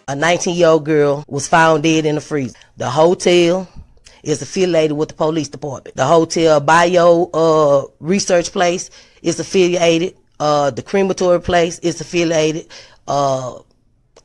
A 19-year-old girl was found dead in the freezer. The hotel is affiliated with the police department. The hotel bio research place is affiliated. The crematory place is affiliated.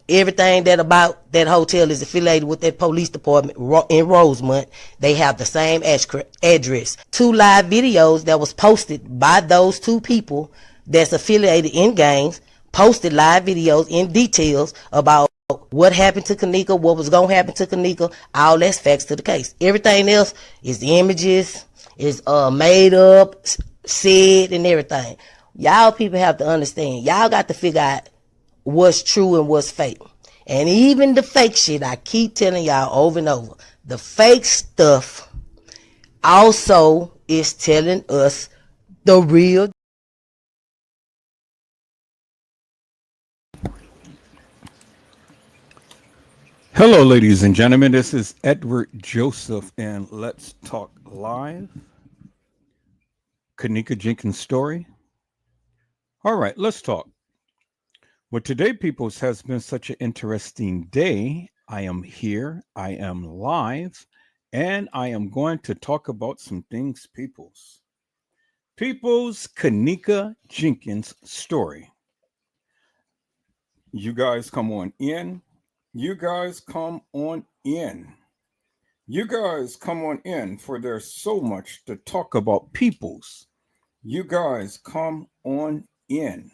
Everything that about that hotel is affiliated with that police department in Rosemont. They have the same address. 2 live videos that was posted by those 2 people that's affiliated in gangs, posted live videos in details about what happened to Kenneka, what was going to happen to Kenneka. All that's facts to the case. Everything else is the images, is made up, said, and everything. Y'all people have to understand. Y'all got to figure out what's true and what's fake. And even the fake shit, I keep telling y'all over and over, the fake stuff also is telling us the real. Hello, ladies and gentlemen. This is Edward Joseph, and let's talk live. Kenneka Jenkins story. All right, let's talk. Well, today, peoples, has been such an interesting day. I am here, I am live, and I am going to talk about some things, peoples. People's Kenneka Jenkins story. You guys come on in. You guys come on in. You guys come on in, for there's so much to talk about, peoples. You guys come on in.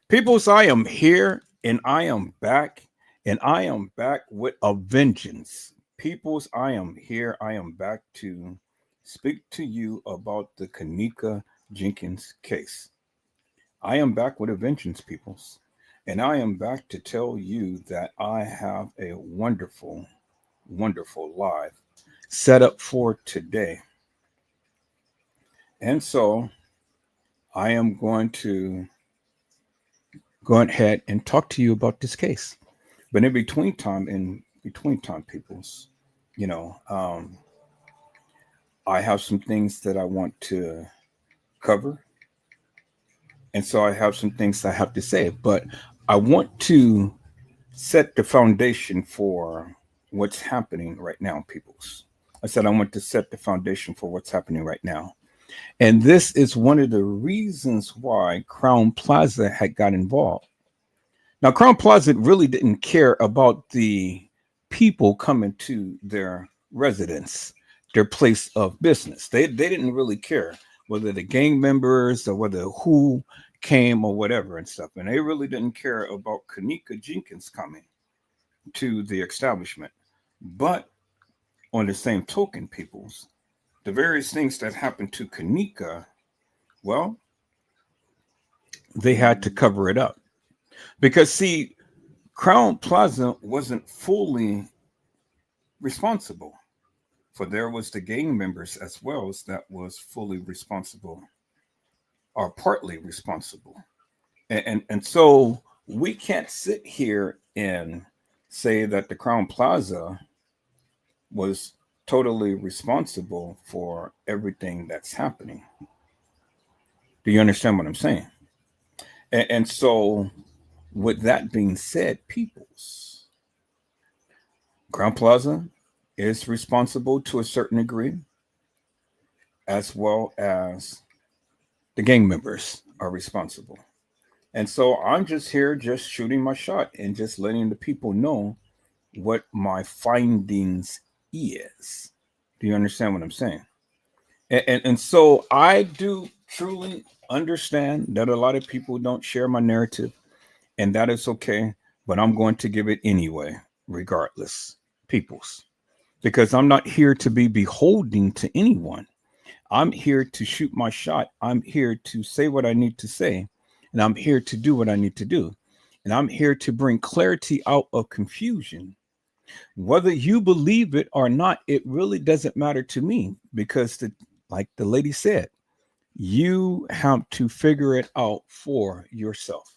Peoples, I am here and I am back, and I am back with a vengeance. Peoples, I am here. I am back to speak to you about the Kenneka Jenkins case. I am back with a vengeance, peoples. And I am back to tell you that I have a wonderful, wonderful live set up for today. And so I am going to go ahead and talk to you about this case. But in between time, peoples, you know, I have some things that I want to cover. And so I have some things I have to say, but I want to set the foundation for what's happening right now, peoples. I said I want to set the foundation for what's happening right now. And this is one of the reasons why Crown Plaza had got involved. Now, Crown Plaza really didn't care about the people coming to their residence, their place of business. They didn't really care whether the gang members or whether who came or whatever and stuff. And they really didn't care about Kenneka Jenkins coming to the establishment. But on the same token, peoples, the various things that happened to Kenneka, well, they had to cover it up. Because, see, Crown Plaza wasn't fully responsible, for there was the gang members as well as that was fully responsible or partly responsible. And so we can't sit here and say that the Crown Plaza was totally responsible for everything that's happening. Do you understand what I'm saying? And so, with that being said, peoples, Crown Plaza is responsible to a certain degree, as well as the gang members are responsible. And so I'm just here, just shooting my shot and just letting the people know what my findings is. Do you understand what I'm saying? And so I do truly understand that a lot of people don't share my narrative, and that is okay, but I'm going to give it anyway, regardless, peoples, because I'm not here to be beholden to anyone. I'm here to shoot my shot. I'm here to say what I need to say, and I'm here to do what I need to do. And I'm here to bring clarity out of confusion. Whether you believe it or not, it really doesn't matter to me, because like the lady said, you have to figure it out for yourself.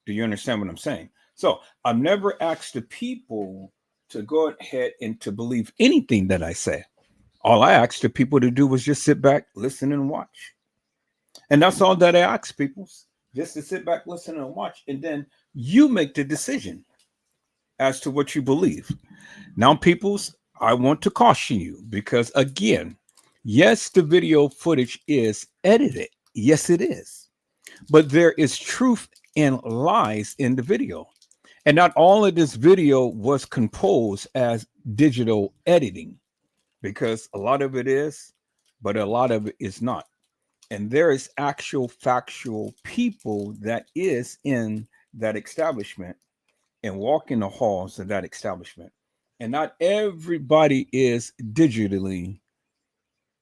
Do you understand what I'm saying? So I've never asked the people to go ahead and to believe anything that I say. All I asked the people to do was just sit back, listen, and watch. And that's all that I ask people, just to sit back, listen, and watch. And then you make the decision. as to what you believe. Now, peoples, I want to caution you because, again, yes, the video footage is edited. Yes, it is. But there is truth and lies in the video. And not all of this video was composed as digital editing because a lot of it is, but a lot of it is not. And there is actual factual people that is in that establishment and walk in the halls of that establishment. And not everybody is digitally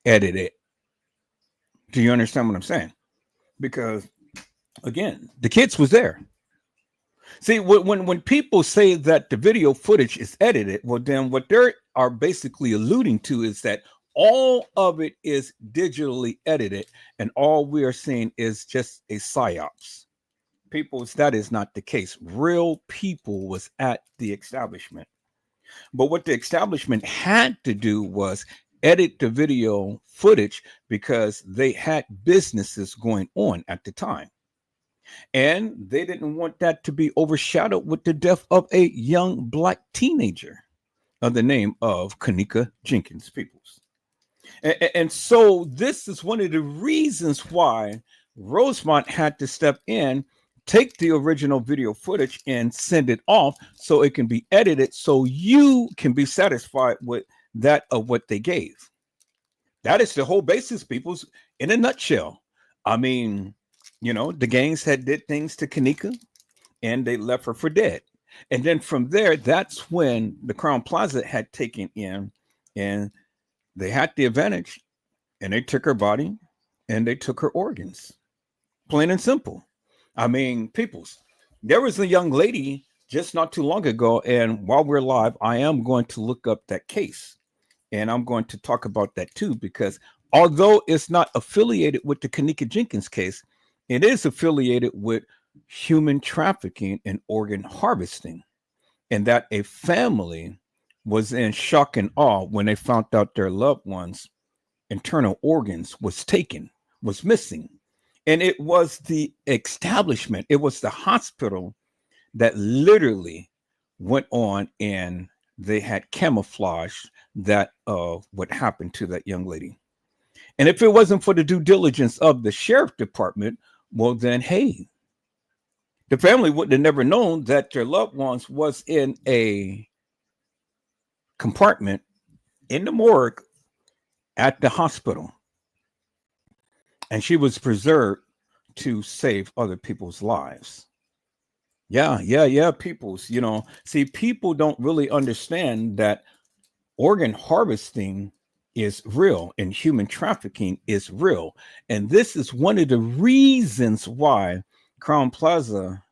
edited. Do you understand what I'm saying? Because again, the kids was there. See, when people say that the video footage is edited, well, then what they are basically alluding to is that all of it is digitally edited, and all we are seeing is just a psyops. People's that is not the case. Real people was at the establishment, but what the establishment had to do was edit the video footage because they had businesses going on at the time. And they didn't want that to be overshadowed with the death of a young black teenager of the name of Kenneka Jenkins, peoples. And so this is one of the reasons why Rosemont had to step in, take the original video footage and send it off so it can be edited so you can be satisfied with that of what they gave. That is the whole basis, peoples, in a nutshell. I mean, the gangs had did things to Kenneka and they left her for dead. And then from there, that's when the Crown Plaza had taken in and they had the advantage and they took her body and they took her organs. Plain and simple. I mean, peoples, there was a young lady just not too long ago. And while we're live, I am going to look up that case and I'm going to talk about that too, because although it's not affiliated with the Kenneka Jenkins case, it is affiliated with human trafficking and organ harvesting, and that a family was in shock and awe when they found out their loved ones' internal organs was taken, was missing. And it was the establishment, it was the hospital that literally went on and they had camouflaged that of what happened to that young lady. And if it wasn't for the due diligence of the sheriff department, well, then, hey, the family would have never known that their loved ones was in a compartment in the morgue at the hospital. And she was preserved to save other people's lives. Yeah, peoples, see, people don't really understand that organ harvesting is real and human trafficking is real. And this is one of the reasons why Crown Plaza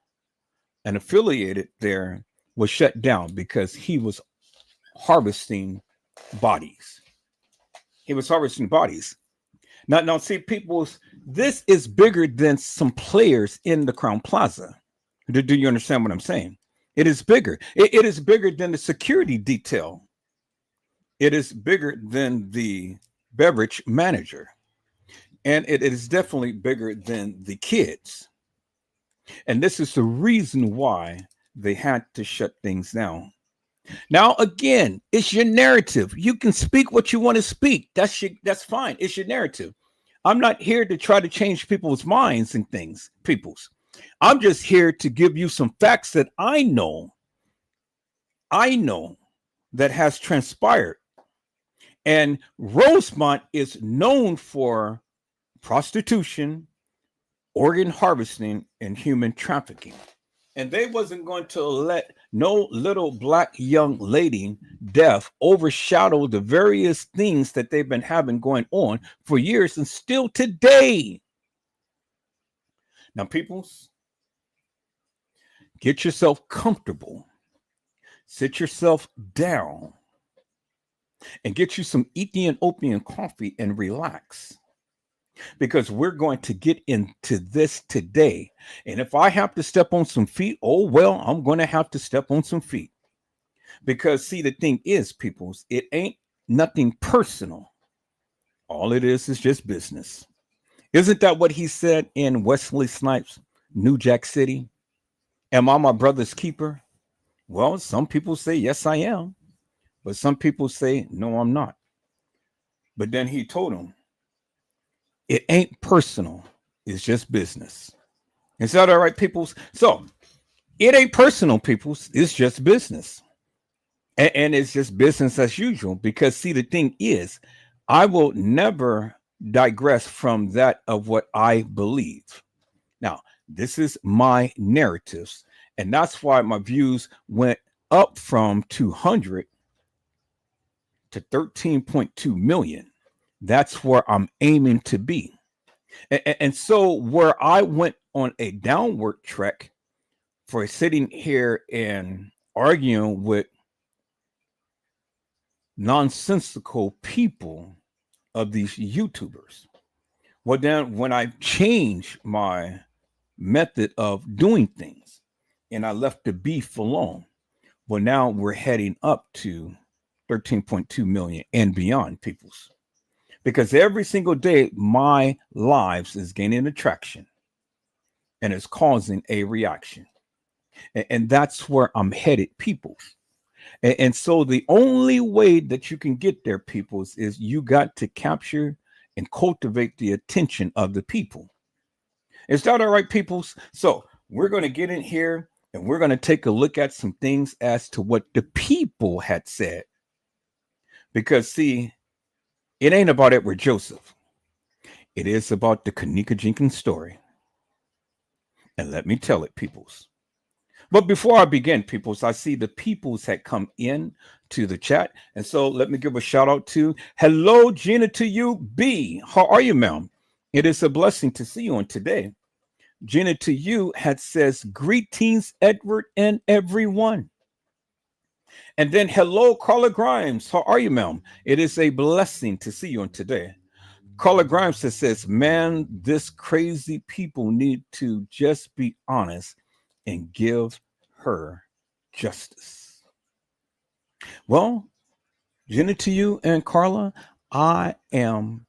and affiliated there was shut down, because he was harvesting bodies. He was harvesting bodies. Now, see, people, this is bigger than some players in the Crown Plaza. Do you understand what I'm saying? It is bigger. It is bigger than the security detail. It is bigger than the beverage manager. And it is definitely bigger than the kids. And this is the reason why they had to shut things down. Now, again, it's your narrative. You can speak what you want to speak. That's fine. It's your narrative. I'm not here to try to change people's minds and things, people's. I'm just here to give you some facts that I know that has transpired. And Rosemont is known for prostitution, organ harvesting, and human trafficking. And they wasn't going to let no little black young lady death overshadow the various things that they've been having going on for years and still today. Now, peoples, get yourself comfortable, sit yourself down, and get you some Ethiopian coffee and relax, because we're going to get into this today. And if I have to step on some feet, oh, well, I'm going to have to step on some feet, because see, the thing is, peoples, it ain't nothing personal. All it is just business. Isn't that what he said in Wesley Snipes' New Jack City? Am I my brother's keeper? Well, some people say, yes, I am. But some people say, no, I'm not. But then he told them, it ain't personal. It's just business. Is that all right, peoples? So it ain't personal, peoples. It's just business. And it's just business as usual. Because, see, the thing is, I will never digress from that of what I believe. Now, this is my narratives. And that's why my views went up from 200 to 13.2 million. That's where I'm aiming to be. And so, where I went on a downward trek for sitting here and arguing with nonsensical people of these YouTubers, well, then when I changed my method of doing things and I left the beef alone, well, now we're heading up to 13.2 million and beyond, peoples. Because every single day, my lives is gaining attraction and it's causing a reaction. And that's where I'm headed, peoples. And so the only way that you can get there, peoples, is you got to capture and cultivate the attention of the people. Is that all right, peoples? So we're going to get in here and we're going to take a look at some things as to what the people had said. Because, see, it ain't about Edward Joseph. It is about the Kenneka Jenkins story. And let me tell it, peoples. But before I begin, peoples, I see the peoples had come in to the chat. And so let me give a shout out to hello, Gina, to you, B. How are you, ma'am? It is a blessing to see you on today. Gina to you had says, greetings, Edward and everyone. And then hello, Carla Grimes. How are you, ma'am? It is a blessing to see you on today. Carla Grimes says, man, this crazy people need to just be honest and give her justice. Well, Jenny to you and Carla, I am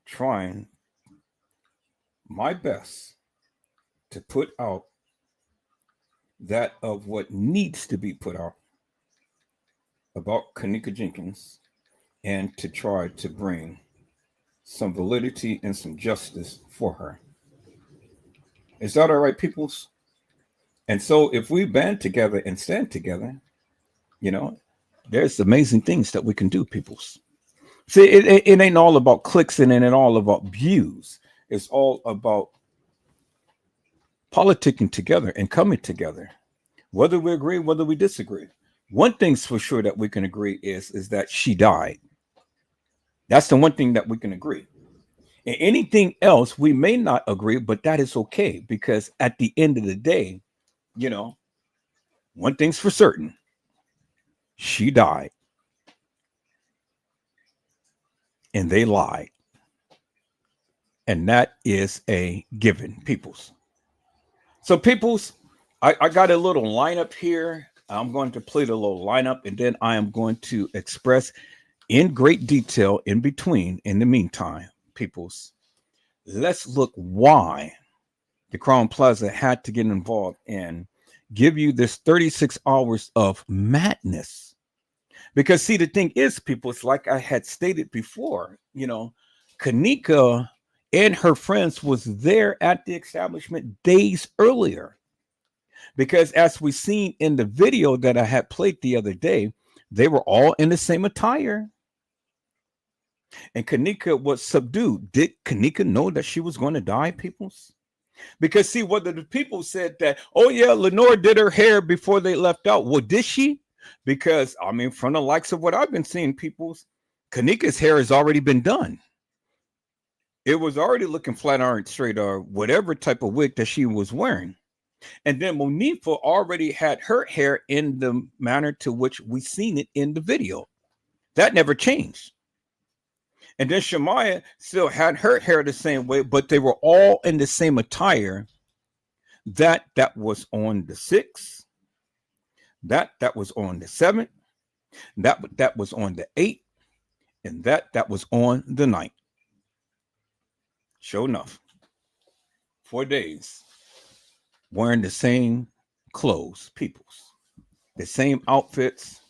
trying my best to put out that of what needs to be put out about Kenneka Jenkins and to try to bring some validity and some justice for her. Is that all right, peoples? And so if we band together and stand together, you know, there's amazing things that we can do, peoples. See, it ain't all about clicks and it ain't all about views. It's all about politicking together and coming together, whether we agree, whether we disagree. One thing's for sure that we can agree is that she died. That's the one thing that we can agree. And anything else we may not agree, but that is okay because at the end of the day, you know, one thing's for certain: she died, and they lied, and that is a given, peoples. So, peoples, I got a little lineup here. I'm going to play the little lineup, and then I am going to express in great detail in between. In the meantime, peoples, let's look why the Crown Plaza had to get involved and give you this 36 hours of madness. Because, see, the thing is, people, it's like I had stated before, you know, Kenneka and her friends was there at the establishment days earlier. Because as we seen in the video that I had played the other day, they were all in the same attire. And Kenneka was subdued. Did Kenneka know that she was going to die, peoples? Because, see, whether the people said that, oh, yeah, Lenore did her hair before they left out. Well, did she? Because, I mean, from the likes of what I've been seeing, people's Kenneka's hair has already been done. It was already looking flat iron straight or whatever type of wig that she was wearing. And then Monifa already had her hair in the manner to which we seen it in the video. That never changed. And then Shamaya still had her hair the same way, but they were all in the same attire. That was on the 6th, that was on the 7th, that was on the 8th, and that was on the 9th. Sure enough, 4 days wearing the same clothes, peoples. the same outfits,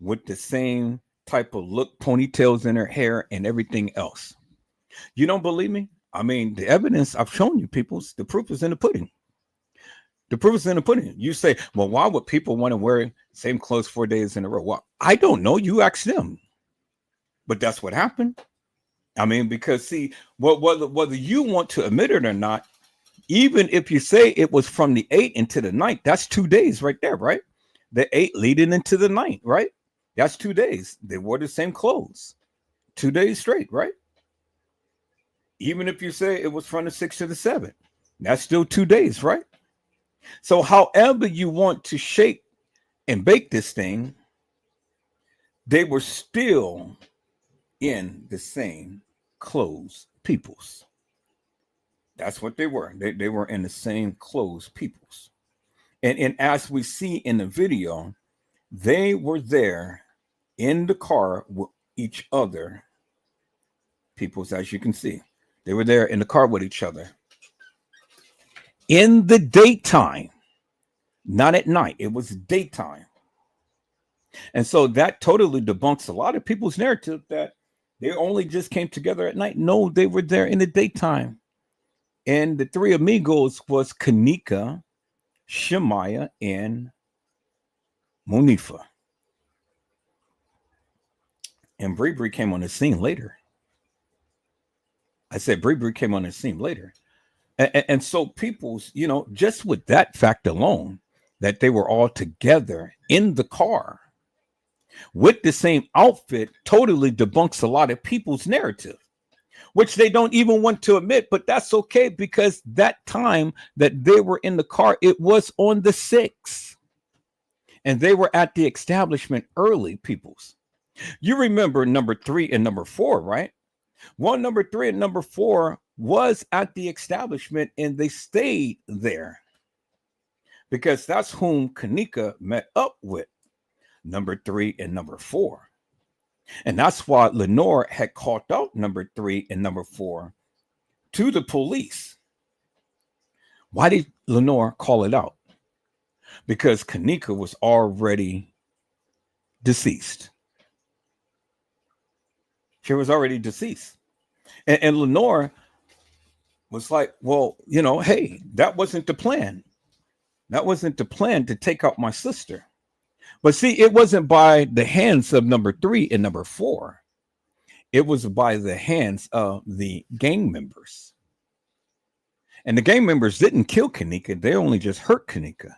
with the same type of look, ponytails in her hair, and everything else. You don't believe me? I mean, the evidence I've shown you, peoples, the proof is in the pudding. The proof is in the pudding. You say, well, why would people want to wear same clothes 4 days in a row? Well, I don't know. You ask them. But that's what happened. I mean, because see, whether you want to admit it or not, even if you say it was from the 8th into the 9th, that's 2 days right there, right? The 8th leading into the 9th, right? That's 2 days. They wore the same clothes 2 days straight, right? Even if you say it was from the 6th to the 7th, that's still 2 days, right? So however you want to shake and bake this thing, they were still in the same clothes peoples. That's what they were. They were in the same clothes peoples. And as we see in the video, they were there in the car with each other, peoples, as you can see. They were there in the car with each other. In the daytime, not at night. It was daytime. And so that totally debunks a lot of people's narrative that they only just came together at night. No, they were there in the daytime. And the three amigos was Kenneka, Shemaiah, and Monifa. And Bree came on the scene later. I said Bree came on the scene later. And so people's, just with that fact alone, that they were all together in the car with the same outfit totally debunks a lot of people's narrative, which they don't even want to admit, but that's okay because that time that they were in the car, it was on the 6th. And they were at the establishment early, peoples. You remember number 3 and number 4, right? Well, number 3 and number 4 was at the establishment and they stayed there because that's whom Kenneka met up with, number 3 and number 4. And that's why Lenore had called out number 3 and number 4 to the police. Why did Lenore call it out? Because Kenneka was already deceased. She was already deceased. And Lenore was like, well, hey, that wasn't the plan. That wasn't the plan to take out my sister. But see, it wasn't by the hands of number 3 and number 4. It was by the hands of the gang members. And the gang members didn't kill Kenneka. They only just hurt Kenneka.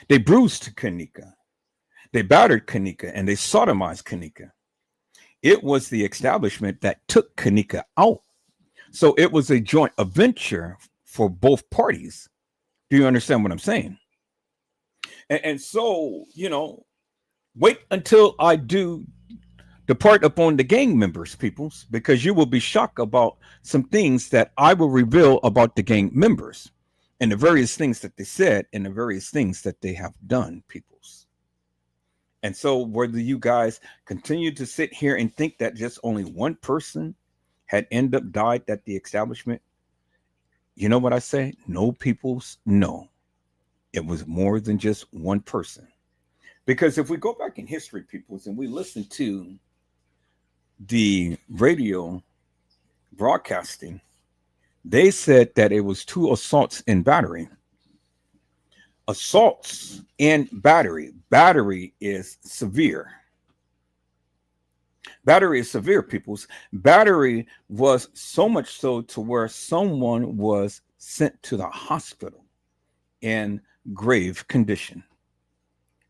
They bruised Kenneka. They battered Kenneka and they sodomized Kenneka. It was the establishment that took Kenneka out. So it was a joint adventure for both parties. Do you understand what I'm saying? And so, wait until I do depart upon the gang members, peoples, because you will be shocked about some things that I will reveal about the gang members and the various things that they said and the various things that they have done, peoples. And so whether you guys continue to sit here and think that just only one person had ended up died at the establishment, you know what I say? No, peoples, no. It was more than just one person. Because if we go back in history, peoples, and we listen to the radio broadcasting, they said that it was 2 assaults and battery. Assaults and battery. Battery is severe. Battery is severe, peoples. Battery was so much so to where someone was sent to the hospital in grave condition.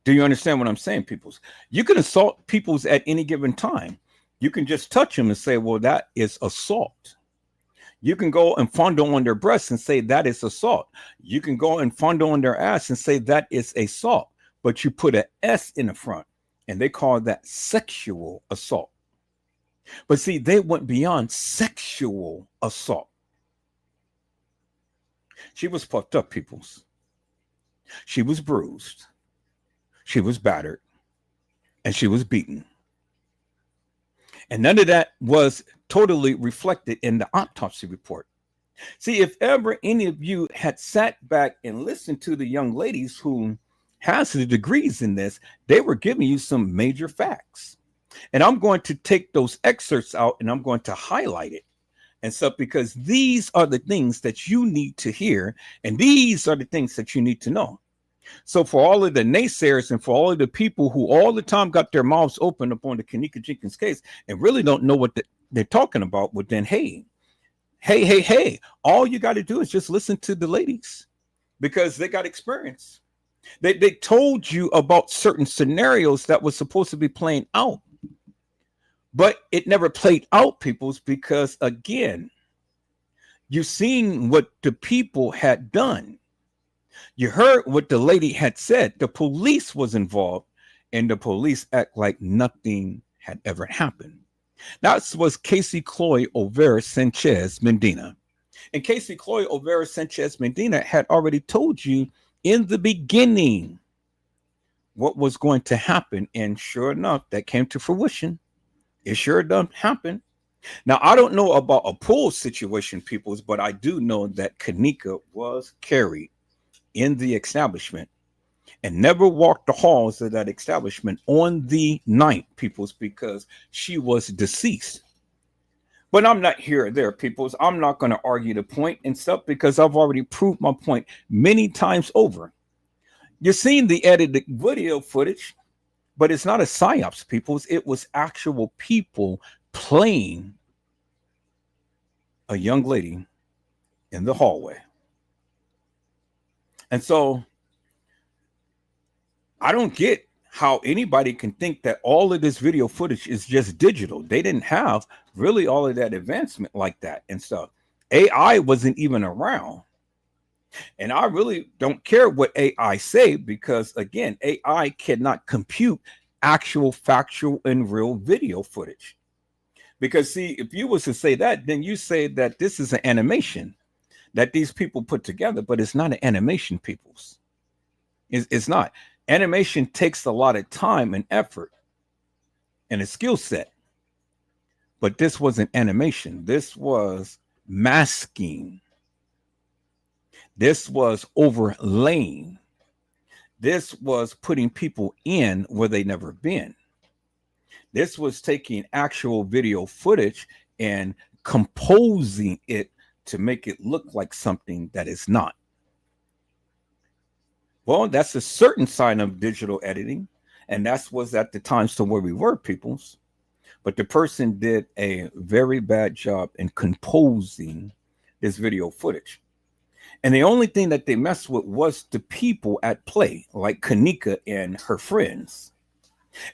Do you understand what I'm saying, peoples? You can assault peoples at any given time. You can just touch them and say, well, that is assault. You can go and fondle on their breasts and say that is assault. You can go and fondle on their ass and say that is assault. But you put an S in the front and they call that sexual assault. But see, they went beyond sexual assault. She was fucked up, peoples. She was bruised. She was battered. And she was beaten. And none of that was totally reflected in the autopsy report. See, if ever any of you had sat back and listened to the young ladies who has the degrees in this, they were giving you some major facts. And I'm going to take those excerpts out and I'm going to highlight it and stuff, because these are the things that you need to hear. And these are the things that you need to know. So for all of the naysayers and for all of the people who all the time got their mouths open upon the Kenneka Jenkins case and really don't know what they're talking about, well then, hey, all you got to do is just listen to the ladies, because they got experience. They told you about certain scenarios that was supposed to be playing out, but it never played out, peoples, because again, you've seen what the people had done. You heard what the lady had said. The police was involved, and the police act like nothing had ever happened. That was Casey Chloe Olvera Sanchez Medina. And Casey Chloe Olvera Sanchez Medina had already told you in the beginning what was going to happen. And sure enough, that came to fruition. It sure done happen. Now, I don't know about a pool situation, peoples, but I do know that Kenneka was carried in the establishment and never walked the halls of that establishment on the night, peoples, because she was deceased. But I'm not here or there, peoples. I'm not going to argue the point and stuff, because I've already proved my point many times over. You're seeing the edited video footage, but it's not a psyops, peoples. It was actual people playing a young lady in the hallway. And so I don't get how anybody can think that all of this video footage is just digital. They didn't have really all of that advancement like that and stuff. AI wasn't even around. And I really don't care what AI say, because again, AI cannot compute actual factual and real video footage. Because see, if you was to say that, then you say that this is an animation that these people put together, but it's not an animation, peoples. It's not. Animation takes a lot of time and effort and a skill set. But this wasn't animation. This was masking. This was overlaying. This was putting people in where they never been. This was taking actual video footage and composing it to make it look like something that is not. Well, that's a certain sign of digital editing, and that was at the times to where we were, peoples. But the person did a very bad job in composing this video footage. And the only thing that they messed with was the people at play, like Kenneka and her friends.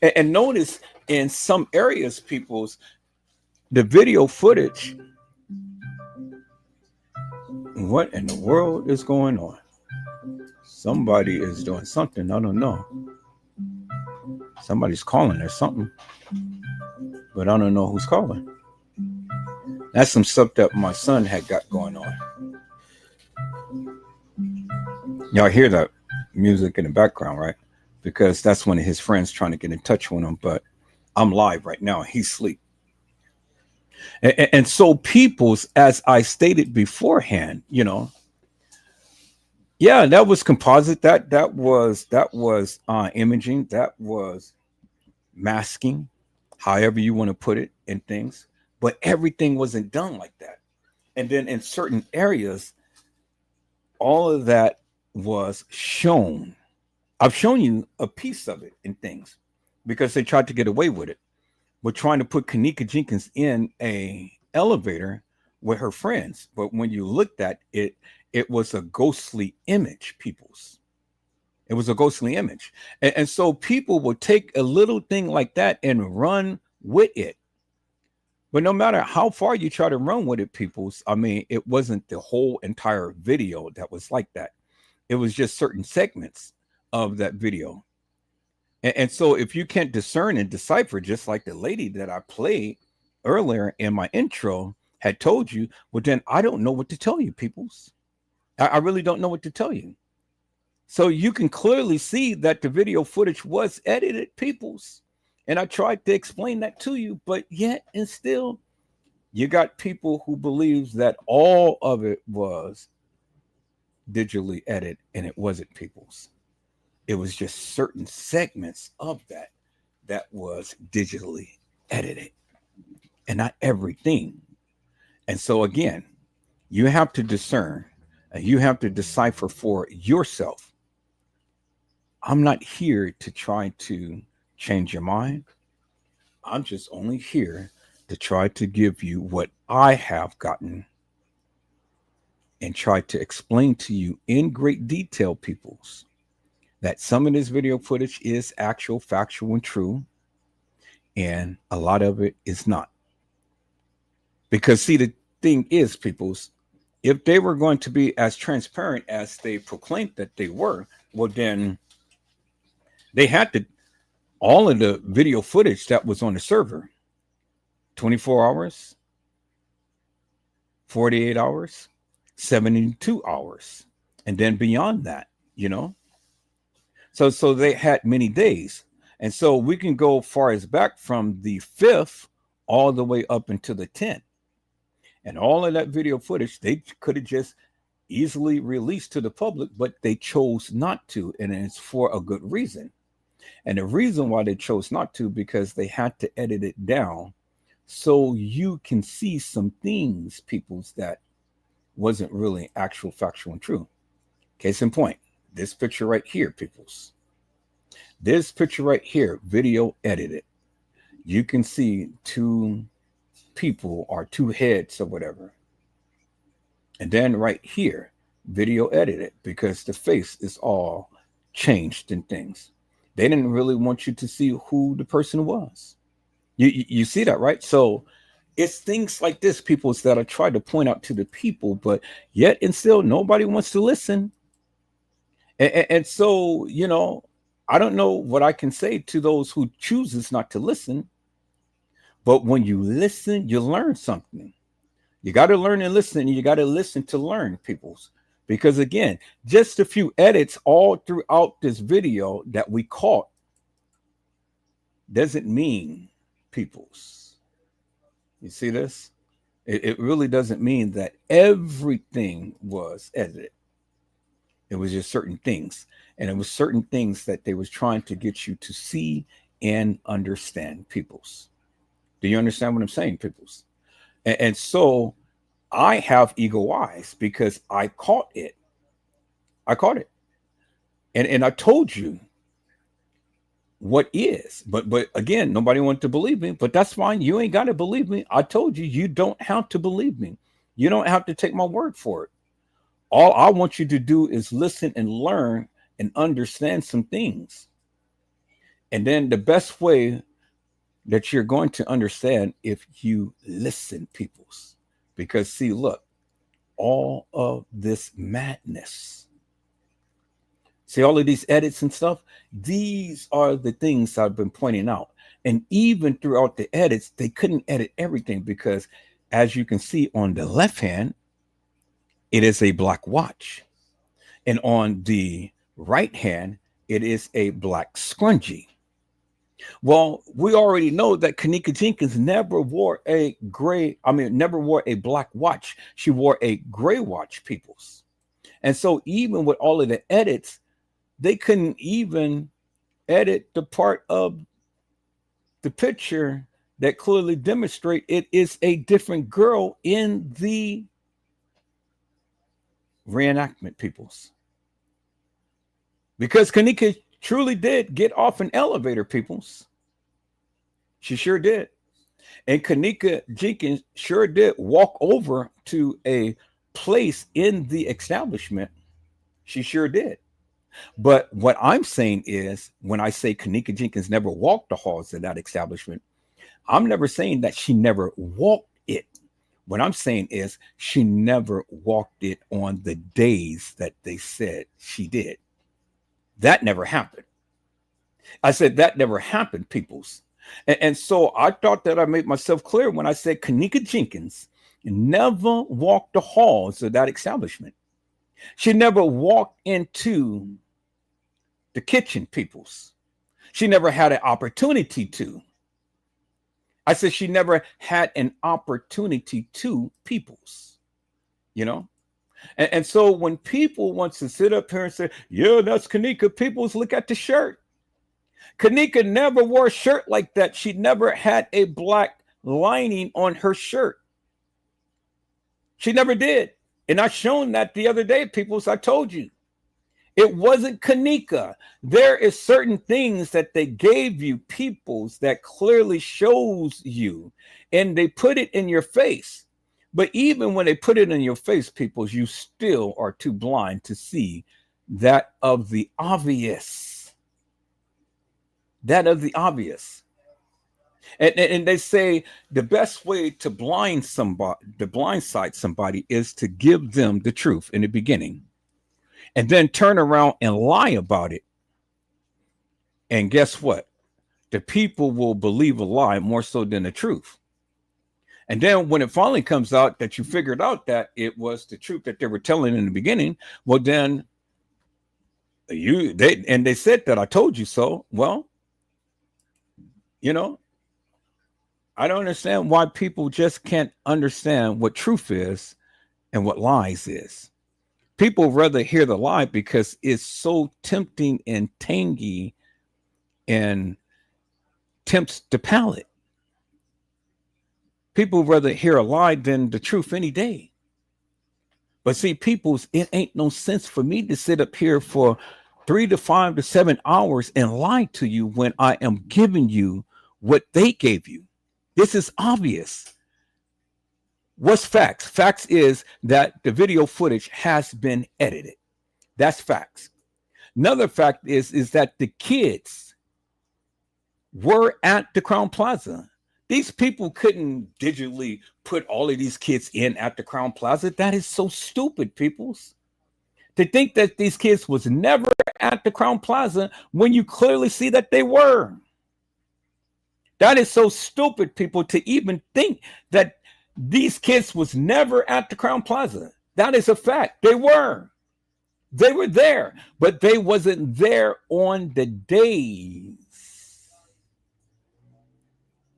And notice in some areas, peoples, the video footage, what in the world is going on? Somebody is doing something. I don't know. Somebody's calling or something, but I don't know who's calling. That's some stuff that my son had got going on. Y'all hear that music in the background, right? Because that's one of his friends trying to get in touch with him. But I'm live right now. He's asleep. And so peoples, as I stated beforehand, you know, yeah, that was composite. That was imaging. That was masking, however you want to put it, in things. But everything wasn't done like that. And then in certain areas, all of that was shown. I've shown you a piece of it in things because they tried to get away with it. We're trying to put Kenneka Jenkins in a elevator with her friends. But when you looked at it, it was a ghostly image, peoples. It was a ghostly image. And so people will take a little thing like that and run with it. But no matter how far you try to run with it, peoples, I mean, it wasn't the whole entire video that was like that. It was just certain segments of that video. And so if you can't discern and decipher, just like the lady that I played earlier in my intro had told you, well, then I don't know what to tell you, peoples. I really don't know what to tell you. So you can clearly see that the video footage was edited, peoples. And I tried to explain that to you, but yet and still, you got people who believes that all of it was digitally edited, and it wasn't, peoples. It was just certain segments of that that was digitally edited, and not everything. And so again, you have to discern and you have to decipher for yourself. I'm not here to try to change your mind. I'm just only here to try to give you what I have gotten and try to explain to you in great detail, peoples, that some of this video footage is actual, factual, and true, and a lot of it is not. Because, see, the thing is, peoples, if they were going to be as transparent as they proclaimed that they were, well, then they had to, all of the video footage that was on the server, 24 hours, 48 hours, 72 hours, and then beyond that, you know? So they had many days. And so we can go far as back from the 5th all the way up into the 10th. And all of that video footage, they could have just easily released to the public, but they chose not to. And it's for a good reason. And the reason why they chose not to, because they had to edit it down so you can see some things, peoples, that wasn't really actual, factual, and true. Case in point, this picture right here, peoples. This picture right here, video edited. You can see two people or two heads or whatever. And then right here, video edited, because the face is all changed and things. They didn't really want you to see who the person was. You see that, right? So it's things like this, people, that I try to point out to the people, but yet and still nobody wants to listen. And so, you know, I don't know what I can say to those who chooses not to listen. But when you listen, you learn something. You got to learn and listen. And you got to listen to learn, peoples. Because again, just a few edits all throughout this video that we caught doesn't mean, peoples. You see this? It really doesn't mean that everything was edited. It was just certain things. And it was certain things that they was trying to get you to see and understand, peoples. Do you understand what I'm saying, peoples? And so I have eagle eyes because I caught it. I caught it. And I told you what is. But again, nobody wanted to believe me. But that's fine. You ain't got to believe me. I told you, you don't have to believe me. You don't have to take my word for it. All I want you to do is listen and learn and understand some things. And then the best way that you're going to understand if you listen, peoples. Because see, look, all of this madness, see all of these edits and stuff, these are the things I've been pointing out. And even throughout the edits, they couldn't edit everything because, as you can see on the left hand, it is a black watch. And on the right hand, it is a black scrunchie. Well, we already know that Kenneka Jenkins never wore a black watch. She wore a gray watch, peoples. And so even with all of the edits, they couldn't even edit the part of the picture that clearly demonstrate it is a different girl in the reenactment, peoples. Because Kenneka truly did get off an elevator, peoples. She sure did. And Kenneka Jenkins sure did walk over to a place in the establishment. She sure did. But what I'm saying is, when I say Kenneka Jenkins never walked the halls of that establishment, I'm never saying that she never walked it. What I'm saying is she never walked it on the days that they said she did. That never happened. I said that never happened, peoples. And so I thought that I made myself clear when I said Kenneka Jenkins never walked the halls of that establishment. She never walked into the kitchen, peoples. She never had an opportunity to. I said she never had an opportunity to, peoples. You know? And so when people want to sit up here and say, yeah, that's Kenneka, people's look at the shirt. Kenneka never wore a shirt like that. She never had a black lining on her shirt. She never did. And I shown that the other day, peoples. I told you. It wasn't Kenneka. There is certain things that they gave you, peoples, that clearly shows you, and they put it in your face. But even when they put it in your face, peoples, you still are too blind to see that of the obvious. That of the obvious. And they say the best way to blindside somebody is to give them the truth in the beginning, and then turn around and lie about it. And guess what? The people will believe a lie more so than the truth. And then when it finally comes out that you figured out that it was the truth that they were telling in the beginning, well, then they said that I told you so. Well, I don't understand why people just can't understand what truth is and what lies is. People rather hear the lie because it's so tempting and tangy and tempts the palate. People rather hear a lie than the truth any day. But see, peoples, it ain't no sense for me to sit up here for 3 to 5 to 7 hours and lie to you when I am giving you what they gave you. This is obvious. What's facts? Facts is that the video footage has been edited. That's facts. Another fact is that the kids were at the Crown Plaza. These people couldn't digitally put all of these kids in at the Crown Plaza. That is so stupid, peoples. To think that these kids was never at the Crown Plaza when you clearly see that they were. That is so stupid, people, to even think that these kids was never at the Crown Plaza. That is a fact. They were there, but they wasn't there on the days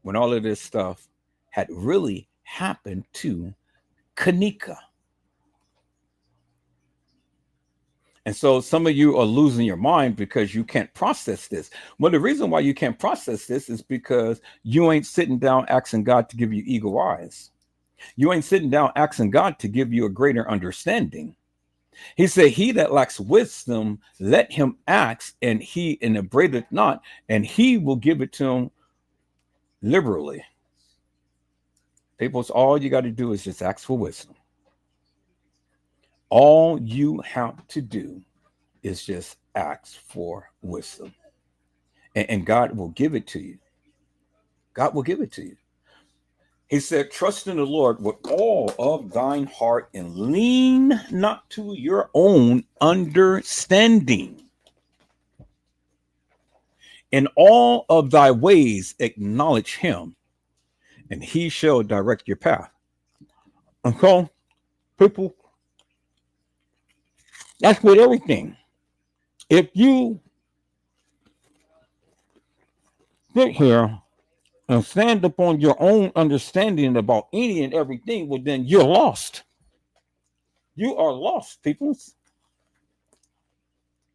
when all of this stuff had really happened to Kenneka. And so some of you are losing your mind because you can't process this. Well, the reason why you can't process this is because you ain't sitting down asking God to give you eagle eyes. You ain't sitting down asking God to give you a greater understanding. He said, he that lacks wisdom, let him ask, and he upbraideth not, and he will give it to him liberally. People, all you got to do is just ask for wisdom. All you have to do is just ask for wisdom. And God will give it to you. God will give it to you. He said, trust in the Lord with all of thine heart and lean not to your own understanding. In all of thy ways acknowledge him, and he shall direct your path. Okay, people, that's with everything. If you sit here and stand upon your own understanding about any and everything, well, then you're lost. You are lost, people.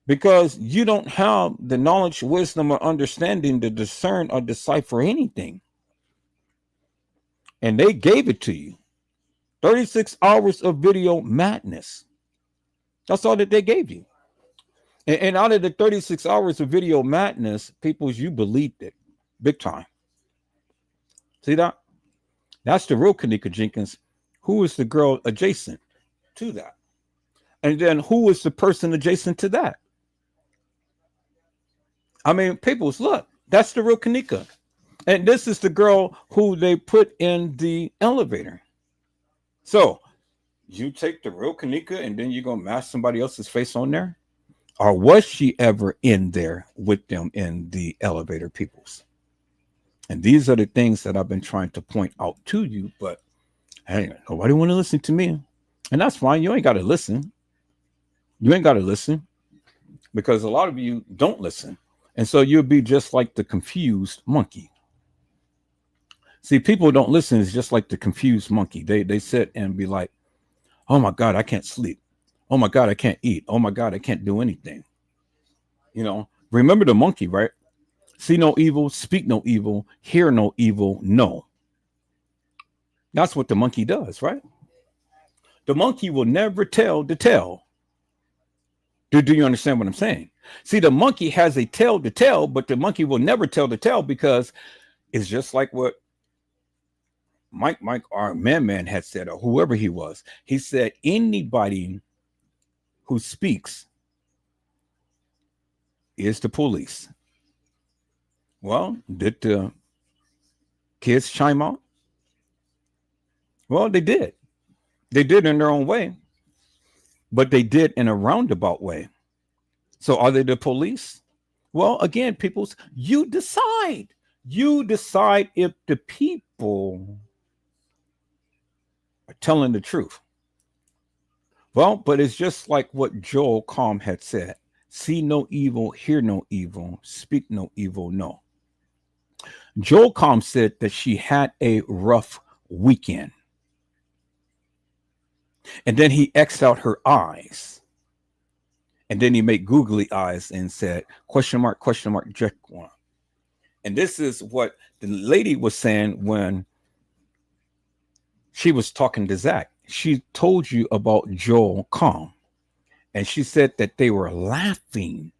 Because you don't have the knowledge, wisdom, or understanding to discern or decipher anything. And they gave it to you. 36 hours of video madness. That's all that they gave you. And out of the 36 hours of video madness, people, you believed it big time. See that? That's the real Kenneka Jenkins. Who is the girl adjacent to that? And then who is the person adjacent to that? I mean, people, look, that's the real Kenneka. And this is the girl who they put in the elevator. So you take the real Kenneka and then you're going to mask somebody else's face on there? Or was she ever in there with them in the elevator, peoples? And these are the things that I've been trying to point out to you, but hey, nobody want to listen to me. And that's fine. You ain't got to listen. You ain't got to listen because a lot of you don't listen. And so you'll be just like the confused monkey. See, people don't listen. It's just like the confused monkey. They sit and be like, Oh my God, I can't sleep. Oh my God, I can't eat. Oh my God, I can't do anything. Remember the monkey, right? See no evil, speak no evil, hear no evil, no. That's what the monkey does, right? The monkey will never tell the tale. Do you understand what I'm saying? See, the monkey has a tale to tell, but the monkey will never tell the tale because it's just like what Mike, our man had said, or whoever he was. He said, anybody who speaks is the police. Well, did the kids chime out? Well, they did. They did in their own way, but they did in a roundabout way. So are they the police? Well, again, peoples, you decide. You decide if the people are telling the truth. Well, but it's just like what Joel Calm had said. See no evil, hear no evil, speak no evil, no. Joel Calm said that she had a rough weekend. And then he X'd out her eyes. And then he made googly eyes and said, question mark, check one. And this is what the lady was saying when she was talking to Zach. She told you about Joel Calm. And she said that they were laughing.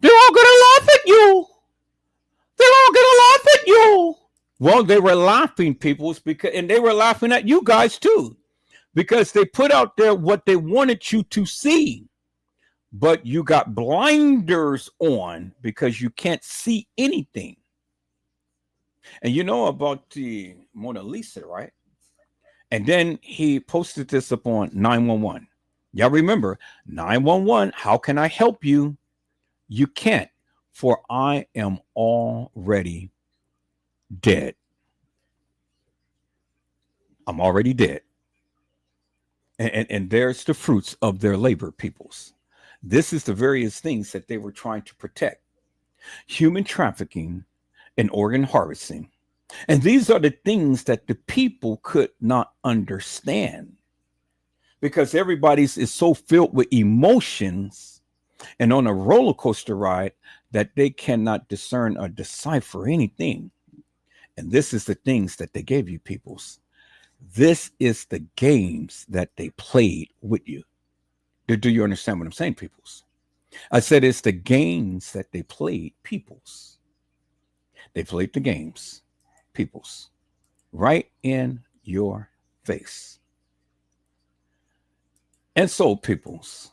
They're all going to laugh at you. They're all going to laugh at you. Well, they were laughing, peoples, and they were laughing at you guys too, because they put out there what they wanted you to see. But you got blinders on because you can't see anything. And you know about the Mona Lisa, right? And then he posted this up on 911. Y'all remember 911, how can I help you? You can't, for I am already dead. I'm already dead. And there's the fruits of their labor, peoples. This is the various things that they were trying to protect. Human trafficking and organ harvesting. And these are the things that the people could not understand because everybody's is so filled with emotions and on a roller coaster ride that they cannot discern or decipher anything. And this is the things that they gave you, peoples. This is the games that they played with you. Do you understand what I'm saying, peoples? I said it's the games that they played, peoples. They played the games, peoples, right in your face. And so, peoples,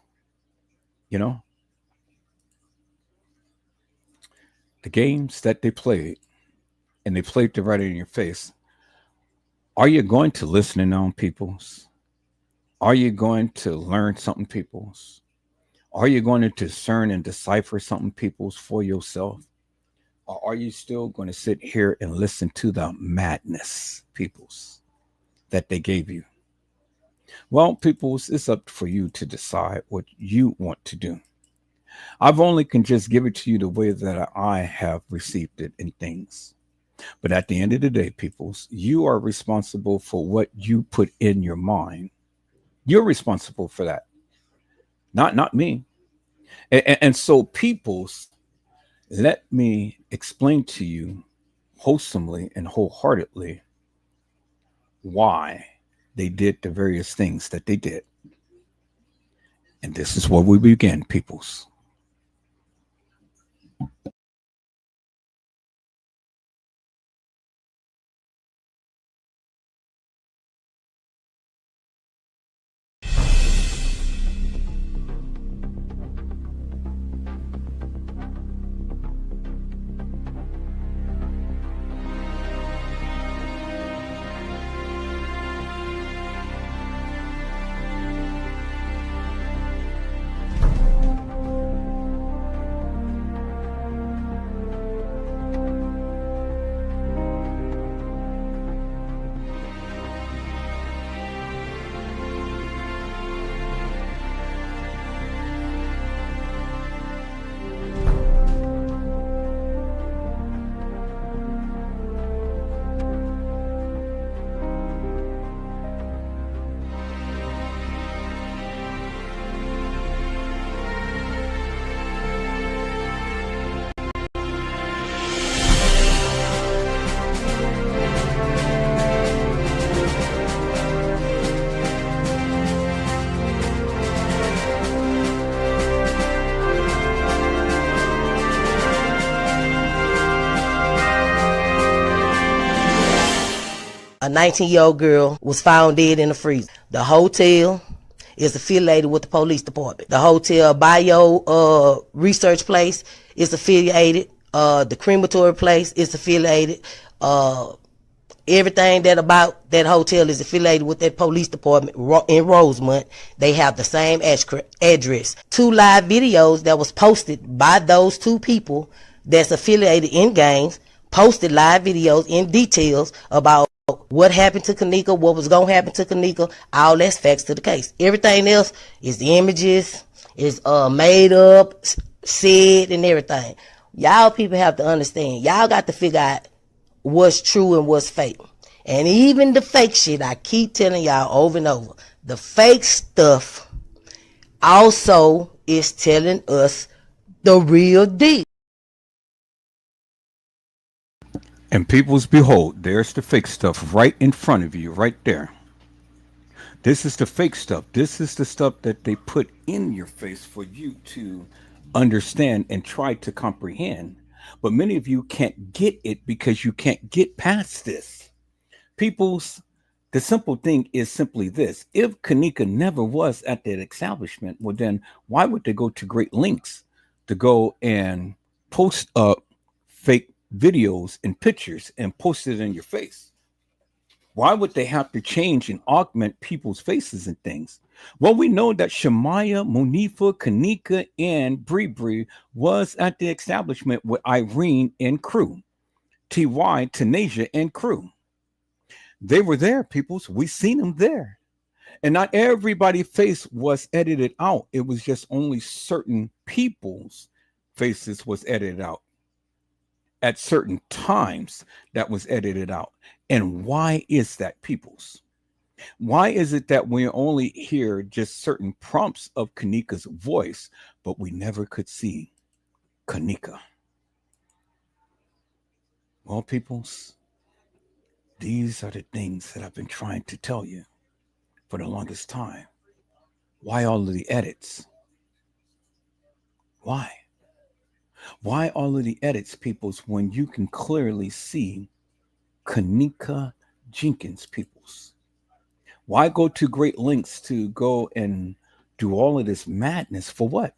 the games that they played, and they played it right in your face. Are you going to listen in on, peoples? Are you going to learn something, peoples? Are you going to discern and decipher something, peoples, for yourself? Or are you still going to sit here and listen to the madness, peoples, that they gave you? Well, peoples, it's up for you to decide what you want to do. I've only can just give it to you the way that I have received it in things. But at the end of the day, peoples, you are responsible for what you put in your mind. You're responsible for that. Not me. And so, peoples, let me explain to you wholesomely and wholeheartedly why they did the various things that they did. And this is where we begin, peoples. A 19-year-old girl was found dead in the freezer. The hotel is affiliated with the police department. The hotel bio research place is affiliated. The crematory place is affiliated. Everything that about that hotel is affiliated with that police department in Rosemont. They have the same address. 2 live videos that was posted by those 2 people that's affiliated in gangs, posted live videos in details about what happened to Kenneka, what was going to happen to Kenneka. All that's facts to the case. Everything else is the images, is made up, said, and everything. Y'all people have to understand. Y'all got to figure out what's true and what's fake. And even the fake shit, I keep telling y'all over and over, the fake stuff also is telling us the real deal. And peoples, behold, there's the fake stuff right in front of you, right there. This is the fake stuff. This is the stuff that they put in your face for you to understand and try to comprehend. But many of you can't get it because you can't get past this. People's, the simple thing is simply this. If Kenneka never was at that establishment, well, then why would they go to great lengths to go and post up fake videos and pictures and post it in your face? Why would they have to change and augment people's faces and things? Well, we know that Shamaya, Monifa, Kenneka, and Bree was at the establishment with Irene and crew, T.Y., Tanasia, and crew. They were there, peoples. We seen them there. And not everybody's face was edited out. It was just only certain people's faces was edited out. At certain times that was edited out. And why is that, peoples? Why is it that we only hear just certain prompts of Kenneka's voice, but we never could see Kenneka? Well, peoples, these are the things that I've been trying to tell you for the longest time. Why all of the edits? Why? Why all of the edits, peoples, when you can clearly see Kenneka Jenkins, peoples? Why go to great lengths to go and do all of this madness for what?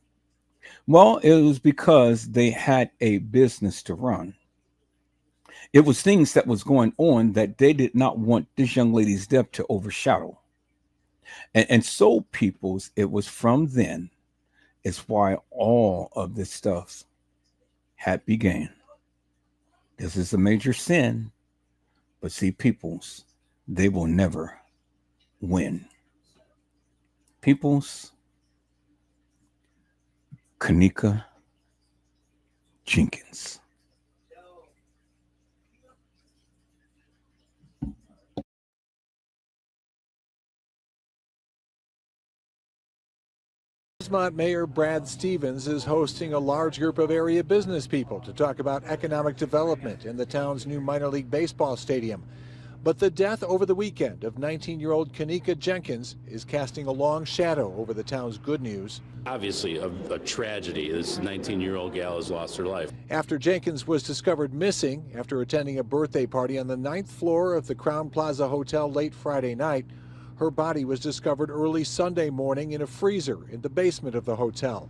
Well, it was because they had a business to run. It was things that was going on that they did not want this young lady's death to overshadow. And so, peoples, it was from then is why all of this stuff had began. This is a major sin, but see, peoples, they will never win. Peoples, Kenneka Jenkins. Rosemont Mayor Brad Stevens is hosting a large group of area business people to talk about economic development in the town's new minor league baseball stadium. But the death over the weekend of 19-year-old Kenneka Jenkins is casting a long shadow over the town's good news. Obviously, a tragedy. This 19-year-old gal has lost her life. After Jenkins was discovered missing after attending a birthday party on the 9th floor of the Crown Plaza Hotel late Friday night, her body was discovered early Sunday morning in a freezer in the basement of the hotel.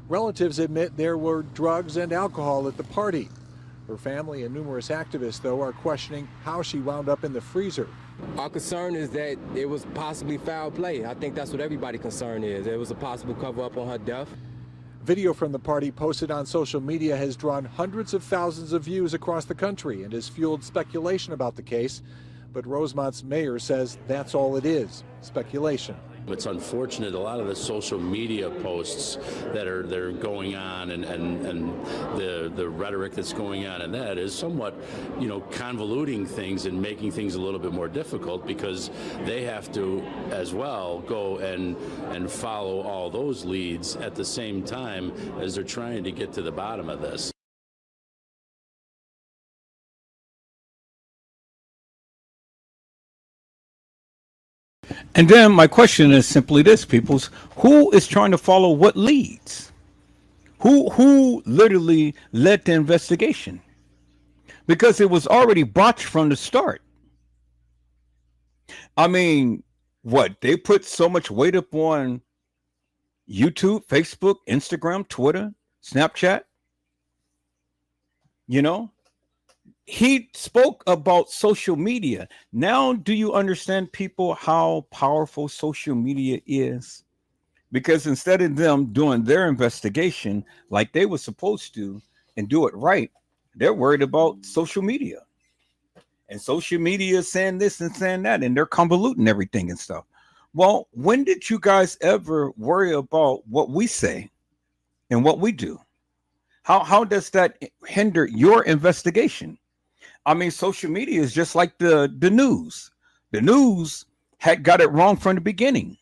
Relatives admit there were drugs and alcohol at the party. Her family and numerous activists, though, are questioning how she wound up in the freezer. Our concern is that it was possibly foul play. I think that's what everybody's concern is. It was a possible cover-up on her death. Video from the party posted on social media has drawn hundreds of thousands of views across the country and has fueled speculation about the case. But Rosemont's mayor says that's all it is, speculation. It's unfortunate, a lot of the social media posts that are going on and the rhetoric that's going on in that is somewhat, convoluting things and making things a little bit more difficult because they have to as well go and follow all those leads at the same time as they're trying to get to the bottom of this. And then my question is simply this, peoples. Who is trying to follow what leads? Who literally led the investigation? Because it was already botched from the start. I mean, what? They put so much weight up on YouTube, Facebook, Instagram, Twitter, Snapchat, you know? He spoke about social media. Now, do you understand, people, how powerful social media is? Because instead of them doing their investigation like they were supposed to and do it right, they're worried about social media. And social media is saying this and saying that, and they're convoluting everything and stuff. Well, when did you guys ever worry about what we say and what we do? How does that hinder your investigation? I mean, social media is just like the news. The news had got it wrong from the beginning,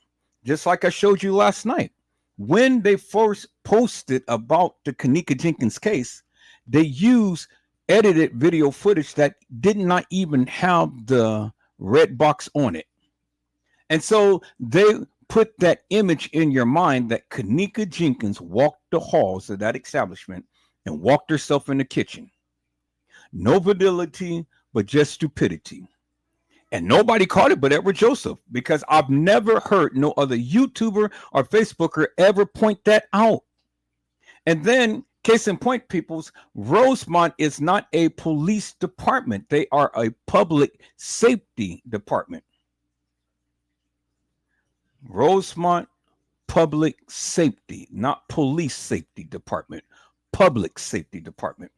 just like I showed you last night. When they first posted about the Kenneka Jenkins case, they used edited video footage that did not even have the red box on it. And so they put that image in your mind that Kenneka Jenkins walked the halls of that establishment and walked herself in the kitchen. No validity, but just stupidity. And nobody caught it but Edward Joseph, because I've never heard no other YouTuber or Facebooker ever point that out. And then, case in point, peoples, Rosemont is not a police department. They are a public safety department. Rosemont Public Safety, not Police Safety Department, Public Safety Department.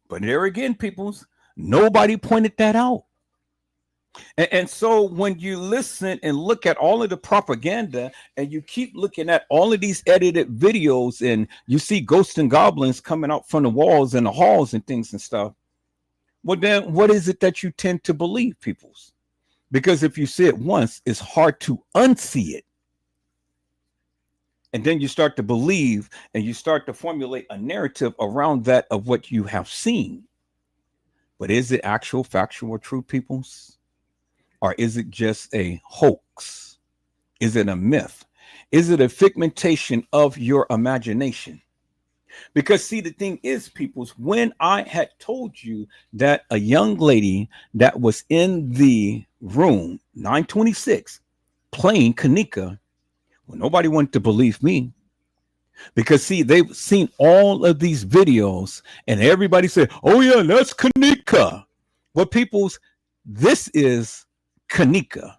But there again, peoples, nobody pointed that out. And so when you listen and look at all of the propaganda and you keep looking at all of these edited videos and you see ghosts and goblins coming out from the walls and the halls and things and stuff, well, then what is it that you tend to believe, peoples? Because if you see it once, it's hard to unsee it. And then you start to believe and you start to formulate a narrative around that of what you have seen. But is it actual, factual, or true, peoples? Or is it just a hoax? Is it a myth? Is it a figmentation of your imagination? Because see, the thing is, peoples, when I had told you that a young lady that was in the room 926 playing Kenneka, well, nobody wanted to believe me. Because see, they've seen all of these videos and everybody said, oh yeah, that's Kenneka. Well, peoples, this is Kenneka.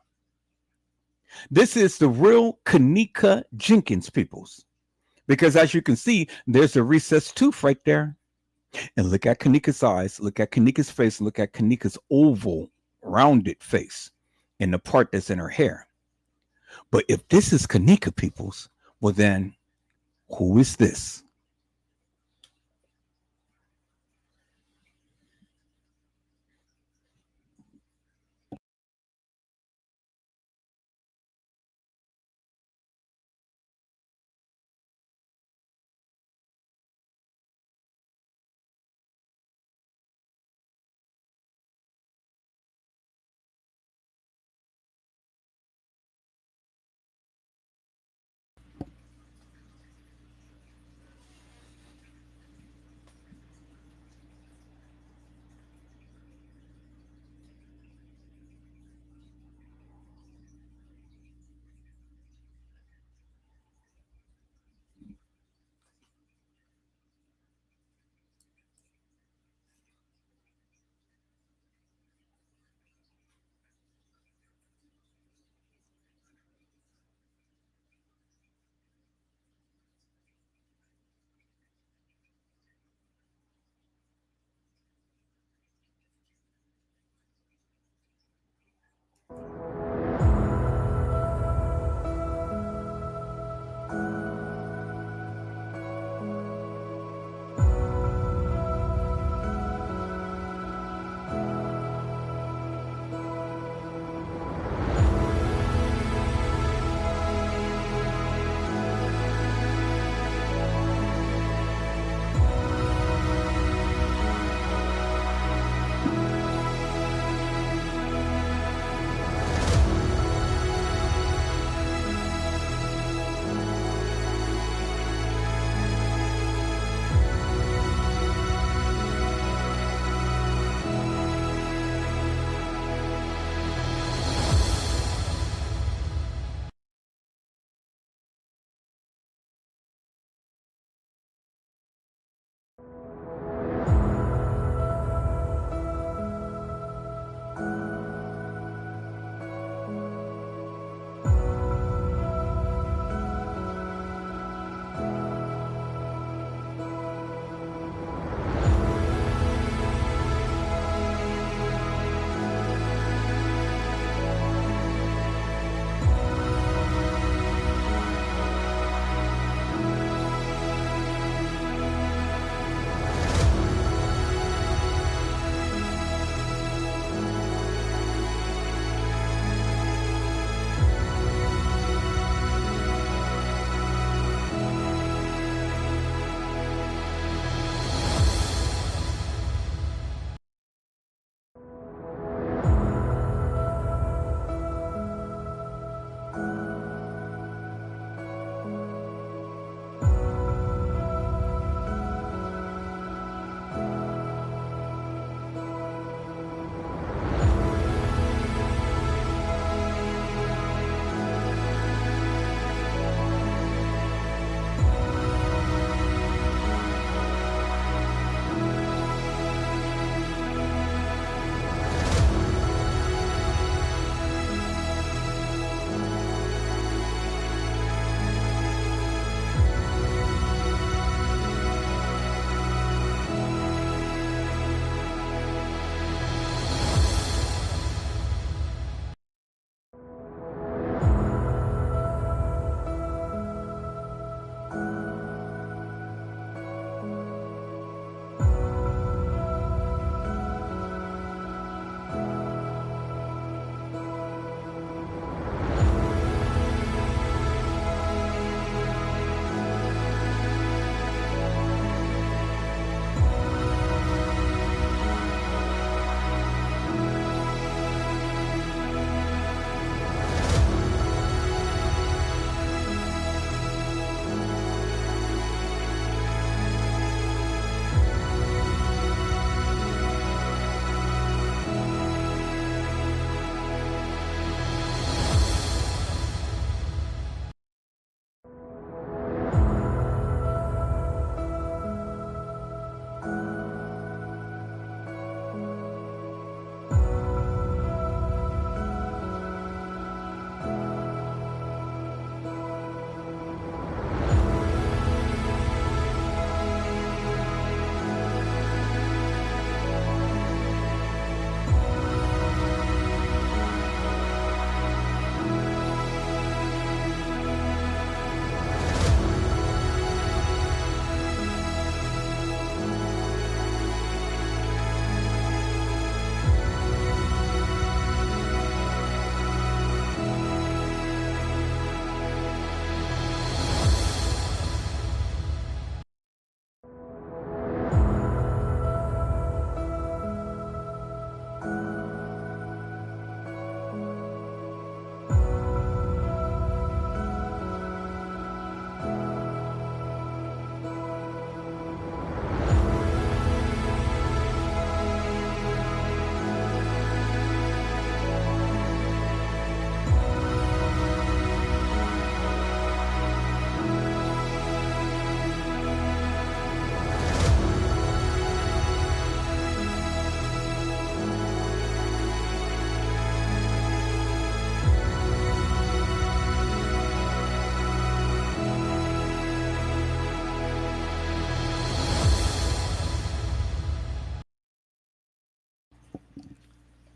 This is the real Kenneka Jenkins, peoples. Because as you can see, there's a recessed tooth right there. And look at Kenneka's eyes, look at Kenneka's face, look at Kenneka's oval, rounded face, and the part that's in her hair. But if this is Kenneka, peoples, well then, who is this?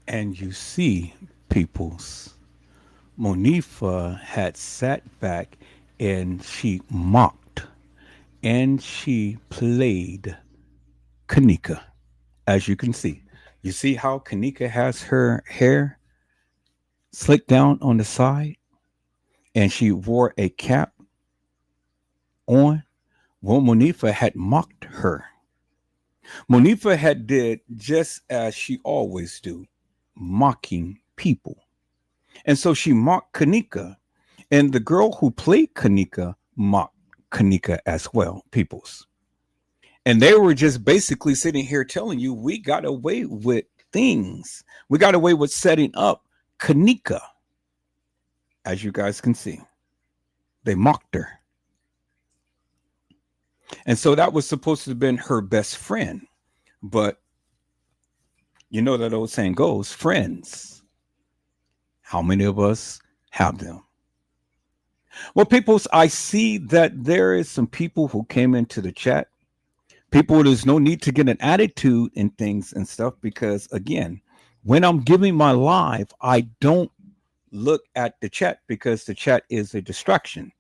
And you see, peoples, Monifa had sat back and she mocked and she played Kenneka, as you can see. You see how Kenneka has her hair slicked down on the side and she wore a cap on? Well, Monifa had mocked her. Monifa had did just as she always do, mocking people. And so she mocked Kenneka, and the girl who played Kenneka mocked Kenneka as well, peoples. And they were just basically sitting here telling you we got away with things. We got away with setting up Kenneka. As you guys can see, they mocked her. And so that was supposed to have been her best friend. But you know that old saying goes, friends, how many of us have them? Well, peoples, I see that there is some people who came into the chat. People, there's no need to get an attitude and things and stuff because, again, when I'm giving my live, I don't look at the chat because the chat is a distraction.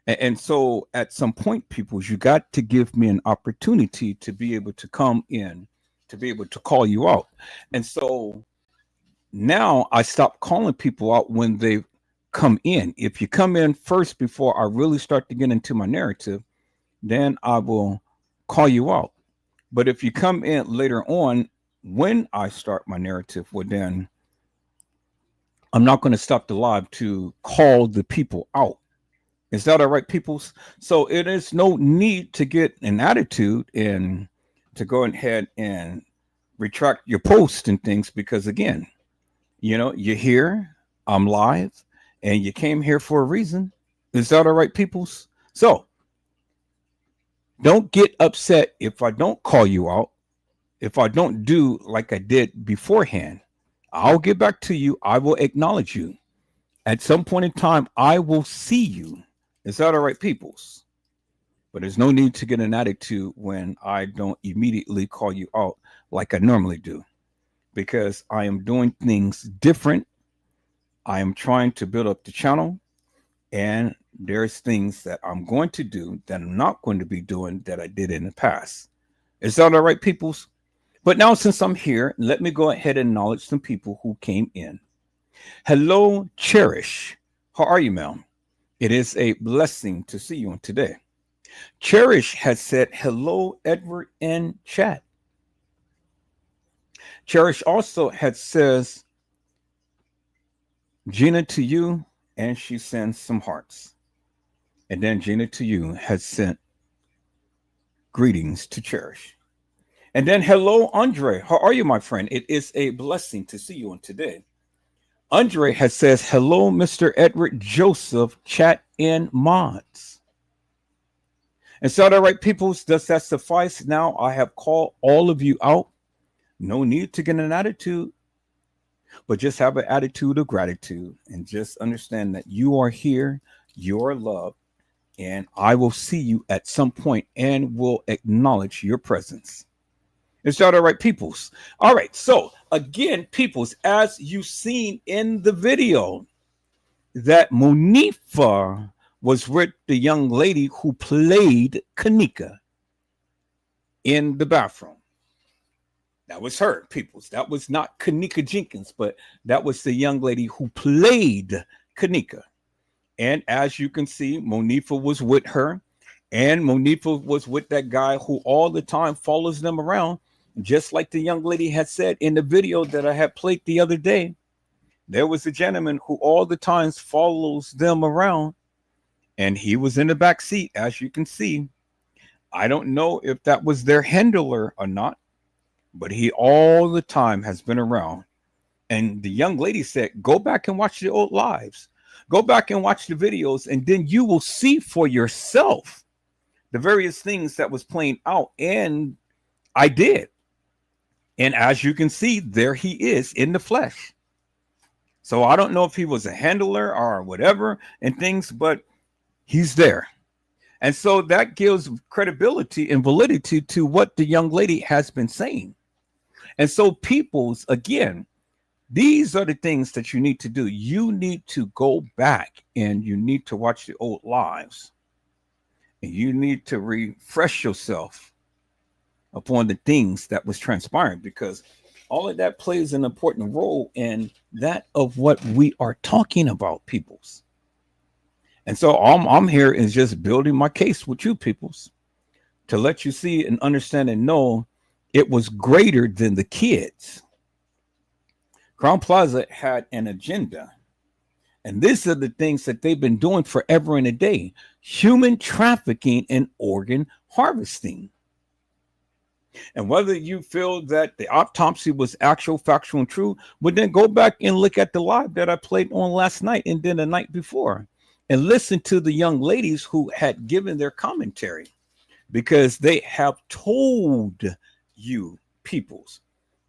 And so at some point, people, you got to give me an opportunity to be able to come in, to be able to call you out. And so now I stop calling people out when they come in. If you come in first before I really start to get into my narrative, then I will call you out. But if you come in later on when I start my narrative, well, then I'm not going to stop the live to call the people out. Is that all right, peoples? So it is no need to get an attitude and to go ahead and retract your post and things because, again, you know, you're here, I'm live, and you came here for a reason. Is that all right, peoples? So don't get upset if I don't call you out, if I don't do like I did beforehand. I'll get back to you. I will acknowledge you. At some point in time, I will see you. Is that all right, peoples? But there's no need to get an attitude when I don't immediately call you out like I normally do, because I am doing things different. I am trying to build up the channel, and there's things that I'm going to do that I'm not going to be doing that I did in the past. Is that all right, peoples? But now, since I'm here, let me go ahead and acknowledge some people who came in. Hello, Cherish. How are you, ma'am? It is a blessing to see you on today. Cherish has said, hello, Edward, in chat. Cherish also had says, Gina to you, and she sends some hearts. And then Gina to you has sent greetings to Cherish. And then, hello, Andre. How are you, my friend? It is a blessing to see you on today. Andre has says, hello, Mr. Edward Joseph, chat in mods. And so, all right, peoples, does that suffice? Now I have called all of you out. No need to get an attitude, but just have an attitude of gratitude and just understand that you are here, you're loved, and I will see you at some point and will acknowledge your presence. Is that all right, peoples? All right. So again, peoples, as you've seen in the video, that Monifa was with the young lady who played Kenneka in the bathroom. That was her, peoples. That was not Kenneka Jenkins, but that was the young lady who played Kenneka. And as you can see, Monifa was with her, and Monifa was with that guy who all the time follows them around. Just like the young lady had said in the video that I had played the other day, there was a gentleman who all the times follows them around, and he was in the back seat, as you can see. I don't know if that was their handler or not, but he all the time has been around. And the young lady said, go back and watch the old lives. Go back and watch the videos, and then you will see for yourself the various things that was playing out. And I did. And as you can see, there he is in the flesh. So I don't know if he was a handler or whatever and things, but he's there. And so that gives credibility and validity to what the young lady has been saying. And so peoples, again, These are the things that you need to do. You need to go back and you need to watch the old lives. And you need to refresh yourself upon the things that was transpiring, because all of that plays an important role in that of what we are talking about, peoples. And so I'm here is just building my case with you, peoples, to let you see and understand and know it was greater than the kids. Crown Plaza had an agenda. And these are the things that they've been doing forever and a day: human trafficking and organ harvesting. And whether you feel that the autopsy was actual, factual, and true, but then go back and look at the live that I played on last night and then the night before, and listen to the young ladies who had given their commentary, because they have told you, peoples,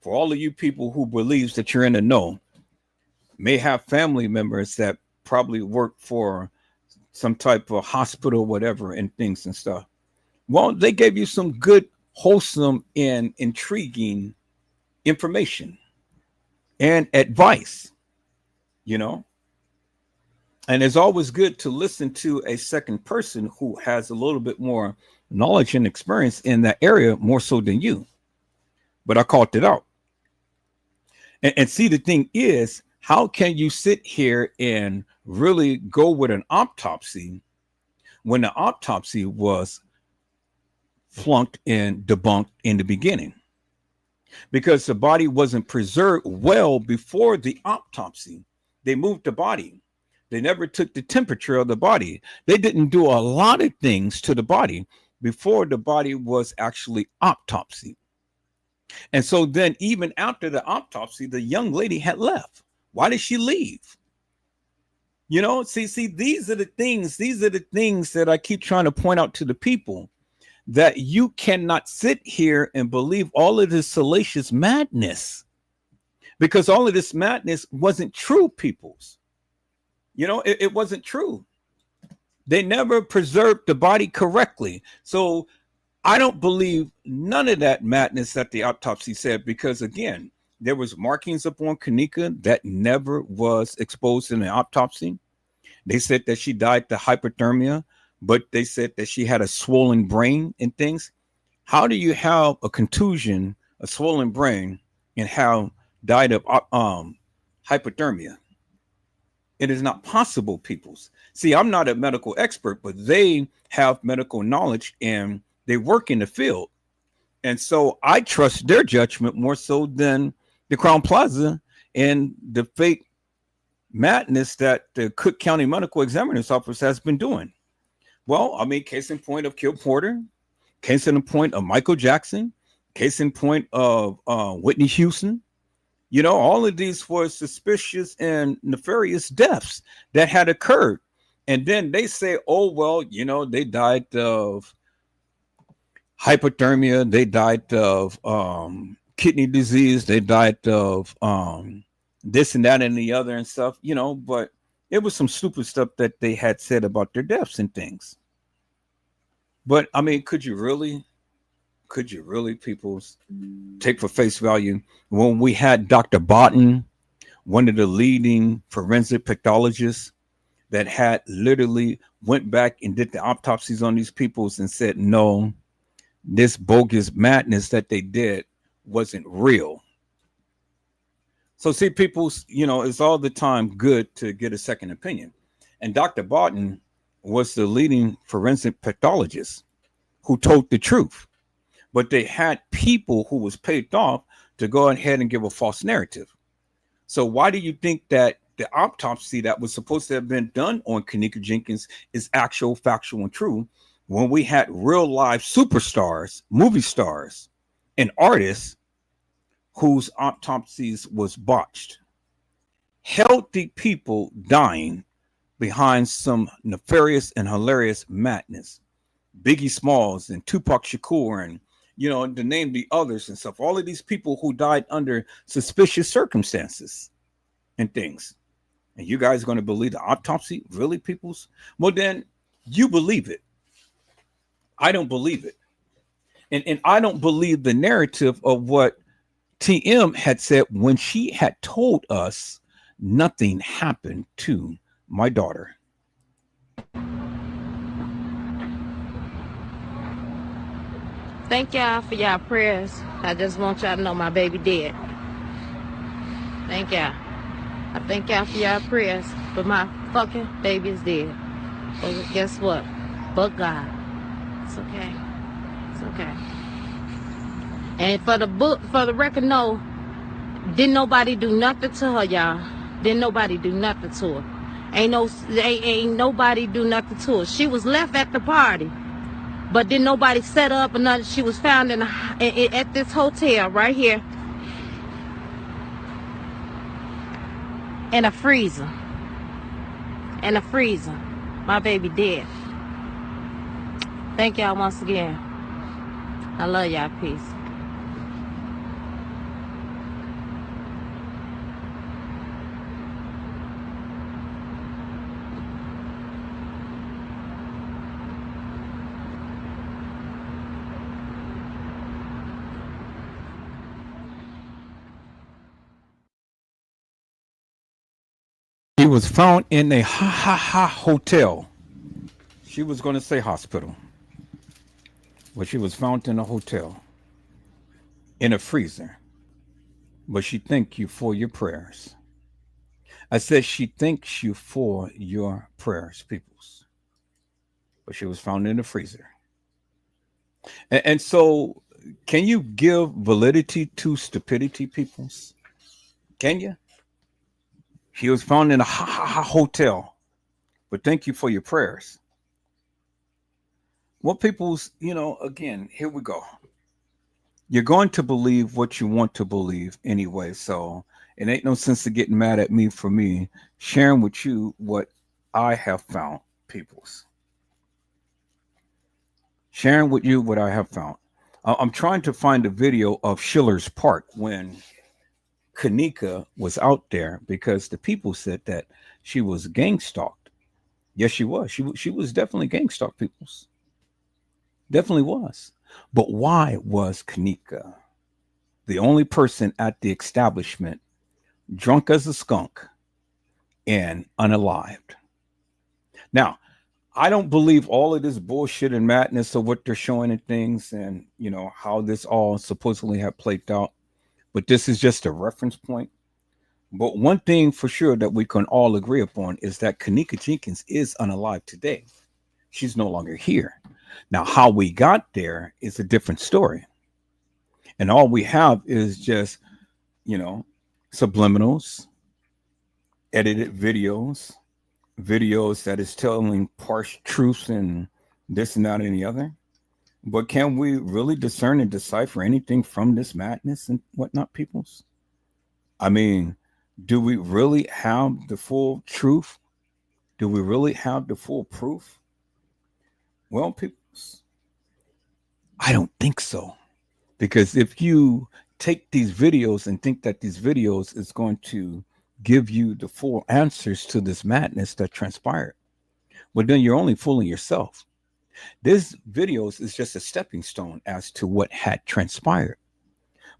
for all of you people who believes that you're in the know, may have family members that probably work for some type of hospital, whatever, and things and stuff. Well, they gave you some good, wholesome, and intriguing information and advice, you know. And it's always good to listen to a second person who has a little bit more knowledge and experience in that area, more so than you. But I called it out. And see, the thing is, how can you sit here and really go with an autopsy when the autopsy was flunked and debunked in the beginning? Because the body wasn't preserved well before the autopsy. They moved the body. They never took the temperature of the body. They didn't do a lot of things to the body before the body was actually autopsied. And so then even after the autopsy, the young lady had left. Why did she leave? You know, see, these are the things that I keep trying to point out to the people, that you cannot sit here and believe all of this salacious madness, because all of this madness wasn't true, peoples. You know, it wasn't true. They never preserved the body correctly. So I don't believe none of that madness that the autopsy said, because again, there was markings upon Kenneka that never was exposed in the autopsy. They said that she died to hypothermia, but they said that she had a swollen brain and things. How do you have a contusion, a swollen brain, and how died of hypothermia? It is not possible, peoples. See, I'm not a medical expert, but they have medical knowledge and they work in the field. And so I trust their judgment more so than the Crown Plaza and the fake madness that the Cook County Medical Examiner's Office has been doing. Well, I mean, case in point of Kill Porter, case in point of Michael Jackson, case in point of Whitney Houston. You know, all of these were suspicious and nefarious deaths that had occurred. And then they say, oh, well, you know, they died of hypothermia, they died of kidney disease, they died of this and that and the other and stuff, you know, but it was some stupid stuff that they had said about their deaths and things. But I mean, could you really, people, take for face value when we had Dr. Botten, one of the leading forensic pathologists, that had literally went back and did the autopsies on these people and said, no, this bogus madness that they did wasn't real. So see, people, you know, it's all the time good to get a second opinion. And Dr. Botten was the leading forensic pathologist who told the truth. But they had people who was paid off to go ahead and give a false narrative. So why do you think that the autopsy that was supposed to have been done on Kenneka Jenkins is actual, factual, and true, when we had real live superstars, movie stars, and artists whose autopsies was botched? Healthy people dying behind some nefarious and hilarious madness. Biggie Smalls and Tupac Shakur and, you know, to name the others and stuff. All of these people who died under suspicious circumstances and things. And you guys are going to believe the autopsy? Really, peoples? Well, then you believe it. I don't believe it. And I don't believe the narrative of what TM had said when she had told us nothing happened to my daughter. Thank y'all for y'all prayers. I just want y'all to know my baby dead. Thank y'all. I thank y'all for y'all prayers, but my fucking baby is dead. But guess what? But God. It's okay. It's okay. And for the record, no, didn't nobody do nothing to her, y'all. Didn't nobody do nothing to her. Ain't nobody do nothing to her. She was left at the party. But didn't nobody set up or nothing. She was found at this hotel right here in a freezer. In a freezer. My baby dead. Thank y'all once again. I love y'all. Peace. She was found in a hotel. She was going to say hospital, but she was found in a hotel in a freezer. But she thanked you for your prayers. I said she thanks you for your prayers, peoples. But she was found in a freezer. And so, can you give validity to stupidity, peoples? Can you? She was found in a hotel. But thank you for your prayers. Well, peoples, again, here we go. You're going to believe what you want to believe anyway. So it ain't no sense of getting mad at me for me sharing with you what I have found, peoples. Sharing with you what I have found. I'm trying to find a video of Schiller's Park when Kenneka was out there because the people said that she was gang stalked. Yes, she was. She was definitely gang stalked, peoples. Definitely was. But why was Kenneka the only person at the establishment drunk as a skunk and unalived? Now, I don't believe all of this bullshit and madness of what they're showing and things and, how this all supposedly have played out. But this is just a reference point. But one thing for sure that we can all agree upon is that Kenneka Jenkins is unalive today. She's no longer here. Now, how we got there is a different story. And all we have is just, subliminals, edited videos that is telling partial truths and this and that and the other. But can we really discern and decipher anything from this madness and whatnot, peoples? I mean, do we really have the full truth? Do we really have the full proof? Well, peoples, I don't think so. Because if you take these videos and think that these videos is going to give you the full answers to this madness that transpired, well, then you're only fooling yourself. This videos is just a stepping stone as to what had transpired.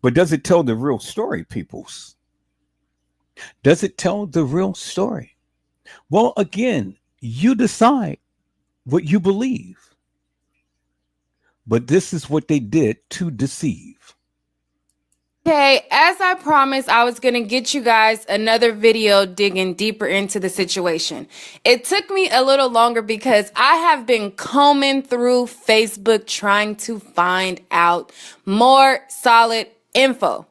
But does it tell the real story, peoples? Does it tell the real story? Well, again, you decide what you believe. But this is what they did to deceive. Okay, as I promised, I was going to get you guys another video digging deeper into the situation. It took me a little longer because I have been combing through Facebook trying to find out more solid info.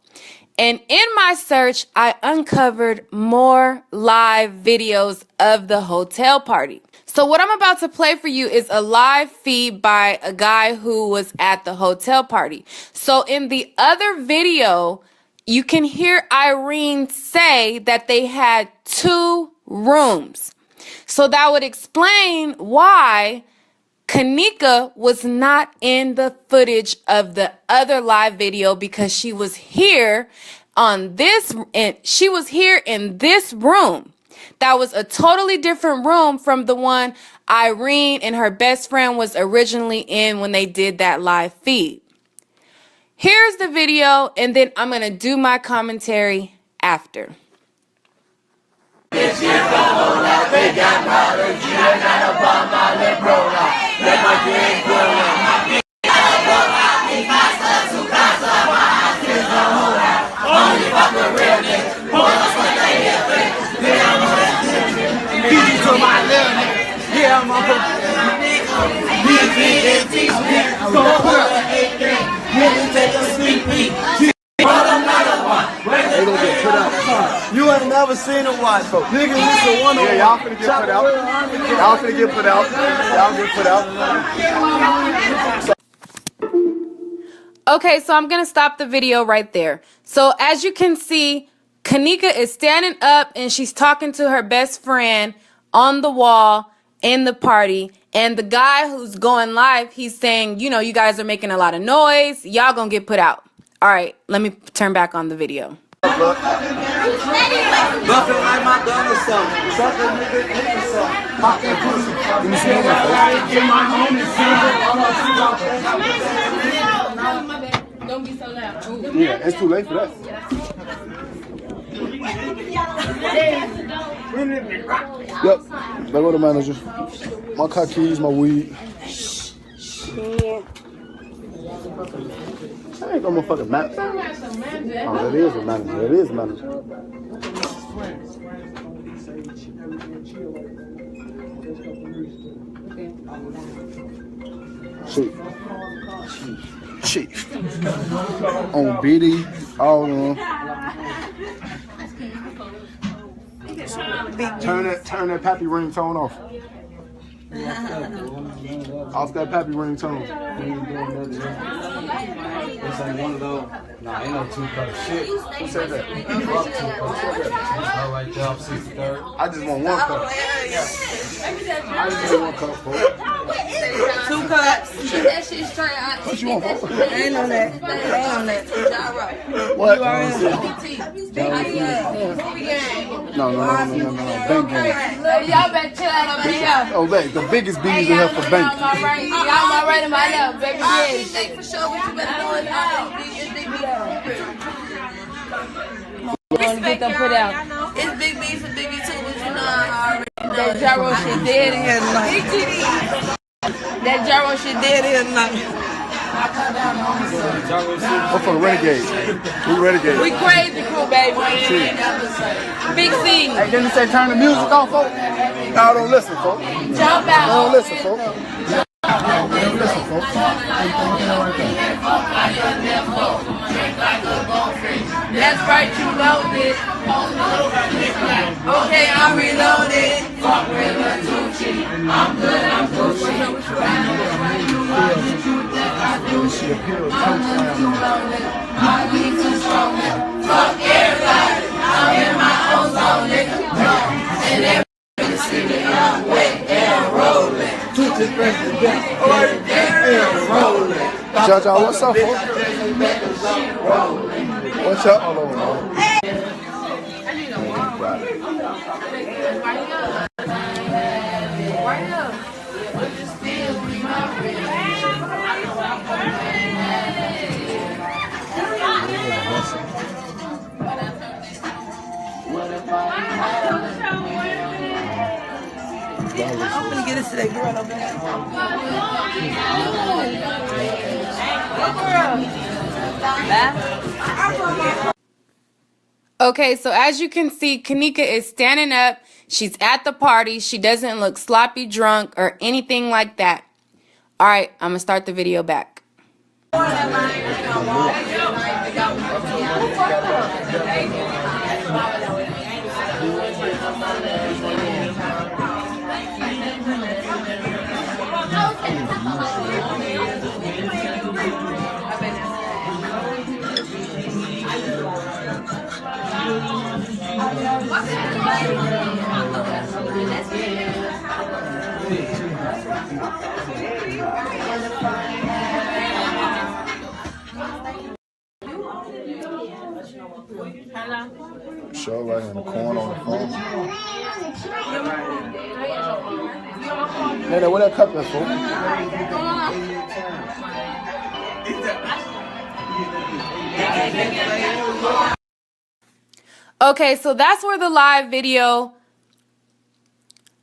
And in my search, I uncovered more live videos of the hotel party. So what I'm about to play for you is a live feed by a guy who was at the hotel party. So in the other video, you can hear Irene say that they had 2 rooms. So that would explain why Kenneka was not in the footage of the other live video, because she was here in this room. That was a totally different room from the one Irene and her best friend was originally in when they did that live feed. Here's the video, and then I'm going to do my commentary after. You ain't never seen a white folk. Nigga, this is one of them. Y'all finna get put out. Y'all finna get put out. Y'all get put out. Okay, so I'm going to stop the video right there. So as you can see, Kenneka is standing up and she's talking to her best friend on the wall in the party. And the guy who's going live, he's saying, you know, you guys are making a lot of noise. Y'all gonna get put out. All right, let me turn back on the video. Buffing like my gun or something. Sucker nigga something. Pop that pussy. Let me see No, don't be so loud. yeah, it's too late for that. Yep, there go the manager. My car keys, my weed. That ain't no motherfucking manager. Oh, that is a manager. That is a manager. Chief. On BD, all of them. Turn that pappy ringtone off. Off that pappy ringtone. This ain't one of those. Nah, ain't no 2-cup shit. Who said that? Fuck 2-cup. All right, there off 63rd. I just want 1 cup. I just want 1 cup, folks. 2 cups. That shit straight. What you want, folks? I ain't on that. I ain't on that. What? No. Bank game. Y'all better chill out over here. Oh, babe, the biggest bees in here for bank. Y'all my right in my love, baby. Yeah. For sure, but you better know it now. Respect get them put out. It's Big B for Big B too, but you know I already know. That gyro shit dead in here tonight. That gyro shit dead in here tonight. What for the Renegade? We Renegade. We crazy crew, baby. Big C. Hey, didn't say turn the music off, folks? Y'all don't listen, folks. Jump out. Don't listen, folks. Don't listen, folks. That's right, you know this. Okay, I'm reloaded. Fuck with the Tucci. I'm good, I'm Gucci. I need too strong. Fuck everybody. I'm in my own zone, nigga. And everybody see me, I'm wet and rolling. Tucci president, wet and rolling. Jaja, what's up, folks? What's up? Hold on, man. I'm gonna get us to that girl over there. Okay, so as you can see, Kenneka is standing up. She's at the party. She doesn't look sloppy drunk or anything like that. All right, I'm going to start the video back. Show right in the corner on the phone. Nana, where that cup is, folks? Okay, so that's where the live video.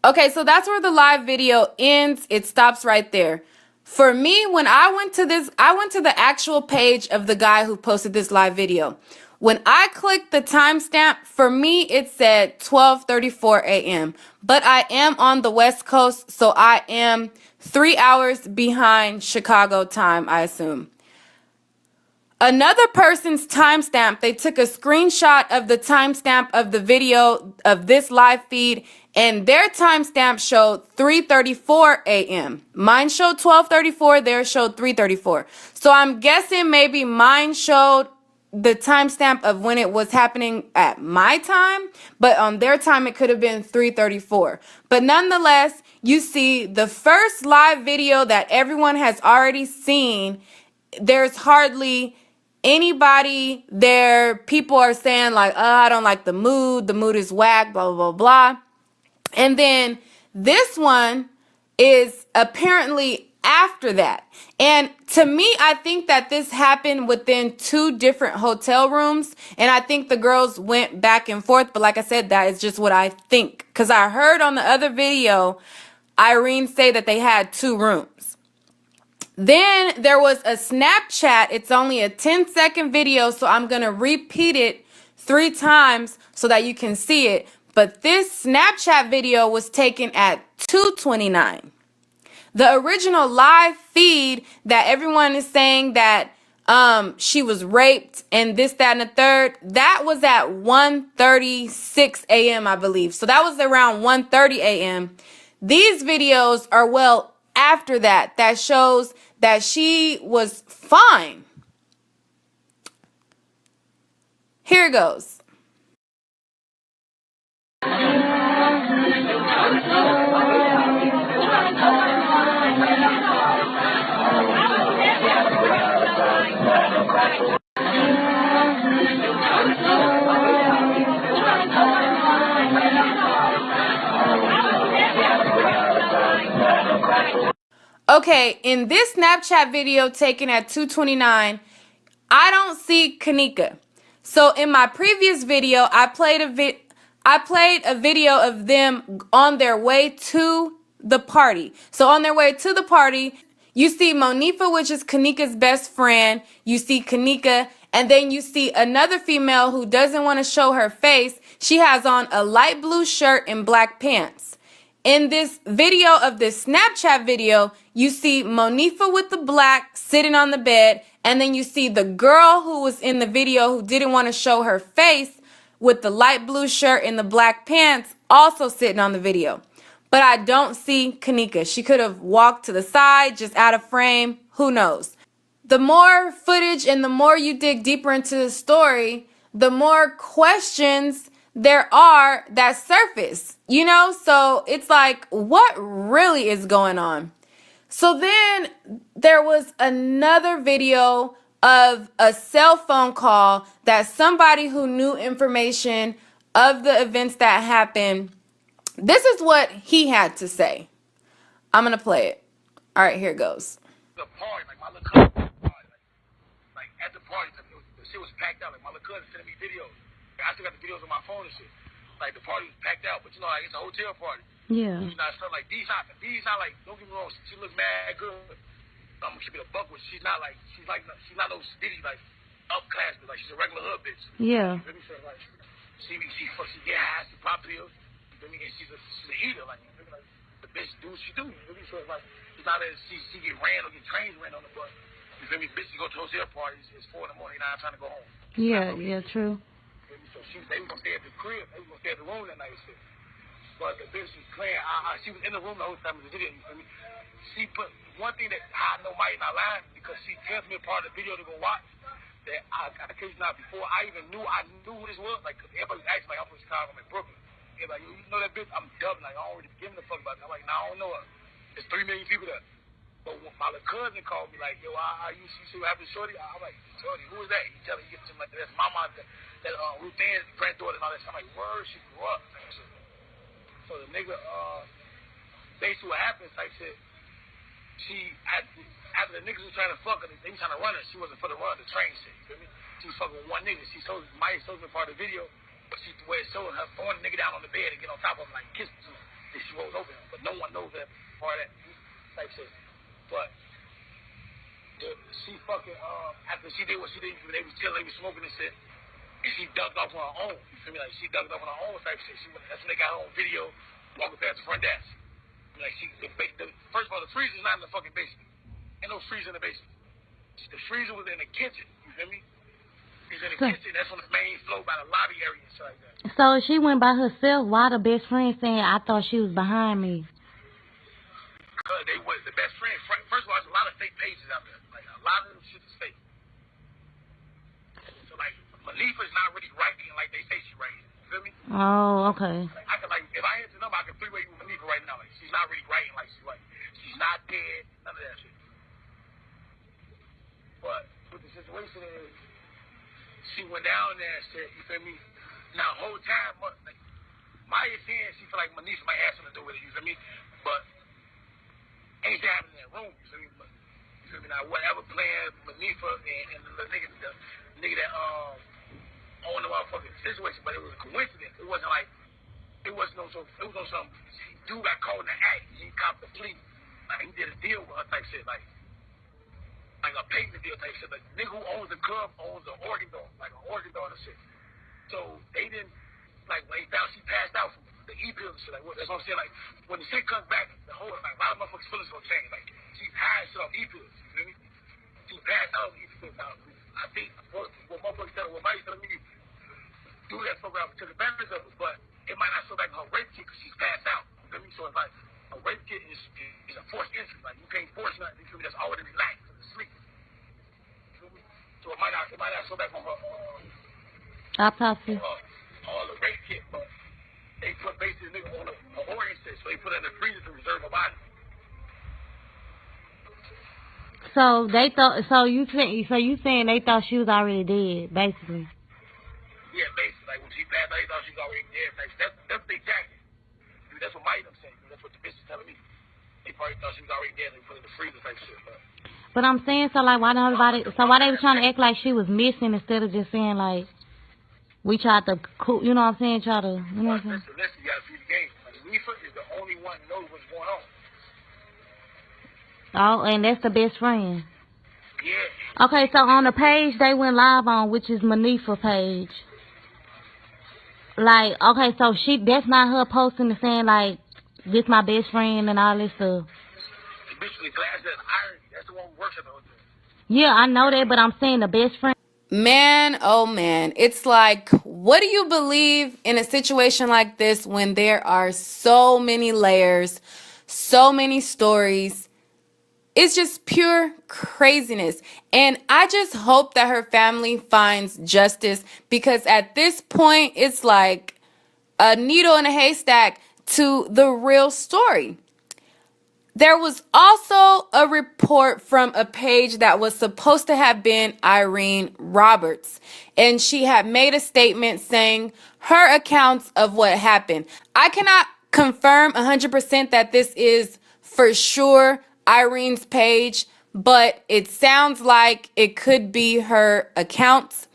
Okay, so that's where the live video ends. It stops right there. For me, when I went to the actual page of the guy who posted this live video. When I clicked the timestamp, for me, it said 12:34 a.m. But I am on the West Coast, so I am 3 hours behind Chicago time, I assume. Another person's timestamp, they took a screenshot of the timestamp of the video of this live feed, and their timestamp showed 3:34 a.m. Mine showed 12:34, theirs showed 3:34. So I'm guessing maybe mine showed the timestamp of when it was happening at my time, but on their time it could have been 3:34. But nonetheless, you see the first live video that everyone has already seen. There's hardly anybody there. People are saying like, oh, I don't like the mood is whack, blah, blah, blah, blah. And then this one is apparently after that. And to me, I think that this happened within 2 different hotel rooms. And I think the girls went back and forth. But like I said, that is just what I think. Because I heard on the other video, Irene say that they had 2 rooms. Then there was a Snapchat. It's only a 10-second video, so I'm going to repeat it 3 times so that you can see it. But this Snapchat video was taken at 2:29. The original live feed that everyone is saying that she was raped and this, that, and the third, that was at 1:36 a.m., I believe. So that was around 1:30 a.m. These videos are well after that. That shows that she was fine. Here it goes. Okay, in this Snapchat video taken at 2:29, I don't see Kenneka. So in my previous video, I played a video of them on their way to the party. So on their way to the party, you see Monifa, which is Kenneka's best friend. You see Kenneka, and then you see another female who doesn't want to show her face. She has on a light blue shirt and black pants. In this video of this Snapchat video, you see Monifa with the black sitting on the bed, and then you see the girl who was in the video who didn't want to show her face with the light blue shirt and the black pants also sitting on the video. But I don't see Kenneka. She could have walked to the side, just out of frame. Who knows? The more footage and the more you dig deeper into the story, the more questions there are that surface, you know? So it's like, what really is going on? So then there was another video of a cell phone call that somebody who knew information of the events that happened, this is what he had to say. I'm going to play it. All right, here it goes. The party, like my little cousin, like at the party, the shit was packed out. Like my little cousin sending me videos. I still got the videos on my phone and shit. Like the party was packed out, but you know, like it's a hotel party. Yeah. You know, stuff like D's not like. Don't get me wrong, she looks mad good. She be a buck with. She's not no ditty like upclass, but like she's a regular hood bitch. Yeah. You feel me? So like she get high, she pop pills. You feel me? And she's a eater, like you feel me? Like the bitch do what she do. You feel me? So it's like it's not that she get ran or get trains ran on the bus. You feel me? Bitch, you go to hotel parties. It's 4 in the morning. Now I'm trying to go home. Yeah, true. So they was gonna stay at the crib. They was gonna stay at the room that night. Shit. But the bitch was playing. She was in the room the whole time of the video. You feel me? She put one thing that I know might not lie because she tells me a part of the video to go watch. That I kid you not, before I knew who this was. Like, cause everybody was acting like I'm from Chicago, I'm in Brooklyn. Everybody, you know that bitch? I'm dumb. Like I don't really give a fuck about it. I'm like, nah, I don't know her. There's 3 million people there. But when my little cousin called me like, yo, you see what happened to Shorty? I'm like, Shorty, who is that? He tell me, he gets him like, that's Mama, that Ruth Ann's granddaughter and all that. So I'm like, word, she grew up. So the nigga, basically what happened, like shit, after the niggas was trying to fuck her, they was trying to run her. She wasn't for the run, the train shit. You feel me? She was fucking with one nigga. Maya showed me part of the video, but she where it showed her throwing the nigga down on the bed and get on top of him like kiss him. And she rolled over him, but no one knows that part of that type shit. But she fucking after she did what she did, they was chilling, they was smoking and shit, and she ducked off on her own. You feel me? Like she ducked off on her own type shit. That's when they got her own video walking past the front desk. Like first of all, the freezer's not in the fucking basement. Ain't no freezer in the basement. The freezer was in the kitchen. You feel me? It's in the kitchen. That's on the main floor by the lobby area and shit like that. So she went by herself. Why the best friend saying I thought she was behind me? Because they was the best friend. First of all, there's a lot of fake pages out there. Like a lot of them shit is fake. So like Manifa's not really writing like they say she writing. You feel me? Oh, okay. Like, I could if I had the number, I could three-way with Manifa right now. Like she's not really writing like she's writing. She's not dead. None of that shit. But what the situation is, she went down there and said, you feel me? Now, the whole time, like, Maya saying she feel like Manifa might have something to do with it, you feel me? But ain't that happening in that room, you feel me? But, you feel me? Now, whatever plan Manifa and the nigga that owned the motherfucking situation, but it was a coincidence. It wasn't like, it was on some, dude got caught in the act. He copped the plea. Like, he did a deal with her type shit, like a payment deal type shit. Like, the nigga who owns the club owns an organ donor, like an organ donor shit. So, they didn't, like, when they found she passed out from the E-pills and shit, like, that's what I'm saying, like, when the shit comes back, the whole, like, a lot of motherfuckers' feelings gonna change. Like, she passed shit off E-pills, you feel me? She passed out on E-pills. Now, I think, what motherfuckers tell what Mike's telling me, do that program to the benefit of it, but it might not show back her rape kit because she's passed out. You feel me? So, it's like, a rape kit is a forced entry. Like, you can't force nothing. You feel me? That's already relaxed because it's sleep. You feel me? So, it might not show back on her Autopsy. all the rape kit, but they put basically the nigga on a organ set, so they put it in the freezer to reserve her body. So they thought. So you saying they thought she was already dead, basically? Yeah, basically. Like when she passed out, they thought she was already dead. Like that's the jacket. Dude, that's what Mike them saying. Dude, that's what the bitch is telling me. They probably thought she was already dead. They put it in the freezer type shit. But I'm saying, so like, why don't everybody? So why they were trying to act like she was missing instead of just saying like, we tried to, you know what I'm saying? Try to, you know what I'm saying? Listen, you gotta see the game. Like, Manifa is the only one who knows what's going on. Oh, and that's the best friend. Yeah. Okay, so on the page they went live on, which is Manifa page. Like, okay, so that's not her posting and saying like, this my best friend and all this stuff. The bitch with the glasses and irony. That's the one who works at the hotel. Yeah, I know that, but I'm saying the best friend. Man, oh man, it's like, what do you believe in a situation like this when there are so many layers, so many stories? It's just pure craziness. And I just hope that her family finds justice, because at this point, it's like a needle in a haystack to the real story. There was also a report from a page that was supposed to have been Irene Roberts, and she had made a statement saying her accounts of what happened. I cannot confirm 100% that this is for sure Irene's page, but it sounds like it could be her accounts.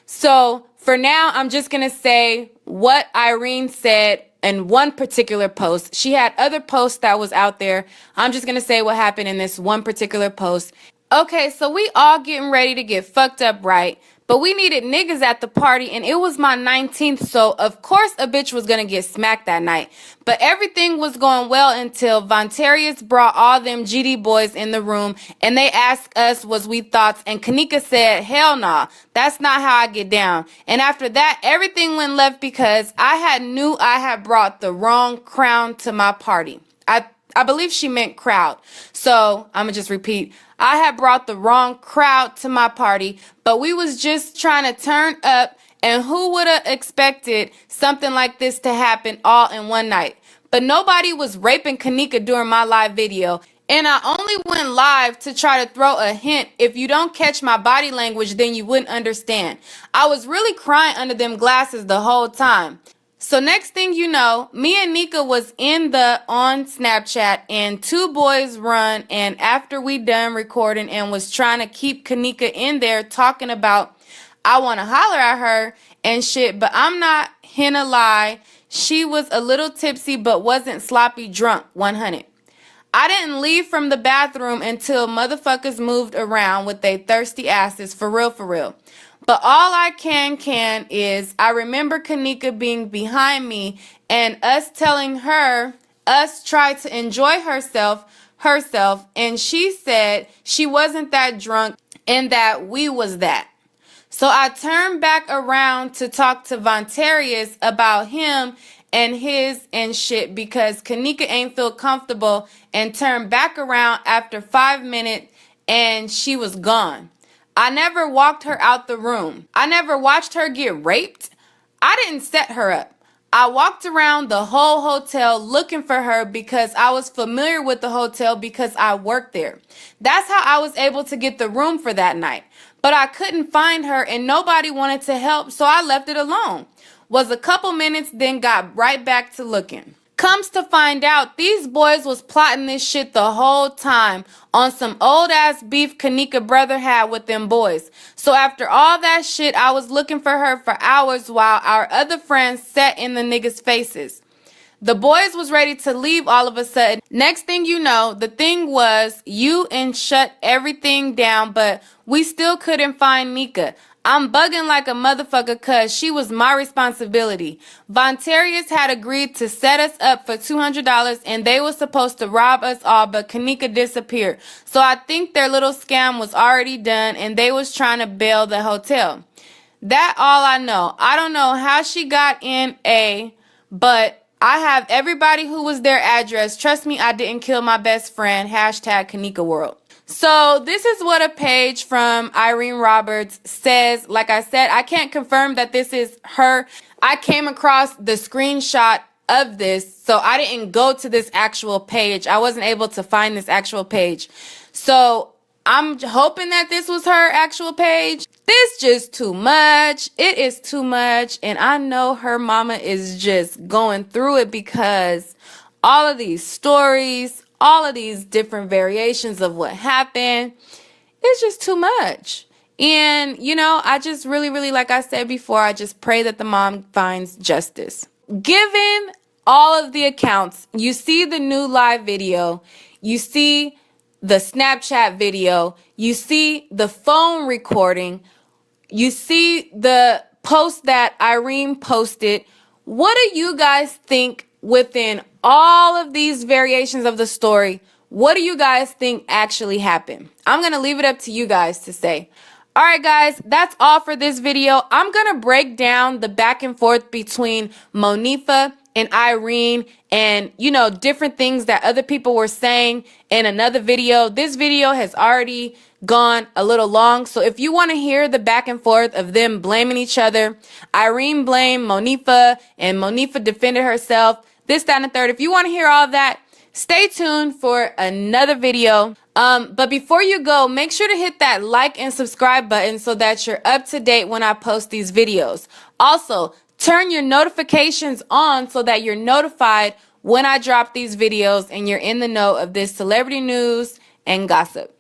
So for now, I'm just going to say what Irene said in one particular post. She had other posts that was out there. I'm just going to say what happened in this one particular post. Okay, so we all getting ready to get fucked up, right? But we needed niggas at the party, and it was my 19th, so of course a bitch was gonna get smacked that night. But everything was going well until Vontarius brought all them GD boys in the room, and they asked us was we thoughts, and Kenneka said, hell nah, that's not how I get down. And after that, everything went left because I knew I had brought the wrong crown to my party. I believe she meant crowd. So I'm gonna just repeat. I had brought the wrong crowd to my party, but we was just trying to turn up, and who would have expected something like this to happen all in one night? But nobody was raping Kenneka during my live video, and I only went live to try to throw a hint. If you don't catch my body language, then you wouldn't understand. I was really crying under them glasses the whole time. So next thing you know, me and Nika was on Snapchat, and two boys run, and after we done recording and was trying to keep Kenneka in there talking about I want to holler at her and shit, but I'm not gonna lie, she was a little tipsy but wasn't sloppy drunk 100. I didn't leave from the bathroom until motherfuckers moved around with they thirsty asses, for real, for real. But all I can is I remember Kenneka being behind me and us telling her, us try to enjoy herself, and she said she wasn't that drunk and that we was that. So I turned back around to talk to Vontarius about him and his and shit because Kenneka ain't feel comfortable, and turned back around after 5 minutes and she was gone. I never walked her out the room. I never watched her get raped. I didn't set her up. I walked around the whole hotel looking for her because I was familiar with the hotel because I worked there. That's how I was able to get the room for that night. But I couldn't find her and nobody wanted to help, so I left it alone. Was a couple minutes, then got right back to looking. Comes to find out, these boys was plotting this shit the whole time on some old ass beef Kenneka brother had with them boys. So after all that shit, I was looking for her for hours while our other friends sat in the niggas' faces. The boys was ready to leave all of a sudden. Next thing you know, the thing was you and shut everything down, but we still couldn't find Nika. I'm bugging like a motherfucker cause she was my responsibility. Vontarius had agreed to set us up for $200 and they were supposed to rob us all, but Kenneka disappeared. So I think their little scam was already done and they was trying to bail the hotel. That all I know. I don't know how she got in but I have everybody who was their address. Trust me, I didn't kill my best friend. Hashtag Kenneka World. So this is what a page from Irene Roberts says. Like I said, I can't confirm that this is her. I came across the screenshot of this, so I didn't go to this actual page. I wasn't able to find this actual page. So I'm hoping that this was her actual page. This just too much. It is too much. And I know her mama is just going through it because all of these stories, all of these different variations of what happened, it's just too much. And, you know, I just really, like I said before, I just pray that the mom finds justice. Given all of the accounts, you see the new live video, you see the Snapchat video, you see the phone recording, you see the post that Irene posted. What do you guys think within all of these variations of the story? What do you guys think actually happened? I'm going to leave it up to you guys to say. All right, guys, that's all for this video. I'm going to break down the back and forth between Monifa and Irene and, you know, different things that other people were saying in another video. This video has already gone a little long, so if you want to hear the back and forth of them blaming each other, Irene blamed Monifa and Monifa defended herself, this, that, and the third. If you want to hear all of that, stay tuned for another video. But before you go, make sure to hit that like and subscribe button so that you're up to date when I post these videos. Also, turn your notifications on so that you're notified when I drop these videos and you're in the know of this celebrity news and gossip.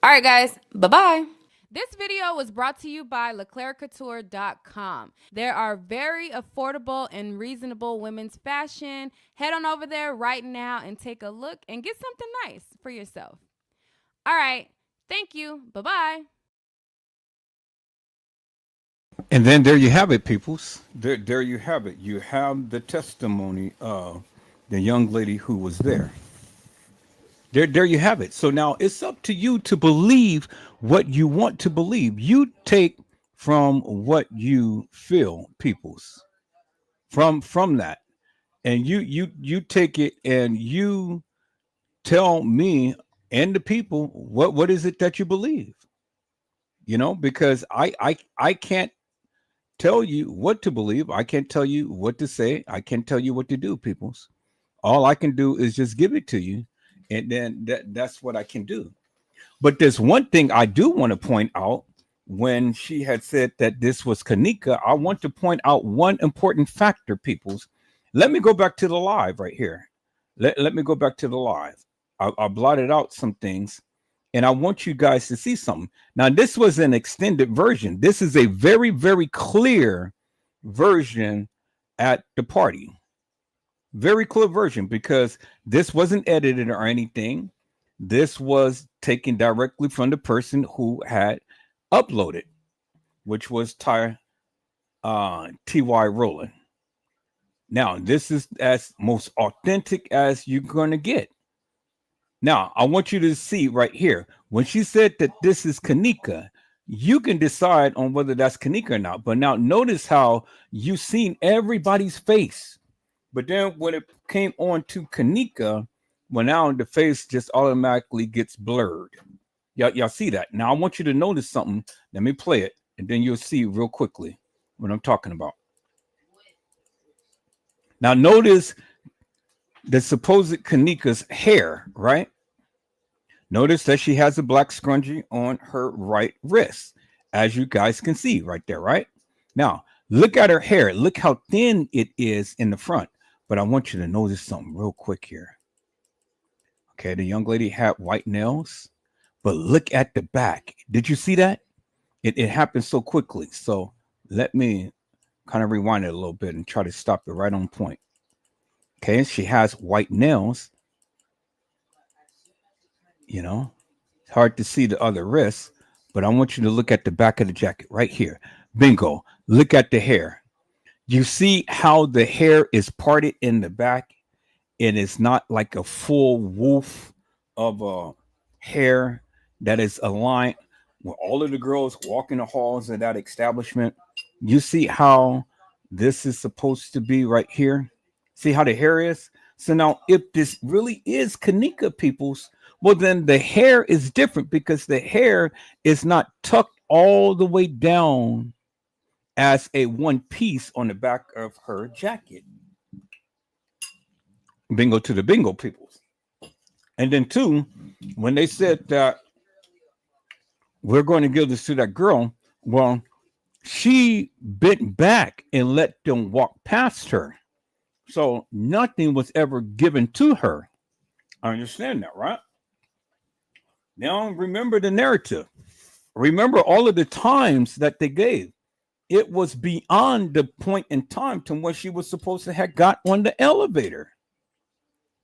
All right, guys. Bye-bye. This video was brought to you by LeclercCouture.com. There are very affordable and reasonable women's fashion. Head on over there right now and take a look and get something nice for yourself. All right. Thank you. Bye-bye. And then there you have it, peoples. There you have it. You have the testimony of the young lady who was there. There you have it. So now it's up to you to believe what you want to believe. You take from what you feel, peoples. From that. And you take it and you tell me and the people what is it that you believe. You know, because I can't tell you what to believe. I can't tell you what to say. I can't tell you what to do, peoples. All I can do is just give it to you. And then that's what I can do. But there's one thing I do want to point out when she had said that this was Kenneka, I want to point out one important factor, peoples. Let me go back to the live right here. Let me go back to the live. I blotted out some things, and I want you guys to see something. Now, this was an extended version. This is a very, very clear version at the party. Very clear version, because this wasn't edited or anything. This was taken directly from the person who had uploaded, which was T.Y. Rowland. Now, this is as most authentic as you're going to get. Now, I want you to see right here, when she said that this is Kenneka, you can decide on whether that's Kenneka or not. But now notice how you've seen everybody's face. But then when it came on to Kenneka, well, now the face just automatically gets blurred. Y'all see that? Now I want you to notice something. Let me play it, and then you'll see real quickly what I'm talking about. Now notice the supposed Kenneka's hair, right? Notice that she has a black scrunchie on her right wrist, as you guys can see right there, right? Now, look at her hair. Look how thin it is in the front. But I want you to notice something real quick here. Okay, the young lady had white nails, but look at the back. Did you see that? It happened so quickly. So let me kind of rewind it a little bit and try to stop it right on point. Okay, she has white nails. You know, it's hard to see the other wrist, but I want you to look at the back of the jacket right here. Bingo. Look at the hair. You see how the hair is parted in the back, and it's not like a full woof of hair that is aligned with all of the girls walking the halls of that establishment. You see how this is supposed to be right here? See how the hair is? So now if this really is Kenneka, peoples, well, then the hair is different, because the hair is not tucked all the way down as a one piece on the back of her jacket. Bingo to the bingo, peoples. And then two, when they said that we're going to give this to that girl, well, she bent back and let them walk past her. So nothing was ever given to her. I understand that, right? Now remember the narrative. Remember all of the times that they gave. It was beyond the point in time to when she was supposed to have got on the elevator.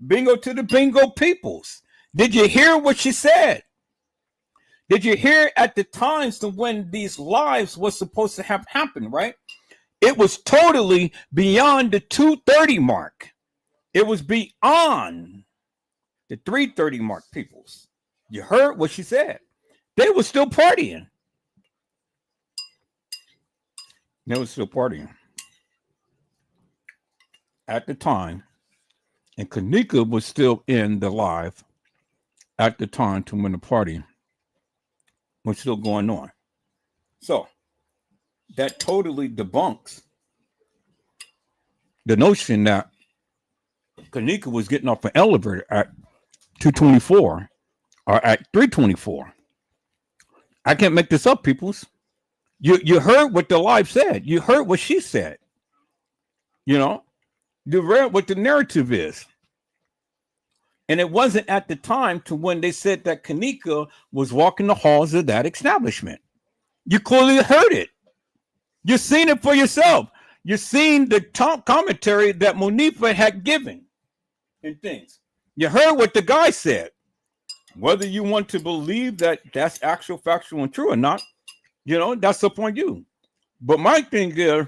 Bingo to the bingo, peoples. Did you hear what she said? Did you hear at the times to when these lives was supposed to have happened, right? It was totally beyond the 2:30 mark. It was beyond the 3:30 mark, peoples. You heard what she said. They were still partying. They were still partying at the time. And Kenneka was still in the live at the time to when the party was still going on. So that totally debunks the notion that Kenneka was getting off an elevator at 2:24 or at 3:24. I can't make this up, peoples. You heard what the live said. You heard what she said. You know, you read what the narrative is. And it wasn't at the time to when they said that Kenneka was walking the halls of that establishment. You clearly heard it. You've seen it for yourself. You've seen the commentary that Monifa had given and things. You heard what the guy said. Whether you want to believe that that's actual, factual, and true or not, you know, that's up on you. But my thing is,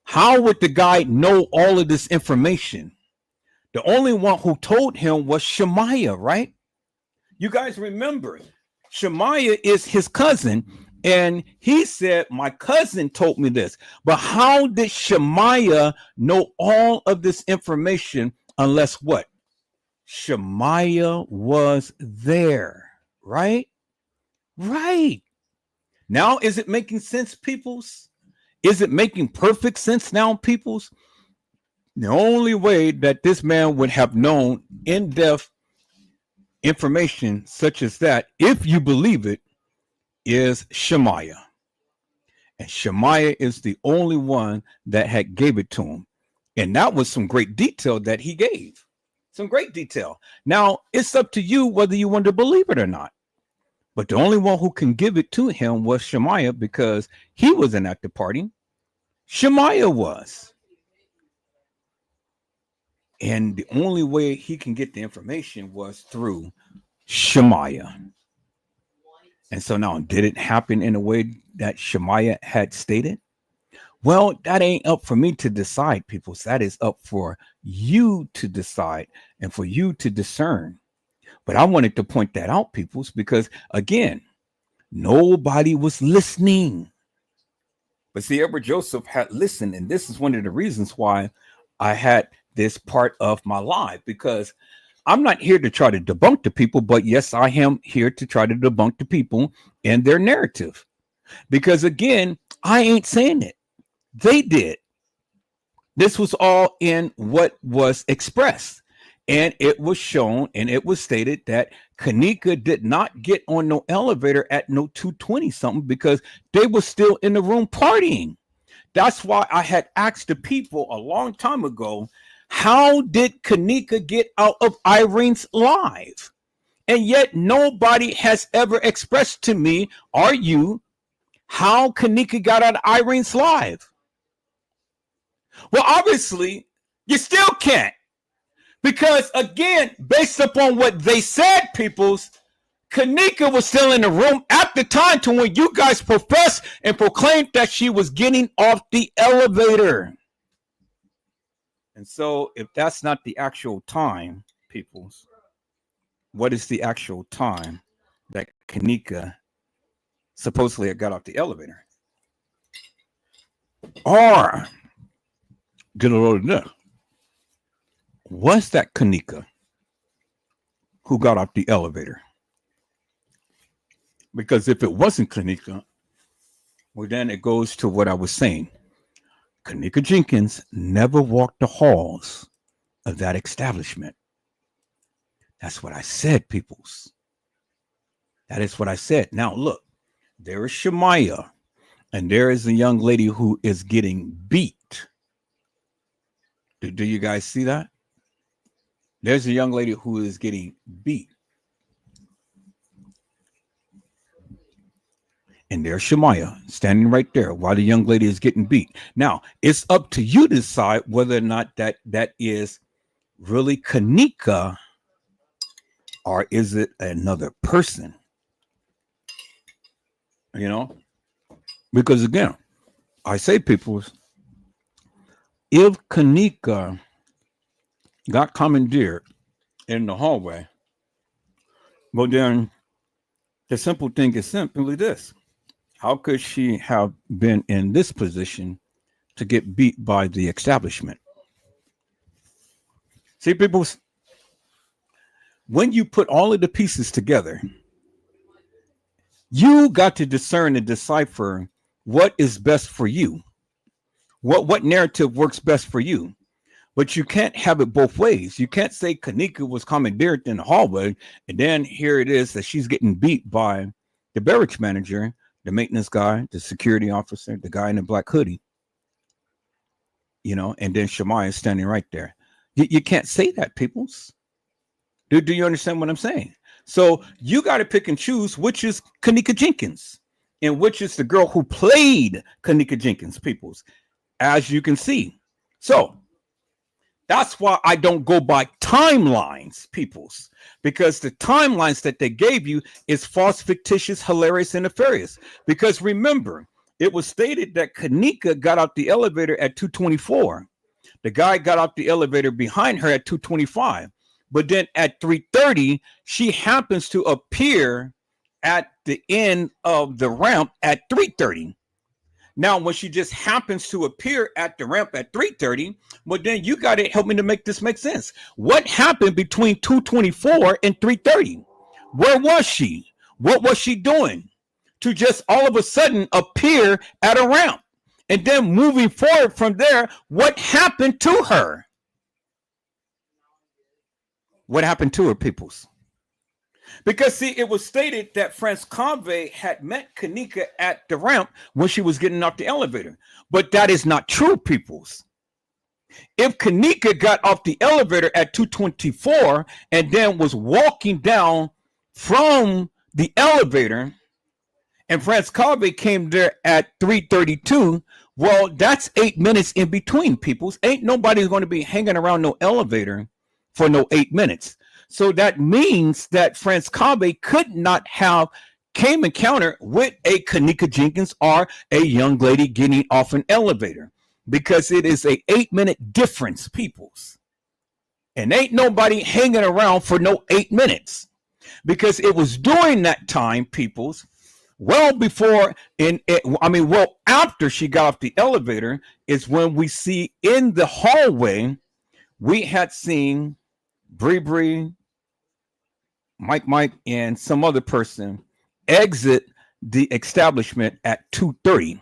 how would the guy know all of this information? The only one who told him was Shemaiah, right? You guys remember, Shemaiah is his cousin, and he said, my cousin told me this. But how did Shemaiah know all of this information unless what? Shemaiah was there, right? Right. Now, is it making sense, peoples? Is it making perfect sense now, peoples? The only way that this man would have known in-depth information such as that, if you believe it, is Shemaiah. And Shemaiah is the only one that had gave it to him. And that was some great detail that he gave. Some great detail. Now, it's up to you whether you want to believe it or not. But the only one who can give it to him was Shemaiah, because he wasn't at the party. Shemaiah was. And the only way he can get the information was through Shemaiah. And so now, did it happen in a way that Shemaiah had stated? Well, that ain't up for me to decide, people. That is up for you to decide and for you to discern. But I wanted to point that out, peoples, because again, nobody was listening. But see, Edward Joseph had listened, and this is one of the reasons why I had this part of my life, because I'm not here to try to debunk the people, but yes, I am here to try to debunk the people and their narrative. Because again, I ain't saying it. They did. This was all in what was expressed. And it was shown and it was stated that Kenneka did not get on no elevator at no 220 something because they were still in the room partying. That's why I had asked the people a long time ago, how did Kenneka get out of Irene's live? And yet nobody has ever expressed to me or you how Kenneka got out of Irene's live. Well, obviously, you still can't. Because, again, based upon what they said, peoples, Kenneka was still in the room at the time to when you guys professed and proclaimed that she was getting off the elevator. And so, if that's not the actual time, peoples, what is the actual time that Kenneka supposedly got off the elevator? Or, get a load of this. Was that Kenneka who got off the elevator? Because if it wasn't Kenneka, well, then it goes to what I was saying. Kenneka Jenkins never walked the halls of that establishment. That's what I said, peoples. That is what I said. Now, look, there is Shemaiah, and there is a young lady who is getting beat. Do you guys see that? There's a young lady who is getting beat. And there's Shemaiah standing right there while the young lady is getting beat. Now, it's up to you to decide whether or not that is really Kenneka or is it another person? You know? Because again, I say, people, if Kenneka got commandeered in the hallway, well, then the simple thing is simply this. How could she have been in this position to get beat by the establishment? See, people, when you put all of the pieces together, you got to discern and decipher what is best for you. What narrative works best for you. But you can't have it both ways. You can't say Kenneka was commandeered in the hallway, and then here it is that she's getting beat by the barracks manager, the maintenance guy, the security officer, the guy in the black hoodie. You know, and then Shemaiah is standing right there. You can't say that, peoples. Do you understand what I'm saying? So you got to pick and choose which is Kenneka Jenkins and which is the girl who played Kenneka Jenkins, peoples, as you can see. So that's why I don't go by timelines, peoples, because the timelines that they gave you is false, fictitious, hilarious, and nefarious. Because remember, it was stated that Kenneka got out the elevator at 224. The guy got out the elevator behind her at 225. But then at 3:30, she happens to appear at the end of the ramp at 3:30. Now, when she just happens to appear at the ramp at 3:30, well, then you got to help me to make this make sense. What happened between 224 and 3:30? Where was she? What was she doing to just all of a sudden appear at a ramp? And then moving forward from there, what happened to her? What happened to her, peoples? Because see, it was stated that France Convey had met Kenneka at the ramp when she was getting off the elevator. But that is not true, peoples. If Kenneka got off the elevator at 2:24 and then was walking down from the elevator, and France Convey came there at 3:32, well, that's 8 minutes in between, peoples. Ain't nobody's going to be hanging around no elevator for no 8 minutes. So that means that France Convey could not have came encounter with a Kenneka Jenkins or a young lady getting off an elevator, because it is a 8-minute difference, peoples. And ain't nobody hanging around for no 8 minutes, because it was during that time, peoples, well before after she got off the elevator is when we see in the hallway, we had seen Bree, Mike, and some other person exit the establishment at 2:30.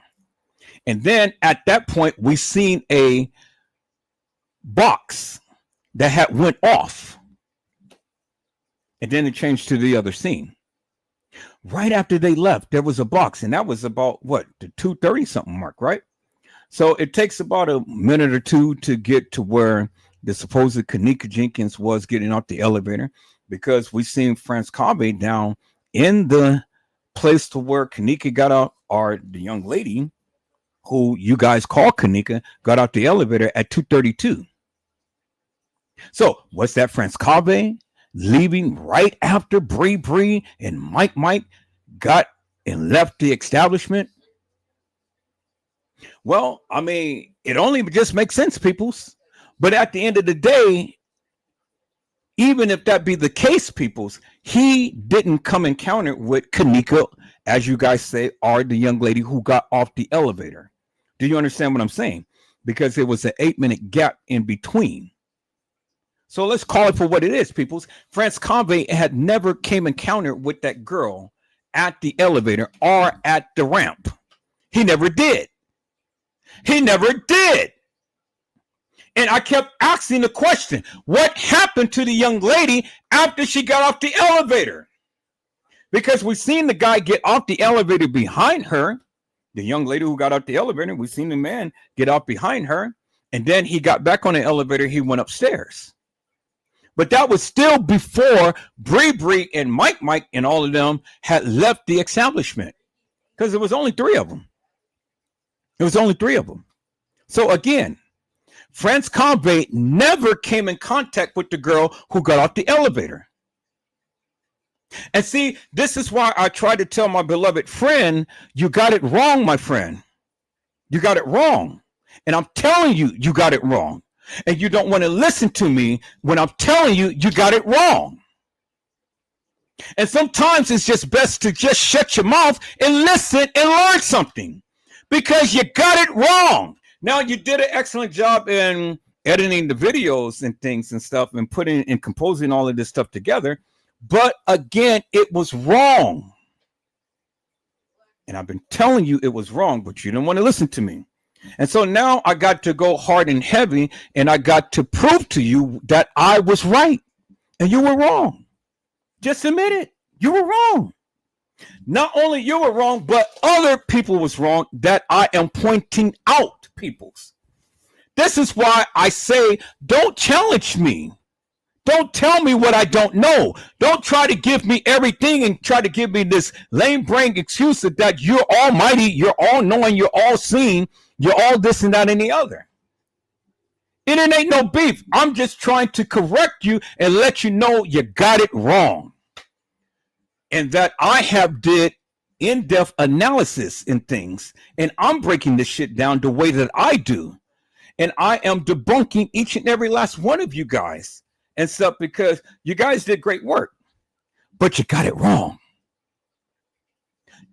And then at that point, we seen a box that had went off. And then it changed to the other scene. Right after they left, there was a box, and that was about what, the 2:30 something mark, right? So it takes about a minute or two to get to where the supposed Kenneka Jenkins was getting off the elevator, because we seen France Convey down in the place to where Kenneka got out, or the young lady who you guys call Kenneka got out the elevator at 2:32. So what's that? France Convey leaving right after Bree and Mike got and left the establishment? Well, I mean, it only just makes sense, peoples. But at the end of the day, even if that be the case, peoples, he didn't come encounter with Kenneka, as you guys say, or the young lady who got off the elevator. Do you understand what I'm saying? Because it was an 8-minute gap in between. So let's call it for what it is, peoples. France Convey had never came encounter with that girl at the elevator or at the ramp. He never did. He never did. And I kept asking the question, what happened to the young lady after she got off the elevator? Because we seen the guy get off the elevator behind her, the young lady who got off the elevator, we seen the man get off behind her, and then he got back on the elevator, he went upstairs. But that was still before Bree and Mike and all of them had left the establishment, because it was only 3 of them. It was only 3 of them. So again, France Convey never came in contact with the girl who got off the elevator. And see, this is why I try to tell my beloved friend, you got it wrong, my friend. You got it wrong. And I'm telling you, you got it wrong. And you don't want to listen to me when I'm telling you, you got it wrong. And sometimes it's just best to just shut your mouth and listen and learn something, because you got it wrong. Now, you did an excellent job in editing the videos and things and stuff and putting and composing all of this stuff together. But again, it was wrong. And I've been telling you it was wrong, but you didn't want to listen to me. And so now I got to go hard and heavy, and I got to prove to you that I was right and you were wrong. Just admit it. You were wrong. Not only you were wrong, but other people was wrong that I am pointing out, peoples. This is why I say, don't challenge me. Don't tell me what I don't know. Don't try to give me everything and try to give me this lame brain excuse that you're almighty, you're all knowing, you're all seeing, you're all this and that and the other. It ain't no beef. I'm just trying to correct you and let you know you got it wrong. And that I have did in-depth analysis in things. And I'm breaking this shit down the way that I do. And I am debunking each and every last one of you guys and stuff, because you guys did great work. But you got it wrong.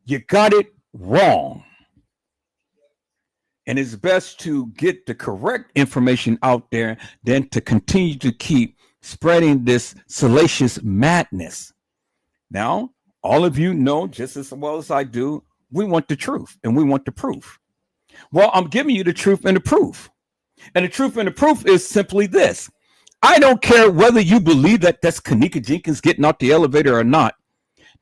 You got it wrong. And it's best to get the correct information out there than to continue to keep spreading this salacious madness. Now, all of you know just as well as I do, we want the truth and we want the proof. Well, I'm giving you the truth and the proof. And the truth and the proof is simply this. I don't care whether you believe that that's Kenneka Jenkins getting out the elevator or not.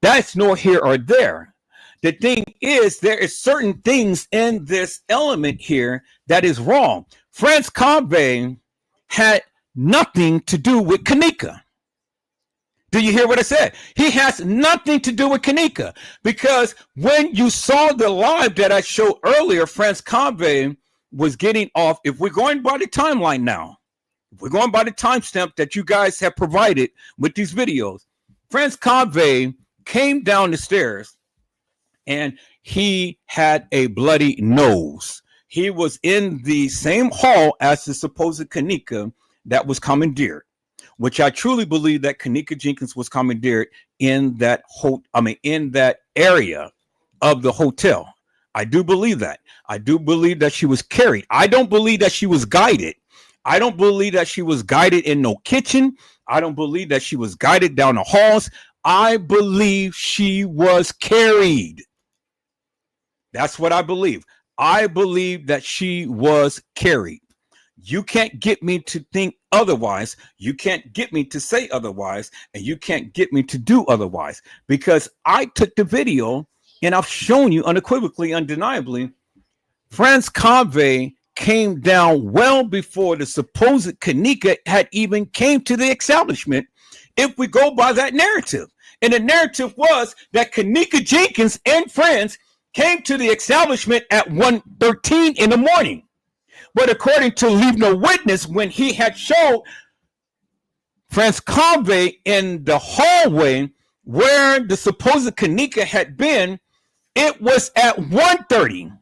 That's nor here or there. The thing is, there is certain things in this element here that is wrong. Franz Conway had nothing to do with Kenneka. Do you hear what I said? He has nothing to do with Kenneka, because when you saw the live that I showed earlier, Franz Conway was getting off. If we're going by the timeline now, if we're going by the timestamp that you guys have provided with these videos, Franz Conway came down the stairs and he had a bloody nose. He was in the same hall as the supposed Kenneka that was commandeered, which I truly believe that Kenneka Jenkins was commandeered in that in that area of the hotel. I do believe that. I do believe that she was carried. I don't believe that she was guided. I don't believe that she was guided in no kitchen. I don't believe that she was guided down the halls. I believe she was carried. That's what I believe. I believe that she was carried. You can't get me to think otherwise. You can't get me to say otherwise. And you can't get me to do otherwise. Because I took the video and I've shown you unequivocally, undeniably, Franz Conway came down well before the supposed Kenneka had even came to the establishment, if we go by that narrative. And the narrative was that Kenneka Jenkins and friends came to the establishment at 1:13 in the morning. But according to Leave No Witness, when he had showed Franz Conway in the hallway where the supposed Kenneka had been, it was at 1:30.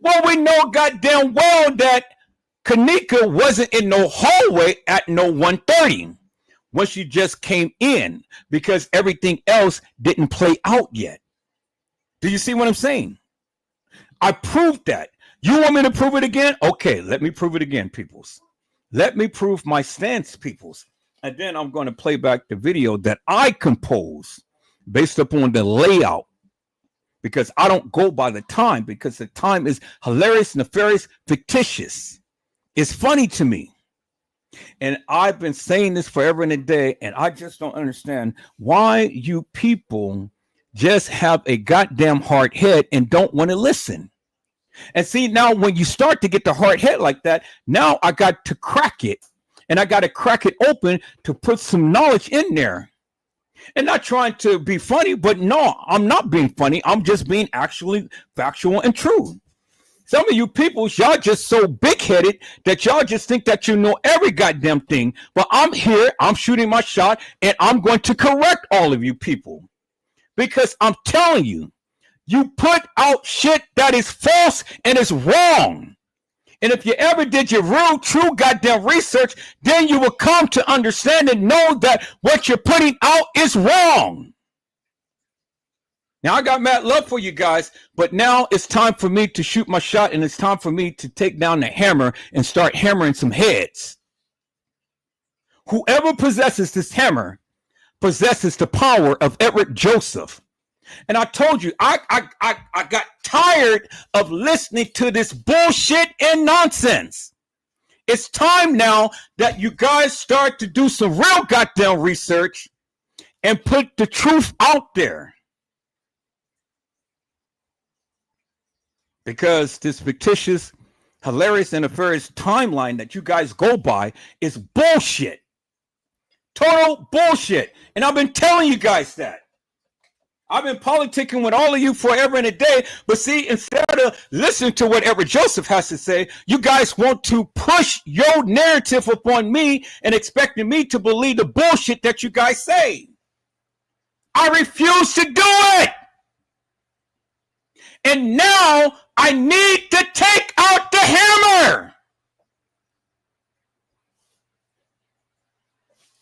Well, we know goddamn well that Kenneka wasn't in no hallway at no 1:30 when she just came in, because everything else didn't play out yet. Do you see what I'm saying? I proved that. You want me to prove it again? Okay, let me prove it again, peoples. Let me prove my stance, peoples. And then I'm going to play back the video that I composed based upon the layout, because I don't go by the time, because the time is hilarious, nefarious, fictitious. It's funny to me. And I've been saying this forever and a day, and I just don't understand why you people just have a goddamn hard head and don't want to listen. And see, now when you start to get the hard head like that, now I got to crack it, and I got to crack it open to put some knowledge in there. And not trying to be funny, but no, I'm not being funny. I'm just being actually factual and true. Some of you people, y'all just so big-headed that y'all just think that you know every goddamn thing. But I'm here, I'm shooting my shot, and I'm going to correct all of you people. Because I'm telling you, you put out shit that is false and is wrong. And if you ever did your real, true goddamn research, then you will come to understand and know that what you're putting out is wrong. Now, I got mad love for you guys, but now it's time for me to shoot my shot, and it's time for me to take down the hammer and start hammering some heads. Whoever possesses this hammer possesses the power of Edward Joseph. And I told you, I got tired of listening to this bullshit and nonsense. It's time now that you guys start to do some real goddamn research and put the truth out there. Because this fictitious, hilarious, and nefarious timeline that you guys go by is bullshit. Total bullshit. And I've been telling you guys that. I've been politicking with all of you forever and a day, but see, instead of listening to what Edward Joseph has to say, you guys want to push your narrative upon me and expecting me to believe the bullshit that you guys say. I refuse to do it. And now I need to take out the hammer.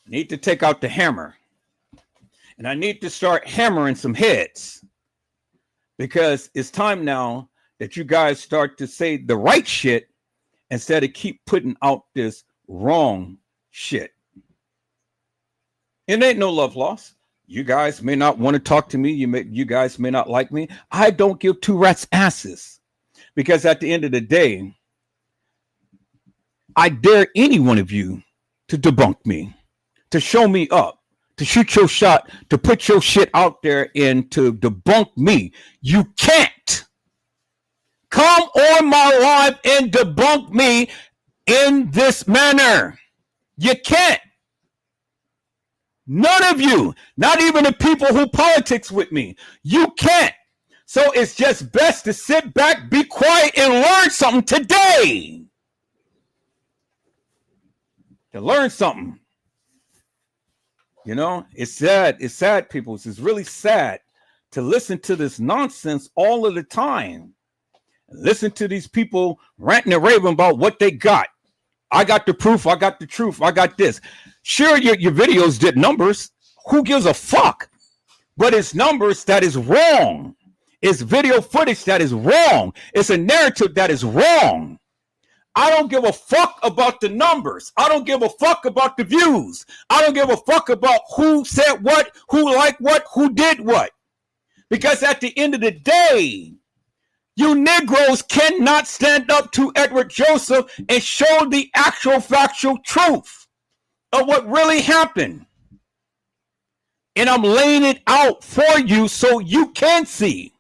Need to take out the hammer. And I need to start hammering some heads, because it's time now that you guys start to say the right shit instead of keep putting out this wrong shit. It ain't no love loss. You guys may not want to talk to me. You guys may not like me. I don't give two rats' asses, because at the end of the day, I dare any one of you to debunk me, to show me up, to shoot your shot, to put your shit out there and to debunk me. You can't come on my live and debunk me in this manner. You can't. None of you, not even the people who politics with me, you can't. So it's just best to sit back, be quiet, and learn something today. To learn something. You know, it's sad. It's sad, people. It's really sad to listen to this nonsense all of the time. Listen to these people ranting and raving about what they got. I got the proof. I got the truth. I got this. Sure, your videos did numbers. Who gives a fuck? But it's numbers that is wrong. It's video footage that is wrong. It's a narrative that is wrong. I don't give a fuck about the numbers. I don't give a fuck about the views. I don't give a fuck about who said what, who liked what, who did what. Because at the end of the day, you Negroes cannot stand up to Edward Joseph and show the actual factual truth of what really happened. And I'm laying it out for you so you can see.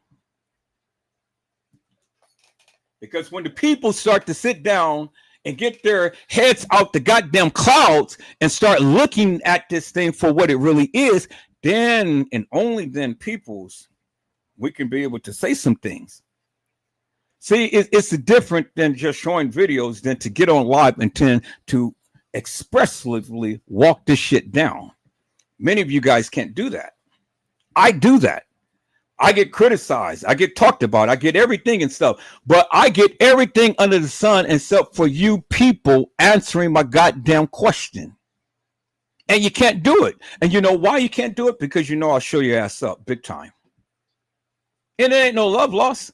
Because when the people start to sit down and get their heads out the goddamn clouds and start looking at this thing for what it really is, then and only then, peoples, we can be able to say some things. See, it's different than just showing videos than to get on live and tend to expressively walk this shit down. Many of you guys can't do that. I do that. I get criticized. I get talked about. I get everything and stuff. But I get everything under the sun except for you people answering my goddamn question. And you can't do it. And you know why you can't do it? Because you know I'll show your ass up big time. And it ain't no love loss.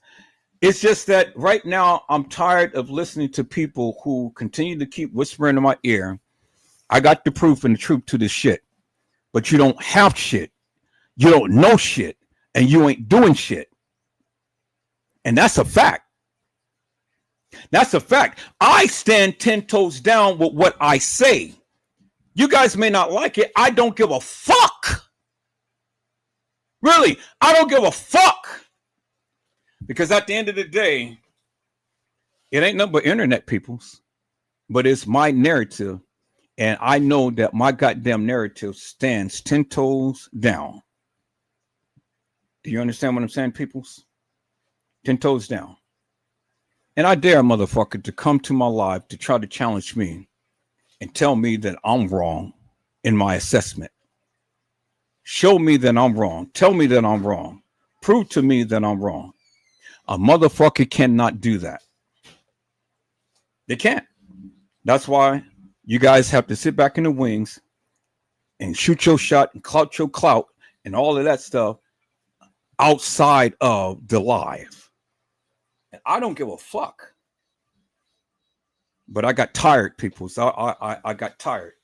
It's just that right now I'm tired of listening to people who continue to keep whispering in my ear. I got the proof and the truth to this shit. But you don't have shit. You don't know shit. And you ain't doing shit. And that's a fact. That's a fact. I stand 10 toes down with what I say. You guys may not like it. I don't give a fuck. Really, I don't give a fuck. Because at the end of the day, it ain't nothing but internet peoples. But it's my narrative. And I know that my goddamn narrative stands 10 toes down. Do you understand what I'm saying, peoples? 10 toes down. And I dare a motherfucker to come to my live to try to challenge me and tell me that I'm wrong in my assessment. Show me that I'm wrong. Tell me that I'm wrong. Prove to me that I'm wrong. A motherfucker cannot do that. They can't. That's why you guys have to sit back in the wings and shoot your shot and clout your clout and all of that stuff outside of the live. And I don't give a fuck. But I got tired, people. So I got tired.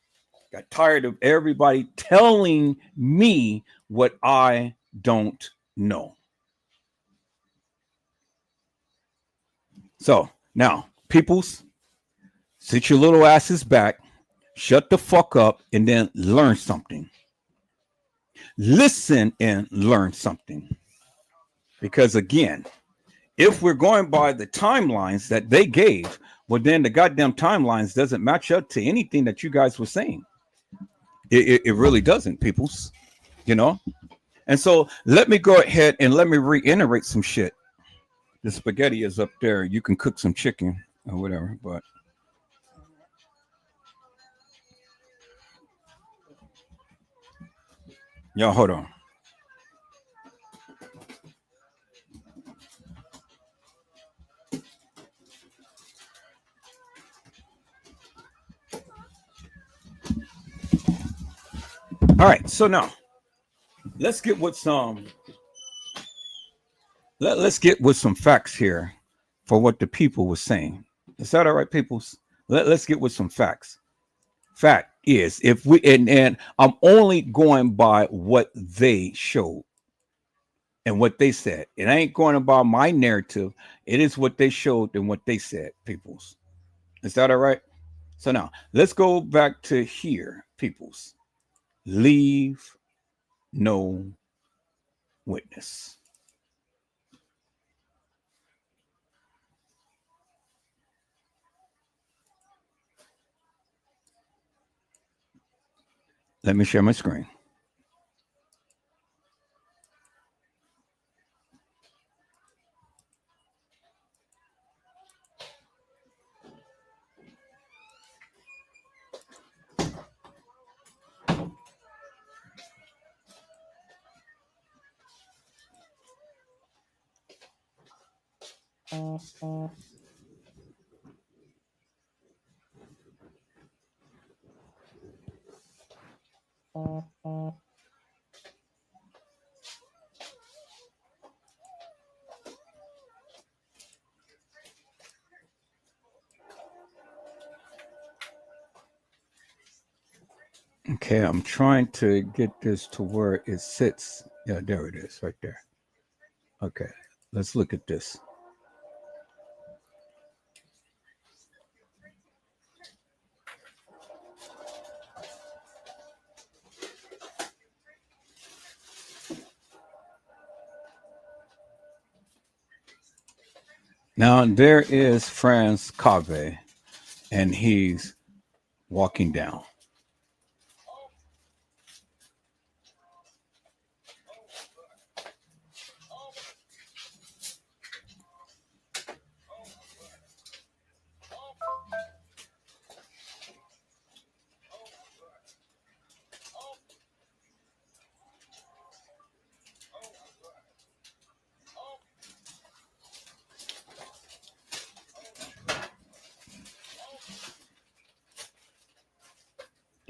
Got tired of everybody telling me what I don't know. So now, peoples, sit your little asses back, shut the fuck up, and then learn something. Listen and learn something. Because again, if we're going by the timelines that they gave, well, then the goddamn timelines doesn't match up to anything that you guys were saying. It really doesn't, peoples. You know? And so let me go ahead and let me reiterate some shit. The spaghetti is up there. You can cook some chicken or whatever, but y'all hold on. All right, so now let's get with some let's get with some facts here for what the people were saying. Is that all right, peoples? Let's get with some facts. Fact is, if we and I'm only going by what they showed and what they said. It ain't going by my narrative. It is what they showed and what they said, peoples. Is that all right? So now let's go back to here, peoples. Leave no witness. Let me share my screen. Okay, I'm trying to get this to where it sits. Yeah, there it is, right there. Okay, let's look at this. Now, there is Franz Cave, and he's walking down.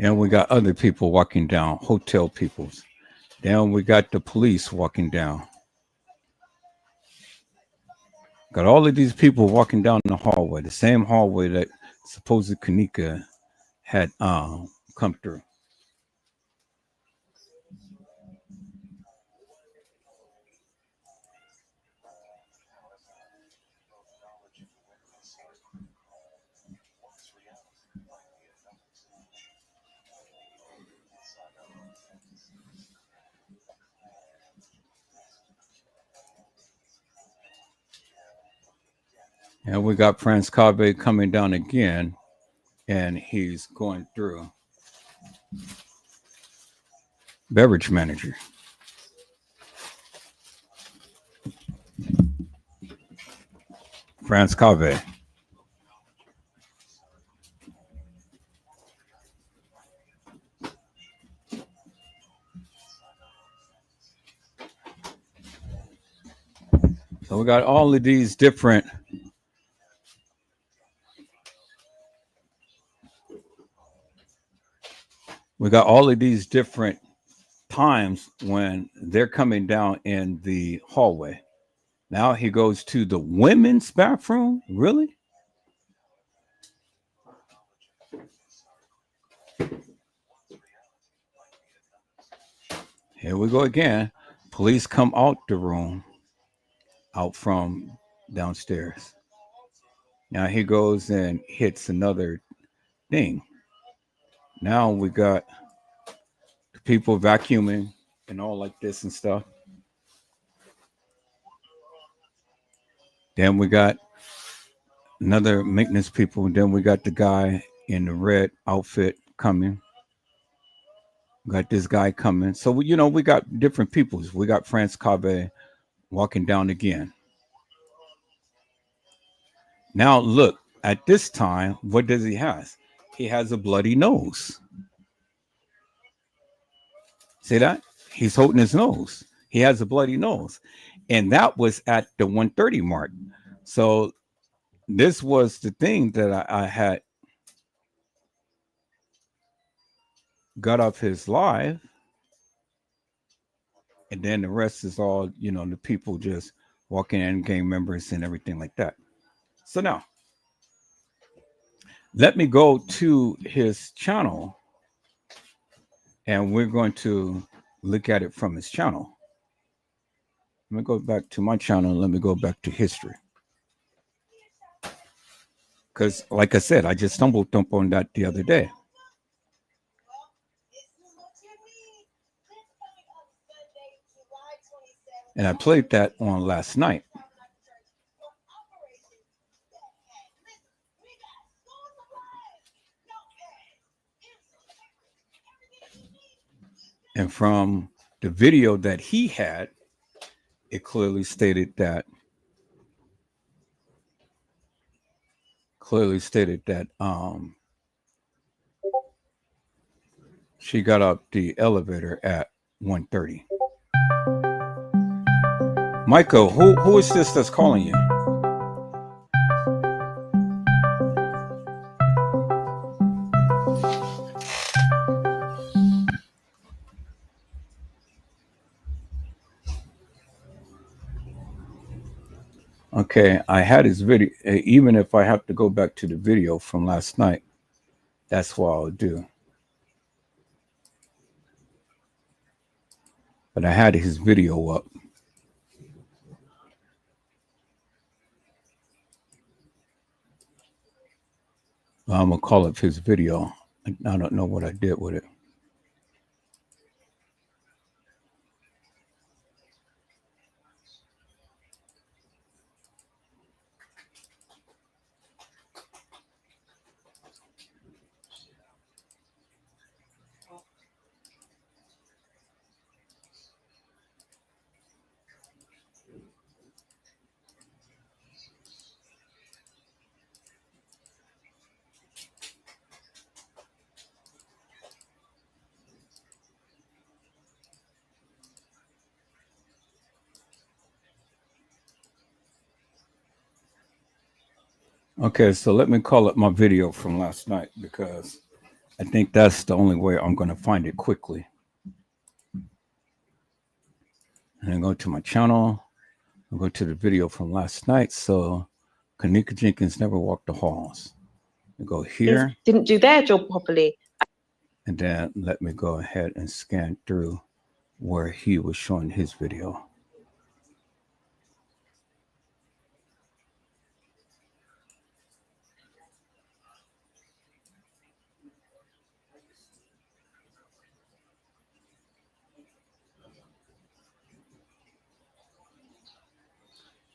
Then we got other people walking down, hotel peoples. Then we got the police walking down. Got all of these people walking down the hallway, the same hallway that supposed Kenneka had come through. And we got Franz Cave coming down again, and he's going through. Beverage manager. Franz Cave. So we got all of these different times when they're coming down in the hallway. Now he goes to the women's bathroom. Really? Here we go again. Police come out the room, out from downstairs. Now he goes and hits another thing. Now we got people vacuuming and all like this and stuff. Then we got another maintenance people. Then we got the guy in the red outfit coming. Got this guy coming. So, we got different peoples. We got Franz Cave walking down again. Now, look, at this time, what does he have? He has a bloody nose. See that? He's holding his nose. He has a bloody nose. And that was at the 1:30 mark. So this was the thing that I had got off his live. And then the rest is all, the people just walking in, gang members and everything like that. So now, let me go to his channel and we're going to look at it from his channel. Let me go back to my channel. Let me go back to history. because, like I said, I just stumbled on that the other day. And I played that on last night. And from the video that he had, it clearly stated that she got up the elevator at 1:30. Michael, who is this that's calling you? Okay, I had his video. Even if I have to go back to the video from last night, that's what I'll do. But I had his video up. I'm going to call up his video. I don't know what I did with it. Okay, so let me call up my video from last night because I think that's the only way I'm going to find it quickly. And I go to my channel. I'll go to the video from last night. So Kenneka Jenkins never walked the halls. I go here. Didn't do their job properly. And then let me go ahead and scan through where he was showing his video.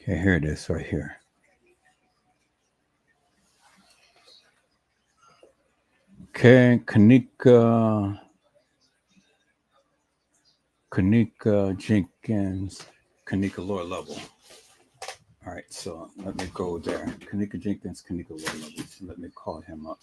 Okay, here it is right here. Okay, Kenneka Jenkins, Kenneka lower level. All right, so let me go there. Kenneka Jenkins, Kenneka lower level. So let me call him up.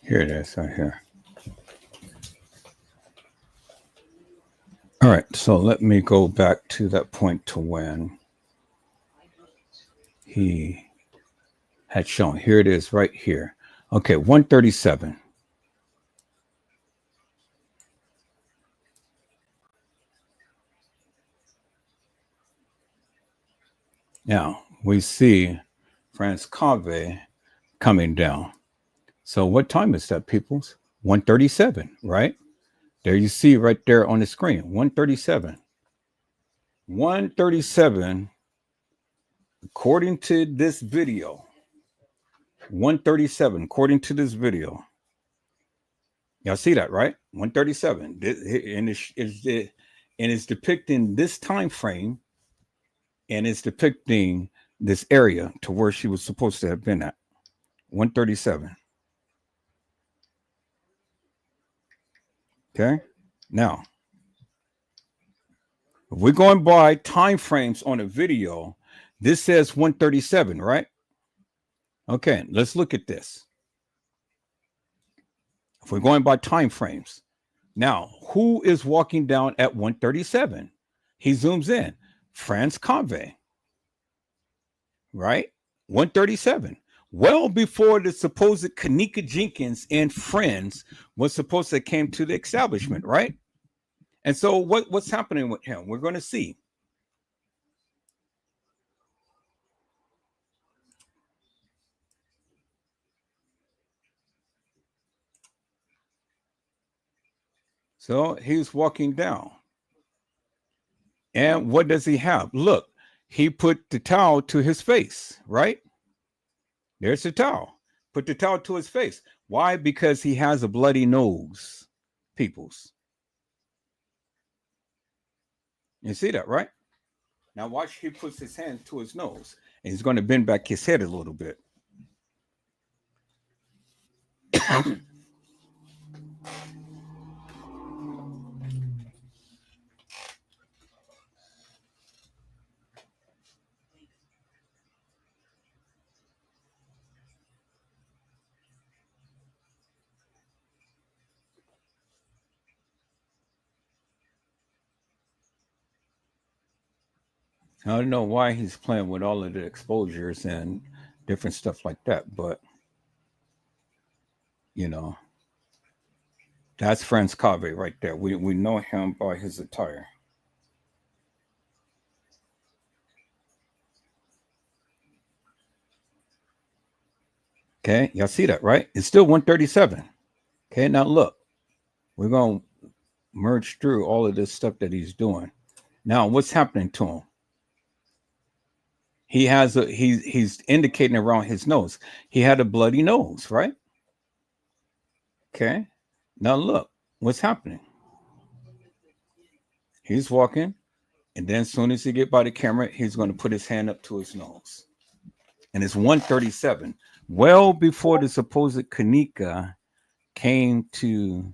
Here it is, right here. All right, so let me go back to that point to when he had shown. Here it is right here. Okay, 137. Now we see France Cave coming down. So what time is that, peoples? 137, right? There you see right there on the screen, 137. 137, according to this video. 137, according to this video. Y'all see that, right? 137. And it's depicting this time frame, and it's depicting this area to where she was supposed to have been at. 137. Okay. Now, if we're going by time frames on a video, this says 137, right? Okay, let's look at this. If we're going by time frames, now who is walking down at 137? He zooms in. France Cave, right? 137. Well before the supposed Kenneka Jenkins and friends was supposed to came to the establishment, right? And so what's happening with him? We're going to see. So he's walking down. And what does he have? Look, he put the towel to his face, right? There's the towel. Put the towel to his face. Why? Because he has a bloody nose, peoples. You see that, right? Now watch, he puts his hand to his nose, and he's going to bend back his head a little bit. I don't know why he's playing with all of the exposures and different stuff like that, but you know, that's France Cave right there. We know him by his attire. Okay, y'all see that, right? It's still 137. Okay, now look, we're going to merge through all of this stuff that he's doing. Now, what's happening to him? He has he's indicating around his nose. He had a bloody nose, right? Okay. Now look, what's happening? He's walking, and then as soon as he get by the camera, he's going to put his hand up to his nose. And it's 137. Well before the supposed Kenneka came to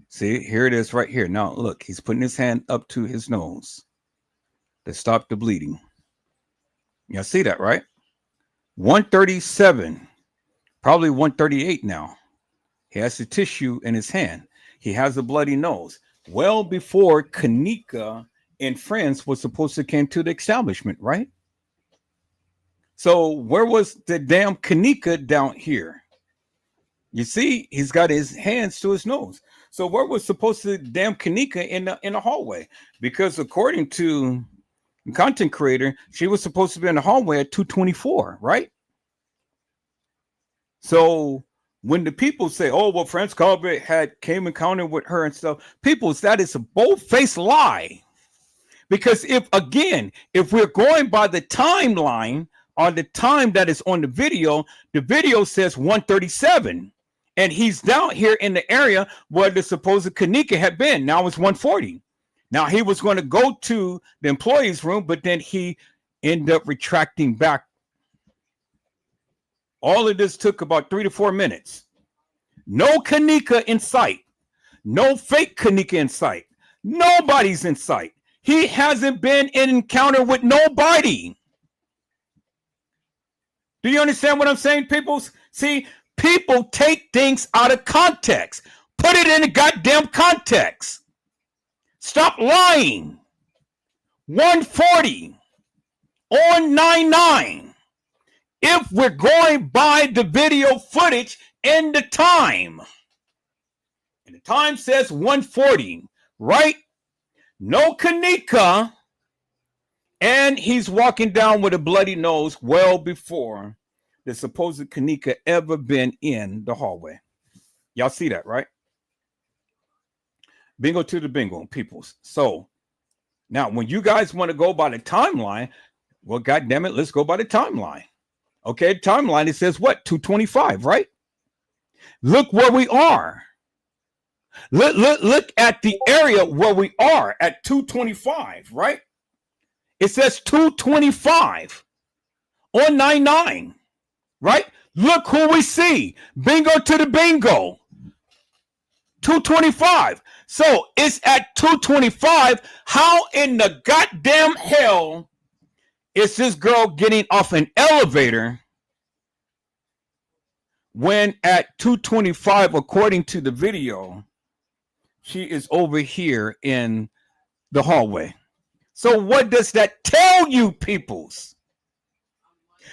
see, here it is right here. Now look, he's putting his hand up to his nose to stop the bleeding. Y'all see that, right? 137, probably 138 now. He has the tissue in his hand. He has a bloody nose. Well before Kenneka and friends was supposed to come to the establishment, right? So where was the damn Kenneka down here? You see, he's got his hands to his nose. So where was supposed to damn Kenneka in the hallway? Because according to content creator, she was supposed to be in the hallway at 224, right? So when the people say, oh, well, France Cave had came encounter with her and stuff, people, that is a bold-faced lie. Because if we're going by the timeline on the time that is on the video says 137, and he's down here in the area where the supposed Kenneka had been. Now it's 140. Now, he was going to go to the employee's room, but then he ended up retracting back. All of this took about 3 to 4 minutes. No Kenneka in sight. No fake Kenneka in sight. Nobody's in sight. He hasn't been in encounter with nobody. Do you understand what I'm saying, people? See, people take things out of context. Put it in a goddamn context. Stop lying. 1:40 on 9/9. If we're going by the video footage and the time. And the time says 1:40, right? No Kenneka. And he's walking down with a bloody nose well before the supposed Kenneka ever been in the hallway. Y'all see that, right? Bingo to the bingo, peoples. So now when you guys want to go by the timeline, well, God damn it, let's go by the timeline. Okay, timeline, it says what? 2:25, right? Look where we are. Look at the area where we are at 2:25, right? It says 2:25 on 9/9, right? Look who we see. Bingo to the bingo. 2:25. So it's at 2:25. How in the goddamn hell is this girl getting off an elevator when at 2:25, according to the video, she is over here in the hallway? So what does that tell you, peoples?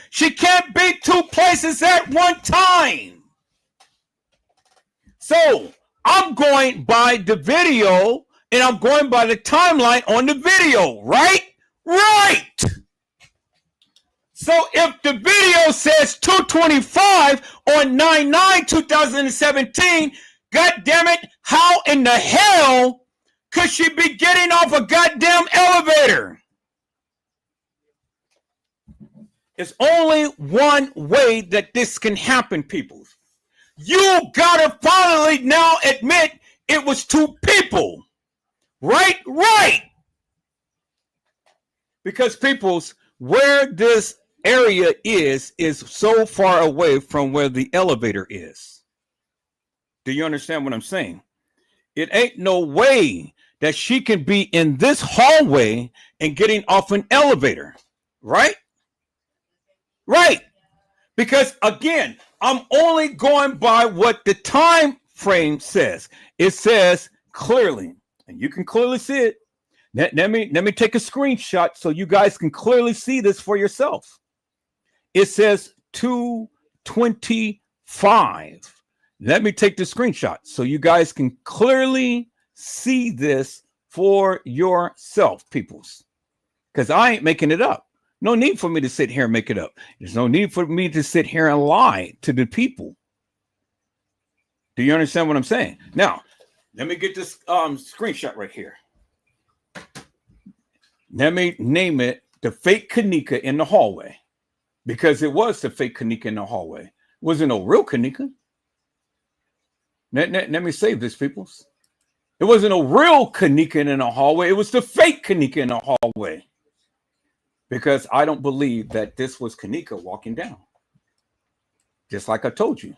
She can't be two places at one time. So I'm going by the video and I'm going by the timeline on the video, right? Right. So if the video says 2:25 on 9/9/2017, God damn it, how in the hell could she be getting off a goddamn elevator? It's only one way that this can happen, people. You gotta finally now admit it was two people. Right? Right. Because peoples, where this area is so far away from where the elevator is. Do you understand what I'm saying? It ain't no way that she can be in this hallway and getting off an elevator, right? Right. Because again, I'm only going by what the time frame says. It says clearly, and you can clearly see it. Let me take a screenshot so you guys can clearly see this for yourself. It says 2:25. Let me take the screenshot so you guys can clearly see this for yourself, peoples. Because I ain't making it up. No need for me to sit here and make it up. There's no need for me to sit here and lie to the people. Do you understand what I'm saying? Now, let me get this screenshot right here. Let me name it the fake Kenneka in the hallway. Because it was the fake Kenneka in the hallway. It wasn't no real Kenneka. Let me save this, peoples. It wasn't no real Kenneka in the hallway. It was the fake Kenneka in the hallway. Because I don't believe that this was Kenneka walking down. Just like I told you.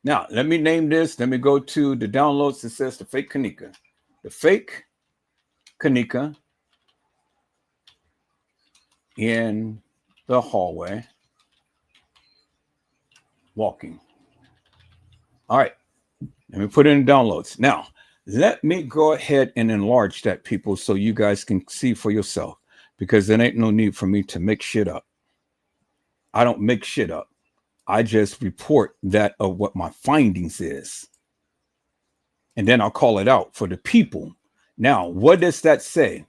Now, let me name this. Let me go to the downloads. It says the fake Kenneka. The fake Kenneka in the hallway walking. All right. Let me put it in downloads. Now, let me go ahead and enlarge that, people, so you guys can see for yourself. Because there ain't no need for me to make shit up. I don't make shit up. I just report that of what my findings is. And then I'll call it out for the people. Now, what does that say?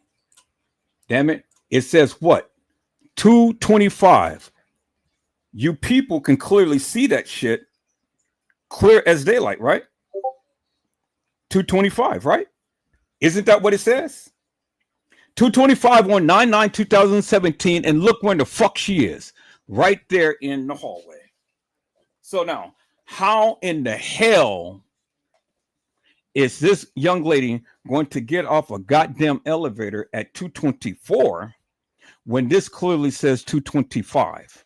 Damn it. It says what? 2:25. You people can clearly see that shit clear as daylight, right? 2:25, right? Isn't that what it says? 2:25 on 9/9/2017, and look where the fuck she is. Right there in the hallway. So now, how in the hell is this young lady going to get off a goddamn elevator at 2:24 when this clearly says 2:25?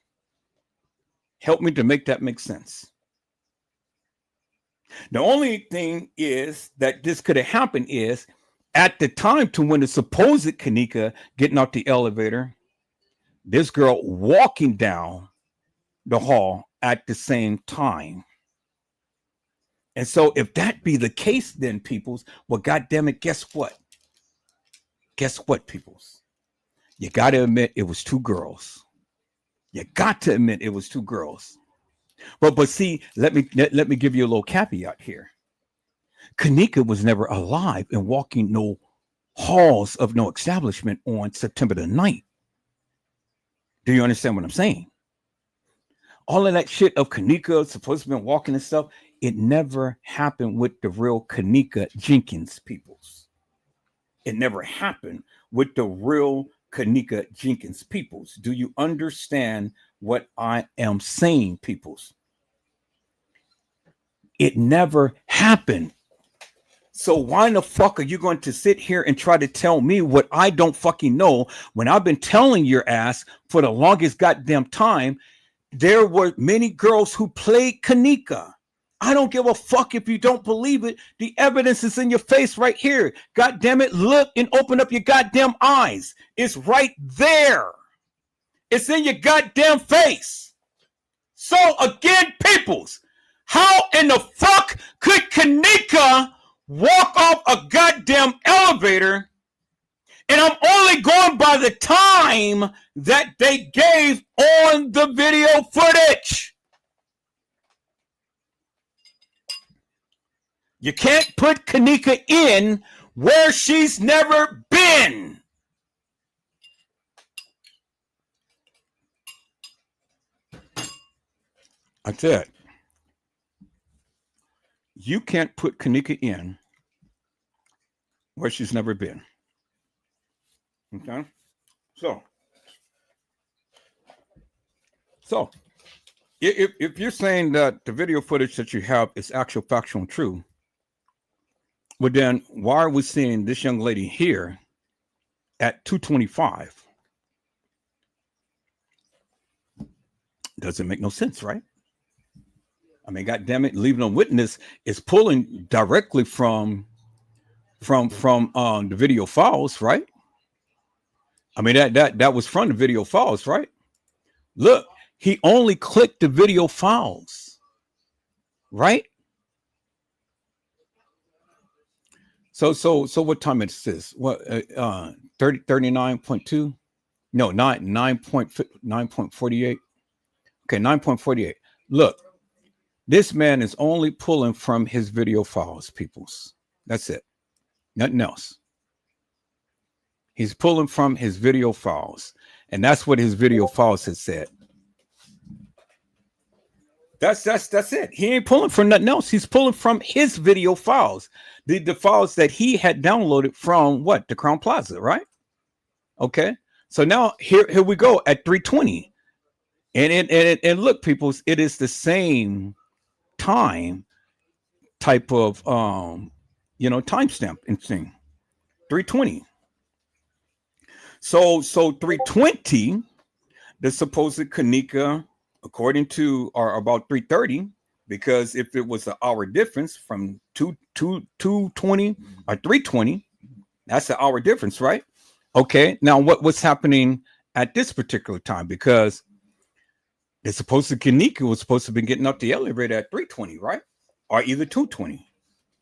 Help me to make that make sense. The only thing is that this could have happened is at the time to when the supposed Kenneka getting out the elevator, this girl walking down the hall at the same time. And so if that be the case, then peoples, well, goddamn it, guess what? guess what, peoples? You got to admit it was two girls. You got to admit it was two girls. But see, let me give you a little caveat here. Kenneka was never alive and walking no halls of no establishment on September the 9th. Do you understand what I'm saying? All of that shit of Kenneka supposed to be walking and stuff, it never happened with the real Kenneka Jenkins, peoples. It never happened with the real Kenneka Jenkins, peoples. Do you understand what I am saying, peoples? It never happened. So why in the fuck are you going to sit here and try to tell me what I don't fucking know when I've been telling your ass for the longest goddamn time? There were many girls who played Kenneka. I don't give a fuck if you don't believe it. The evidence is in your face right here. God damn it, look and open up your goddamn eyes. It's right there. It's in your goddamn face. So again, peoples, how in the fuck could Kenneka walk off a goddamn elevator? And I'm only going by the time that they gave on the video footage. You can't put Kenneka in where she's never been. That's it. You can't put Kenneka in where she's never been. Okay? So if you're saying that the video footage that you have is actual, factual, and true, well then why are we seeing this young lady here at 2:25? Doesn't make no sense, right? I mean, God damn it, leaving a witness is pulling directly from the video files, right? I mean, that was from the video files, right? Look, he only clicked the video files, right? So what time is this? What 39.2? No, 9.48. Okay, 9.48. Look, this man is only pulling from his video files, peoples. That's it. Nothing else. He's pulling from his video files. And that's what his video files had said. That's it. He ain't pulling from nothing else. He's pulling from his video files. The files that he had downloaded from what? The Crown Plaza, right? Okay. So now here we go at 3:20. And look, peoples, it is the same time type of timestamp and thing. 3:20. So 3:20, the supposed Kenneka, according to, or about 3:30, because if it was an hour difference from 2:20 or 3:20, that's an hour difference, right? Okay, now what's happening at this particular time? Because it's supposed to, Kenneka was supposed to be getting up the elevator at 3:20, right? Or either 2:20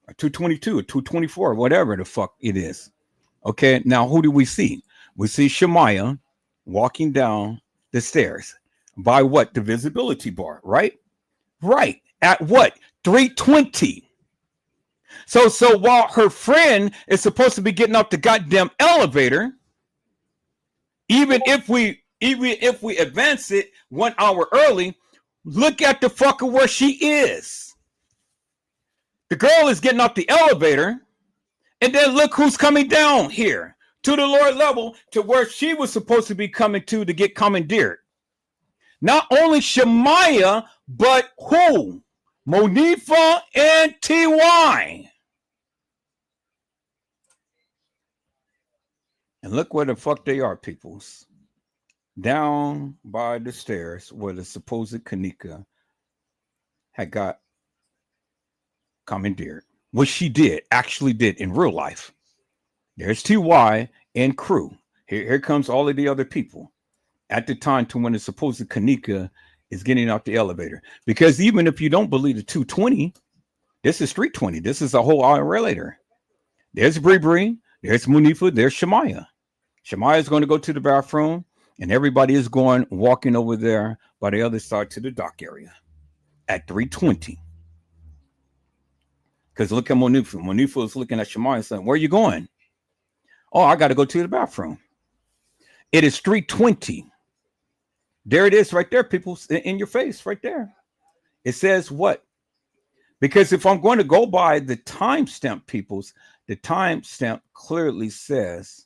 or 2:22 or 2:24, whatever the fuck it is. Okay, now who do we see? We see Shemaya walking down the stairs by what? The visibility bar, right? Right. At what? 3:20. So while her friend is supposed to be getting off the goddamn elevator, even if we advance it 1 hour early, look at the fucker where she is. The girl is getting off the elevator, and then look who's coming down here to the lower level to where she was supposed to be coming to get commandeered. Not only Shemaya, but who? Monifa and TY. And look where the fuck they are, peoples. Down by the stairs where the supposed Kenneka had got commandeered. What she actually did in real life. There's TY and crew. Here comes all of the other people at the time to when the supposed Kenneka is getting out the elevator. Because even if you don't believe the 2:20, this is 3:20. This is a whole hour later. There's Bree, there's Munifa, there's Shemaya. Shemaya's going to go to the bathroom, and everybody is walking over there by the other side to the dock area at 3:20. Because look at Monifa. Monifa is looking at Shemaya saying, where are you going? Oh, I got to go to the bathroom. It is 3:20. There it is right there, people, in your face right there. It says what? Because if I'm going to go by the timestamp, peoples, the timestamp clearly says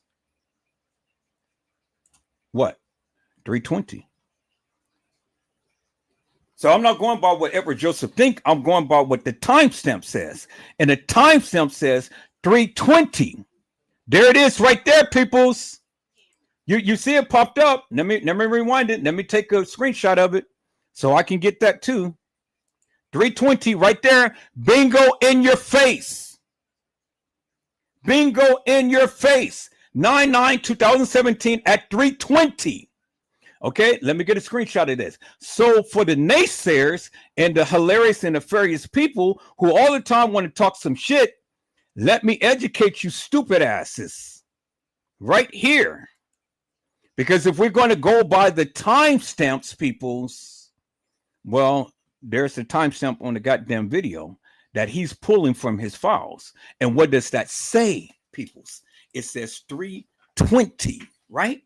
what? 3:20. So I'm not going by what Edward Joseph think. I'm going by what the timestamp says. And the timestamp says 3:20. There it is right there, peoples. You see it popped up. Let me rewind it. Let me take a screenshot of it so I can get that too. 3:20 right there. Bingo in your face. Bingo in your face. 9/9/2017 at 3:20. Okay, let me get a screenshot of this. So for the naysayers and the hilarious and nefarious people who all the time want to talk some shit, let me educate you stupid asses right here. Because if we're going to go by the timestamps, peoples, well, there's a timestamp on the goddamn video that he's pulling from his files. And what does that say, peoples? It says 3:20, right?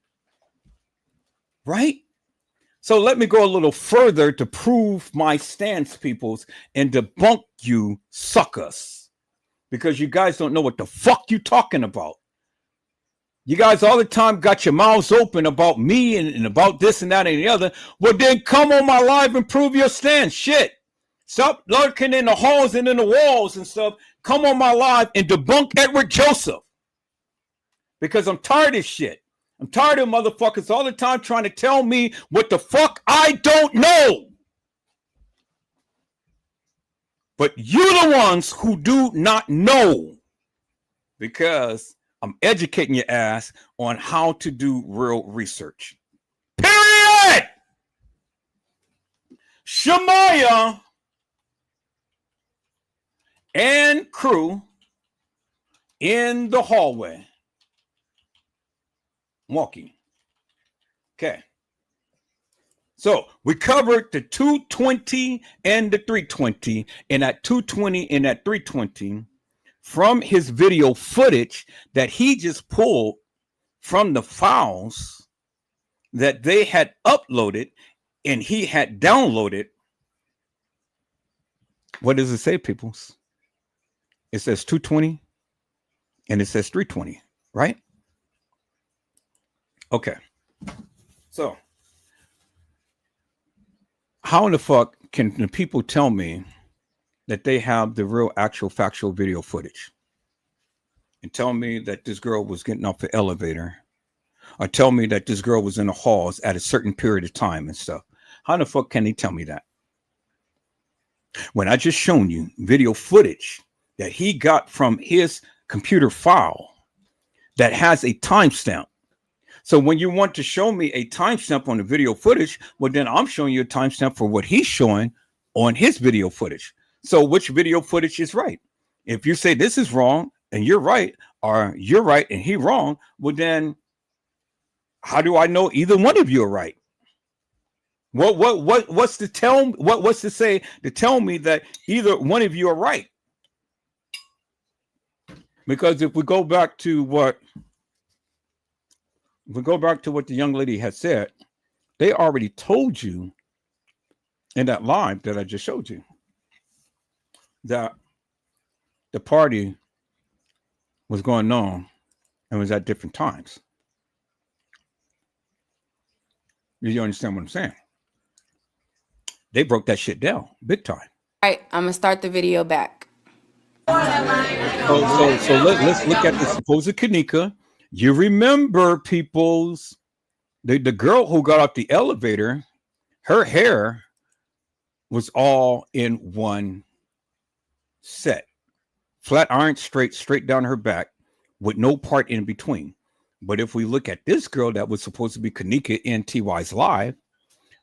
Right? So let me go a little further to prove my stance, peoples, and debunk you suckers. Because you guys don't know what the fuck you talking about. You guys all the time got your mouths open about me and about this and that and the other. Well, then come on my live and prove your stance. Shit. Stop lurking in the halls and in the walls and stuff. Come on my live and debunk Edward Joseph. Because I'm tired of shit. I'm tired of motherfuckers all the time trying to tell me what the fuck I don't know. But you're the ones who do not know. Because I'm educating your ass on how to do real research. Period! Shemaya and crew in the hallway. Walking. Okay. So we covered the 2:20 and the 3:20. And at 2:20 and at 3:20, from his video footage that he just pulled from the files that they had uploaded and he had downloaded. What does it say, peoples? It says 2:20 and it says 3:20, right? Okay. So how in the fuck can the people tell me that they have the real actual factual video footage and tell me that this girl was getting off the elevator or tell me that this girl was in the halls at a certain period of time and stuff? How the fuck can they tell me that? When I just shown you video footage that he got from his computer file that has a timestamp. So when you want to show me a timestamp on the video footage, well, then I'm showing you a timestamp for what he's showing on his video footage. So which video footage is right? If you say this is wrong and you're right, or you're right and he wrong, well then how do I know either one of you are right? What's to tell? What's to say to tell me that either one of you are right? Because if we go back to what the young lady had said, they already told you in that live that I just showed you that the party was going on and was at different times. You understand what I'm saying? They broke that shit down big time. All right, I'm gonna start the video back. So let's look at the supposed Kenneka. You remember, peoples, the girl who got off the elevator, her hair was all in one set. Flat iron, straight down her back with no part in between. But if we look at this girl that was supposed to be Kenneka in TY's live,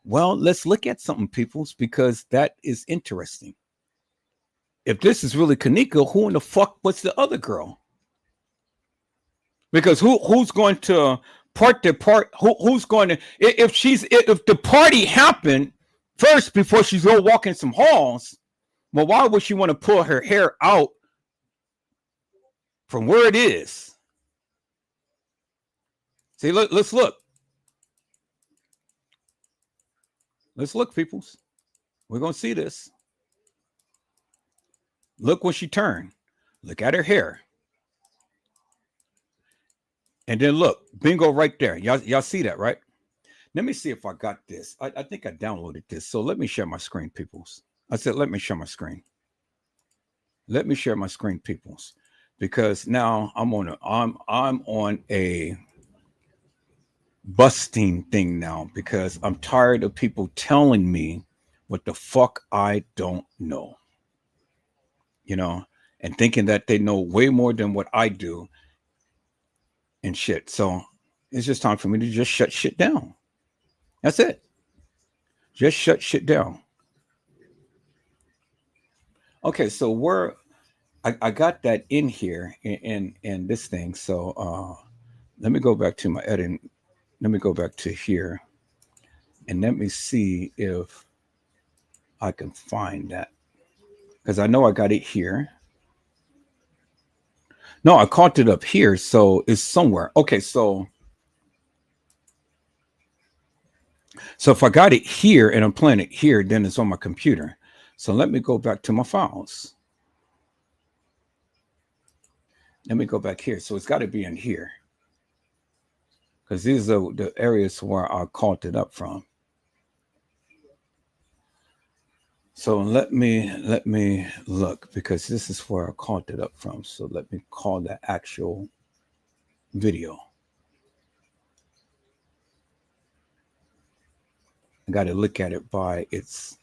well, let's look at something, peoples, because that is interesting. If this is really Kenneka, who in the fuck was the other girl? Because who's going to Who's going to, if the party happened first before she's go walk in some halls, well, why would she want to pull her hair out from where it is? See, let's look. Let's look, peoples. We're going to see this. Look when she turned. Look at her hair. And then look, bingo right there. Y'all see that, right? Let me see if I got this. I think I downloaded this. So let me share my screen, peoples. I said, let me share my screen. Let me share my screen, peoples. Because now I'm on a busting thing now, because I'm tired of people telling me what the fuck I don't know, and thinking that they know way more than what I do and shit. So it's just time for me to just shut shit down. That's it. Just shut shit down. Okay, so I got that in here in this thing. So let me go back to my editing. Let me go back to here, and let me see if I can find that, because I know I got it here. No, I caught it up here, so it's somewhere. Okay, so if I got it here and I'm playing it here, then it's on my computer. So let me go back to my files. Let me go back here. So it's got to be in here, because these are the areas where I caught it up from. So let me look, because this is where I caught it up from. So let me call the actual video. I got to look at it by its.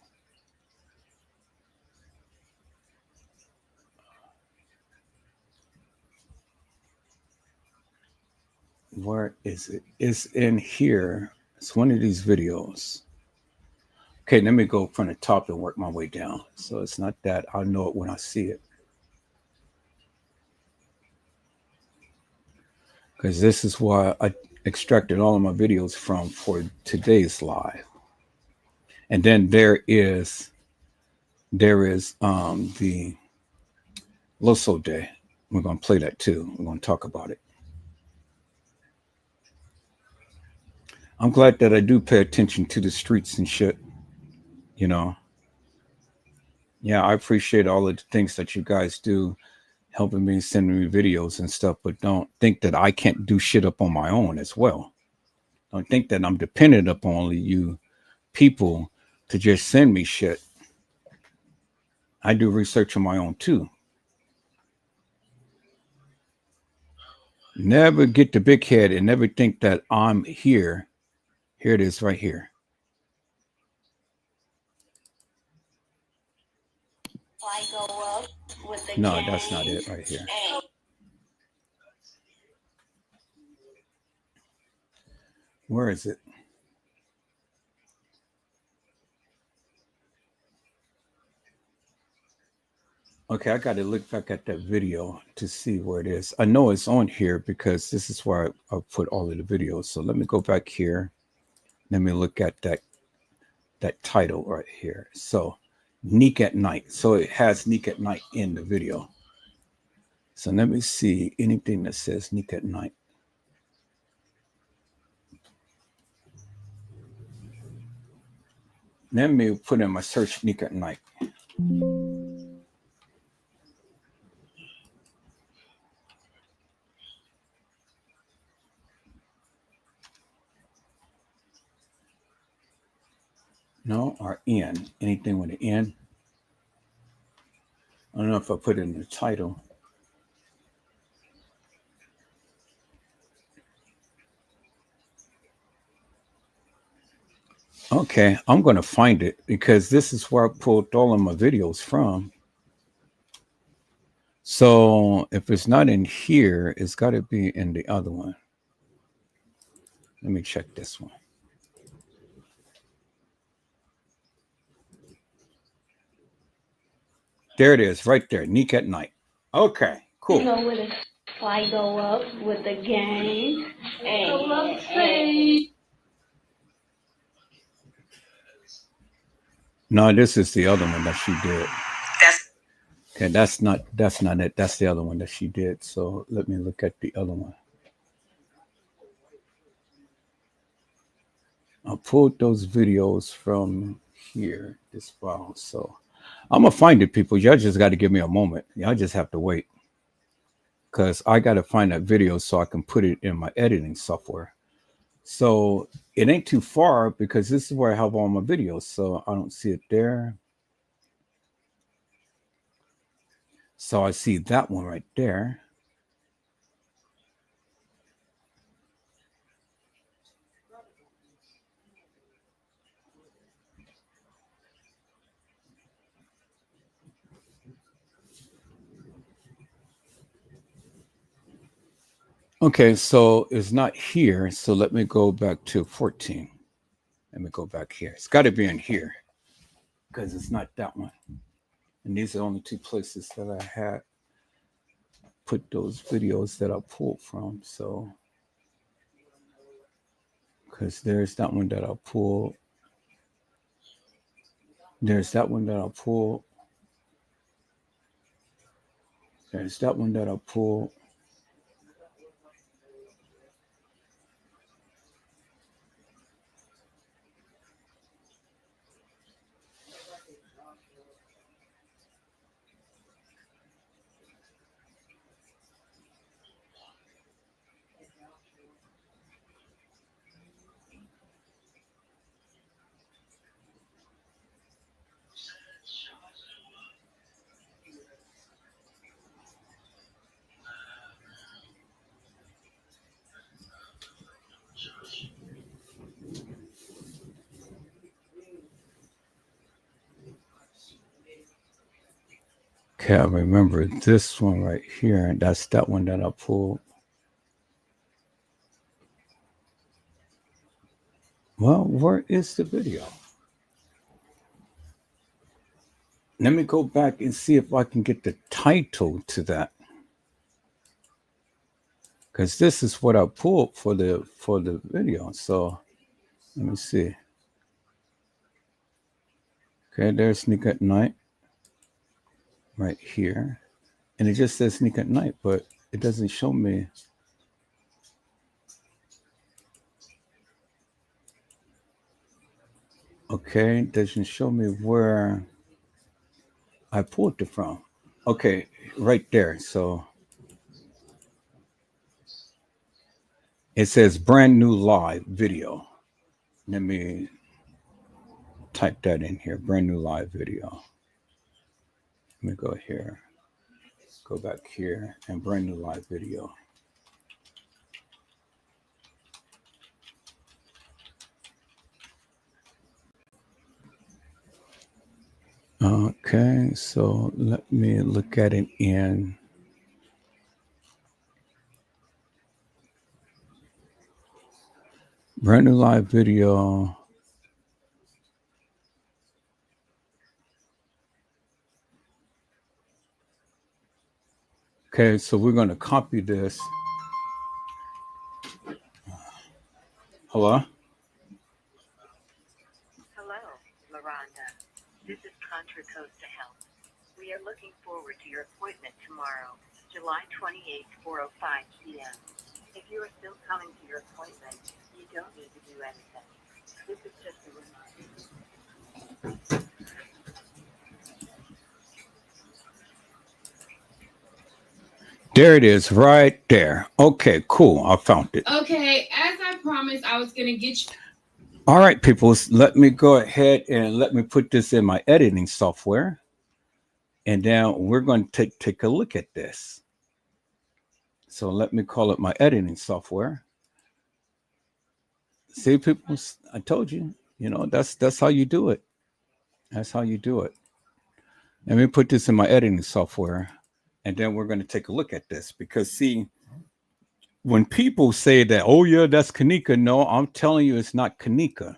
Where is it? It's in here. It's one of these videos. Okay, let me go from the top and work my way down. So it's not that. I know it when I see it. Because this is why I extracted all of my videos from for today's live. And then there is the Loso Day. We're going to play that too. We're going to talk about it. I'm glad that I do pay attention to the streets and shit. Yeah, I appreciate all of the things that you guys do, helping me, sending me videos and stuff, but don't think that I can't do shit up on my own as well. Don't think that I'm dependent upon only you people to just send me shit. I do research on my own too. Never get the big head and never think that I'm here. Here it is right here. No, that's not it right here. Where is it? Okay, I got to look back at that video to see where it is. I know it's on here because this is where I put all of the videos. So let me go back here. Let me look at that title right here. So Neek at Night. So it has Neek at Night in the video. So let me see anything that says Neek at Night. Let me put in my search Neek at Night. No, or N. Anything with an N. I don't know if I put it in the title. Okay, I'm going to find it because this is where I pulled all of my videos from. So if it's not in here, it's got to be in the other one. Let me check this one. There it is, right there. Neek at Night. Okay, cool. I go up with the gang. Hey. No, this is the other one that she did. Okay, that's not it. That's the other one that she did. So let me look at the other one. I pulled those videos from here, this file. So I'm gonna find it, people. Y'all just got to give me a moment. Y'all just have to wait, because I got to find that video so I can put it in my editing software. So it ain't too far, because this is where I have all my videos. So I don't see it there. So I see that one right there. Okay, so it's not here. So let me go back to 14. Let me go back here. It's got to be in here, because it's not that one. And these are the only two places that I had put those videos that I pulled from. So, because there's that one that I pulled. There's that one that I pulled. There's that one that I pulled. Okay, I remember this one right here, and that's that one that I pulled. Well, where is the video? Let me go back and see if I can get the title to that, because this is what I pulled for the video. So let me see. Okay, there's Sneak at Night right here, and it just says Sneak at Night, but it doesn't show me. Okay, it doesn't show me where I pulled it from. Okay, right there. So it says brand new live video. Let me type that in here. Brand new live video. Let me go here. Go back here and brand new live video. Okay, so let me look at it in brand new live video. Okay, so we're going to copy this. Hello? Hello, Miranda. This is Contra Costa Health. We are looking forward to your appointment tomorrow, July 28th, 4:05 p.m. If you are still coming to your appointment, you don't need to do anything. This is just a reminder. There it is, right there. Okay, cool. I found it. Okay, as I promised, I was gonna get you. All right, people. Let me go ahead and let me put this in my editing software, and then we're going to take a look at this. So let me call it my editing software. See, people, I told you. You know, that's how you do it. That's how you do it. Let me put this in my editing software, and then we're going to take a look at this, because see, when people say that, oh yeah, that's Kenneka, no, I'm telling you, it's not Kenneka.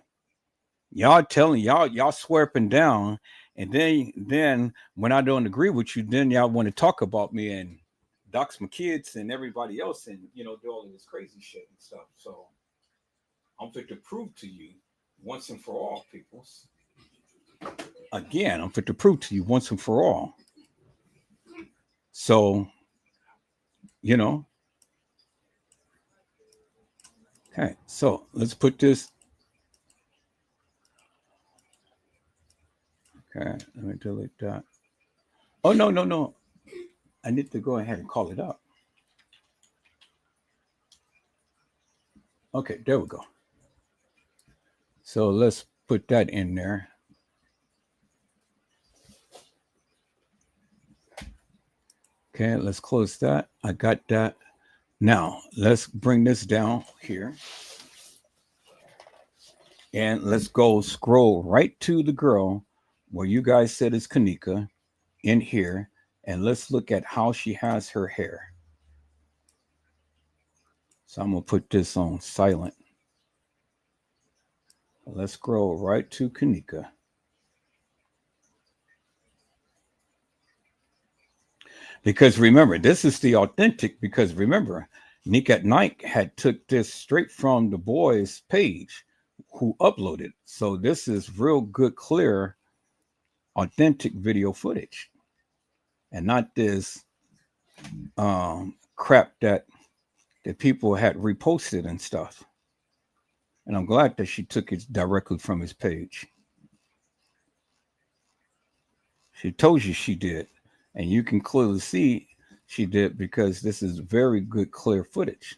Y'all swear up and down, and then when I don't agree with you, then y'all want to talk about me and dox my kids and everybody else, and do all of this crazy shit and stuff. So I'm fit to prove to you once and for all, peoples. Again, I'm fit to prove to you once and for all. So, okay, so let's put this. Okay, let me delete that. Oh, no. I need to go ahead and call it up. Okay, there we go. So let's put that in there. Okay, let's close that. I got that. Now, let's bring this down here. And let's go scroll right to the girl where you guys said is Kenneka in here. And let's look at how she has her hair. So I'm going to put this on silent. Let's scroll right to Kenneka. Because remember, this is the authentic, because remember, Nick at Night had took this straight from the boys' page who uploaded. So this is real good, clear, authentic video footage. And not this crap that people had reposted and stuff. And I'm glad that she took it directly from his page. She told you she did. And you can clearly see she did, because this is very good, clear footage.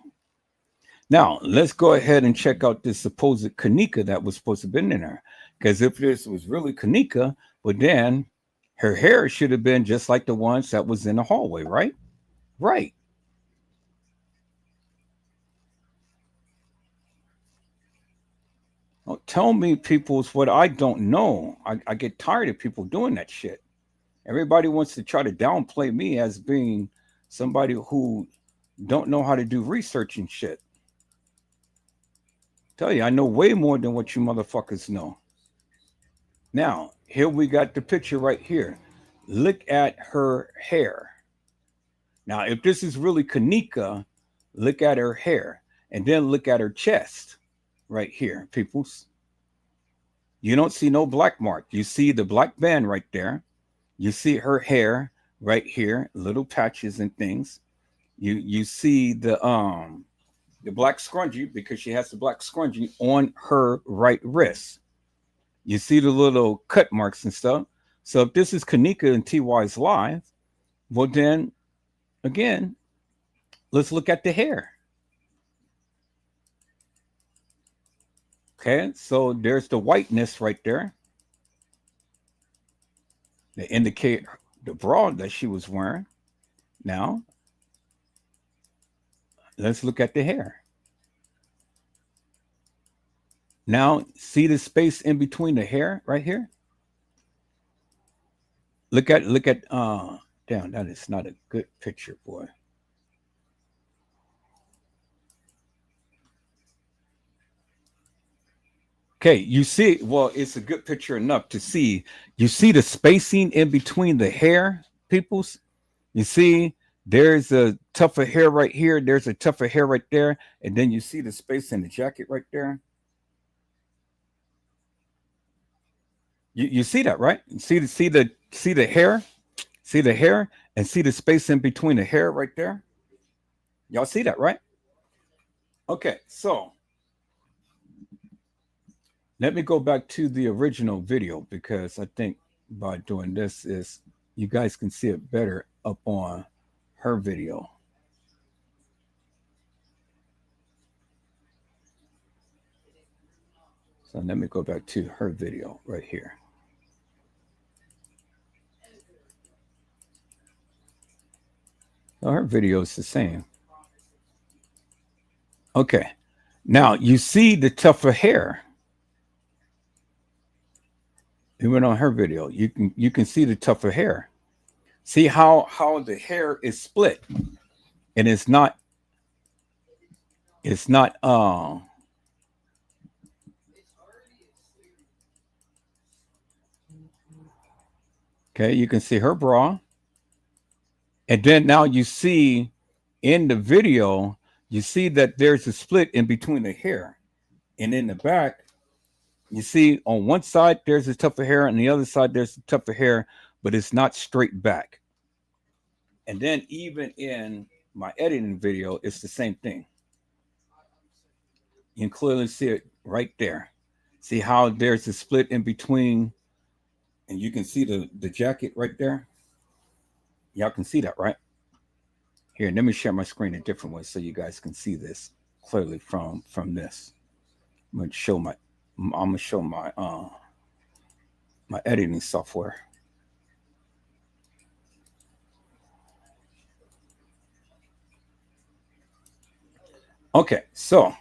Now, let's go ahead and check out this supposed Kenneka that was supposed to have been in there. Because if this was really Kenneka, but then her hair should have been just like the ones that was in the hallway, right? Right. Don't tell me, people's what I don't know. I get tired of people doing that shit. Everybody wants to try to downplay me as being somebody who don't know how to do research and shit. Tell you, I know way more than what you motherfuckers know. Now, here we got the picture right here. Look at her hair. Now, if this is really Kenneka, look at her hair. And then look at her chest right here, peoples. You don't see no black mark. You see the black band right there. You see her hair right here, little patches and things. You see the black scrunchie, because she has the black scrunchie on her right wrist. You see the little cut marks and stuff. So if this is Kenneka and TY's live, well then, again, let's look at the hair. Okay, so there's the whiteness right there. They indicate the bra that she was wearing. Now, let's look at the hair. Now, see the space in between the hair right here? Look at, damn, that is not a good picture, boy. Okay, you see, well, it's a good picture enough to see. You see the spacing in between the hair, peoples? You see, there's a tuft of hair right here. There's a tuft of hair right there. And then you see the space in the jacket right there. You see that, right? See the hair? See the hair and see the space in between the hair right there? Y'all see that, right? Okay, so let me go back to the original video, because I think by doing this is you guys can see it better up on her video. So let me go back to her video right here. So her video is the same. Okay, now you see the tougher hair. Even on her video, you can see the tougher hair. See how the hair is split, and it's not okay, you can see her bra. And then now you see in the video, you see that there's a split in between the hair. And in the back, you see on one side, there's a tuft of hair. On the other side, there's a tuft of hair, but it's not straight back. And then even in my editing video, it's the same thing. You can clearly see it right there. See how there's a split in between, and you can see the jacket right there. Y'all can see that, right? Here, let me share my screen a different way so you guys can see this clearly from this. I'm gonna show my my editing software. Okay, so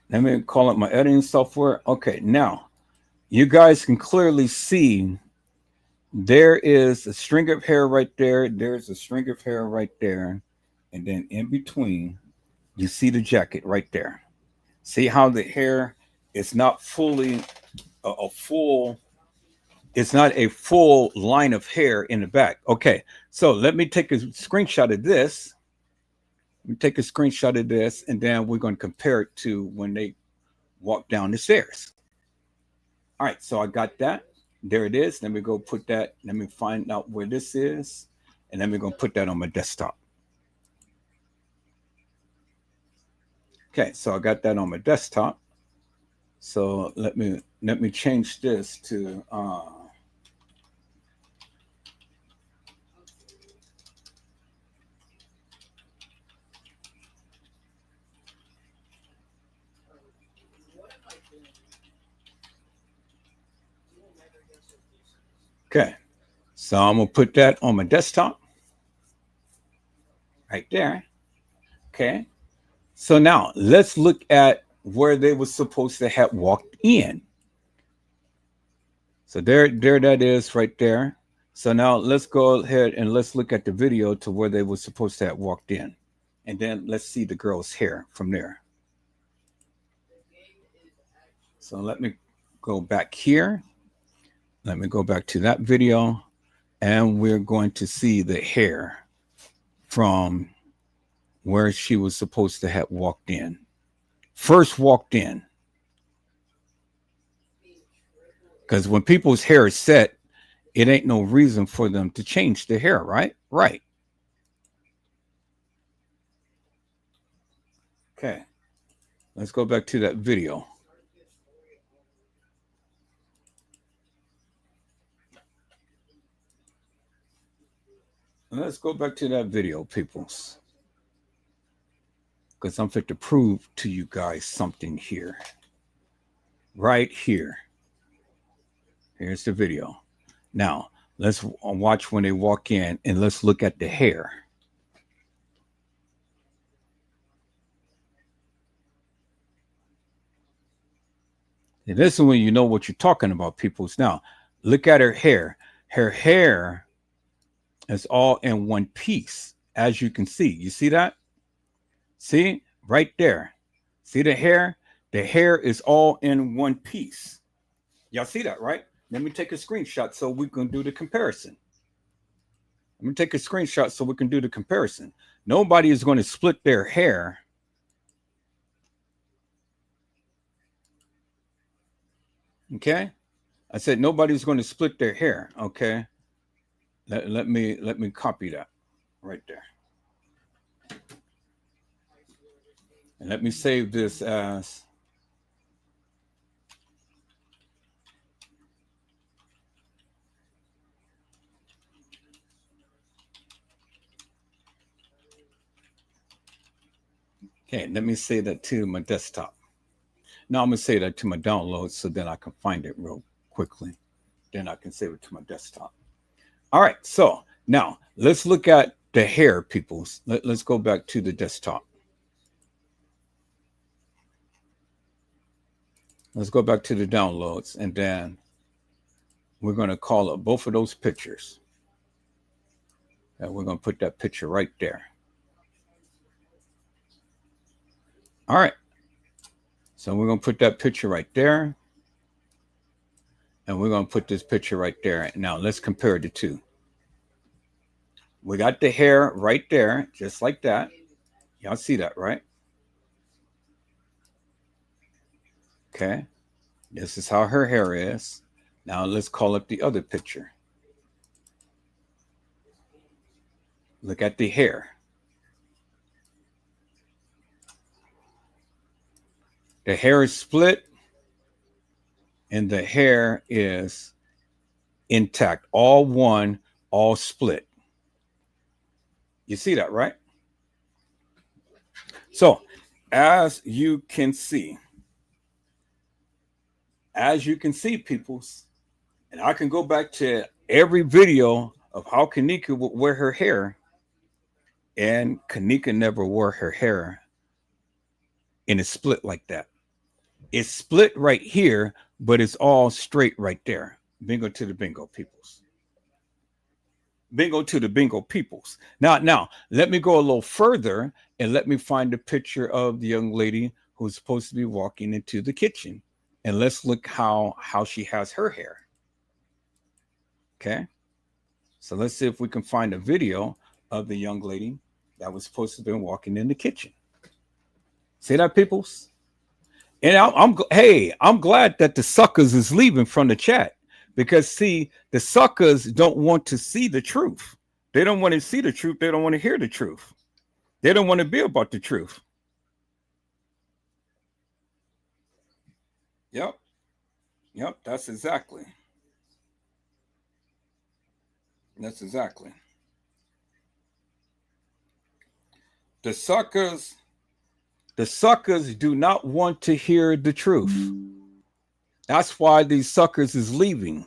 let me call it my editing software. Okay, now you guys can clearly see there is a string of hair right there. There's a string of hair right there. And then in between, you see the jacket right there. See how the hair is not fully a full, it's not a full line of hair in the back. Okay, so let me take a screenshot of this. Let me take a screenshot of this, and then we're going to compare it to when they walk down the stairs. All right, so I got that. There it is. Let me go put that. Let me find out where this is, and then we're going to put that on my desktop. Okay, so I got that on my desktop. So let me change this to okay. So I'm gonna put that on my desktop right there. Okay. So now let's look at where they were supposed to have walked in. So there that is right there. So now let's go ahead and let's look at the video to where they were supposed to have walked in. And then let's see the girl's hair from there. So let me go back here. Let me go back to that video. And we're going to see the hair from where she was supposed to have walked in. First walked in. Because when people's hair is set, it ain't no reason for them to change their hair, right? Right. Okay. Let's go back to that video. Let's go back to that video, peoples. Because I'm fit to prove to you guys something here. Right here. Here's the video. Now, let's watch when they walk in and let's look at the hair. And this is when you know what you're talking about, peoples. Now, look at her hair. Her hair is all in one piece, as you can see. You see that? See? Right there. See the hair? The hair is all in one piece. Y'all see that, right? Let me take a screenshot so we can do the comparison. Let me take a screenshot so we can do the comparison. Nobody is going to split their hair. Okay? I said nobody's going to split their hair. Okay? Let me copy that right there. And let me save this as okay, let me say that to my desktop. Now I'm going to say that to my downloads so then I can find it real quickly. Then I can save it to my desktop. All right, so now let's look at the hair, peoples. Let's go back to the desktop. Let's go back to the downloads, and then we're going to call up both of those pictures. And we're going to put that picture right there. All right. So we're going to put that picture right there. And we're going to put this picture right there. Now, let's compare the two. We got the hair right there, just like that. Y'all see that, right? Okay. This is how her hair is. Now, let's call up the other picture. Look at the hair. The hair is split and the hair is intact. All one, all split. You see that, right? So, as you can see, peoples, and I can go back to every video of how Kenneka would wear her hair, and Kenneka never wore her hair in a split like that. It's split right here, but it's all straight right there. Bingo to the bingo, peoples. Bingo to the bingo, peoples. Now, let me go a little further and let me find a picture of the young lady who's supposed to be walking into the kitchen. And let's look how she has her hair. Okay. So let's see if we can find a video of the young lady that was supposed to be walking in the kitchen. See that, peoples? And I'm glad that the suckers is leaving from the chat, because see, the suckers don't want to see the truth. They don't want to see the truth. They don't want to hear the truth. They don't want to be about the truth. Yep. That's exactly. The suckers do not want to hear the truth. That's why these suckers is leaving.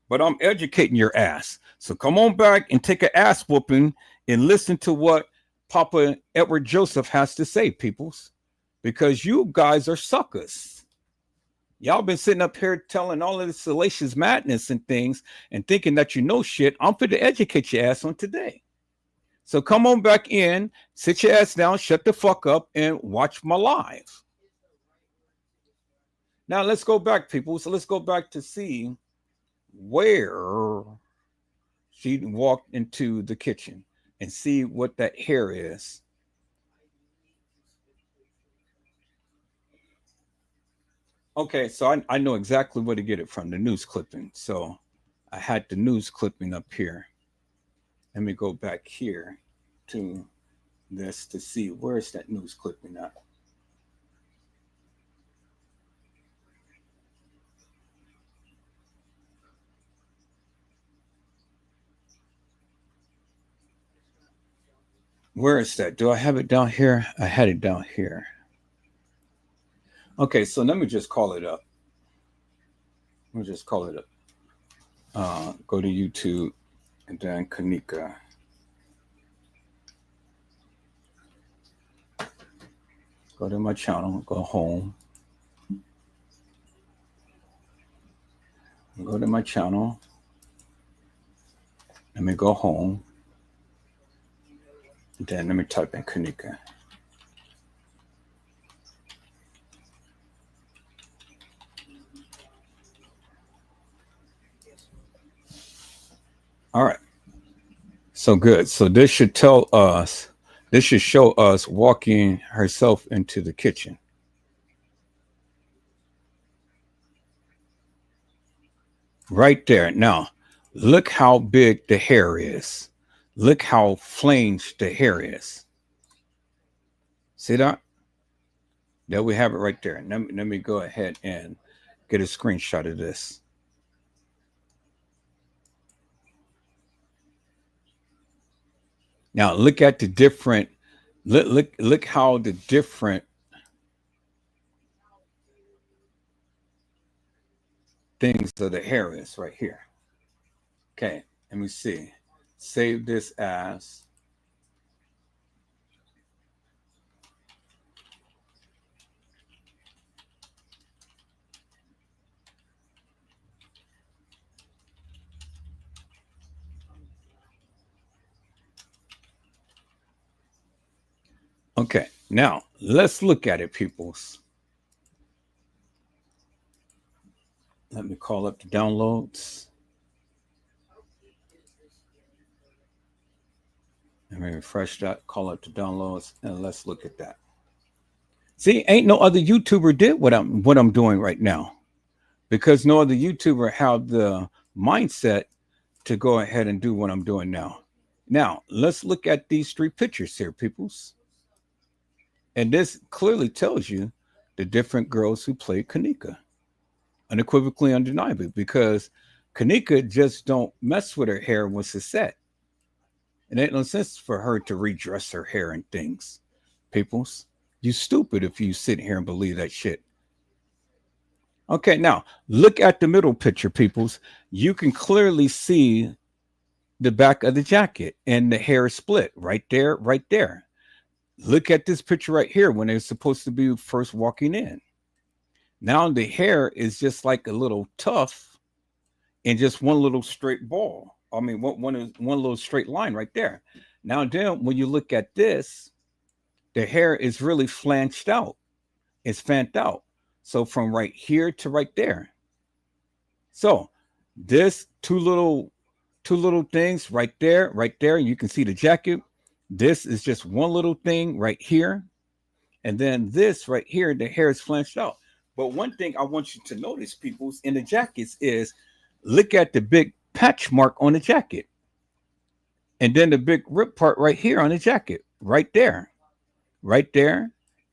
But I'm educating your ass. So come on back and take an ass whooping and listen to what Papa Edward Joseph has to say, peoples. Because you guys are suckers. Y'all been sitting up here telling all of this salacious madness and things and thinking that you know shit. I'm fit to educate your ass on today. So come on back in, sit your ass down, shut the fuck up, and watch my live. Now let's go back, people. So let's go back to see where she walked into the kitchen and see what that hair is. Okay, so I know exactly where to get it from, the news clipping. So I had the news clipping up here. Let me go back here to this to see where's that news clipping at. Where is that? Do I have it down here? I had it down here. Okay, so let me just call it up. Let me just call it up. Go to YouTube and then Kenneka. Go to my channel, go home. Go to my channel. Let me go home. Then let me type in Kenneka. All right. So good. So this should tell us, this should show us walking herself into the kitchen. Right there. Now, look how big the hair is. Look how flanged the hair is. See that? There we have it right there. Let me go ahead and get a screenshot of this. Now look at the different, look how the different things of the hair is right here. Okay, let me see. Save this as okay. Now let's look at it, peoples. Let me call up the downloads. Let me refresh that, call up the downloads, and let's look at that. See, ain't no other YouTuber did what I'm doing right now, because no other YouTuber have the mindset to go ahead and do what I'm doing now. Now, let's look at these 3 pictures here, peoples. And this clearly tells you the different girls who played Kenneka. Unequivocally, undeniably, because Kenneka just don't mess with her hair once it's set. It ain't no sense for her to redress her hair and things. Peoples, you stupid if you sit here and believe that shit. Okay, now look at the middle picture, peoples. You can clearly see the back of the jacket and the hair split right there, right there. Look at this picture right here when they're supposed to be first walking in. Now the hair is just like a little tuft and just one little straight ball. I mean, one little straight line right there. Now then, when you look at this, the hair is really flanged out. It's fanned out. So from right here to right there. So this two little things right there. You can see the jacket. This is just one little thing right here. And then this right here, the hair is flanged out. But one thing I want you to notice, peoples, in the jackets is look at the big patch mark on the jacket. And then the big rip part right here on the jacket. Right there,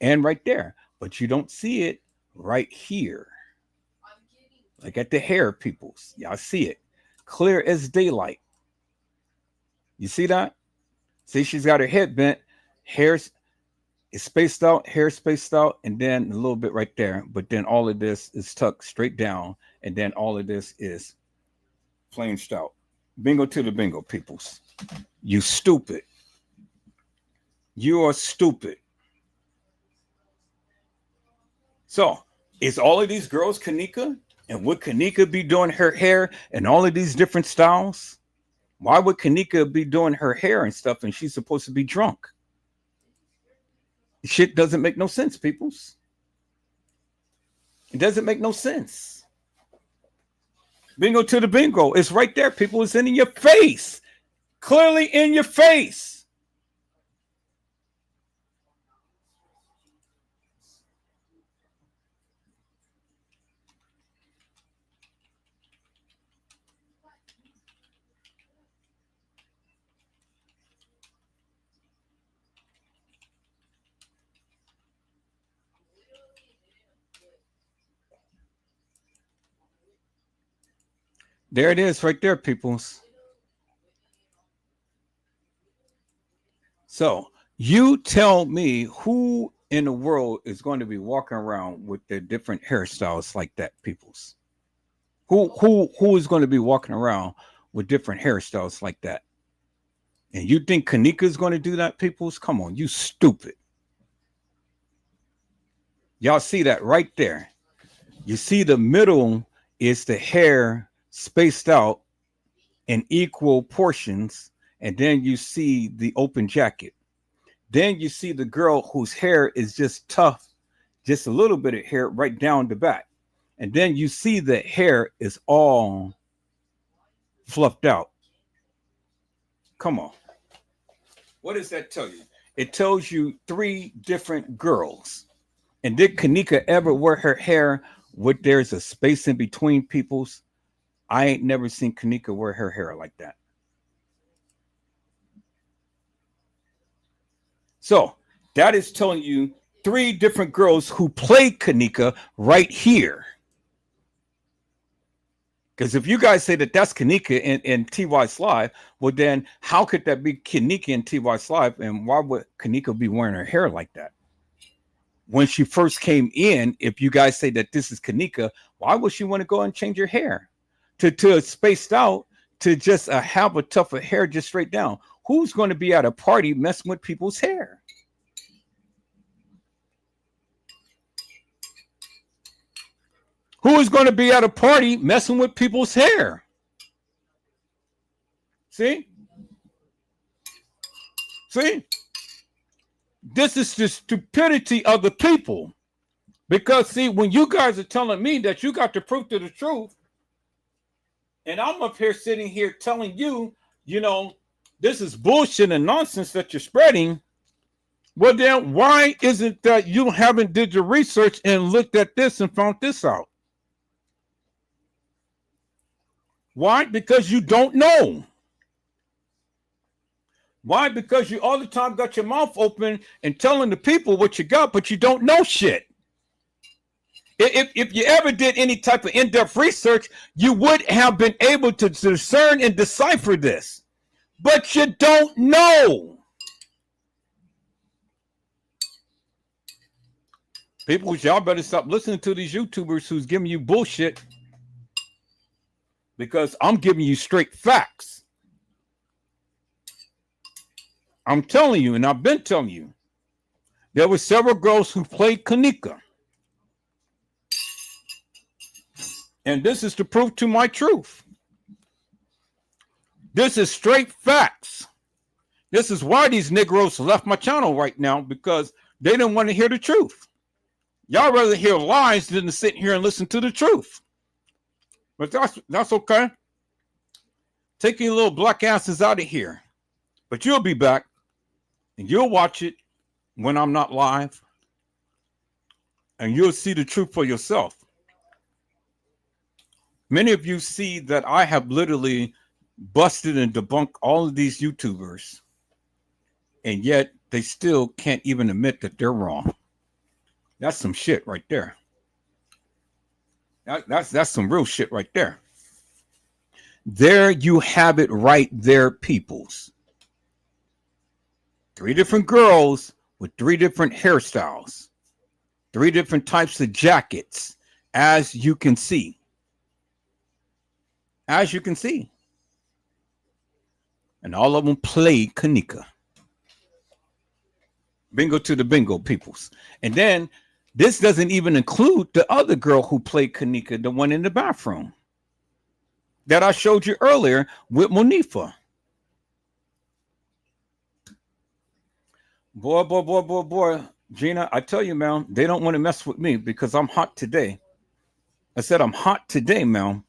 and right there. But you don't see it right here. Look at the hair, peoples. Y'all see it. Clear as daylight. You see that? See, she's got her head bent. Hair is spaced out, hair spaced out, and then a little bit right there. But then all of this is tucked straight down. And then all of this is flanged out. Bingo to the bingo, peoples. You stupid. You are stupid. So, is all of these girls Kenneka? And would Kenneka be doing her hair and all of these different styles? Why would Kenneka be doing her hair and stuff and she's supposed to be drunk? Shit doesn't make no sense, peoples. It doesn't make no sense. Bingo to the bingo. It's right there, people. It's in your face. Clearly in your face. There it is right there, peoples. So you tell me who in the world is going to be walking around with their different hairstyles like that, peoples? Who is going to be walking around with different hairstyles like that? And you think Kenneka is going to do that, peoples? Come on, you stupid. Y'all see that right there. You see the middle is the hair spaced out in equal portions, and then you see the open jacket. Then you see the girl whose hair is just tough, just a little bit of hair right down the back. And then you see the hair is all fluffed out. Come on. What does that tell you? It tells you 3 different girls. And did Kenneka ever wear her hair with there's a space in between, peoples? I ain't never seen Kenneka wear her hair like that. So that is telling you 3 different girls who played Kenneka right here. Because if you guys say that that's Kenneka in TY's live, well then how could that be Kenneka in TY's live? And why would Kenneka be wearing her hair like that? When she first came in, if you guys say that this is Kenneka, why would she want to go and change her hair? To spaced out, to just have a tougher hair just straight down. Who's going to be at a party messing with people's hair? Who is going to be at a party messing with people's hair? See? See? This is the stupidity of the people. Because see, when you guys are telling me that you got the proof to the truth, and I'm up here sitting here telling you, you know, this is bullshit and nonsense that you're spreading. Well, then why isn't that you haven't did your research and looked at this and found this out? Why? Because you don't know. Why? Because you all the time got your mouth open and telling the people what you got, but you don't know shit. If you ever did any type of in-depth research, you would have been able to discern and decipher this. But you don't know. People, y'all better stop listening to these YouTubers who's giving you bullshit, because I'm giving you straight facts. I'm telling you, and I've been telling you, there were several girls who played Kenneka. And this is the proof to my truth. This is straight facts. This is why these Negroes left my channel right now, because they didn't want to hear the truth. Y'all rather hear lies than to sit here and listen to the truth. But that's okay. Take your little black asses out of here. But you'll be back, and you'll watch it when I'm not live, and you'll see the truth for yourself. Many of you see that I have literally busted and debunked all of these YouTubers, and yet they still can't even admit that they're wrong. That's some shit right there. That's some real shit right there. There you have it right there, peoples. 3 different girls with 3 different hairstyles, 3 different types of jackets, as you can see. As you can see. And all of them played Kenneka. Bingo to the bingo, peoples. And then this doesn't even include the other girl who played Kenneka, the one in the bathroom that I showed you earlier with Monifa. Boy, Gina, I tell you, man, they don't want to mess with me because I'm hot today. I said I'm hot today, man.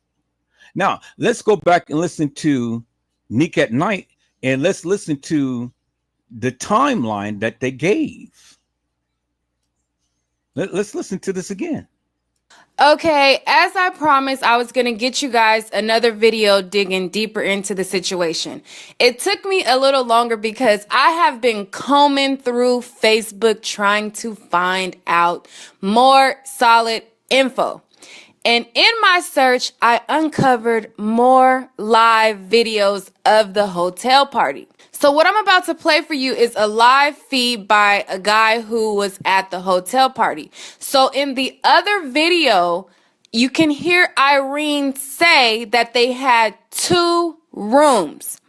Now, let's go back and listen to Nick at Night, and let's listen to the timeline that they gave. Let's listen to this again. Okay, as I promised, I was going to get you guys another video digging deeper into the situation. It took me a little longer because I have been combing through Facebook trying to find out more solid info. And in my search, I uncovered more live videos of the hotel party. So what I'm about to play for you is a live feed by a guy who was at the hotel party. So in the other video, you can hear Irene say that they had 2 rooms.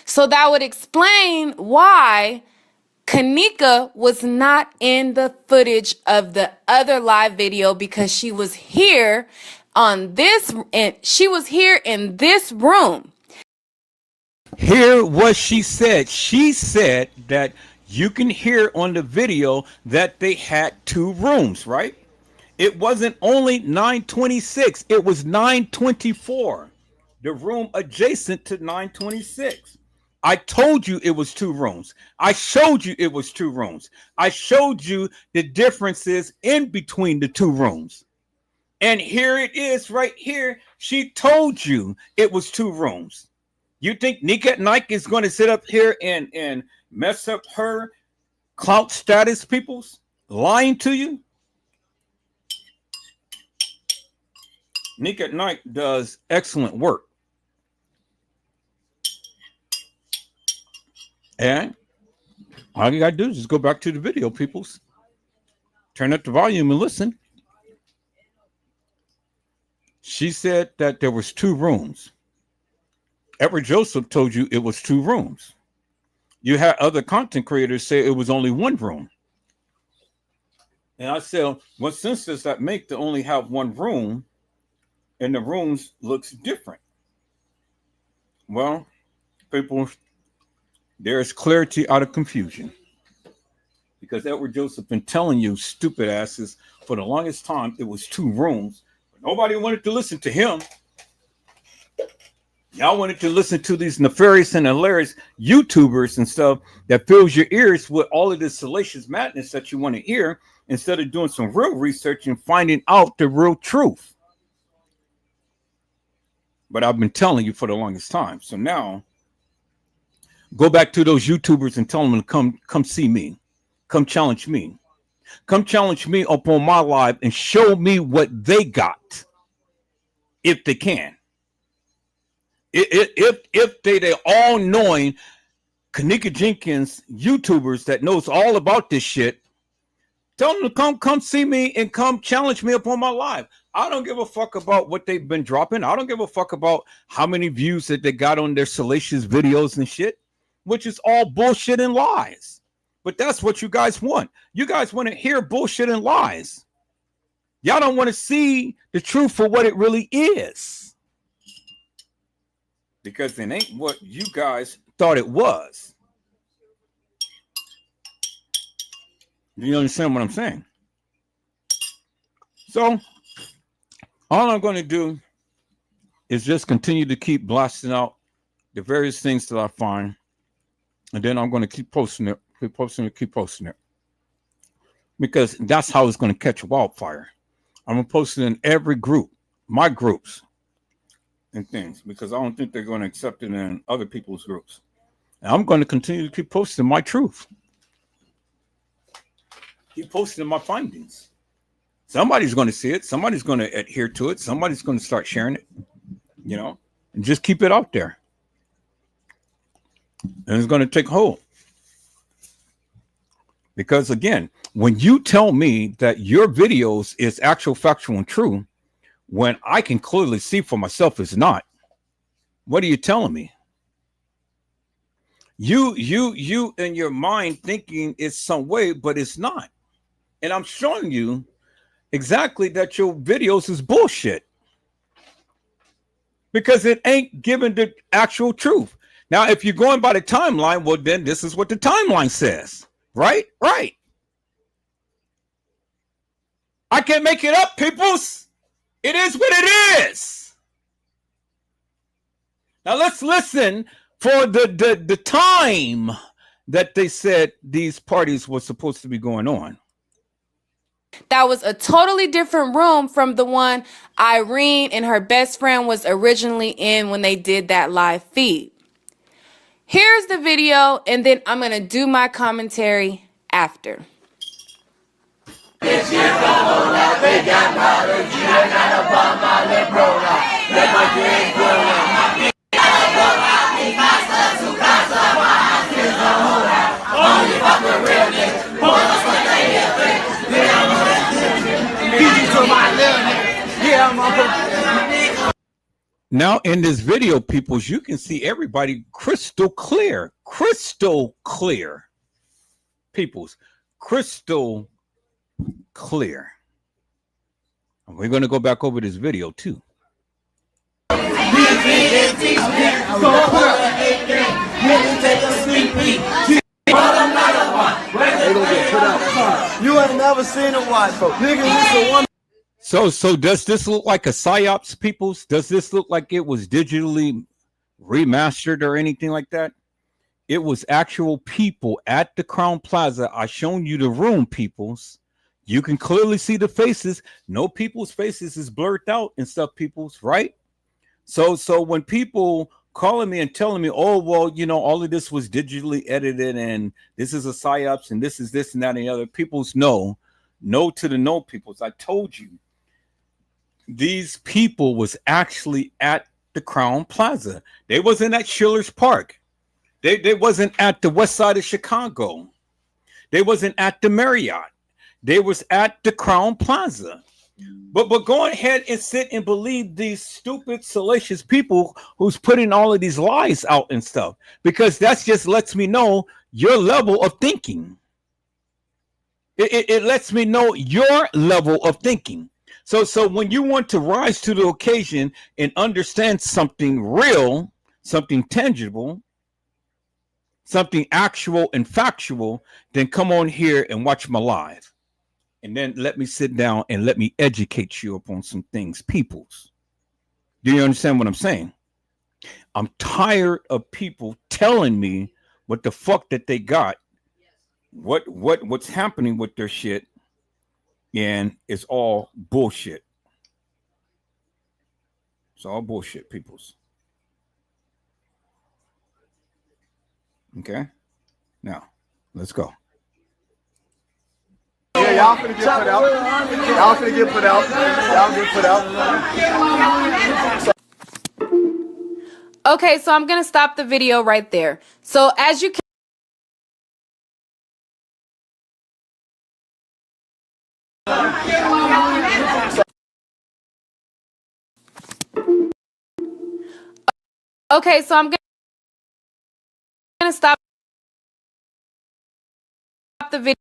So that would explain why Kenneka was not in the footage of the other live video, because she was here on this, and she was here in this room. Hear what she said. She said that you can hear on the video that they had 2 rooms, right? It wasn't only 926, it was 924, the room adjacent to 926. I told you it was 2 rooms. I showed you it was 2 rooms. I showed you the differences in between the 2 rooms. And here it is right here. She told you it was 2 rooms. You think Nick at Night is going to sit up here and mess up her clout status, peoples? Lying to you? Nick at Night does excellent work. And all you got to do is just go back to the video, peoples. Turn up the volume and listen. She said that there was 2 rooms. Edward Joseph told you it was 2 rooms. You had other content creators say it was only 1 room. And I said, what sense does that make to only have 1 room and the rooms looks different? Well, people, there is clarity out of confusion. because Edward Joseph been telling you stupid asses for the longest time it was 2 rooms. But nobody wanted to listen to him. Y'all wanted to listen to these nefarious and hilarious YouTubers and stuff that fills your ears with all of this salacious madness that you want to hear, instead of doing some real research and finding out the real truth. But I've been telling you for the longest time. So now, go back to those YouTubers and tell them to come see me. Come challenge me. Come challenge me up on my live and show me what they got, if they can. If they all-knowing Kenneka Jenkins YouTubers that knows all about this shit, tell them to come see me and come challenge me up on my live. I don't give a fuck about what they've been dropping. I don't give a fuck about how many views that they got on their salacious videos and shit, which is all bullshit and lies. But that's what you guys want. You guys want to hear bullshit and lies. Y'all don't want to see the truth for what it really is. Because it ain't what you guys thought it was. You understand what I'm saying? So, all I'm going to do is just continue to keep blasting out the various things that I find. And then I'm going to keep posting it, keep posting it. Because that's how it's going to catch wildfire. I'm going to post it in every group, my groups and things, because I don't think they're going to accept it in other people's groups. And I'm going to continue to keep posting my truth. Keep posting my findings. Somebody's going to see it. Somebody's going to adhere to it. Somebody's going to start sharing it, you know, and just keep it out there. And it's going to take hold. Because again, when you tell me that your videos is actual, factual, and true, when I can clearly see for myself it's not, what are you telling me? You in your mind thinking it's some way, but it's not. And I'm showing you exactly that your videos is bullshit. Because it ain't giving the actual truth. Now, if you're going by the timeline, well, then this is what the timeline says. Right? Right. I can't make it up, peoples. It is what it is. Now let's listen for the time that they said these parties were supposed to be going on. That was a totally different room from the one Irene and her best friend was originally in when they did that live feed. Here's the video, and then I'm going to do my commentary after. Now in this video, peoples, you can see everybody crystal clear, peoples, crystal clear. And we're going to go back over this video too. You ain't never seen a white folk. Nigga, this a one. So does this look like a psyops, peoples? Does this look like it was digitally remastered or anything like that? It was actual people at the Crown Plaza. I shown you the room, peoples. You can clearly see the faces. No people's faces is blurred out and stuff, peoples, right? So when people calling me and telling me, oh, well, you know, all of this was digitally edited and this is a psyops and this is this and that and the other, peoples, no to the no, peoples. I told you. These people was actually at the Crown Plaza. They wasn't at Schiller's Park. They wasn't at the west side of Chicago. They wasn't at the Marriott. They was at the Crown Plaza. But go ahead and sit and believe these stupid, salacious people who's putting all of these lies out and stuff. Because that just lets me know your level of thinking. It lets me know your level of thinking. So when you want to rise to the occasion and understand something real, something tangible, something actual and factual, then come on here and watch my live. And then let me sit down and let me educate you upon some things, peoples. Do you understand what I'm saying? I'm tired of people telling me what the fuck that they got, what's happening with their shit, and it's all bullshit. It's all bullshit, peoples. Okay? Now, let's go. Yeah, y'all finna get put out. Y'all finna get put out. Y'all get put out. Okay, so I'm going to stop the video right there. So as you can Okay, so I'm going to stop the video.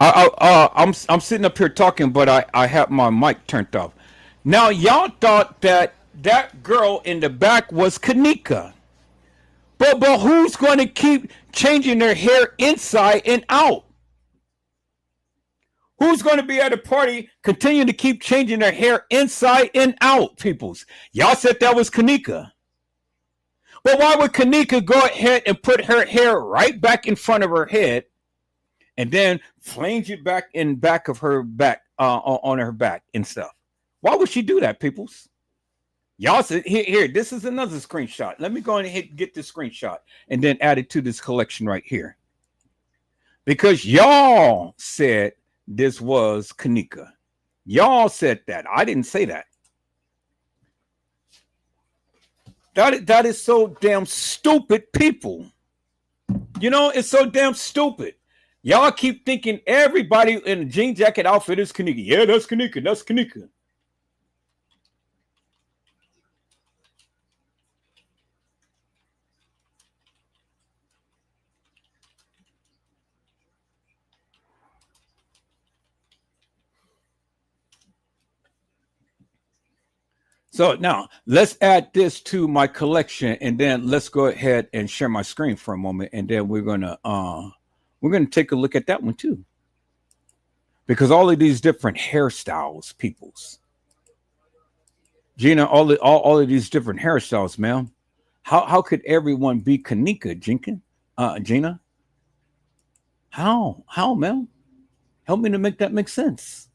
I'm sitting up here talking, but I have my mic turned off. Now y'all thought that girl in the back was Kenneka, but who's going to keep changing their hair inside and out? Who's going to be at a party continuing to keep changing their hair inside and out, peoples? Y'all said that was Kenneka. But why would Kenneka go ahead and put her hair right back in front of her head and then flange it back in back of her back, on her back and stuff? Why would she do that, peoples? Y'all said, here, this is another screenshot. Let me go and get this screenshot and then add it to this collection right here. Because y'all said this was Kenneka. Y'all said that. I didn't say that. That is so damn stupid, people. You know, it's so damn stupid. Y'all keep thinking everybody in a jean jacket outfit is Kenneka. Yeah, that's Kenneka. That's Kenneka. So now let's add this to my collection, and then let's go ahead and share my screen for a moment, and then we're gonna take a look at that one too, because all of these different hairstyles, peoples, Gina, all of these different hairstyles, ma'am. How could everyone be Kenneka Jenkins, Gina? How, ma'am? Help me to make that make sense.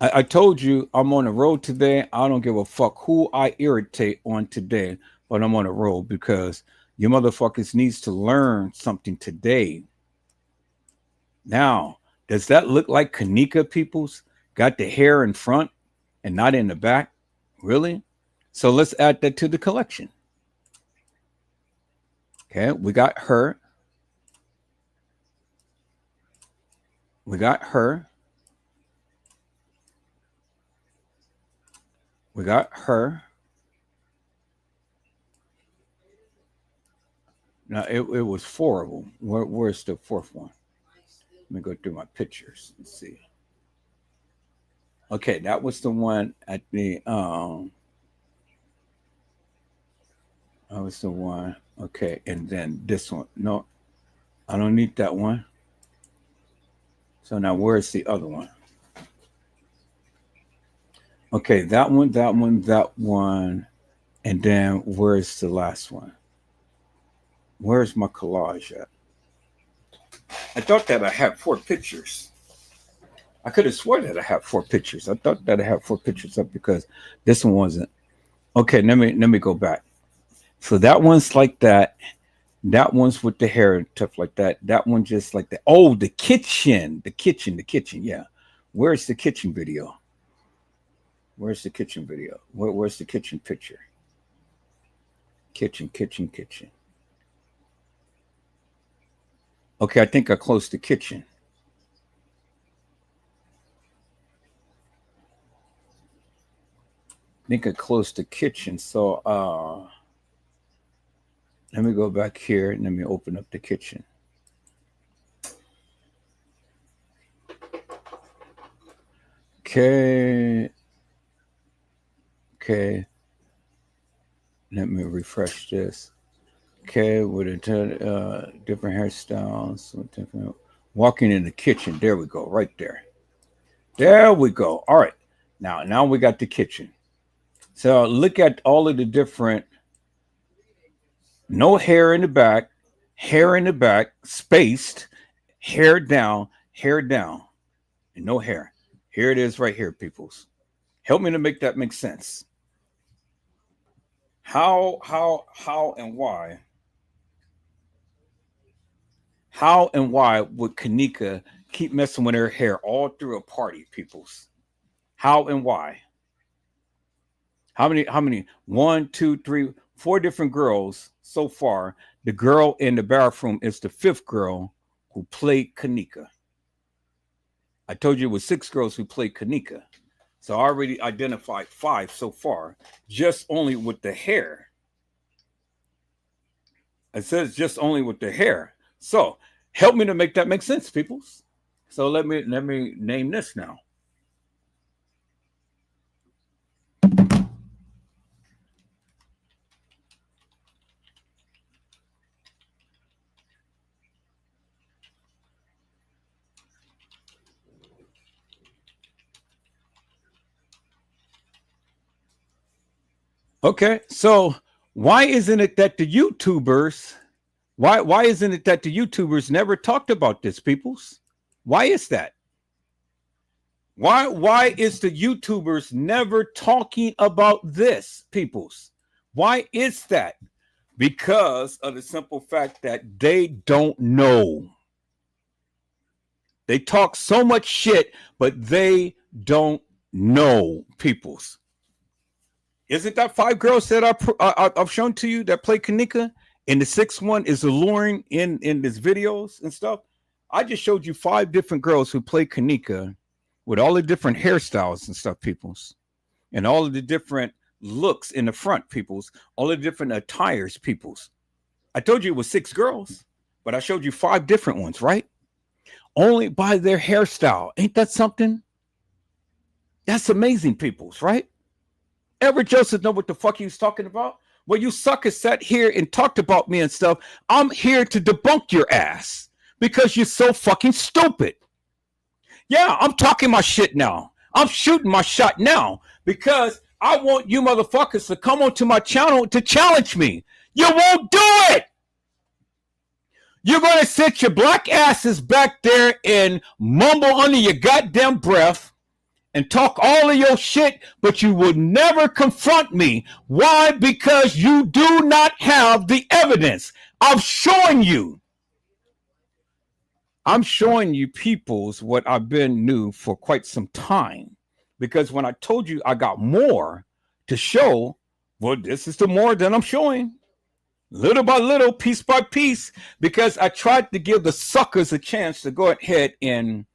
I told you I'm on the road today. I don't give a fuck who I irritate on today, but I'm on the road because you motherfuckers needs to learn something today. Now, does that look like Kenneka, peoples? Got the hair in front and not in the back? Really? So let's add that to the collection. Okay, we got her. We got her. We got her. Now it was 4 of them. Where's the 4th one? Let me go through my pictures and see. Okay, that was the one at the that was the one. Okay, and then this one. No, I don't need that one. So now where's the other one? Okay, that one, and then where's the last one? Where's my collage at? I thought that I had 4 pictures. I could have sworn that I had 4 pictures. I thought that I had 4 pictures up because this one wasn't. Okay, let me go back. So that one's like that, That one's with the hair and stuff like that. That one just like that. Oh, the kitchen. Yeah. Where's the kitchen video? Where's the kitchen video? Where's the kitchen picture? Kitchen. Okay, I think I closed the kitchen. So let me go back here and let me open up the kitchen. Okay. Let me refresh this. Okay, with a different hairstyles, different walking in the kitchen. There we go, right there. There we go. All right. Now we got the kitchen. So look at all of the different. No hair in the back, spaced, hair down, and no hair. Here it is right here, peoples. Help me to make that make sense. How and why? How and why would Kenneka keep messing with her hair all through a party, peoples? How and why? How many? 1, 2, 3, 4 different girls so far. The girl in the bathroom is the 5th girl who played Kenneka. I told you it was 6 girls who played Kenneka. So I already identified 5 so far, just only with the hair. It says just only with the hair. So help me to make that make sense, peoples. So let me name this now. Okay, so why isn't it that the YouTubers, why isn't it that the YouTubers never talked about this, peoples? Why is that? Why is the YouTubers never talking about this, peoples? Why is that? Because of the simple fact that they don't know. They talk so much shit, but they don't know, peoples. Isn't that 5 girls that I've shown to you that play Kenneka? And the 6th one is alluring in these videos and stuff. I just showed you 5 different girls who play Kenneka with all the different hairstyles and stuff, peoples. And all of the different looks in the front, peoples. All the different attires, peoples. I told you it was 6 girls, but I showed you 5 different ones, right? Only by their hairstyle. Ain't that something? That's amazing, peoples, right? Ever Joseph know what the fuck he was talking about? Well, you suckers sat here and talked about me and stuff. I'm here to debunk your ass because you're so fucking stupid. Yeah, I'm talking my shit now. I'm shooting my shot now because I want you motherfuckers to come onto my channel to challenge me. You won't do it. You're going to sit your black asses back there and mumble under your goddamn breath and talk all of your shit, but you will never confront me. Why? Because you do not have the evidence. I'm showing you peoples what I've been new for quite some time. Because when I told you I got more to show, well, this is the more that I'm showing. Little by little, piece by piece, because I tried to give the suckers a chance to go ahead and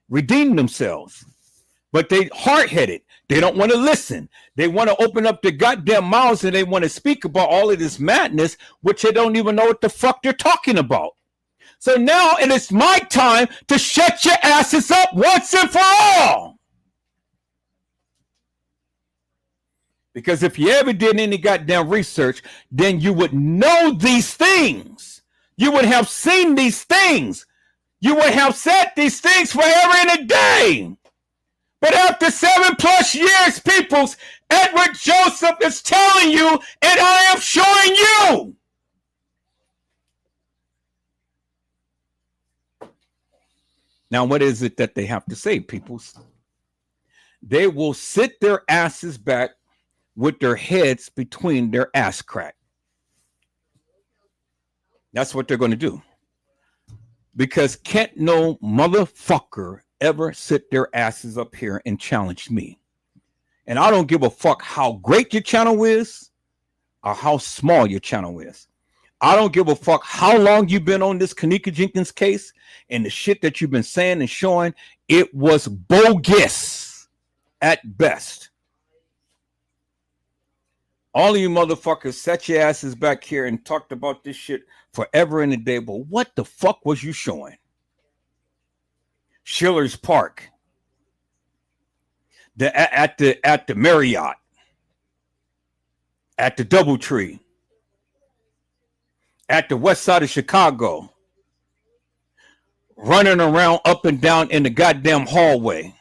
redeem themselves. But they hard-headed. They don't want to listen. They want to open up their goddamn mouths and they want to speak about all of this madness, which they don't even know what the fuck they're talking about. So now it is my time to shut your asses up once and for all. Because if you ever did any goddamn research, then you would know these things. You would have seen these things. You would have said these things forever and a day. But after 7+ years, peoples, Edward Joseph is telling you, and I am showing you. Now, what is it that they have to say, peoples? They will sit their asses back with their heads between their ass crack. That's what they're going to do. Because can't no motherfucker ever sit their asses up here and challenge me. And I don't give a fuck how great your channel is or how small your channel is. I don't give a fuck how long you've been on this Kenneka Jenkins case and the shit that you've been saying and showing. It was bogus at best. All of you motherfuckers sat your asses back here and talked about this shit forever and a day. But what the fuck was you showing? Schiller's Park. At the Marriott. At the Doubletree. At the west side of Chicago. Running around up and down in the goddamn hallway.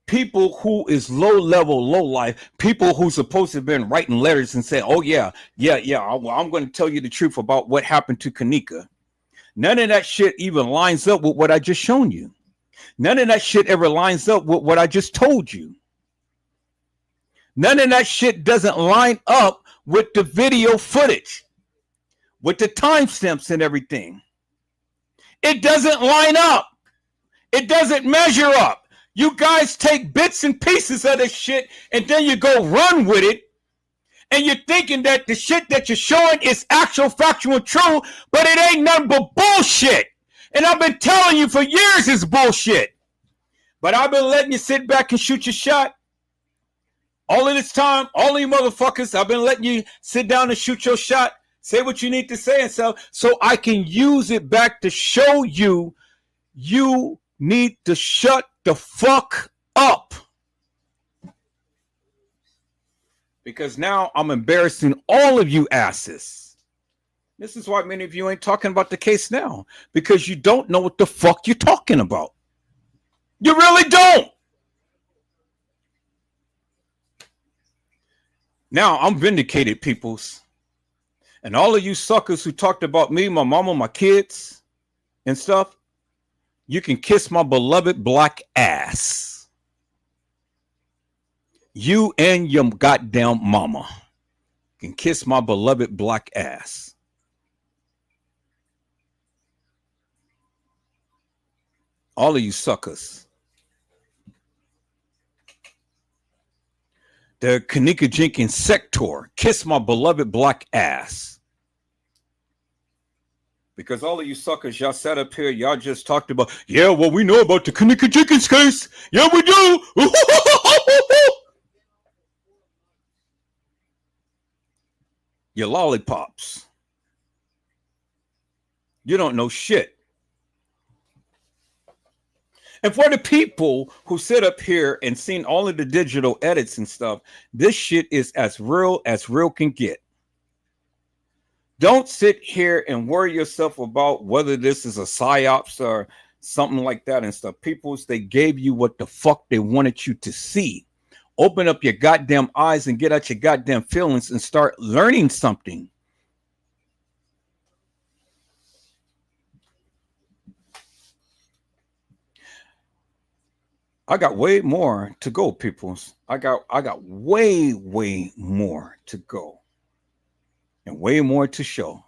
People who is low level, low life, people who supposed to have been writing letters and saying, oh yeah, I'm going to tell you the truth about what happened to Kenneka. None of that shit even lines up with what I just shown you. None of that shit ever lines up with what I just told you. None of that shit doesn't line up with the video footage, with the timestamps and everything. It doesn't line up. It doesn't measure up. You guys take bits and pieces of this shit and then you go run with it. And you're thinking that the shit that you're showing is actual, factual, true, but it ain't nothing but bullshit. And I've been telling you for years it's bullshit. But I've been letting you sit back and shoot your shot. All of this time, all of you motherfuckers, I've been letting you sit down and shoot your shot. Say what you need to say and so I can use it back to show you you need to shut the fuck up. Because now I'm embarrassing all of you asses. This is why many of you ain't talking about the case now. Because you don't know what the fuck you're talking about. You really don't. Now I'm vindicated, peoples. And all of you suckers who talked about me, my mama, my kids, and stuff, you can kiss my beloved black ass. You and your goddamn mama can kiss my beloved black ass. All of you suckers. The Kenneka Jenkins sector, kiss my beloved black ass. Because all of you suckers, y'all sat up here, y'all just talked about, yeah, well, we know about the Kenneka Jenkins case. Yeah, we do. Your lollipops. You don't know shit. And for the people who sit up here and seen all of the digital edits and stuff, this shit is as real can get. Don't sit here and worry yourself about whether this is a psyops or something like that and stuff. Peoples, they gave you what the fuck they wanted you to see. Open up your goddamn eyes and get out your goddamn feelings and start learning something. I got way more to go, peoples. I got way more to go. And way more to show.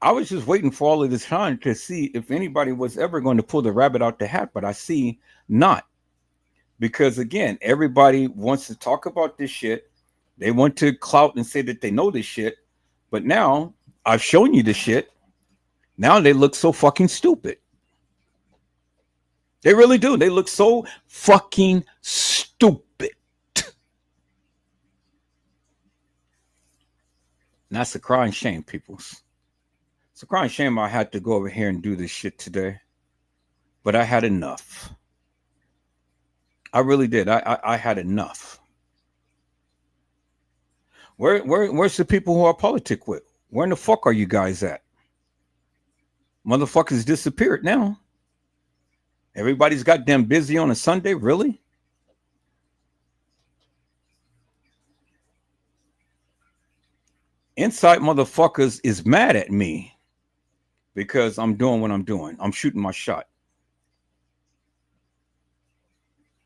I was just waiting for all of this time to see if anybody was ever going to pull the rabbit out the hat, but I see not. Because again, everybody wants to talk about this shit. They want to clout and say that they know this shit. But now I've shown you the shit. Now they look so fucking stupid. They really do. They look so fucking stupid. And that's a crying shame, peoples. It's a crying shame I had to go over here and do this shit today. But I had enough. I really did. I had enough. Where's the people who are politic with? Where in the fuck are you guys at? Motherfuckers disappeared now. Everybody's goddamn busy on a Sunday, really? Inside motherfuckers is mad at me because I'm doing what I'm doing. I'm shooting my shot.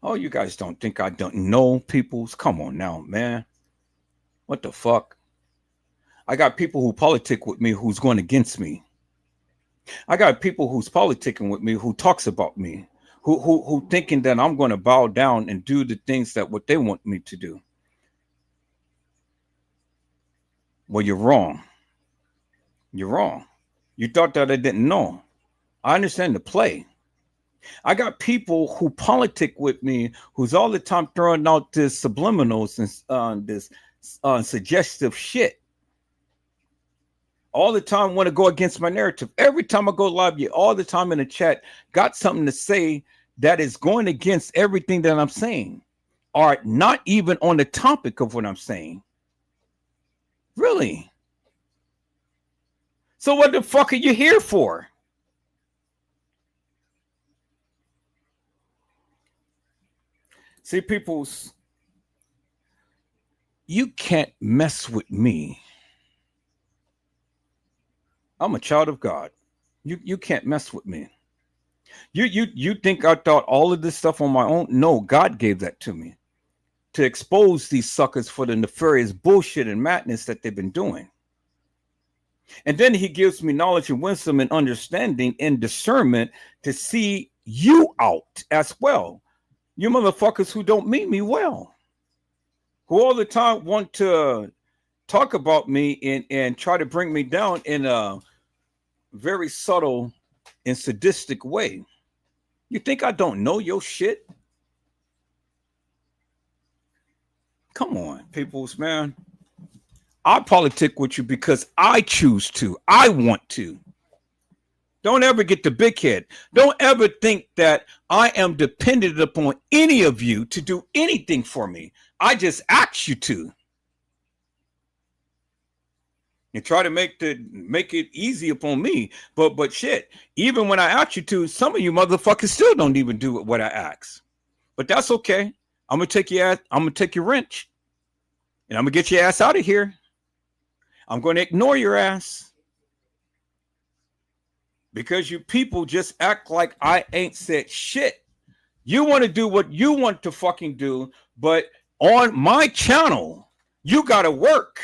Oh, you guys don't think I don't know peoples? Come on now, man. What the fuck? I got people who politic with me who's going against me. I got people who's politicking with me who talks about me, who thinking that I'm going to bow down and do the things that what they want me to do. Well, you're wrong. You're wrong. You thought that I didn't know. I understand the play. I got people who politic with me who's all the time throwing out this subliminals and this suggestive shit. All the time want to go against my narrative. Every time I go live, you all the time in the chat got something to say that is going against everything that I'm saying, or not even on the topic of what I'm saying. Really? So what the fuck are you here for? See, peoples, you can't mess with me. I'm a child of God. You can't mess with me. You think I thought all of this stuff on my own? No, God gave that to me to expose these suckers for the nefarious bullshit and madness that they've been doing. And then he gives me knowledge and wisdom and understanding and discernment to see you out as well. You motherfuckers who don't mean me well, who all the time want to talk about me and try to bring me down in a very subtle and sadistic way. You think I don't know your shit? Come on, peoples, man. I politic with you because I choose to. I want to. Don't ever get the big head. Don't ever think that I am dependent upon any of you to do anything for me. I just ask you to. You try to make it easy upon me, but shit. Even when I ask you to, some of you motherfuckers still don't even do what I ask. But that's okay. I'm gonna take your ass. I'm gonna take your wrench, and I'm gonna get your ass out of here. I'm gonna ignore your ass because you people just act like I ain't said shit. You want to do what you want to fucking do, but on my channel, you gotta work.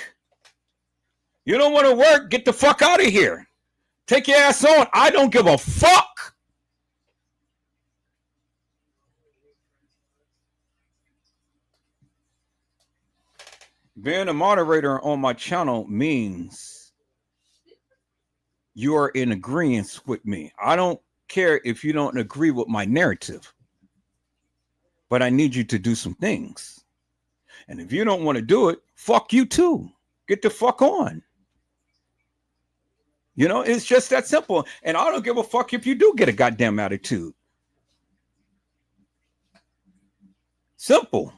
You don't want to work, get the fuck out of here. Take your ass on. I don't give a fuck. Being a moderator on my channel means you are in agreement with me. I don't care if you don't agree with my narrative, but I need you to do some things. And if you don't want to do it, fuck you too. Get the fuck on. You know, it's just that simple. And I don't give a fuck if you do get a goddamn attitude. Simple.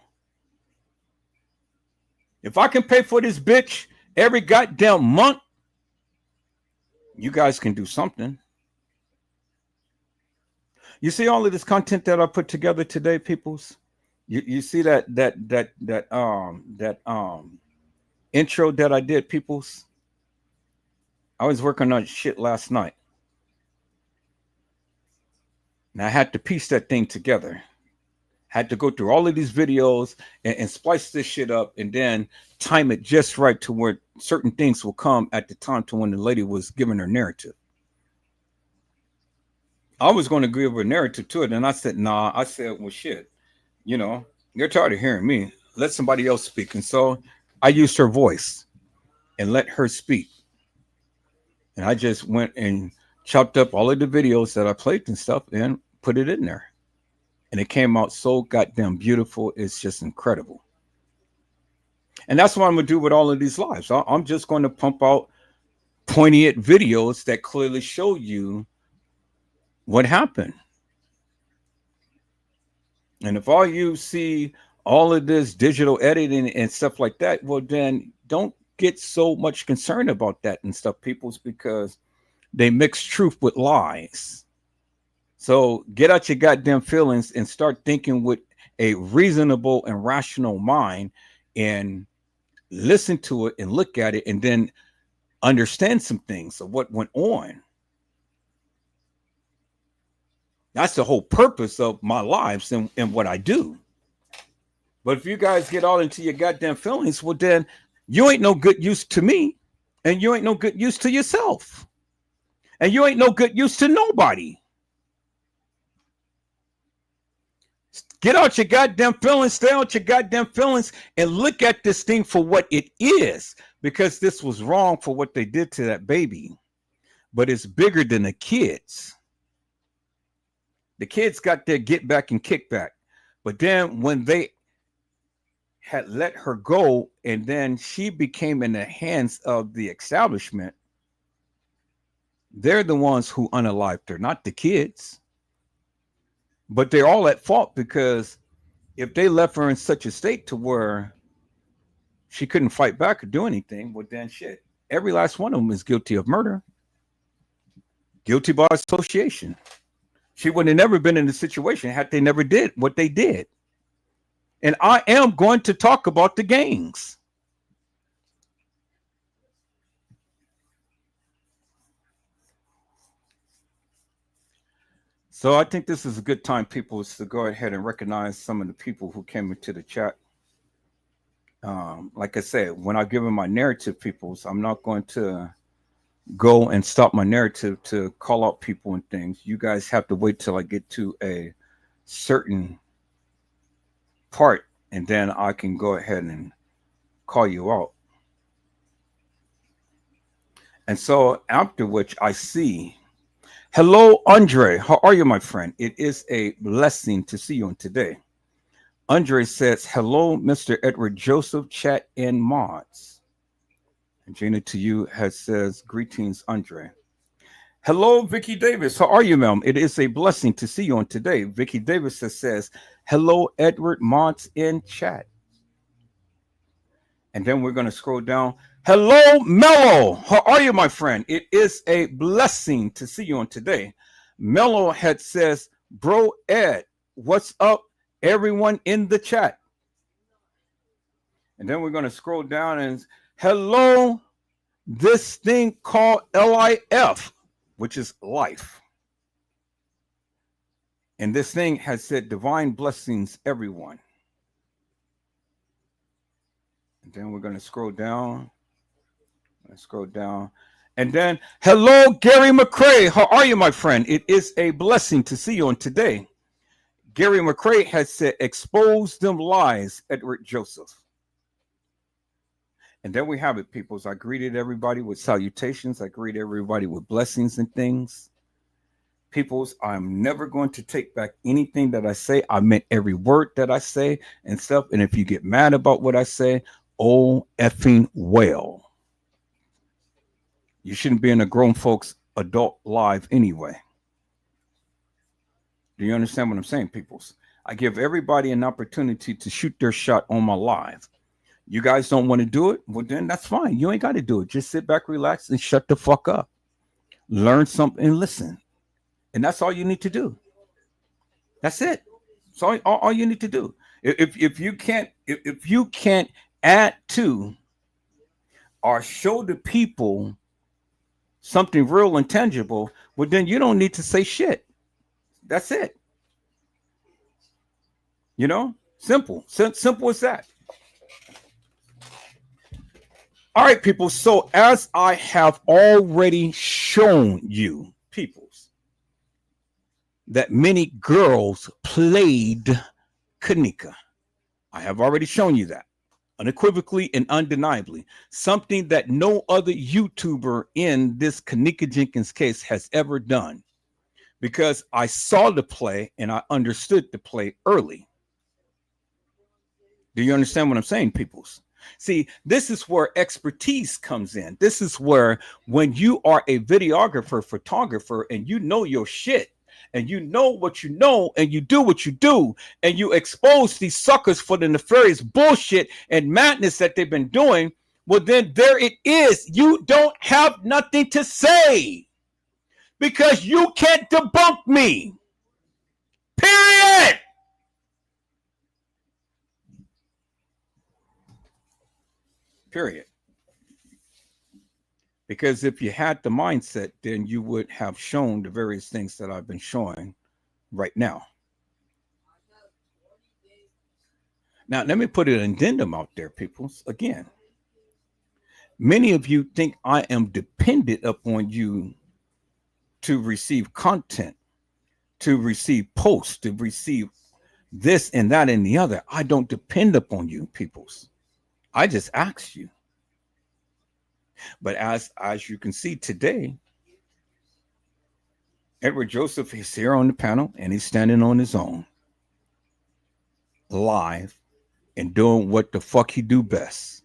If I can pay for this bitch every goddamn month, you guys can do something. You see all of this content that I put together today, peoples? You see that intro that I did, peoples? I was working on shit last night. And I had to piece that thing together. Had to go through all of these videos and splice this shit up and then time it just right to where certain things will come at the time to when the lady was giving her narrative. I was going to give her a narrative to it. And I said, nah. I said, well, shit. You know, you're tired of hearing me. Let somebody else speak. And so I used her voice and let her speak. And I just went and chopped up all of the videos that I played and stuff and put it in there. And it came out so goddamn beautiful. It's just incredible. And that's what I'm going to do with all of these lives. I'm just going to pump out poignant videos that clearly show you what happened. And if all you see all of this digital editing and stuff like that, well, then don't get so much concerned about that and stuff, peoples, because they mix truth with lies. So get out your goddamn feelings and start thinking with a reasonable and rational mind and listen to it and look at it and then understand some things of what went on. That's the whole purpose of my lives and what I do. But if you guys get all into your goddamn feelings, well, then you ain't no good use to me. And you ain't no good use to yourself. And you ain't no good use to nobody. Get out your goddamn feelings, stay out your goddamn feelings, and look at this thing for what it is. Because this was wrong for what they did to that baby. But it's bigger than the kids. The kids got their get back and kickback. But then when they had let her go, and then she became in the hands of the establishment, they're the ones who unalived her, not the kids. But they're all at fault, because if they left her in such a state to where she couldn't fight back or do anything, well, then shit, every last one of them is guilty of murder. Guilty by association. She would have never been in the situation had they never did what they did. And I am going to talk about the gangs. So I think this is a good time, people, is to go ahead and recognize some of the people who came into the chat. Like I said, when I give them my narrative, peoples, I'm not going to go and stop my narrative to call out people and things. You guys have to wait till I get to a certain part, and then I can go ahead and call you out. And so after which I see, hello, Andre. How are you, my friend? It is a blessing to see you on today. Andre says, hello, Mr. Edward Joseph, chat and mods. And Gina to you says, greetings, Andre. Hello, Vicky Davis. How are you, ma'am? It is a blessing to see you on today. Vicky Davis says, hello, Edward, mods in chat. And then we're going to scroll down. Hello, Mello. How are you, my friend? It is a blessing to see you on today. Mello says, bro, Ed, what's up, everyone in the chat? And then we're going to scroll down and hello, this thing called LIF, which is life. And this thing has said, divine blessings, everyone. And then we're going to scroll down. Let's scroll down. And then, hello, Gary McCrae. How are you, my friend? It is a blessing to see you on today. Gary McCrae has said, expose them lies, Edward Joseph. And then we have it, peoples. I greeted everybody with salutations. I greet everybody with blessings and things. Peoples, I'm never going to take back anything that I say. I meant every word that I say and stuff. And if you get mad about what I say, oh effing well. You shouldn't be in a grown folks adult live anyway. Do you understand what I'm saying, peoples? I give everybody an opportunity to shoot their shot on my live. You guys don't want to do it? Well, then that's fine. You ain't got to do it. Just sit back, relax, and shut the fuck up. Learn something and listen. And that's all you need to do. That's it. So all you need to do. If you can't add to or show the people something real and tangible, well, then you don't need to say shit. That's it. You know, simple as that. All right, people. So as I have already shown you, peoples, that many girls played Kenneka. I have already shown you that unequivocally and undeniably, something that no other YouTuber in this Kenneka Jenkins case has ever done, because I saw the play and I understood the play early. Do you understand what I'm saying, peoples? See, this is where expertise comes in. This is where when you are a videographer, photographer, and you know your shit, and you know what you know, and you do what you do, and you expose these suckers for the nefarious bullshit and madness that they've been doing, well, then there it is. You don't have nothing to say because you can't debunk me. Period. Period. Because if you had the mindset, then you would have shown the various things that I've been showing right now. Now, let me put an addendum out there, people. Again, Many of you think I am dependent upon you to receive content, to receive posts, to receive this and that and the other. I don't depend upon you, peoples. I just ask you. But as you can see today, Edward Joseph is here on the panel and he's standing on his own, live, and doing what the fuck he do best.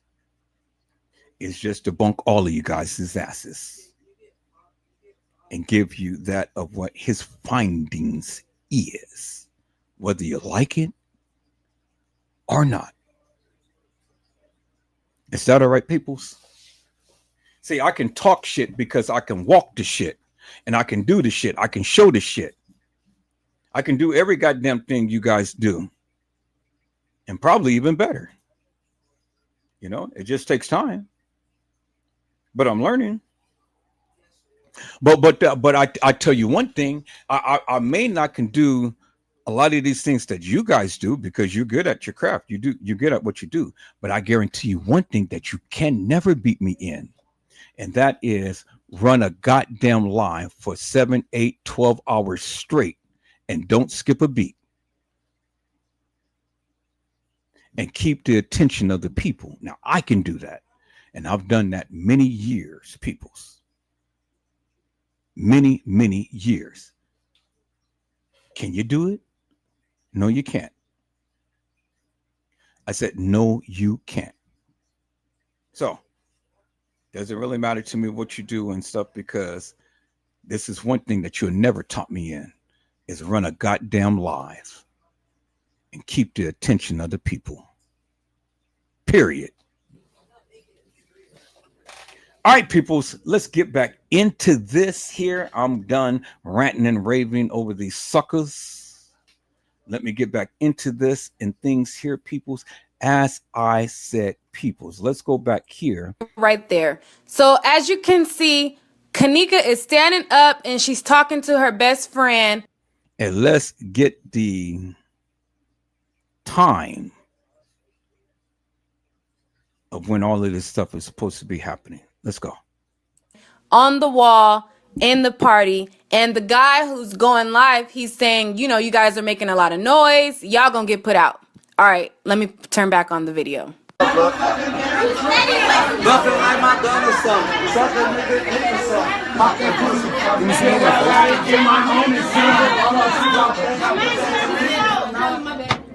Is just debunk all of you guys' asses and give you that of what his findings is, whether you like it or not. Is that all right, peoples? See, I can talk shit because I can walk the shit, and I can do the shit. I can show the shit. I can do every goddamn thing you guys do, and probably even better. You know, it just takes time. But I'm learning. But I tell you one thing, I may not can do a lot of these things that you guys do because you're good at your craft. You're good at what you do. But I guarantee you one thing that you can never beat me in, and that is run a goddamn live for 7, 8, 12 hours straight and don't skip a beat. And keep the attention of the people. Now I can do that. And I've done that many years, peoples. Many, many years. Can you do it? No, you can't. I said, no, you can't. So, doesn't really matter to me what you do and stuff, because this is one thing that you'll never taught me in, is run a goddamn live and keep the attention of the people. Period. All right, peoples, let's get back into this here. I'm done ranting and raving over these suckers. Let me get back into this and things here, peoples. As I said, peoples, let's go back here. Right there. So as you can see, Kenneka is standing up and she's talking to her best friend. And let's get the time of when all of this stuff is supposed to be happening. Let's go. On the wall in the party, and the guy who's going live, he's saying, you know, you guys are making a lot of noise. Y'all gonna get put out. All right, let me turn back on the video. Buffing like my gun or something. Something nigga something. Pop that pussy. You see that?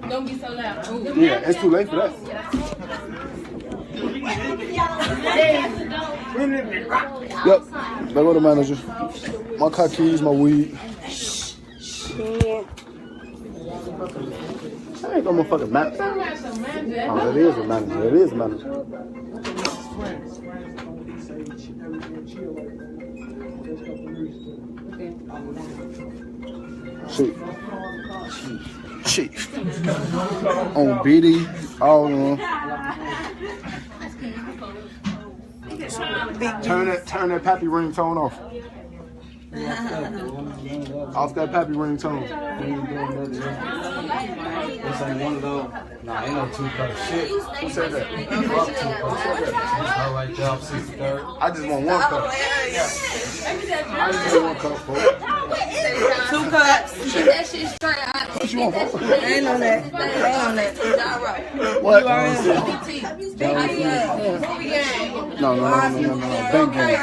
Don't be so loud. Yeah, it's too late for that. Yep, back with the manager. My car keys, my weed. That ain't no motherfucking manager. Oh, that is a manager. That is a manager. Chief. On BD, all of them. Turn that pappy ringtone off. Off that pappy ringtone. This ain't one of those. Nah, ain't no 2-cup shit. Who said that? All right, job 63rd. I just want 1 cup. I just want 1 cup, folks. 2 cups. Shit. That shit straight out. What you want, folks? Ain't on that. Ain't on that. What? No. Bank game.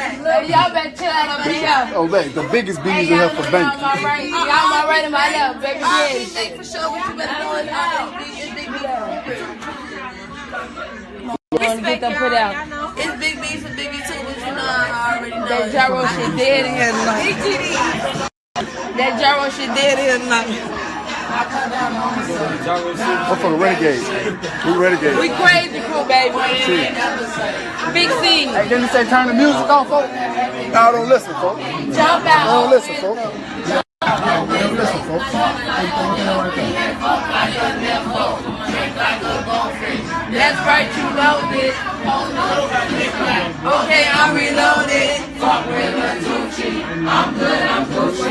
Y'all better chill out over here. Oh, bank. The biggest bees in here for bank. Y'all already my love, baby. I think for sure what you better know is Get them put out. it's big B's and Biggie too, but you know I already know. That gyro shit dead in here tonight. That gyro shit dead in here tonight. Motherfucker renegade. We renegade. We crazy crew, baby. Big C. Hey, didn't say turn the music off, folks? Y'all don't listen, folks. Jump out. Don't listen, folks. Don't listen, folks. That's right, you know this. Okay, I'm reloaded. Fuck with the Tucci. I'm good, I'm Gucci.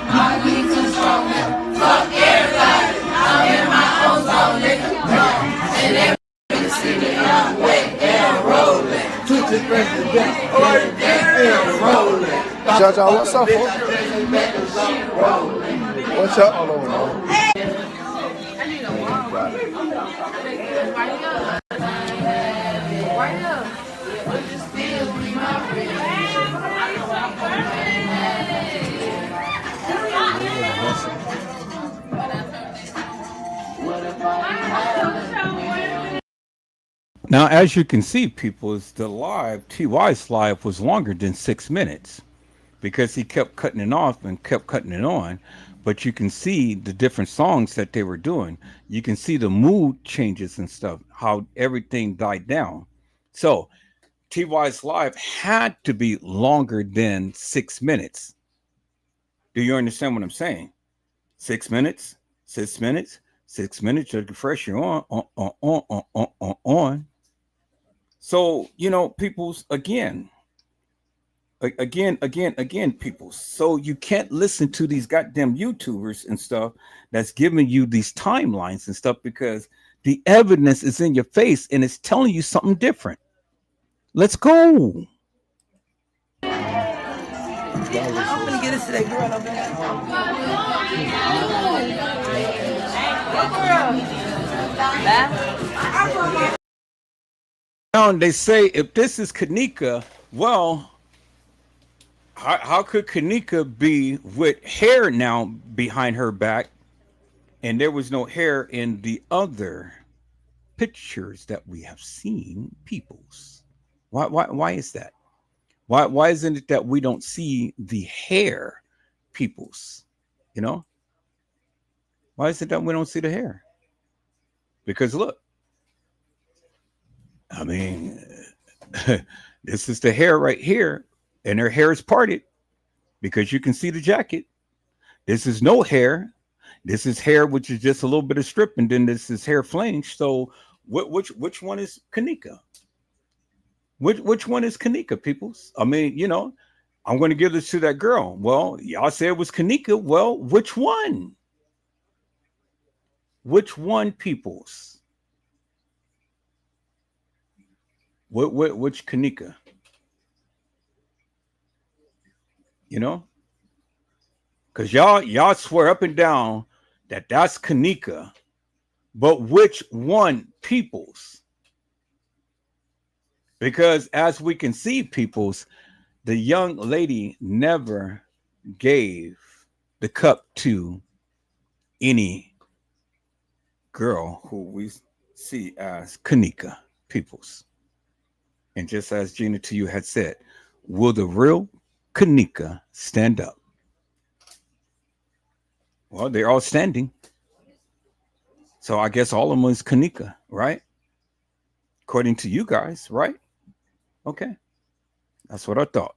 I need too strong. Fuck everybody. I'm in my own zone, nigga. Jaja, what's up, fool? What's up? Hold on, man. Now, as you can see, people, is the live, TY's live was longer than 6 minutes because he kept cutting it off and kept cutting it on. But you can see the different songs that they were doing. You can see the mood changes and stuff, how everything died down. So TY's live had to be longer than 6 minutes. Do you understand what I'm saying? 6 minutes, 6 minutes, 6 minutes, just refresh you on. So, you know, people's again, people. So you can't listen to these goddamn YouTubers and stuff that's giving you these timelines and stuff because the evidence is in your face and it's telling you something different. Let's go. I'm gonna get us to that girl over there. Now they say if this is Kenneka, well, how could Kenneka be with hair now behind her back, and there was no hair in the other pictures that we have seen? Peoples, why is that? Why isn't it that we don't see the hair? Peoples, you know, why is it that we don't see the hair? Because look, I mean, this is the hair right here, and her hair is parted because you can see the jacket. This is no hair. This is hair, which is just a little bit of strip, and then this is hair flange. So, which one is Kenneka? Which one is Kenneka, peoples? I mean, you know, I'm going to give this to that girl. Well, y'all say it was Kenneka. Well, which one? Which one, peoples? Which Kenneka? You know, because y'all swear up and down that that's Kenneka, but which one, peoples? Because as we can see, peoples, the young lady never gave the cup to any girl who we see as Kenneka, peoples. And just as Gina to you had said, will the real Kenneka stand up? Well, they're all standing. So I guess all of them is Kenneka, right? According to you guys, right? Okay. That's what I thought.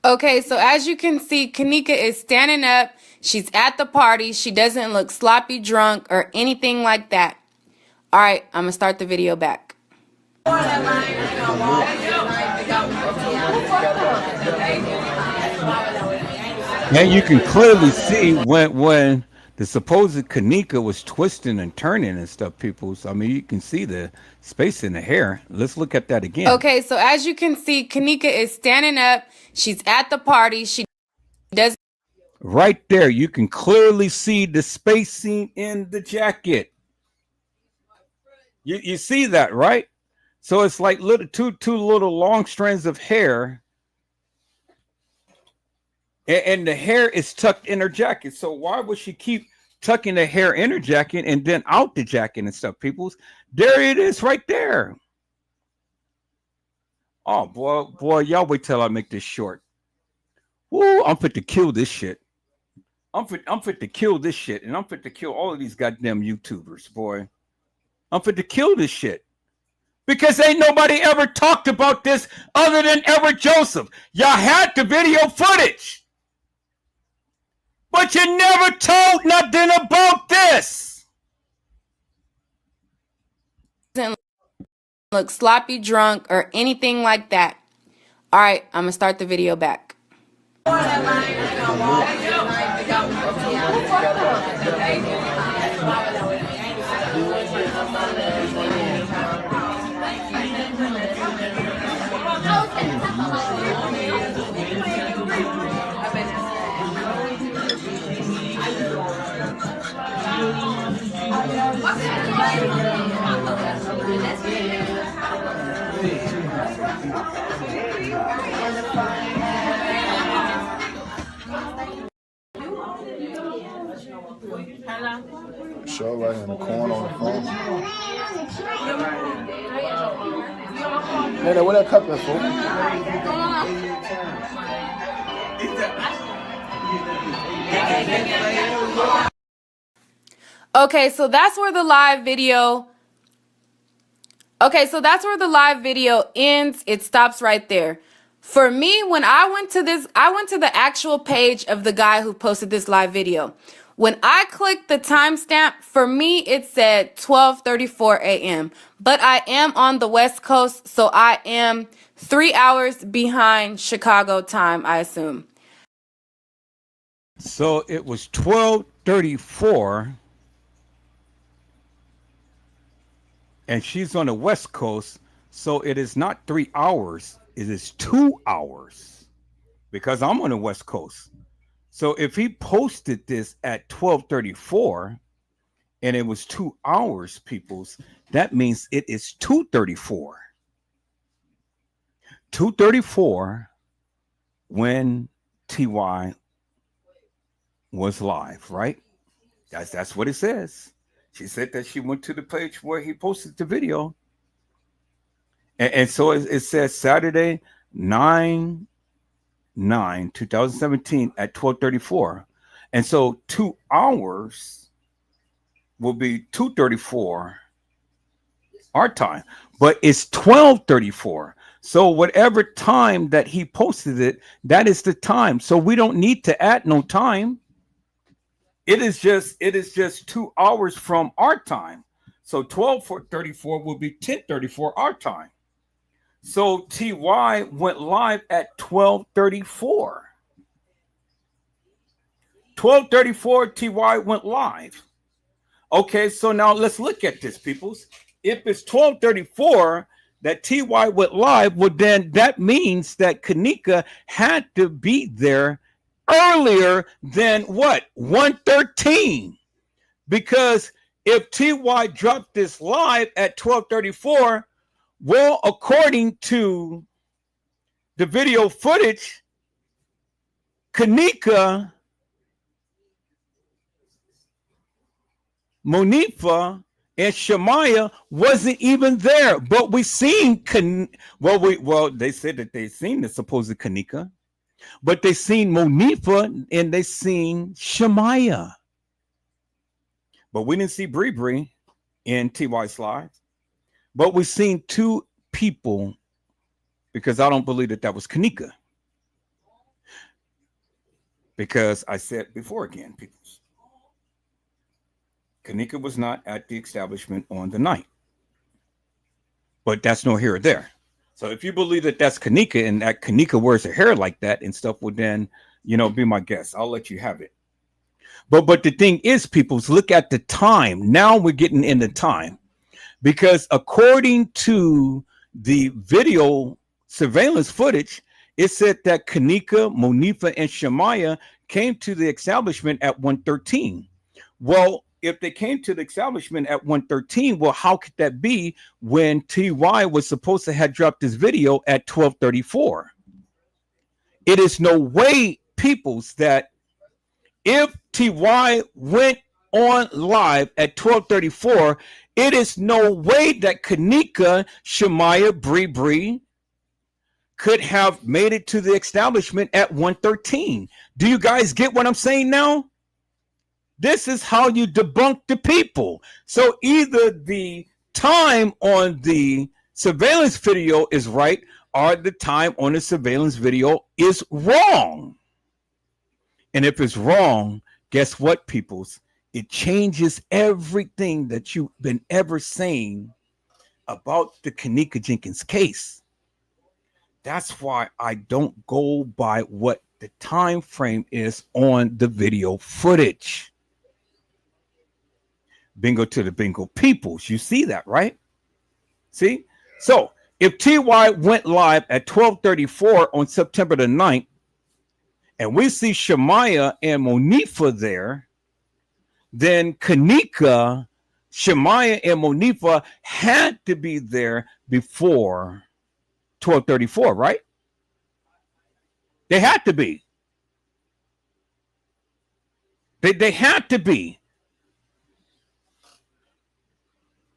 Okay, so as you can see, Kenneka is standing up. She's at the party. She doesn't look sloppy drunk or anything like that. All right, I'm going to start the video back. And you can clearly see when the supposed Kenneka was twisting and turning and stuff, people. So, I mean, you can see the space in the hair. Let's look at that again. Okay, so as you can see, Kenneka is standing up. She's at the party. She does. Right there, you can clearly see the spacing in the jacket. You see that, right? So it's like two little long strands of hair. And the hair is tucked in her jacket. So why would she keep tucking the hair in her jacket and then out the jacket and stuff, peoples? There it is right there. Oh, boy, y'all wait till I make this short. Woo, I'm fit to kill this shit. I'm fit to kill this shit. And I'm fit to kill all of these goddamn YouTubers, boy. I'm fit to kill this shit. Because ain't nobody ever talked about this other than Everett Joseph. Y'all had the video footage. But you never told nothing about this. Doesn't look sloppy drunk or anything like that. All right, I'm going to start the video back. Show right in the corner on the phone. Nene, where that cup is for? Okay, so that's where the live video. Okay, so that's where the live video ends. It stops right there. For me, when I went to the actual page of the guy who posted this live video. When I clicked the timestamp, for me, it said 12:34 a.m. But I am on the West Coast, so I am 3 hours behind Chicago time, I assume. So it was 12:34, and she's on the West Coast, so it is not 3 hours, it is 2 hours, because I'm on the West Coast. So if he posted this at 12:34 and it was 2 hours, peoples, that means it is 2:34. 2:34 when TY was live, right? That's what it says. She said that she went to the page where he posted the video. And so it says Saturday, 9/9/2017 at 12:34. And so 2 hours will be 2:34 our time, but it's 12:34. So whatever time that he posted it, that is the time. So we don't need to add no time. It is just 2 hours from our time. So 12:34 will be 10:34 our time. So TY went live at 12:34. 12:34 TY went live. Okay, so now let's look at this, peoples. If it's 12:34 that TY went live, well, then that means that Kenneka had to be there earlier than what? 1:13. Because if TY dropped this live at 12:34, well, according to the video footage, Kenneka, Monifa, and Shemaya wasn't even there. But we seen they said that they seen the supposed Kenneka, but they seen Monifa and they seen Shemaya. But we didn't see Bree in TY's slides. But we seen two people, because I don't believe that was Kenneka. Because I said before again, people, Kenneka was not at the establishment on the night. But that's no here or there. So if you believe that that's Kenneka and that Kenneka wears her hair like that and stuff, would then, be my guest. I'll let you have it. But the thing is, people, look at the time. Now we're getting into time. Because according to the video surveillance footage, it said that Kenneka, Monifa, and Shemaya came to the establishment at 1:13. Well, if they came to the establishment at 1:13, well, how could that be when TY was supposed to have dropped this video at 12:34? It is no way, peoples, that if TY went on live at 12:34, it is no way that Kenneka, Shemaya, Bree could have made it to the establishment at 1:13. Do you guys get what I'm saying now? This is how you debunk the people. So either the time on the surveillance video is right, or the time on the surveillance video is wrong. And if it's wrong, guess what, peoples? It changes everything that you've been ever saying about the Kenneka Jenkins case. That's why I don't go by what the time frame is on the video footage. Bingo to the bingo peoples. You see that, right? See? So if TY went live at 12:34 on September the 9th, and we see Shemaya and Monifa there, then Kenneka, Shemaya and Monifa had to be there before 12:34, right? They had to be. They had to be.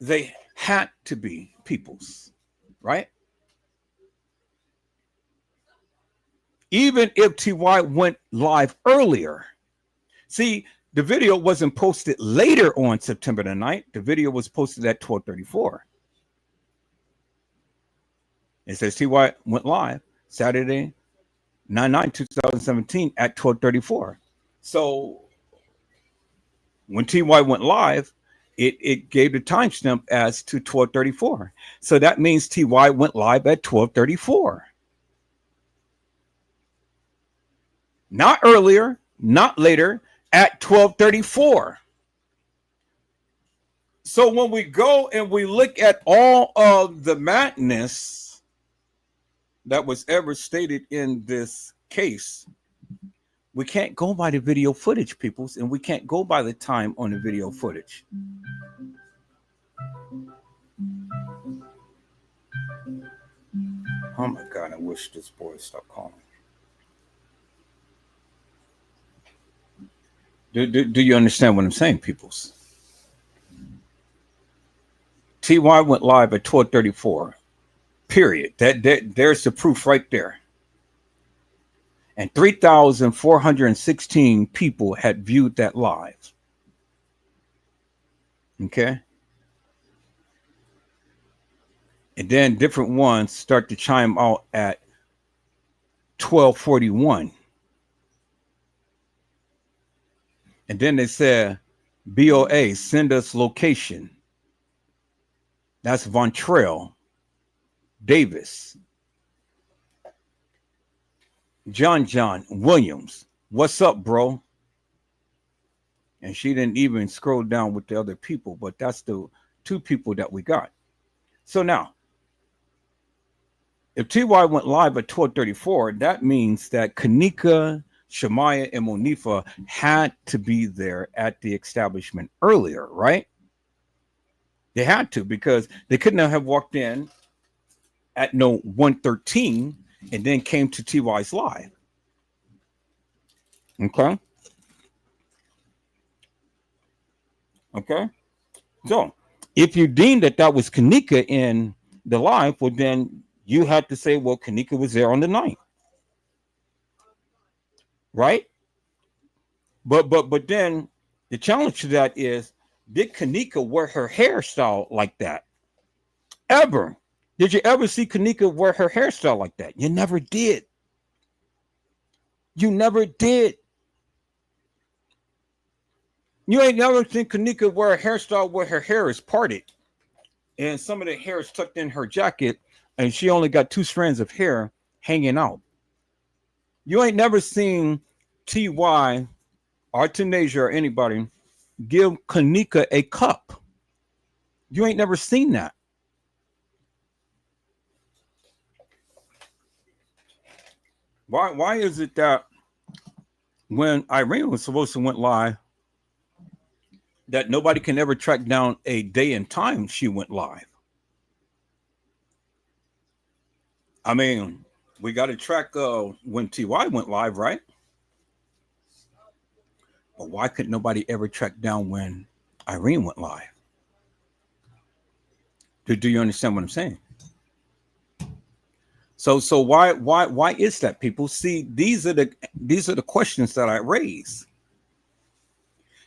They had to be peoples, right? Even if TY went live earlier. See, the video wasn't posted later on September the 9th. The video was posted at 12:34. It says TY went live Saturday, 9/9/2017 at 12:34. So when TY went live, it gave the timestamp as to 12:34. So that means TY went live at 12:34. Not earlier, not later, at 12:34. So when we go and we look at all of the madness that was ever stated in this case, we can't go by the video footage, peoples, and we can't go by the time on the video footage. Oh my God, I wish this boy would stop calling. Do you understand what I'm saying, peoples? TY went live at 12:34. Period. There's the proof right there. And 3,416 people had viewed that live. Okay. And then different ones start to chime out at 12:41. And then they said, BOA, send us location. That's Von Trail Davis. John Williams. What's up, bro? And she didn't even scroll down with the other people, but that's the two people that we got. So now, if TY went live at 12:34, that means that Kenneka, Shemaya, and Monifa had to be there at the establishment earlier, right? They had to, because they couldn't have walked in at 1:13 and then came to TY's live. Okay. Okay. So if you deemed that was Kenneka in the live, well, then you had to say, well, Kenneka was there on the 9th. Right? But then the challenge to that is, did Kenneka wear her hairstyle like that? Ever? Did you ever see Kenneka wear her hairstyle like that? You never did. You never did. You ain't never seen Kenneka wear a hairstyle where her hair is parted and some of the hair is tucked in her jacket and she only got 2 strands of hair hanging out. You ain't never seen TY or Tanasia or anybody give Kenneka a cup. You ain't never seen that. Why is it that when Irene was supposed to went live, that nobody can ever track down a day and time she went live? I mean, we got to track when TY went live, right? But why could nobody ever track down when Irene went live? Do you understand what I'm saying? So why is that, people? See, these are the questions that I raise.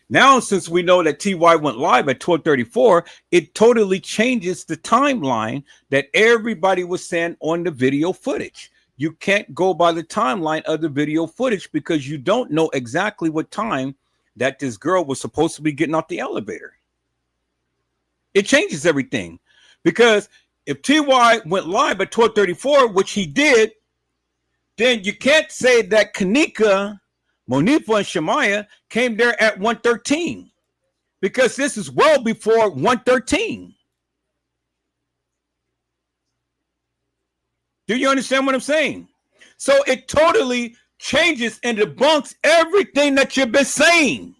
Now, since we know that TY went live at 12:34, it totally changes the timeline that everybody was saying on the video footage. You can't go by the timeline of the video footage because you don't know exactly what time that this girl was supposed to be getting off the elevator. It changes everything, because if TY went live at 12:34, which he did, then you can't say that Kenneka, Monifa, and Shemaya came there at 1:13, because this is well before 1:13. Do you understand what I'm saying? So it totally changes and debunks everything that you've been saying.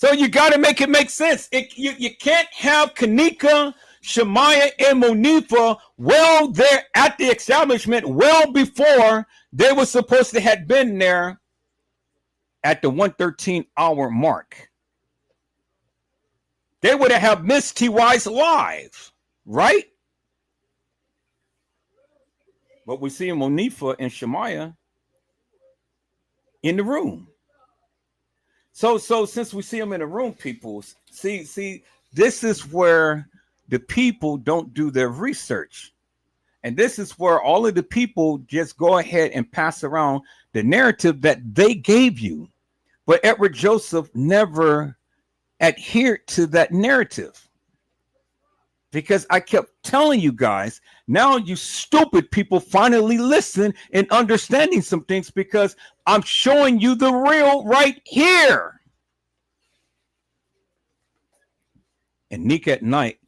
So you got to make it make sense. You can't have Kenneka, Shemaya, and Monifa well there at the establishment well before they were supposed to have been there at the 1:13 hour mark. They would have missed TY's live, right? But we see Monifa and Shemaya in the room. So since we see them in the room, people, see, this is where the people don't do their research. And this is where all of the people just go ahead and pass around the narrative that they gave you. But Edward Joseph never adhered to that narrative. Because I kept telling you guys, now you stupid people finally listen and understanding some things because I'm showing you the real right here. And Nick at Night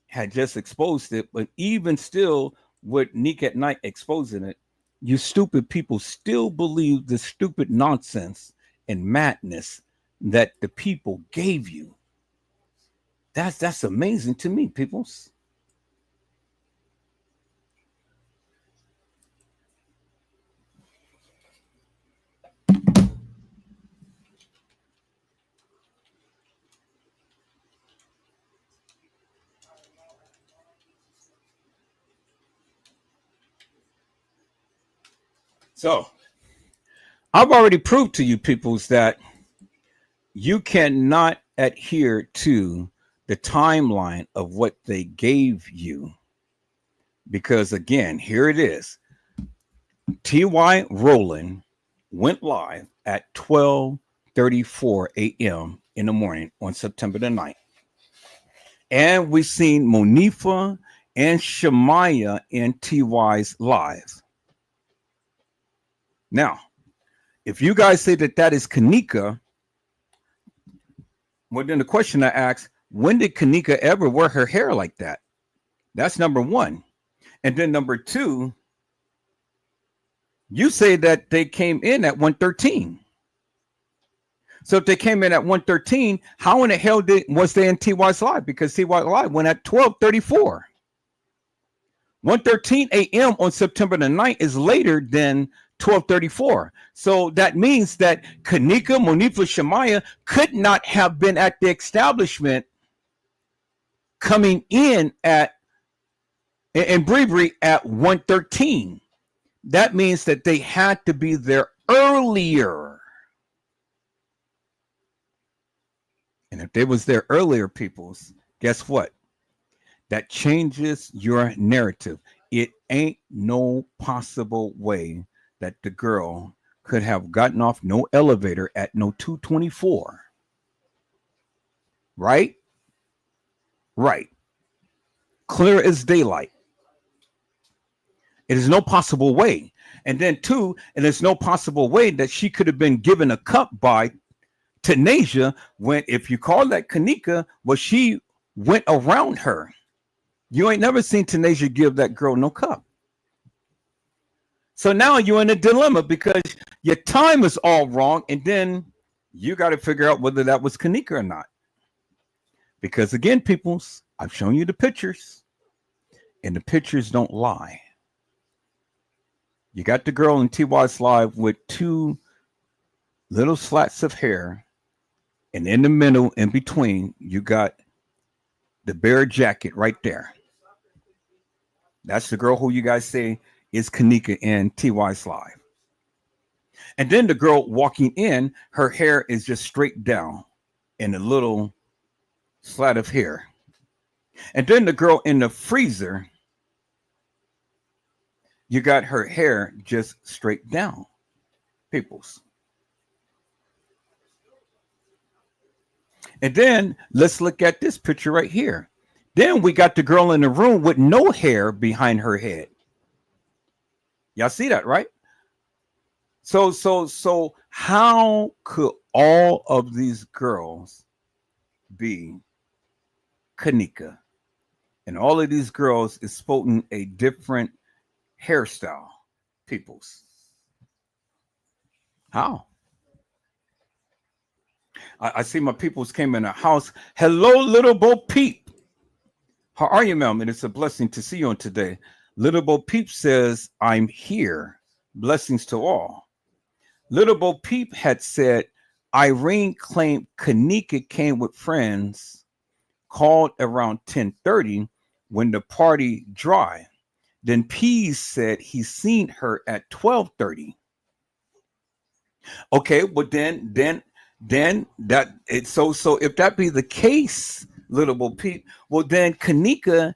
had just exposed it, but even still with Nick at Night exposing it, you stupid people still believe the stupid nonsense and madness that the people gave you. That's amazing to me, peoples. So I've already proved to you peoples that you cannot adhere to the timeline of what they gave you. Because again, here it is. T.Y. Rowland went live at 12:34 a.m. in the morning on September the 9th. And we've seen Monifa and Shemaya in T.Y.'s live. Now, if you guys say that that is Kenneka, well, then the question I ask, when did Kenneka ever wear her hair like that? That's number one. And then number two, you say that they came in at 1:13. So if they came in at 1:13, how in the hell was they in TY's live? Because TY's live went at 12:34. 1:13 a.m. on September the 9th is later than 12:34. So that means that Kenneka, Monifa, Shemaya could not have been at the establishment coming in at in Brewery at 1:13. That means that they had to be there earlier. And if they was there earlier, peoples, guess what? That changes your narrative. It ain't no possible way that the girl could have gotten off no elevator at no 2:24. Right? Right. Clear as daylight. It is no possible way. And then two, and there's no possible way that she could have been given a cup by Tanasia when, if you call that Kenneka, well, she went around her. You ain't never seen Tanasia give that girl no cup. So now you're in a dilemma because your time is all wrong, and then you got to figure out whether that was Kenneka or not. Because again, peoples, I've shown you the pictures, and the pictures don't lie. You got the girl in TY's live with two little slats of hair, and in the middle, in between, you got the bare jacket right there. That's the girl who you guys say is Kenneka in TY's live. And then the girl walking in, her hair is just straight down and a little slat of hair. And then the girl in the freezer, you got her hair just straight down, peoples. And then let's look at this picture right here. Then we got the girl in the room with no hair behind her head. Y'all see that, right? So how could all of these girls be Kenneka? And all of these girls is sporting a different hairstyle, peoples. How? I see my peoples came in the house. Hello, Little Bo Peep. How are you, ma'am? And it's a blessing to see you on today. Little Bo Peep says, I'm here. Blessings to all. Little Bo Peep had said, Irene claimed Kenneka came with friends, called around 10:30 when the party dry. Then Pease said he seen her at 12:30. Okay, but then that it's so if that be the case, Little Bo Peep, well then Kenneka,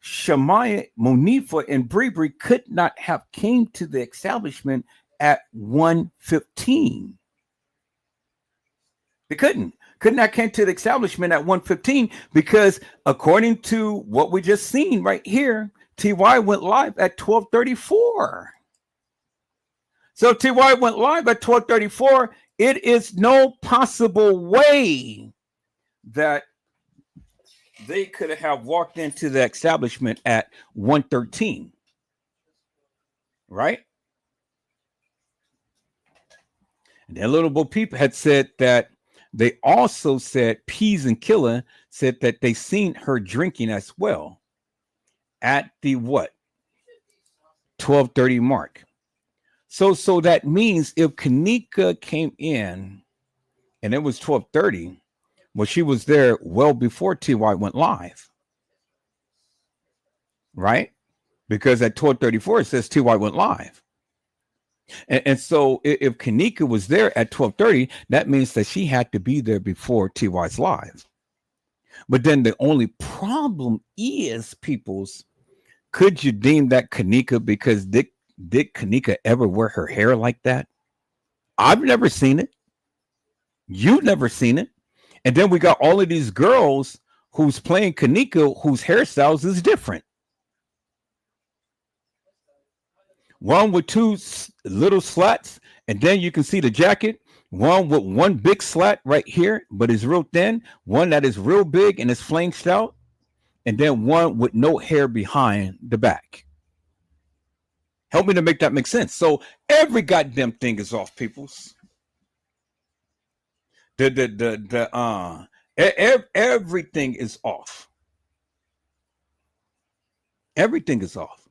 Shamaya, Monifa, and Bree could not have came to the establishment at 1:15. They could not came to the establishment at 1:15 because according to what we just seen right here, TY went live at 12:34. So TY went live at 12:34. It is no possible way that they could have walked into the establishment at 1:13. Right? And then Little Bo Peep had said that they also said Peas and Killer said that they seen her drinking as well at the what? 12:30 mark. So that means if Kenneka came in and it was 12:30, well, she was there well before TY went live. Right? Because at 12:34 it says TY went live. And so if Kenneka was there at 12:30, that means that she had to be there before TY's live. But then the only problem is, peoples, could you deem that Kenneka because did Kenneka ever wear her hair like that? I've never seen it. You've never seen it. And then we got all of these girls who's playing Kenneka whose hairstyles is different. One with two little slats, and then you can see the jacket. One with one big slat right here, but it's real thin. One that is real big and is flanged out. And then one with no hair behind the back. Help me to make that make sense. So every goddamn thing is off, peoples. Everything is off. Everything is off.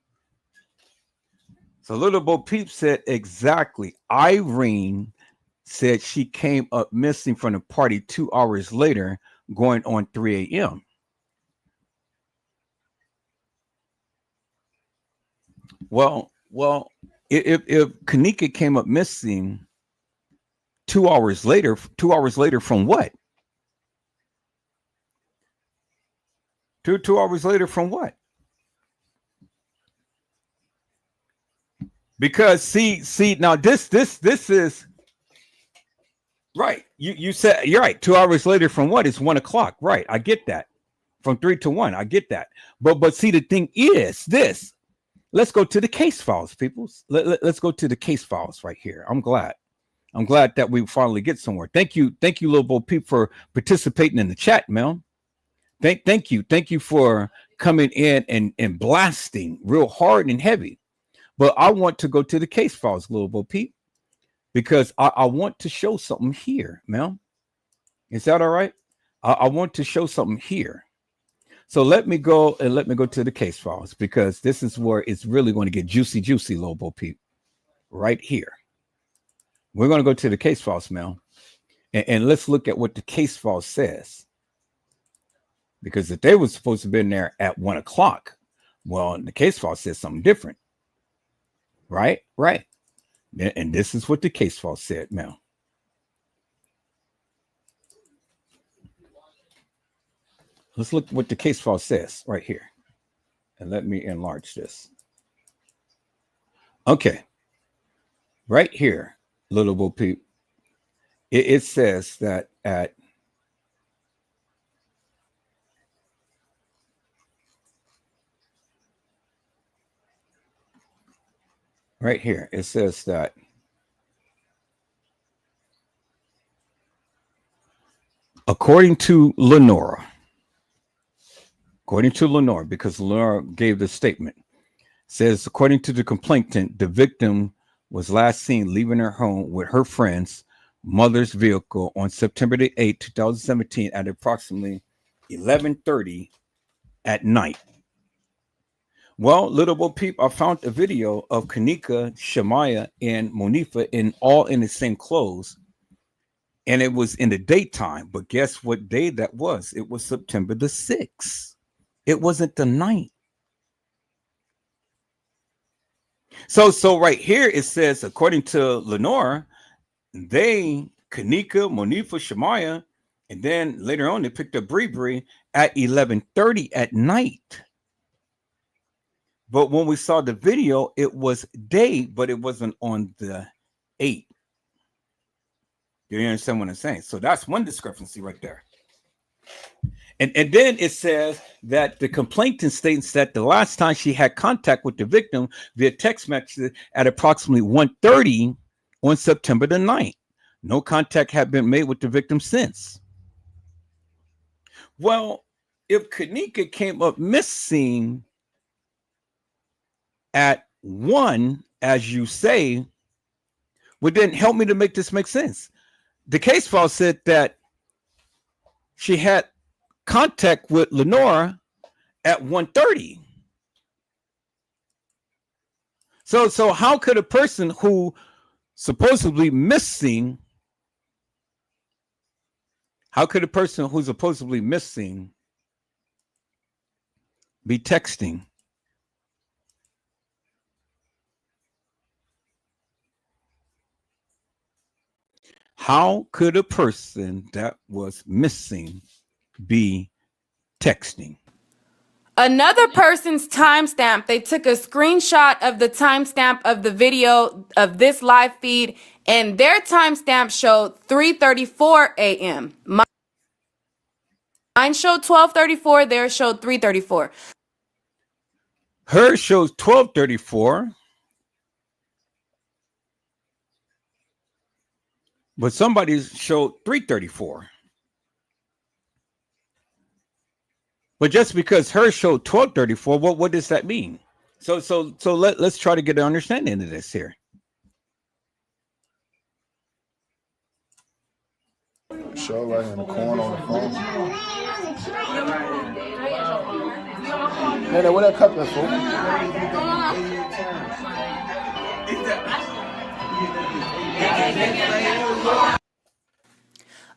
So Little Bo Peep said exactly. Irene said she came up missing from the party 2 hours later, going on 3 a.m. Well, if Kenneka came up missing 2 hours later from what? Two hours later from what? Because see now this is right. You said you're right. 2 hours later from what? It's 1 o'clock. Right. I get that. From 3 to 1. I get that. But see, the thing is this. Let's go to the case files, people. Let's go to the case files right here. I'm glad that we finally get somewhere. Thank you, Little Bo Peep, for participating in the chat, man. Thank you for coming in and blasting real hard and heavy. But I want to go to the case files, Little Bo Peep, because I want to show something here, man. Is that all right? I want to show something here. So let me go to the case files, because this is where it's really going to get juicy, Little Bo Peep. Right here. We're going to go to the case files, man. And let's look at what the case file says. Because if they were supposed to be in there at 1 o'clock, well, the case file says something different. Right. And this is what the case file said now. Let's look what the case file says right here. And let me enlarge this. Okay. Right here, Little Bo Peep. It says that at right here, it says that according to Lenora, because Lenora gave the statement, says according to the complainant, the victim was last seen leaving her home with her friends mother's vehicle on September the 8th, 2017 at approximately 11:30 at night. Well, little Bo Peep, I found a video of Kenneka, Shemaya, and Monifa in the same clothes, and it was in the daytime. But guess what day that was? It was September the 6th. It wasn't the 9th. So right here it says, according to Lenore, they Kenneka, Monifa, Shemaya, and then later on they picked up Bree at 11:30 at night. But when we saw the video, it was day, but it wasn't on the 8th. You understand what I'm saying? So that's one discrepancy right there. And then it says that the complainant states that the last time she had contact with the victim via text message at approximately 1:30 on September the 9th. No contact had been made with the victim since. Well, if Kenneka came up missing at 1, as you say, well, then help me to make this make sense. The case file said that she had contact with Lenora at 1:30. So how could a person who supposedly missing, be texting? How could a person that was missing be texting? Another person's timestamp, they took a screenshot of the timestamp of the video of this live feed, and their timestamp showed 3:34 a.m. Mine showed 12:34, theirs showed 3:34. Hers shows 12:34. But somebody's showed 3:34. But just because her showed 12:34, what does that mean? So let's try to get an understanding of this here. Show right in the corner on the phone. Nene, where that cup is for?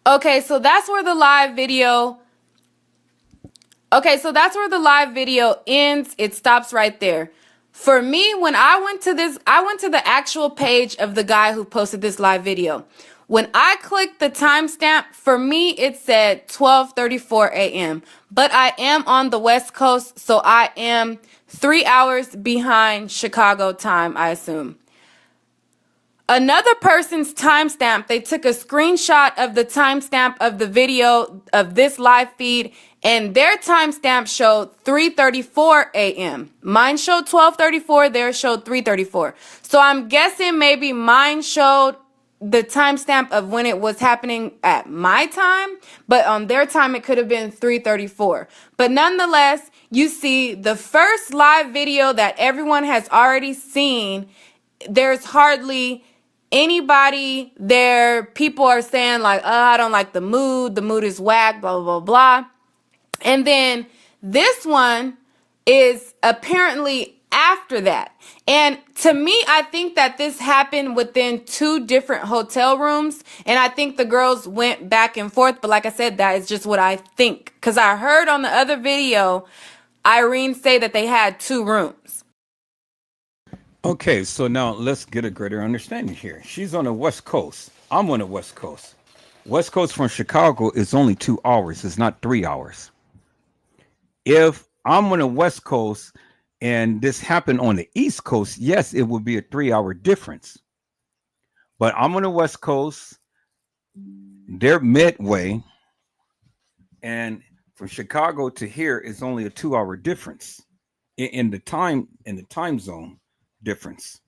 Okay, so that's where the live video ends. It stops right there. For me, when I went to the actual page of the guy who posted this live video. When I clicked the timestamp, for me, it said 12:34 a.m. But I am on the West Coast, so I am 3 hours behind Chicago time, I assume. Another person's timestamp, they took a screenshot of the timestamp of the video of this live feed, and their timestamp showed 3:34 a.m. Mine showed 12:34, theirs showed 3:34. So I'm guessing maybe mine showed the timestamp of when it was happening at my time, but on their time it could have been 3:34. But nonetheless, you see the first live video that everyone has already seen, there's hardly anybody there. People are saying like, oh, I don't like the mood is whack, blah, blah, blah. And then this one is apparently after that. And to me, I think that this happened within 2 different hotel rooms. And I think the girls went back and forth. But like I said, that is just what I think. Because I heard on the other video, Irene say that they had 2 rooms. Okay, so now let's get a greater understanding here. She's on the West Coast. I'm on the West Coast. West Coast from Chicago is only 2 hours. It's not 3 hours. If I'm on the West Coast and this happened on the East Coast, yes, it would be a 3-hour difference. But I'm on the West Coast. They're midway. And from Chicago to here is only a 2-hour difference in the time zone difference.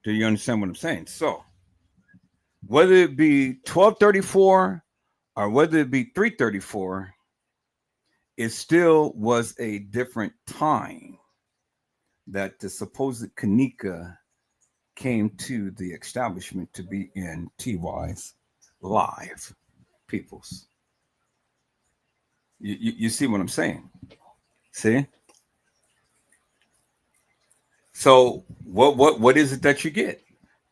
Do you understand what I'm saying? So whether it be 12:34 or whether it be 3:34, it still was a different time that the supposed Kenneka came to the establishment to be in TY's live, peoples. You see what I'm saying? See? So what is it that you get?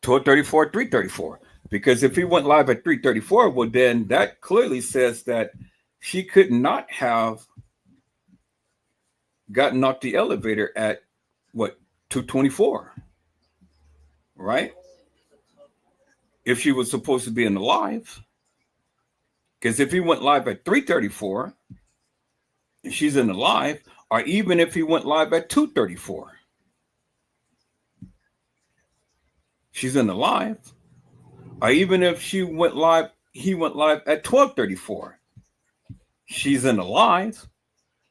12:34, 3:34. Because if he went live at 3:34, well, then that clearly says that she could not have gotten off the elevator at what 2:24, right? If she was supposed to be in the live, because if he went live at 3:34, and she's in the live, or even if he went live at 2:34, she's in the live, or even if he went live at 12:34, she's in the live.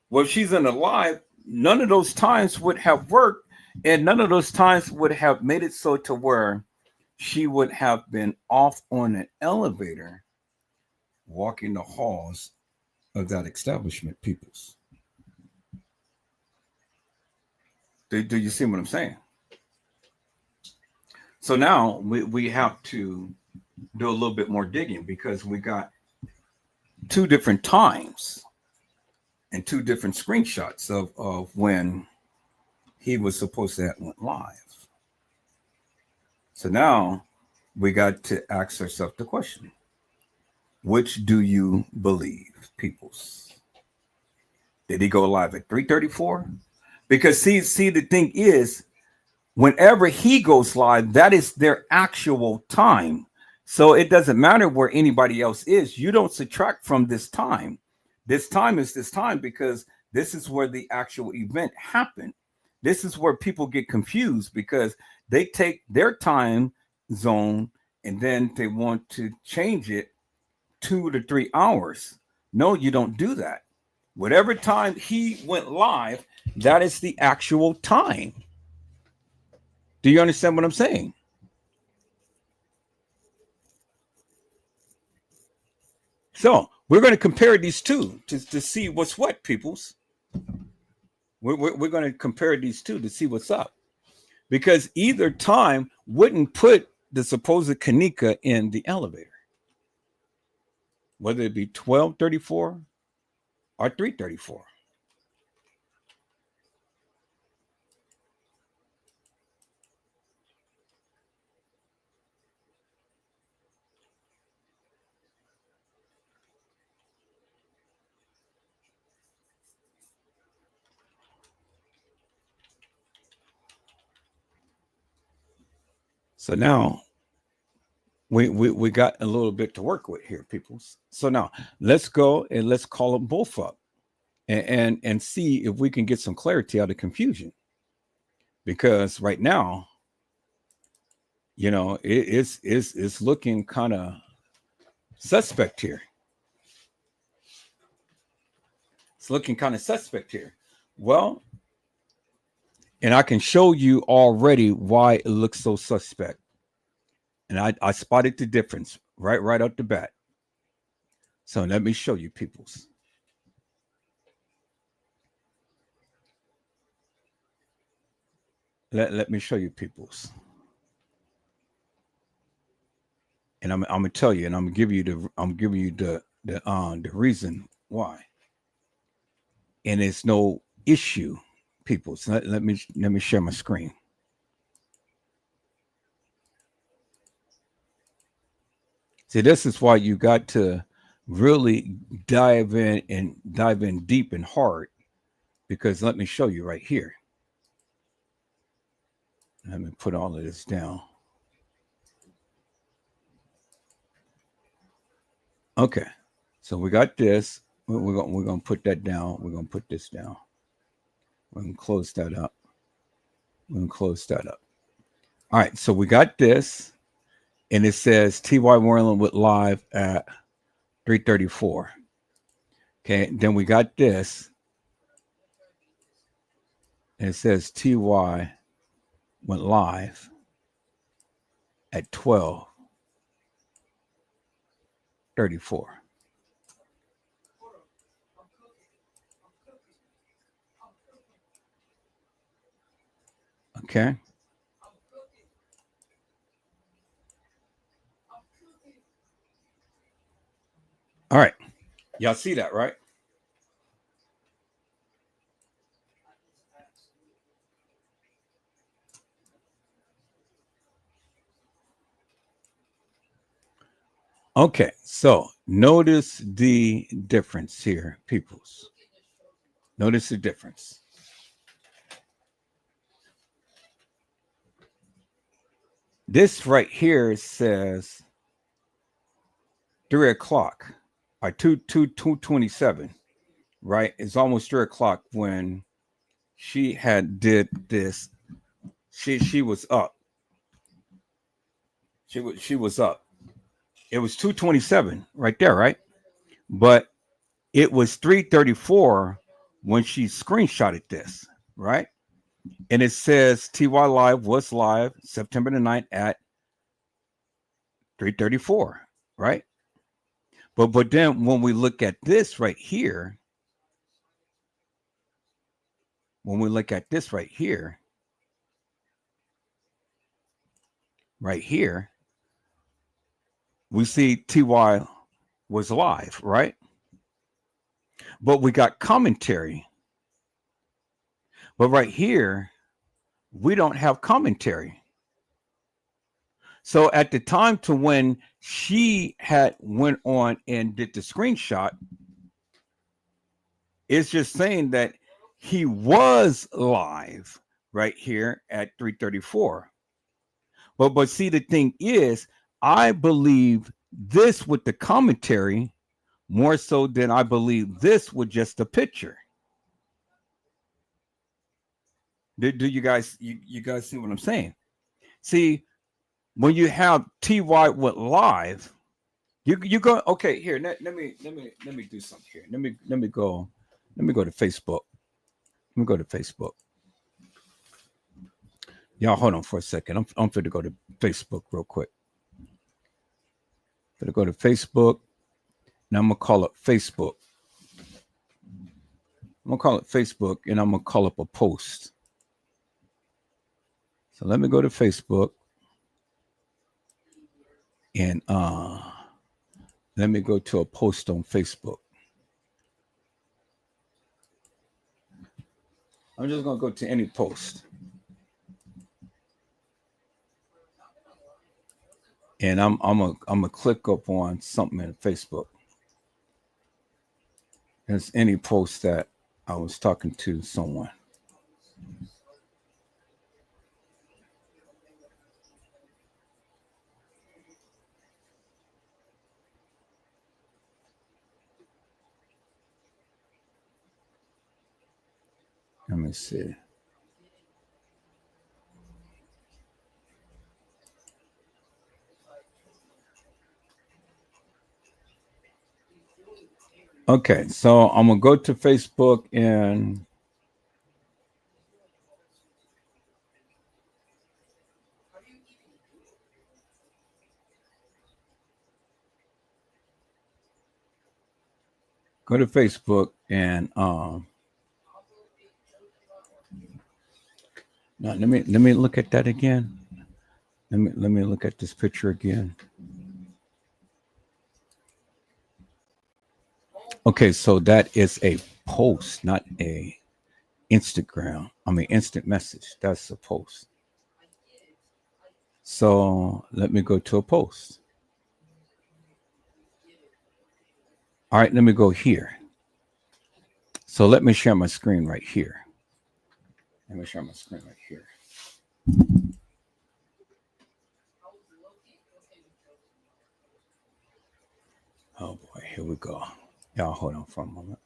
Well, if she's in the live, none of those times would have worked, and none of those times would have made it so to where she would have been off on an elevator walking the halls of that establishment, peoples. Do you see what I'm saying? So now we have to do a little bit more digging because we got two different times and two different screenshots of when he was supposed to have went live. So now we got to ask ourselves the question, which do you believe, peoples? Did he go live at 3:34? Because see, the thing is, whenever he goes live, that is their actual time. So it doesn't matter where anybody else is. You don't subtract from this time. This time is this time because this is where the actual event happened. This is where people get confused because they take their time zone and then they want to change it 2 to 3 hours. No, you don't do that. Whatever time he went live, that is the actual time. Do you understand what I'm saying? So we're going to compare these two to see what's what, peoples. We're going to compare these two to see what's up. Because either time wouldn't put the supposed Kenneka in the elevator. Whether it be 12:34 or 3:34. So now we got a little bit to work with here, peoples. So now let's go and let's call them both up and see if we can get some clarity out of confusion. Because right now, you know, it's looking kind of suspect here. It's looking kind of suspect here. Well, and I can show you already why it looks so suspect. And I spotted the difference right out the bat. So let me show you, peoples. Let me show you, peoples. And I'm gonna tell you, and I'm giving you the reason why. And it's no issue, people. So let me share my screen. See, this is why you got to really dive in deep and hard, because let me show you right here. Let me put all of this down. Okay, so we got this. We're gonna put that down. We're gonna put this down. We're gonna close that up. We're gonna close that up. All right, so we got this, and it says T.Y. Warren went live at 3:34. Okay, then we got this, and it says T.Y. went live at 12:34. Okay. All right. Y'all see that, right? Okay, so notice the difference here, peoples. Notice the difference. This right here says 3 o'clock, or 2:27, right? It's almost 3 o'clock when she had did this. She was up. She was up. It was 2:27 right there, right? But it was 3:34 when she screenshotted this, right? And it says TY Live was live September the 9th at 3:34, right? But then when we look at this right here, right here, we see TY was live, right? But we got commentary. But right here, we don't have commentary. So at the time to when she had went on and did the screenshot, it's just saying that he was live right here at 3:34. But see, the thing is, I believe this with the commentary more so than I believe this with just the picture. Do you guys you guys see what I'm saying? See, when you have TY with live, you go okay here. Let me do something here. Let me go to Facebook. Let me go to Facebook. Y'all hold on for a second. I'm going to go to Facebook real quick. I'm going to go to Facebook. Now I'm going to call up Facebook. I'm going to call it Facebook, and I'm going to call up a post. So let me go to Facebook. And let me go to a post on Facebook. I'm just going to go to any post. And I'm gonna click up on something in Facebook. There's any post that I was talking to someone. Let me see. Okay, so I'm gonna go to Facebook and go to Facebook and now let me look at that again. Let me look at this picture again. Okay, so that is a post, not a Instagram. I mean, instant message. That's a post. So let me go to a post. All right, let me go here. So let me share my screen right here. Let me share my screen right here. Oh boy, here we go. Y'all hold on for a moment.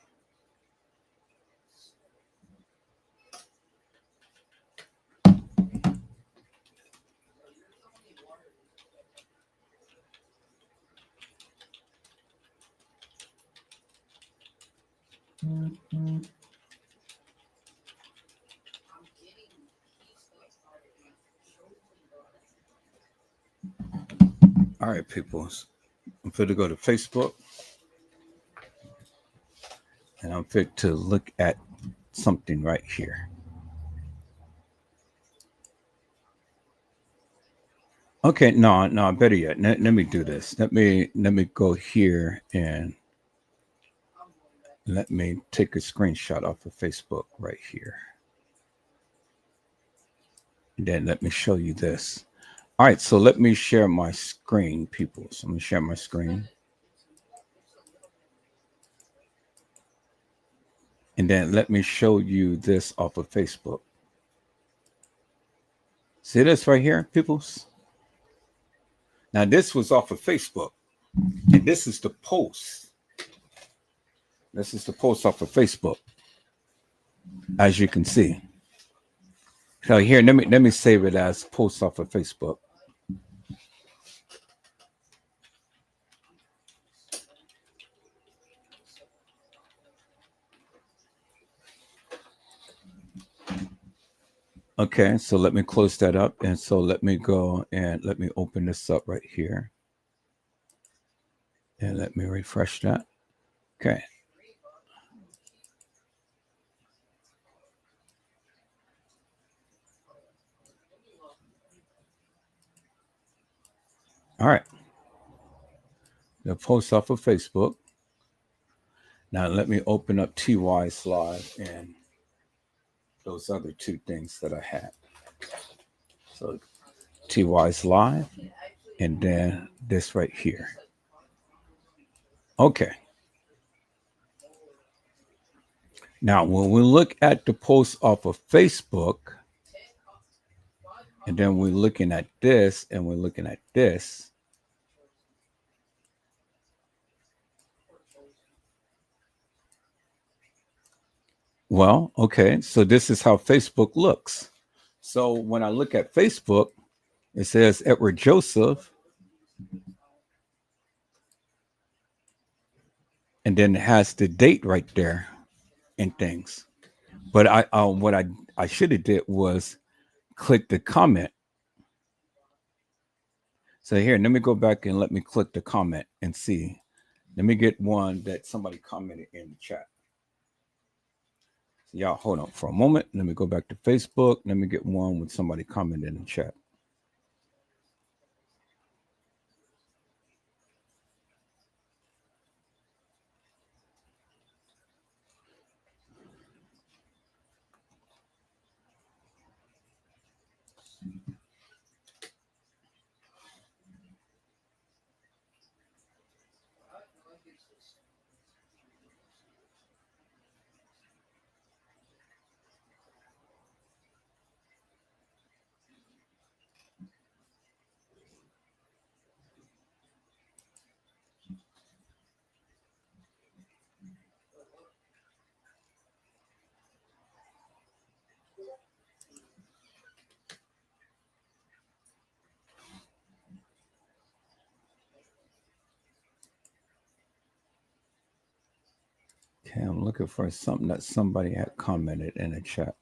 All right, people. I'm fit to go to Facebook. And I'm fit to look at something right here. Okay, no, better yet. Let me do this. Let me go here and Let me take a screenshot off of Facebook right here. And then let me show you this. All right, so let me share my screen, people. So I'm going to share my screen. And then let me show you this off of Facebook. See this right here, peoples? Now, this was off of Facebook. And this is the post. This is the post off of Facebook, as you can see. So here, let me save it as post off of Facebook. Okay, so let me close that up. And so let me go and let me open this up right here. And let me refresh that. Okay. All right. The post off of Facebook. Now let me open up TY's Live and those other two things that I had. So TY's Live and then this right here. Okay. Now, when we look at the post off of Facebook, and then we're looking at this and we're looking at this, well, okay, so this is how Facebook looks. So when I look at Facebook, it says Edward Joseph, and then it has the date right there and things. But what I should have did was click the comment. So here, let me go back and let me click the comment and see. Let me get one that somebody commented in the chat. So y'all hold on for a moment. Let me go back to Facebook. Let me get one with somebody commented in the chat. Okay, I'm looking for something that somebody had commented in the chat.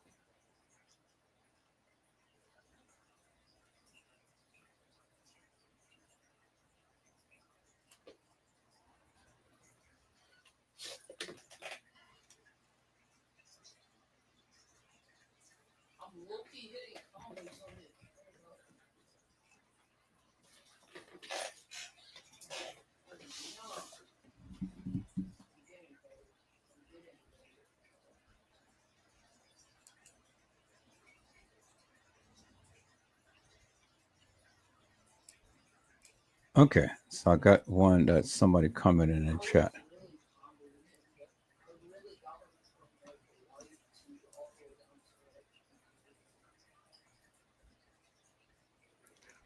Okay, so I got one that somebody commented in the chat.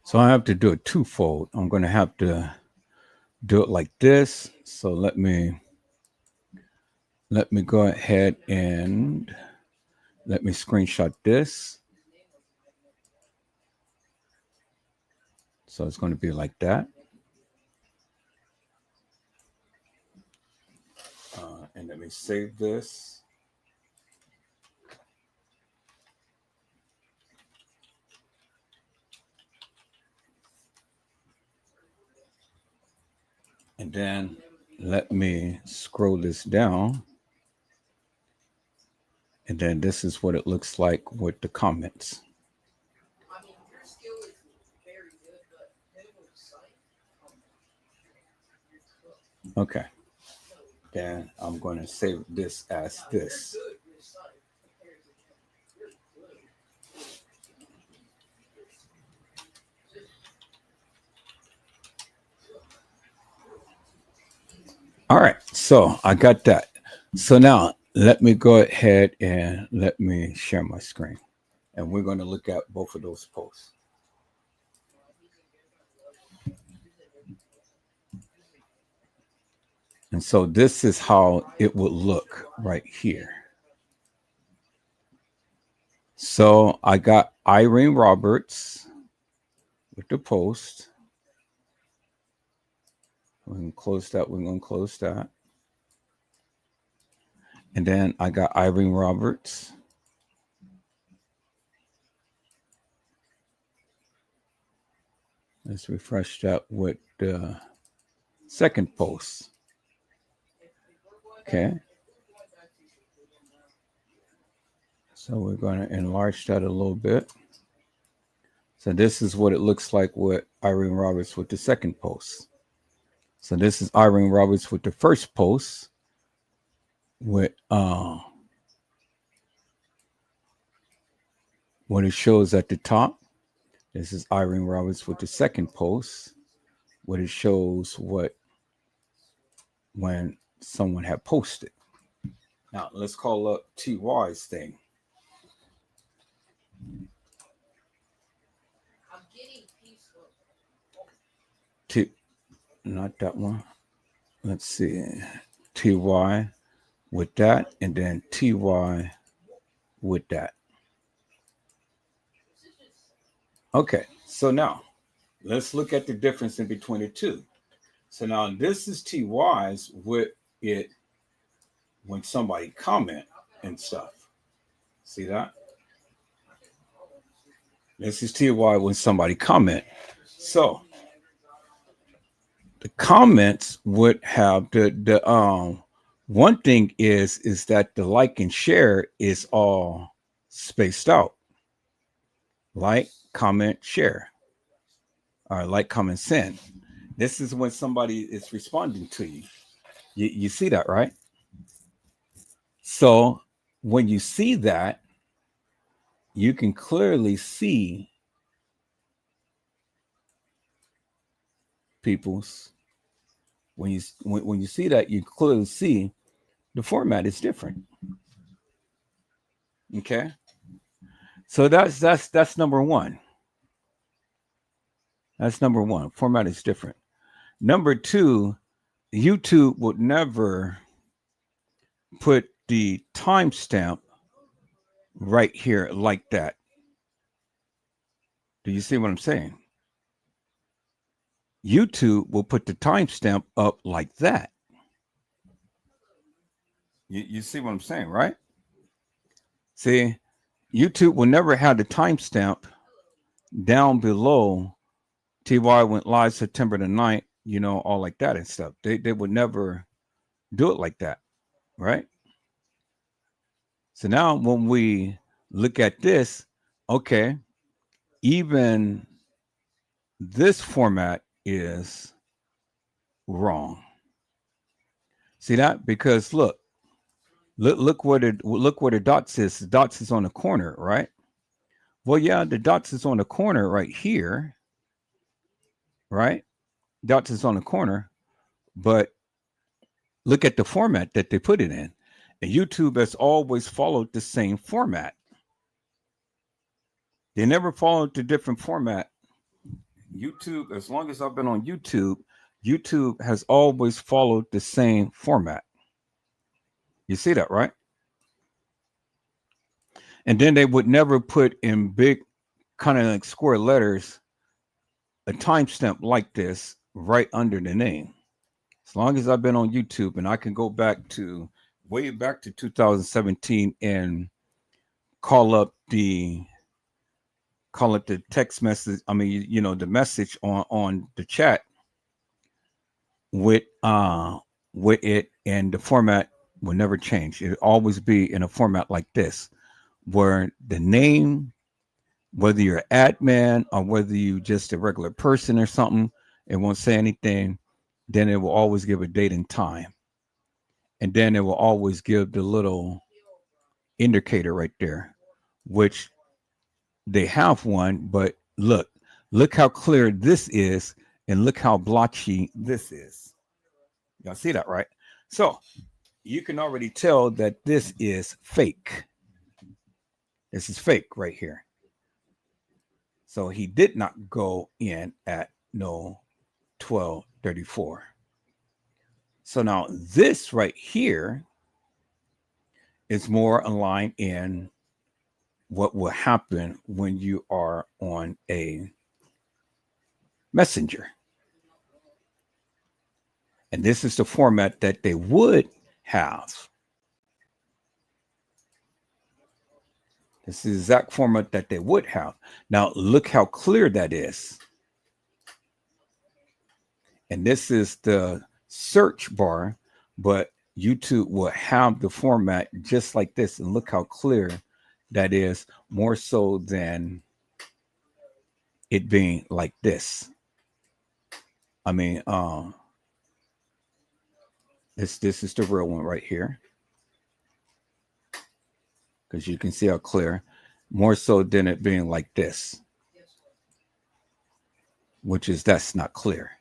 So I have to do it twofold. I'm going to have to do it like this. So let me go ahead and let me screenshot this. So it's going to be like that. And let me save this. And then let me scroll this down. And then this is what it looks like with the comments. Okay. then I'm going to save this as this. All right, so I got that. So now let me go ahead and let me share my screen. And we're going to look at both of those posts. And so this is how it would look right here. So I got Irene Roberts with the post. We're going to close that. We're going to close that. And then I got Irene Roberts. Let's refresh that with the second post. Okay. So we're going to enlarge that a little bit. So this is what it looks like with Irene Roberts with the second post. So this is Irene Roberts with the first post with what it shows at the top. This is Irene Roberts with the second post, what it shows what when someone had posted. Now let's call up TY's thing. Not that one. Let's see. TY with that, and then TY with that. Okay, so now let's look at the difference in between the two. So now this is TY's with it when somebody comment and stuff. See that? This is TY when somebody comment. So the comments would have the one thing is that the like and share is all spaced out. Like, comment, share. Or like, comment, send. This is when somebody is responding to you. You see that, right? So when you see that, you can clearly see people's. When you see that, you clearly see the format is different. Okay, so that's number one. That's number one. Format is different. Number two, YouTube would never put the timestamp right here like that. Do you see what I'm saying? YouTube will put the timestamp up like that. You see what I'm saying, right? See, YouTube will never have the timestamp down below TY went live September the 9th, you know, all like that and stuff. They would never do it like that, right? So now when we look at this, okay, even this format is wrong. See that? Because look where the dots is. The dots is on the corner, right? Well, yeah, the dots is on the corner right here, right? Dots is on the corner, but look at the format that they put it in. And YouTube has always followed the same format. They never followed the different format. YouTube, as long as I've been on YouTube, YouTube has always followed the same format. You see that, right? And then they would never put in big kind of like square letters a timestamp like this right under the name. As long as I've been on YouTube, and I can go back to way back to 2017 and call up the text message. I mean, you know, the message on the chat with it, and the format will never change. It'll always be in a format like this, where the name, whether you're an admin or whether you just a regular person or something, it won't say anything. Then it will always give a date and time. And then it will always give the little indicator right there, which they have one, but look how clear this is, and look how blotchy this is. Y'all see that, right? So you can already tell that this is fake. This is fake right here. So he did not go in at no 12:34. So now this right here is more aligned in what will happen when you are on a messenger. And this is the format that they would have. This is the exact format that they would have. Now, look how clear that is. And this is the search bar, but YouTube will have the format just like this. And look how clear that is, more so than it being like this. I mean, this is the real one right here. Because you can see how clear, more so than it being like this, which is that's not clear.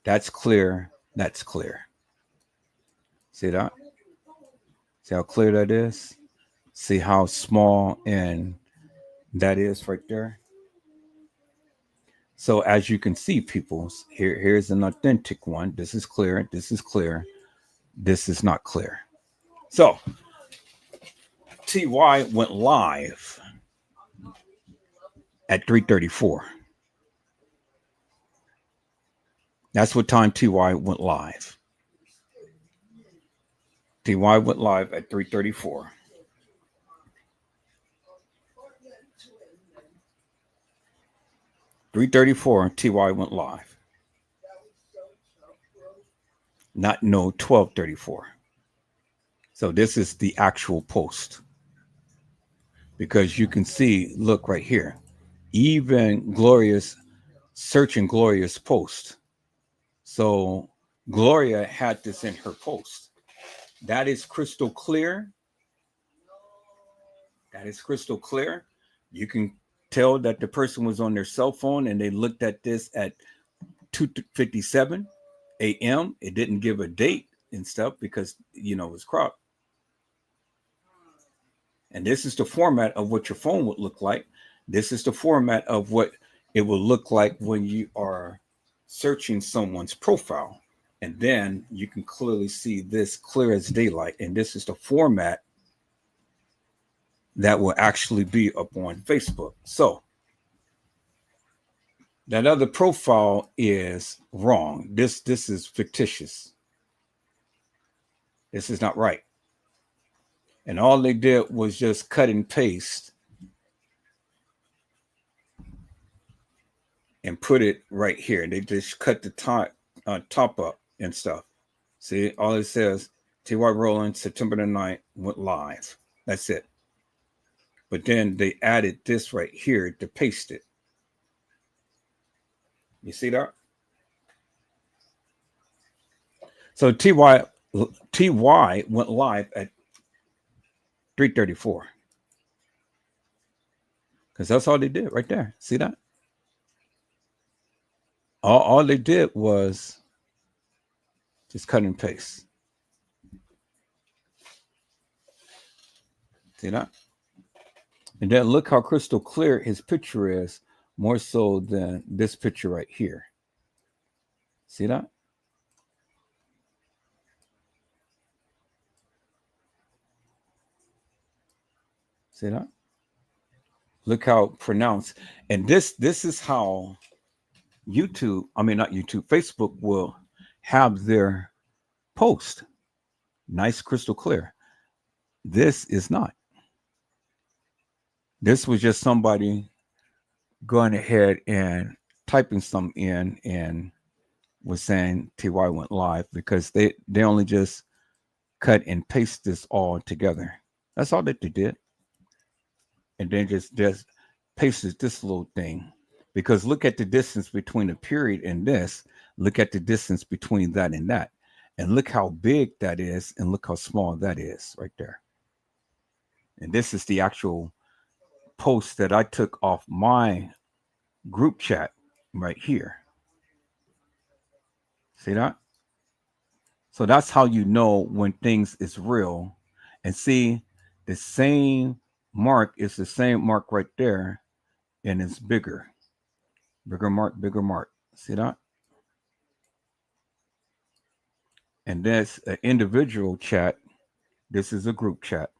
That's clear. That's clear. See that? See how clear that is? See how small and that is right there? So as you can see, people, here's an authentic one. This is clear. This is clear. This is not clear. So TY went live at 3:34. That's what time TY went live. TY went live at 3:34. TY went live. Not no 12:34. So this is the actual post. Because you can see, look right here, even Gloria's searching Gloria's post. So Gloria had this in her post. That is crystal clear. That is crystal clear. You can tell that the person was on their cell phone and they looked at this at 2:57 a.m. It didn't give a date and stuff because, you know, it was cropped. And this is the format of what your phone would look like. This is the format of what it will look like when you are searching someone's profile. And then you can clearly see this clear as daylight. And this is the format that will actually be up on Facebook. So that other profile is wrong. This is fictitious. This is not right. And all they did was just cut and paste and put it right here. They just cut the top up and stuff. See, all it says, T.Y. Rowland, September the 9th, went live. That's it. But then they added this right here to paste it. You see that? So TY went live at 3:34. Because that's all they did right there. See that? All they did was just cut and paste. See that? And then look how crystal clear his picture is, more so than this picture right here. See that? See that? Look how pronounced. And this is how Facebook will have their post. Nice crystal clear. This is not. This was just somebody going ahead and typing something in and was saying TY went live because they only just cut and paste this all together. That's all that they did. And then just pasted this little thing. Because look at the distance between the period and this. Look at the distance between that and that. And look how big that is, and look how small that is right there. And this is the actual post that I took off my group chat right here. See that? So that's how you know when things is real. And see, the same mark is the same mark right there, and it's bigger. Bigger mark, bigger mark. See that? And that's an individual chat. This is a group chat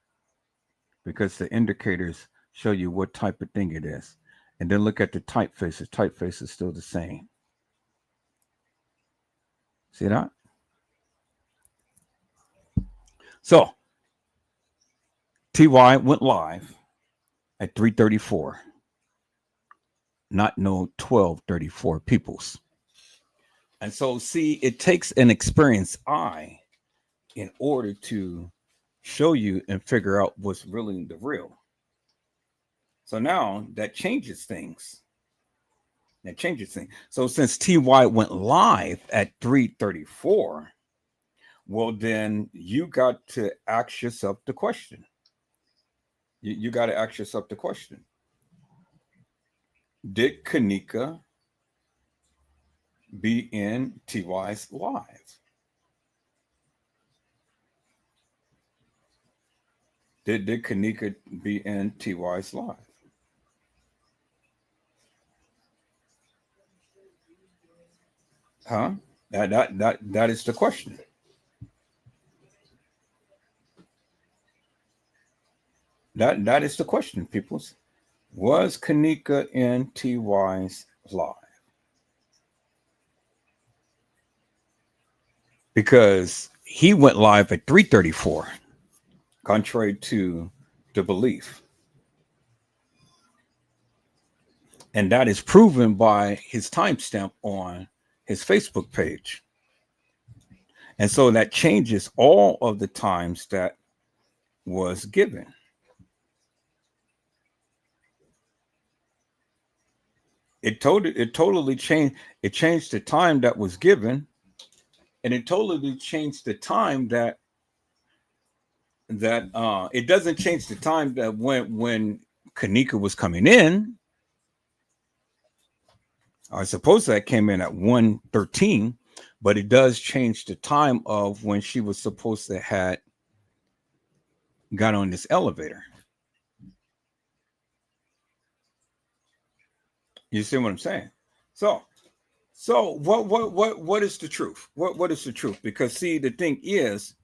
because the indicators show you what type of thing it is. And then look at the typeface. The typeface is still the same. See that? So, TY went live at 3:34. Not no 12:34 peoples. And so, see, it takes an experienced eye in order to show you and figure out what's really the real. So now that changes things. That changes things. So since TY went live at 3:34, well, then you got to ask yourself the question. You got to ask yourself the question. Did Kenneka be in TY's live? Did Kenneka be in TY's live? Huh? That is the question. That is the question, peoples. Was Kenneka in TY's live? Because he went live at 3:34, contrary to the belief. And that is proven by his timestamp on his Facebook page. And so that changes all of the times that was given. It totally changed. It changed the time that was given, and it totally changed the time that it doesn't change the time that when Kenneka was coming in. I suppose that came in at 1:13, but it does change the time of when she was supposed to had got on this elevator. You see what I'm saying? So what is the truth? What is the truth? Because see, the thing is,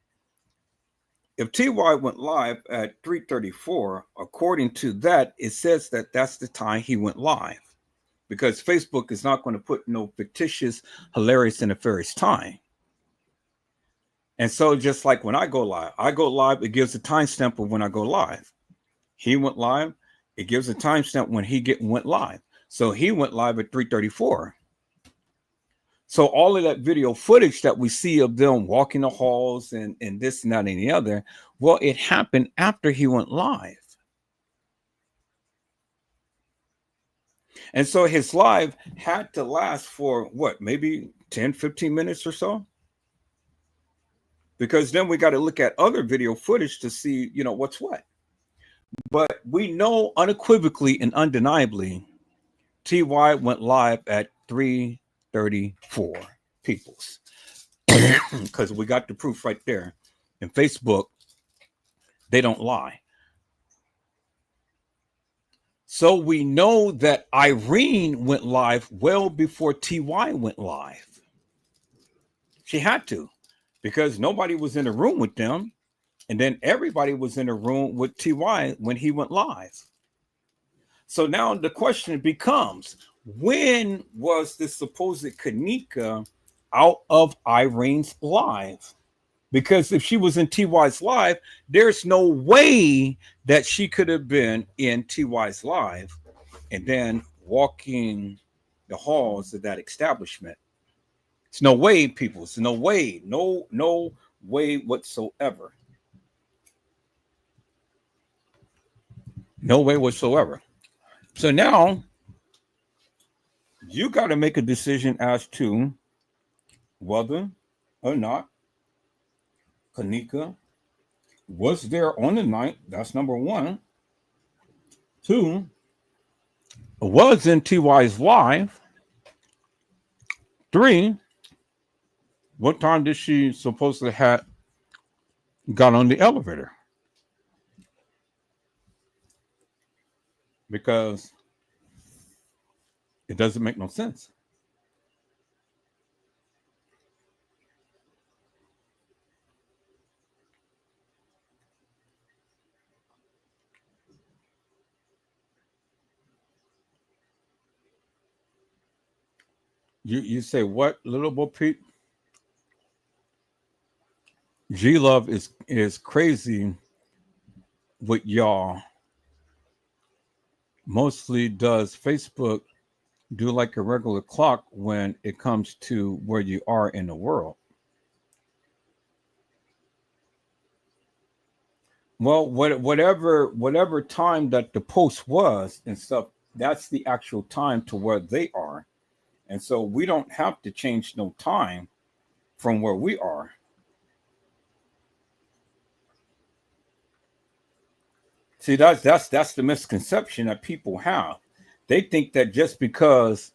if TY went live at 3:34, according to that, it says that that's the time he went live. Because Facebook is not going to put no fictitious, hilarious, and nefarious time. And so just like when I go live, it gives a timestamp of when I go live. He went live, it gives a timestamp when he went live. So he went live at 3:34. So all of that video footage that we see of them walking the halls and this and that and the other, well, it happened after he went live. And so his live had to last for what, maybe 10, 15 minutes or so? Because then we got to look at other video footage to see, what's what. But we know unequivocally and undeniably, TY went live at 3:34 peoples. Because we got the proof right there. In Facebook, they don't lie. So we know that Irene went live well before TY went live. She had to, because nobody was in the room with them. And then everybody was in the room with TY when he went live. So now the question becomes, when was the supposed Kenneka out of Irene's live? Because if she was in TY's live, there's no way that she could have been in TY's live and then walking the halls of that establishment. It's no way, people. It's no way. No way whatsoever. No way whatsoever. So now you got to make a decision as to whether or not Kenneka was there on the night. That's number one. Two, was in TY's live. Three, what time did she supposedly have got on the elevator? Because it doesn't make no sense. You say what, little Bo Peep? G Love is crazy with y'all. Mostly does Facebook do like a regular clock when it comes to where you are in the world? Well, whatever time that the post was and stuff, that's the actual time to where they are. And so we don't have to change no time from where we are. See, that's the misconception that people have. They think that just because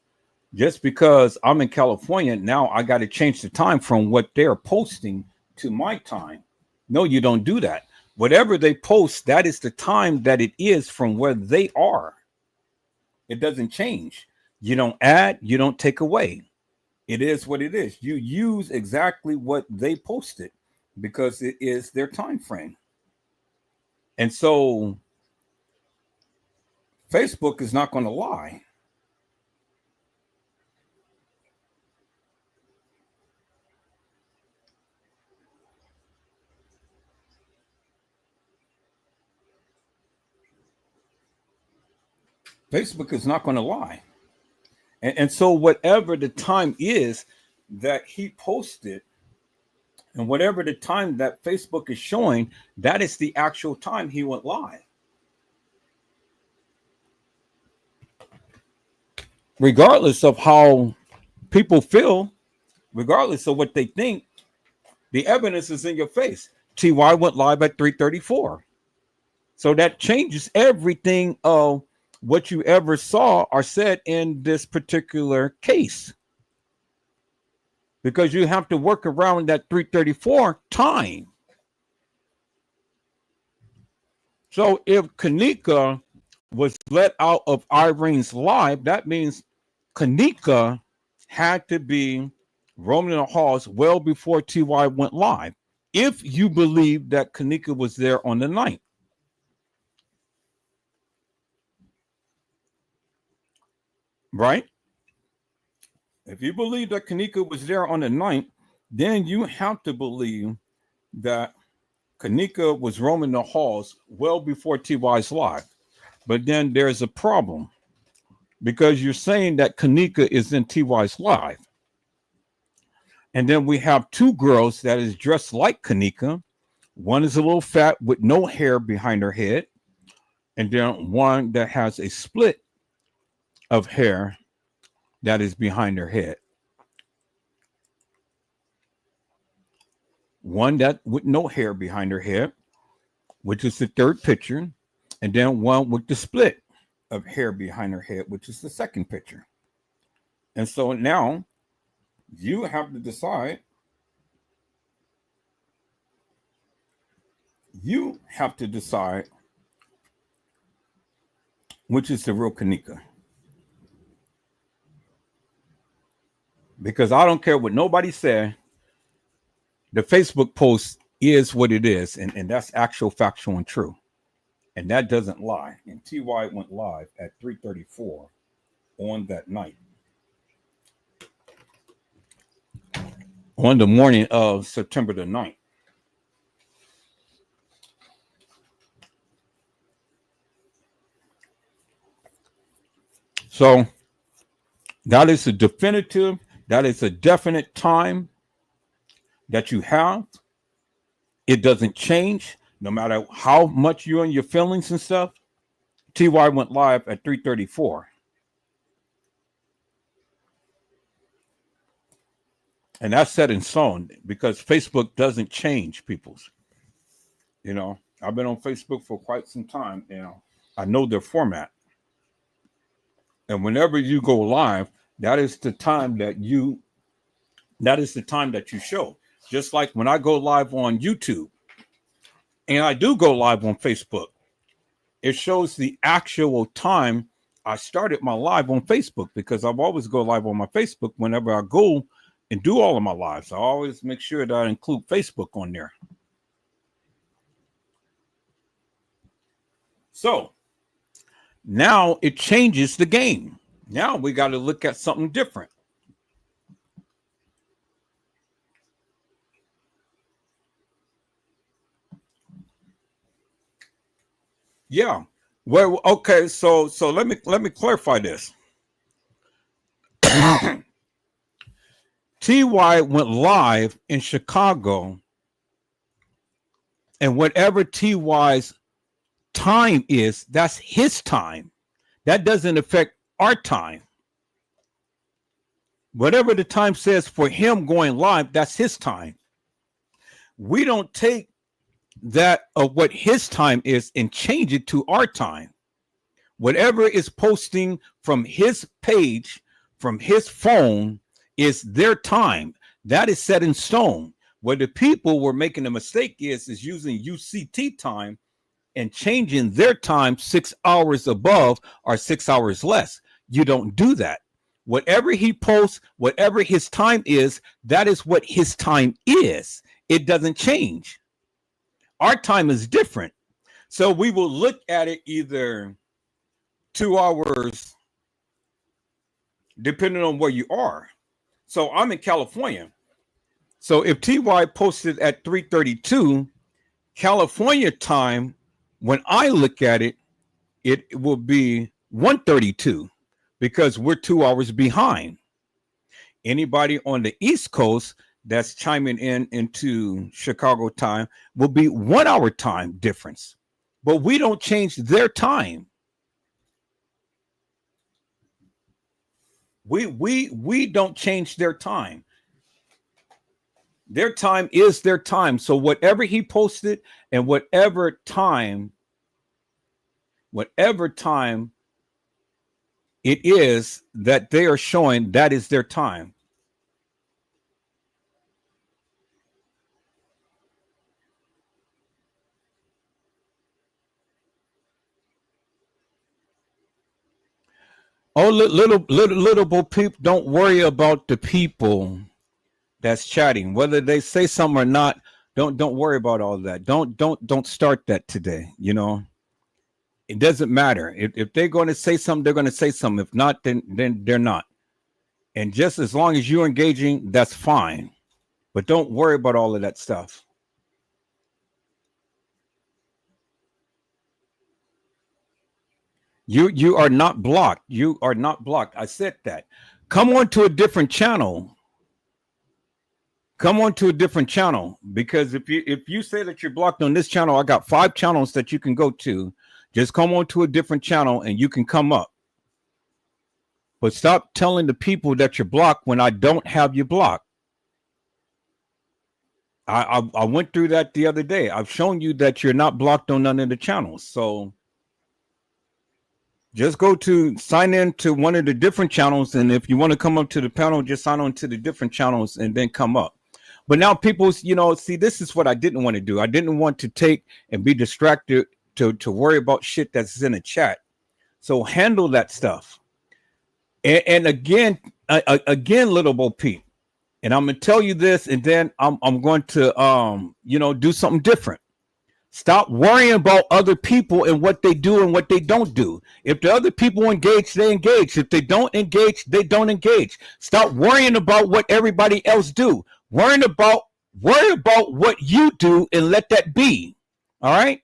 I'm in California, now I got to change the time from what they're posting to my time. No, you don't do that. Whatever they post, that is the time that it is from where they are. It doesn't change. You don't add, you don't take away. It is what it is. You use exactly what they posted because it is their time frame. And so Facebook is not going to lie. Facebook is not going to lie. And so whatever the time is that he posted and whatever the time that Facebook is showing, that is the actual time he went live. Regardless of how people feel, regardless of what they think, the evidence is in your face. TY went live at 3:34. So that changes everything of what you ever saw or said in this particular case. Because you have to work around that 3:34 time. So if Kenneka was let out of Irene's live, that means Kenneka had to be roaming the halls well before TY went live. If you believe that Kenneka was there on the night. Right? If you believe that Kenneka was there on the night, then you have to believe that Kenneka was roaming the halls well before TY's live. But then there's a problem because you're saying that Kenneka is in TY's live. And then we have two girls that is dressed like Kenneka. One is a little fat with no hair behind her head. And then one that has a split of hair that is behind her head. One that with no hair behind her head, which is the third picture, and then one with the split of hair behind her head, which is the second picture. And so now you have to decide. You have to decide which is the real Kenneka. Because I don't care what nobody said, the Facebook post is what it is, and that's actual, factual, and true. And that doesn't lie. And TY went live at 3:34 on that night. On the morning of September the 9th. So that is a definitive, that is a definite time that you have. It doesn't change no matter how much you're in your feelings and stuff. TY went live at 3:34. And that's set in stone because Facebook doesn't change people's. You know, I've been on Facebook for quite some time. You know, I know their format. And whenever you go live, that is the time that you show. Just like when I go live on YouTube and I do go live on Facebook, it shows the actual time I started my live on Facebook, because I've always go live on my Facebook whenever I go and do all of my lives. I always make sure that I include Facebook on there. So now it changes the game. Now we got to look at something different. Yeah. Well, okay, so let me clarify this. TY went live in Chicago, and whatever TY's time is, that's his time. That doesn't affect our time. Whatever the time says for him going live, that's his time. We don't take that of what his time is and change it to our time. Whatever is posting from his page, from his phone, is their time. That is set in stone. Where the people were making a mistake is using UCT time and changing their time 6 hours above or 6 hours less. You don't do that. Whatever he posts, whatever his time is, that is what his time is. It doesn't change. Our time is different. So we will look at it either 2 hours, depending on where you are. So I'm in California. So if TY posted at 3:32, California time, when I look at it, it will be 1:32 because we're 2 hours behind. Anybody on the East Coast that's chiming in into Chicago time will be 1 hour time difference, but we don't change their time. We don't change their time. Their time is their time. So whatever he posted and whatever time it is that they are showing, that is their time. Oh, little people, don't worry about the people that's chatting, whether they say something or not. Don't worry about all that. Don't start that today. You know, it doesn't matter. If they're going to say something, they're going to say something. If not, then they're not. And just as long as you're engaging, that's fine. But don't worry about all of that stuff. You are not blocked. You are not blocked. I said that. Come on to a different channel. Come on to a different channel, because if you say that you're blocked on this channel, I got 5 channels that you can go to. Just come on to a different channel and you can come up. But stop telling the people that you're blocked when I don't have you blocked. I went through that the other day. I've shown you that you're not blocked on none of the channels. So just go to sign in to one of the different channels. And if you want to come up to the panel, just sign on to the different channels and then come up. But now people, you know, see, this is what I didn't want to do. I didn't want to take and be distracted to worry about shit that's in the chat. So handle that stuff. And again, little Bo Peep, and I'm gonna tell you this, and then I'm going to do something different. Stop worrying about other people and what they do and what they don't do. If the other people engage, they engage. If they don't engage, they don't engage. Stop worrying about what everybody else do. Worry about what you do and let that be. All right?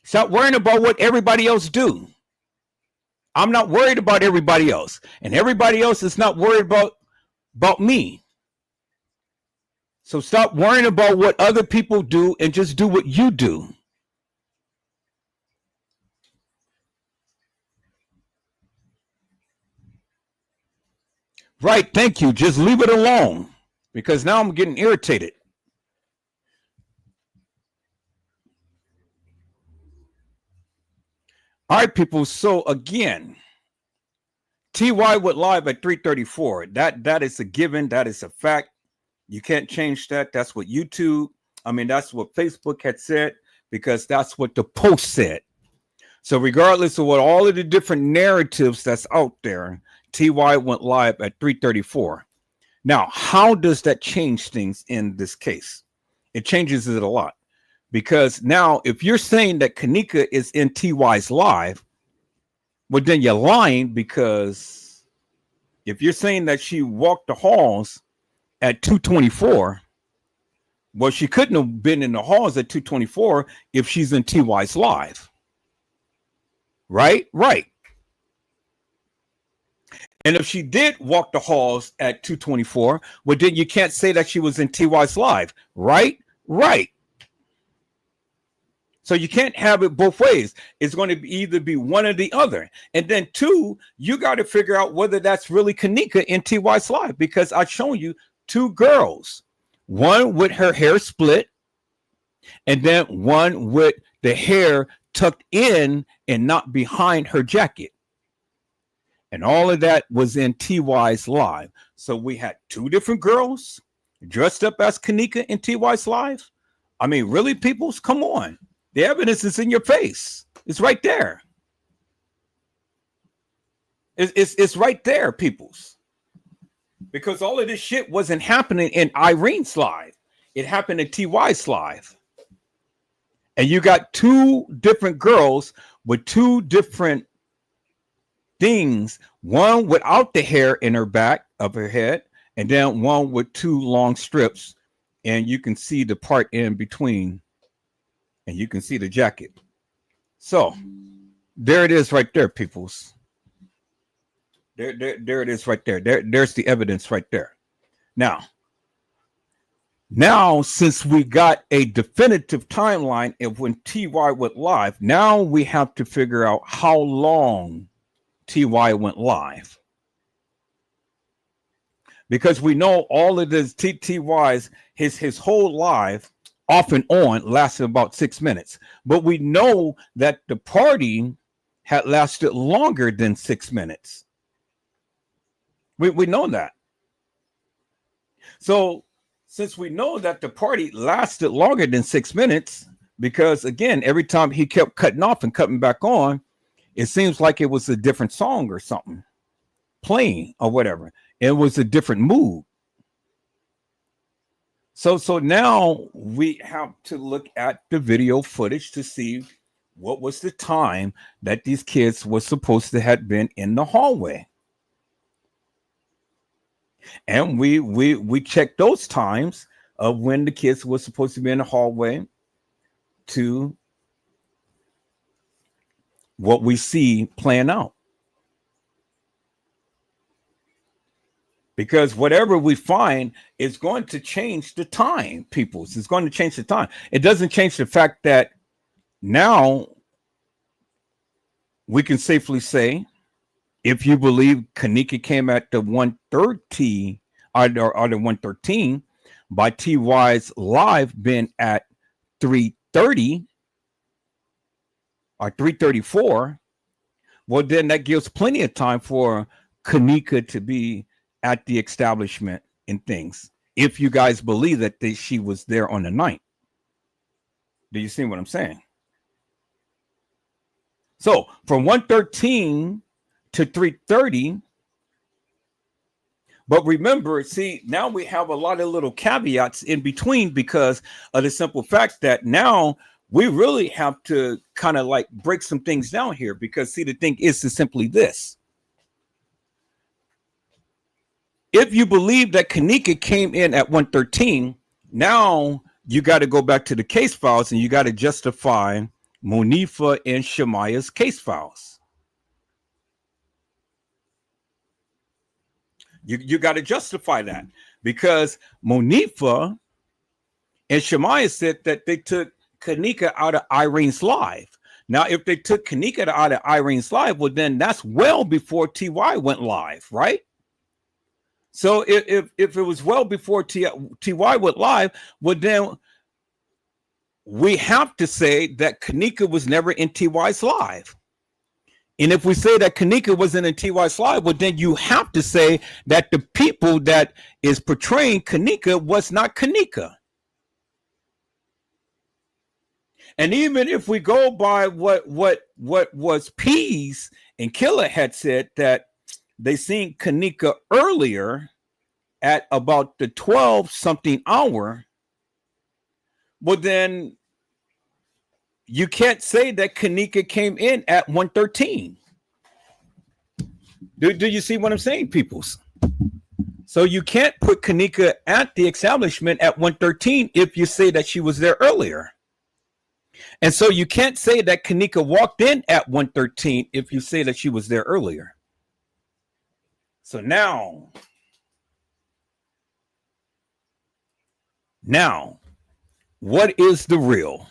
Stop worrying about what everybody else do. I'm not worried about everybody else, and everybody else is not worried about me. So stop worrying about what other people do and just do what you do. Right, thank you. Just leave it alone. because now I'm getting irritated. All right, people. So again, TY went live at 3:34. That is a given. That is a fact. You can't change that. That's what that's what Facebook had said, because that's what the post said. So regardless of what all of the different narratives that's out there, TY went live at 3:34. Now, how does that change things in this case? It changes it a lot, because now if you're saying that Kenneka is in TY's live, well, then you're lying, because if you're saying that she walked the halls at 2:24, well, she couldn't have been in the halls at 2:24 if she's in TY's live. Right? Right. And if she did walk the halls at 2:24, well, then you can't say that she was in TY's live. Right? Right. So you can't have it both ways. It's going to either be one or the other. And then two, you got to figure out whether that's really Kenneka in TY's live, because I've shown you two girls, one with her hair split, and then one with the hair tucked in and not behind her jacket. And all of that was in TY's live. So we had two different girls dressed up as Kenneka in TY's live. I mean, really, peoples? Come on. The evidence is in your face. It's right there. It's right there, peoples. Because all of this shit wasn't happening in Irene's live. It happened in TY's live. And you got two different girls with two different things. One without the hair in her back of her head, and then one with two long strips. And you can see the part in between. And you can see the jacket. So there it is right there, peoples. There it is right there. There's the evidence right there. Now, since we got a definitive timeline of when TY went live, now we have to figure out how long TY went live. Because we know all of this TY's, his whole live off and on lasted about 6 minutes. But we know that the party had lasted longer than 6 minutes. We know that. So since we know that the party lasted longer than 6 minutes, because again, every time he kept cutting off and cutting back on, it seems like it was a different song or something playing or whatever. It was a different mood. So now we have to look at the video footage to see what was the time that these kids were supposed to have been in the hallway. And we checked those times of when the kids were supposed to be in the hallway to what we see playing out. Because whatever we find is going to change the time, peoples. It's going to change the time. It doesn't change the fact that now we can safely say, if you believe Kenneka came at the 1:30 or the 1:13, by TY's live been at 3:30 or 3:34, well, then that gives plenty of time for Kenneka to be at the establishment and things, if you guys believe that she was there on the night. Do you see what I'm saying? So from 1:13 to 3:30, but remember, see, now we have a lot of little caveats in between, because of the simple fact that now we really have to kind of like break some things down here, because see, the thing is simply this. If you believe that Kenneka came in at 1:13, now you got to go back to the case files and you got to justify Monifa and Shemaya's case files. You got to justify that, because Monifa and Shemaya said that they took Kenneka out of Irene's live. Now, if they took Kenneka out of Irene's live, well, then that's well before TY went live, right? So if it was well before T.Y. went live, well then we have to say that Kenneka was never in T.Y.'s live. And if we say that Kenneka wasn't in T.Y.'s live, well then you have to say that the people that is portraying Kenneka was not Kenneka. And even if we go by what was Pease and Killer had said, that they seen Kenneka earlier at about the 12 something hour, well then you can't say that Kenneka came in at 1:13. Do you see what I'm saying, peoples? So you can't put Kenneka at the establishment at 1:13 if you say that she was there earlier. And so you can't say that Kenneka walked in at 1:13 if you say that she was there earlier. So now, what is the real?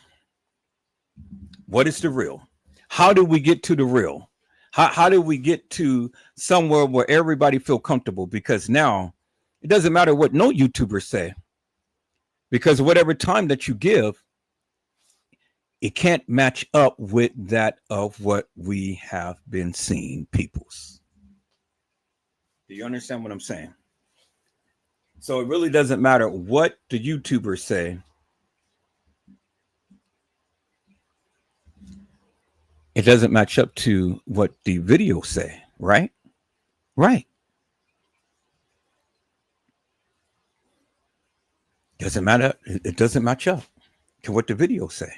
What is the real? How do we get to the real? How do we get to somewhere where everybody feel comfortable? Because now it doesn't matter what no YouTubers say, because whatever time that you give, it can't match up with that of what we have been seeing, peoples. Do you understand what I'm saying? So it really doesn't matter what the YouTubers say. It doesn't match up to what the videos say, right? Right. Doesn't matter. It doesn't match up to what the videos say.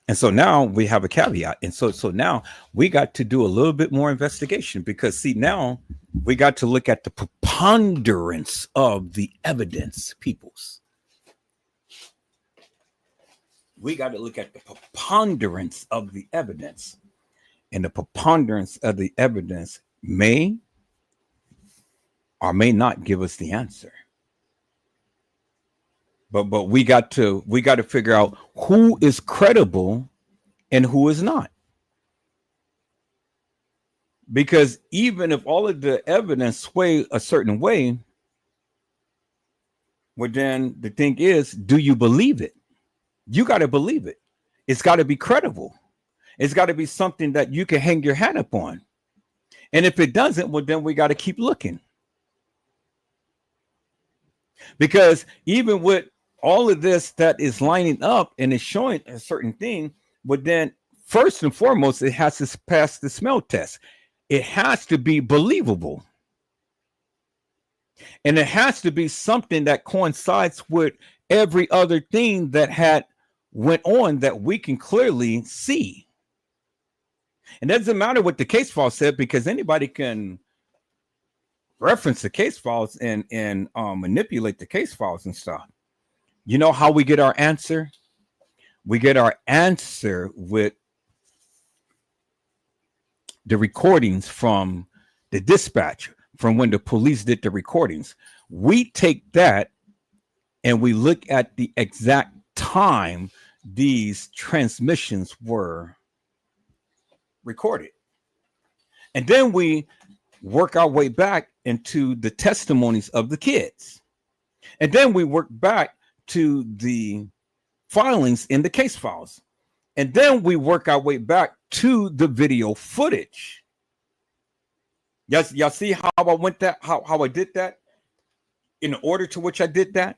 And so now we have a caveat. And so now we got to do a little bit more investigation, because see, now we got to look at the preponderance of the evidence, peoples. We got to look at the preponderance of the evidence, and the preponderance of the evidence may or may not give us the answer. But we got to figure out who is credible and who is not. Because even if all of the evidence sway a certain way, well, then the thing is, do you believe it? You got to believe it. It's got to be credible. It's got to be something that you can hang your hat up on. And if it doesn't, well, then we got to keep looking. Because even with all of this that is lining up and is showing a certain thing, but then first and foremost, it has to pass the smell test. It has to be believable. And it has to be something that coincides with every other thing that had went on that we can clearly see. And it doesn't matter what the case file said, because anybody can reference the case files and manipulate the case files and stuff. You know how we get our answer? We get our answer with the recordings from the dispatch, from when the police did the recordings. We take that and we look at the exact time these transmissions were recorded. And then we work our way back into the testimonies of the kids. And then we work back to the filings in the case files. And then we work our way back to the video footage. Yes, y'all see how I went that, how I did that in the order to which I did that?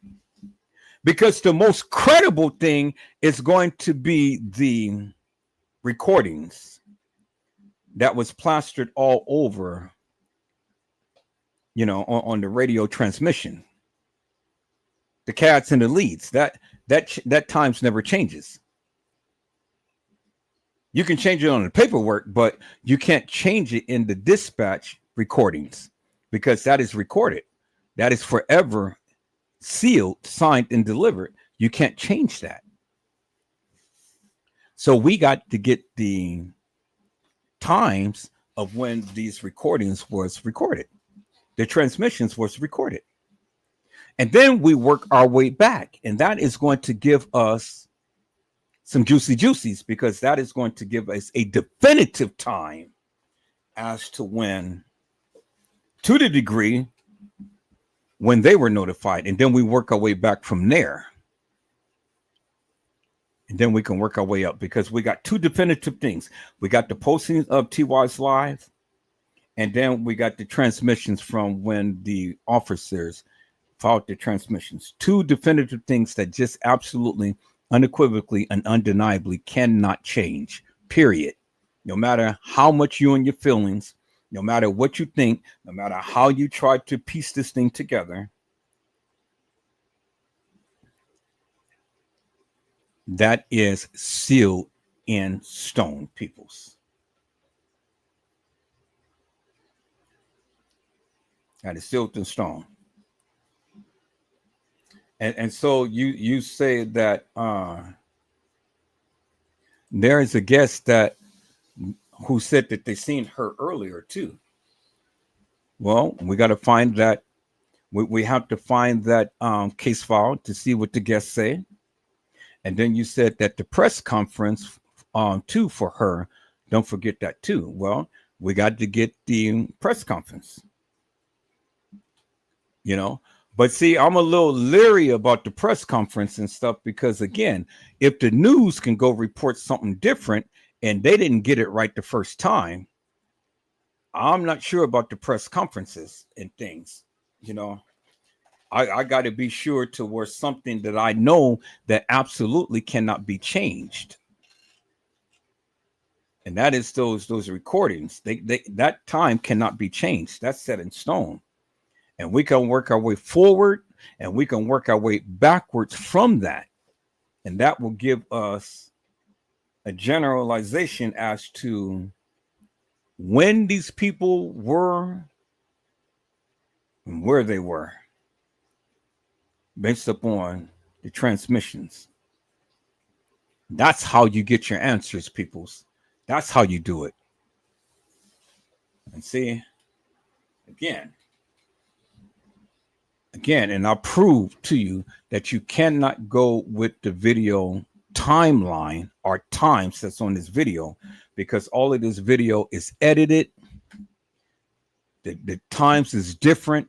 Because the most credible thing is going to be the recordings that was plastered all over, on the radio transmission. The cats and the leads, that times never changes. You can change it on the paperwork, but you can't change it in the dispatch recordings, because that is recorded. That is forever sealed, signed, and delivered. You can't change that. So we got to get the times of when these recordings was recorded. The transmissions was recorded. And then we work our way back. And that is going to give us some juicies, because that is going to give us a definitive time as to when to the degree when they were notified, and then we work our way back from there. And then we can work our way up, because we got two definitive things. We got the posting of TY's live, and then we got the transmissions from when the officers filed the transmissions. Two definitive things that just absolutely, unequivocally, and undeniably cannot change, period. No matter how much you and your feelings, no matter what you think, no matter how you try to piece this thing together, that is sealed in stone, peoples. That is sealed in stone. And so you say that there is a guest that who said that they seen her earlier too. Well, we got to find that. We have to find that case file to see what the guests say. And then you said that the press conference too for her, don't forget that too. Well, we got to get the press conference, you know. But see, I'm a little leery about the press conference and stuff, because again, if the news can go report something different and they didn't get it right the first time, I'm not sure about the press conferences and things, you know. I got to be sure to where something that I know that absolutely cannot be changed. And that is those recordings. That time cannot be changed. That's set in stone. And we can work our way forward, and we can work our way backwards from that. And that will give us a generalization as to when these people were and where they were, based upon the transmissions. That's how you get your answers, peoples. That's how you do it. And see, again, and I'll prove to you that you cannot go with the video timeline or times that's on this video, because all of this video is edited. The times is different.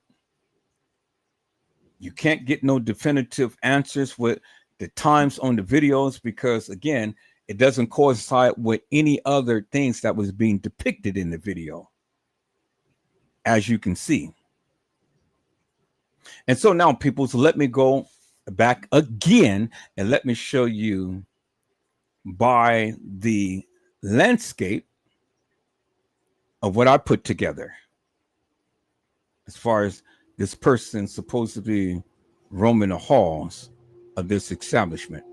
You can't get no definitive answers with the times on the videos, because again, it doesn't coincide with any other things that was being depicted in the video, as you can see. And so now, people, so let me go back again and let me show you by the landscape of what I put together as far as this person supposed to be roaming the halls of this establishment.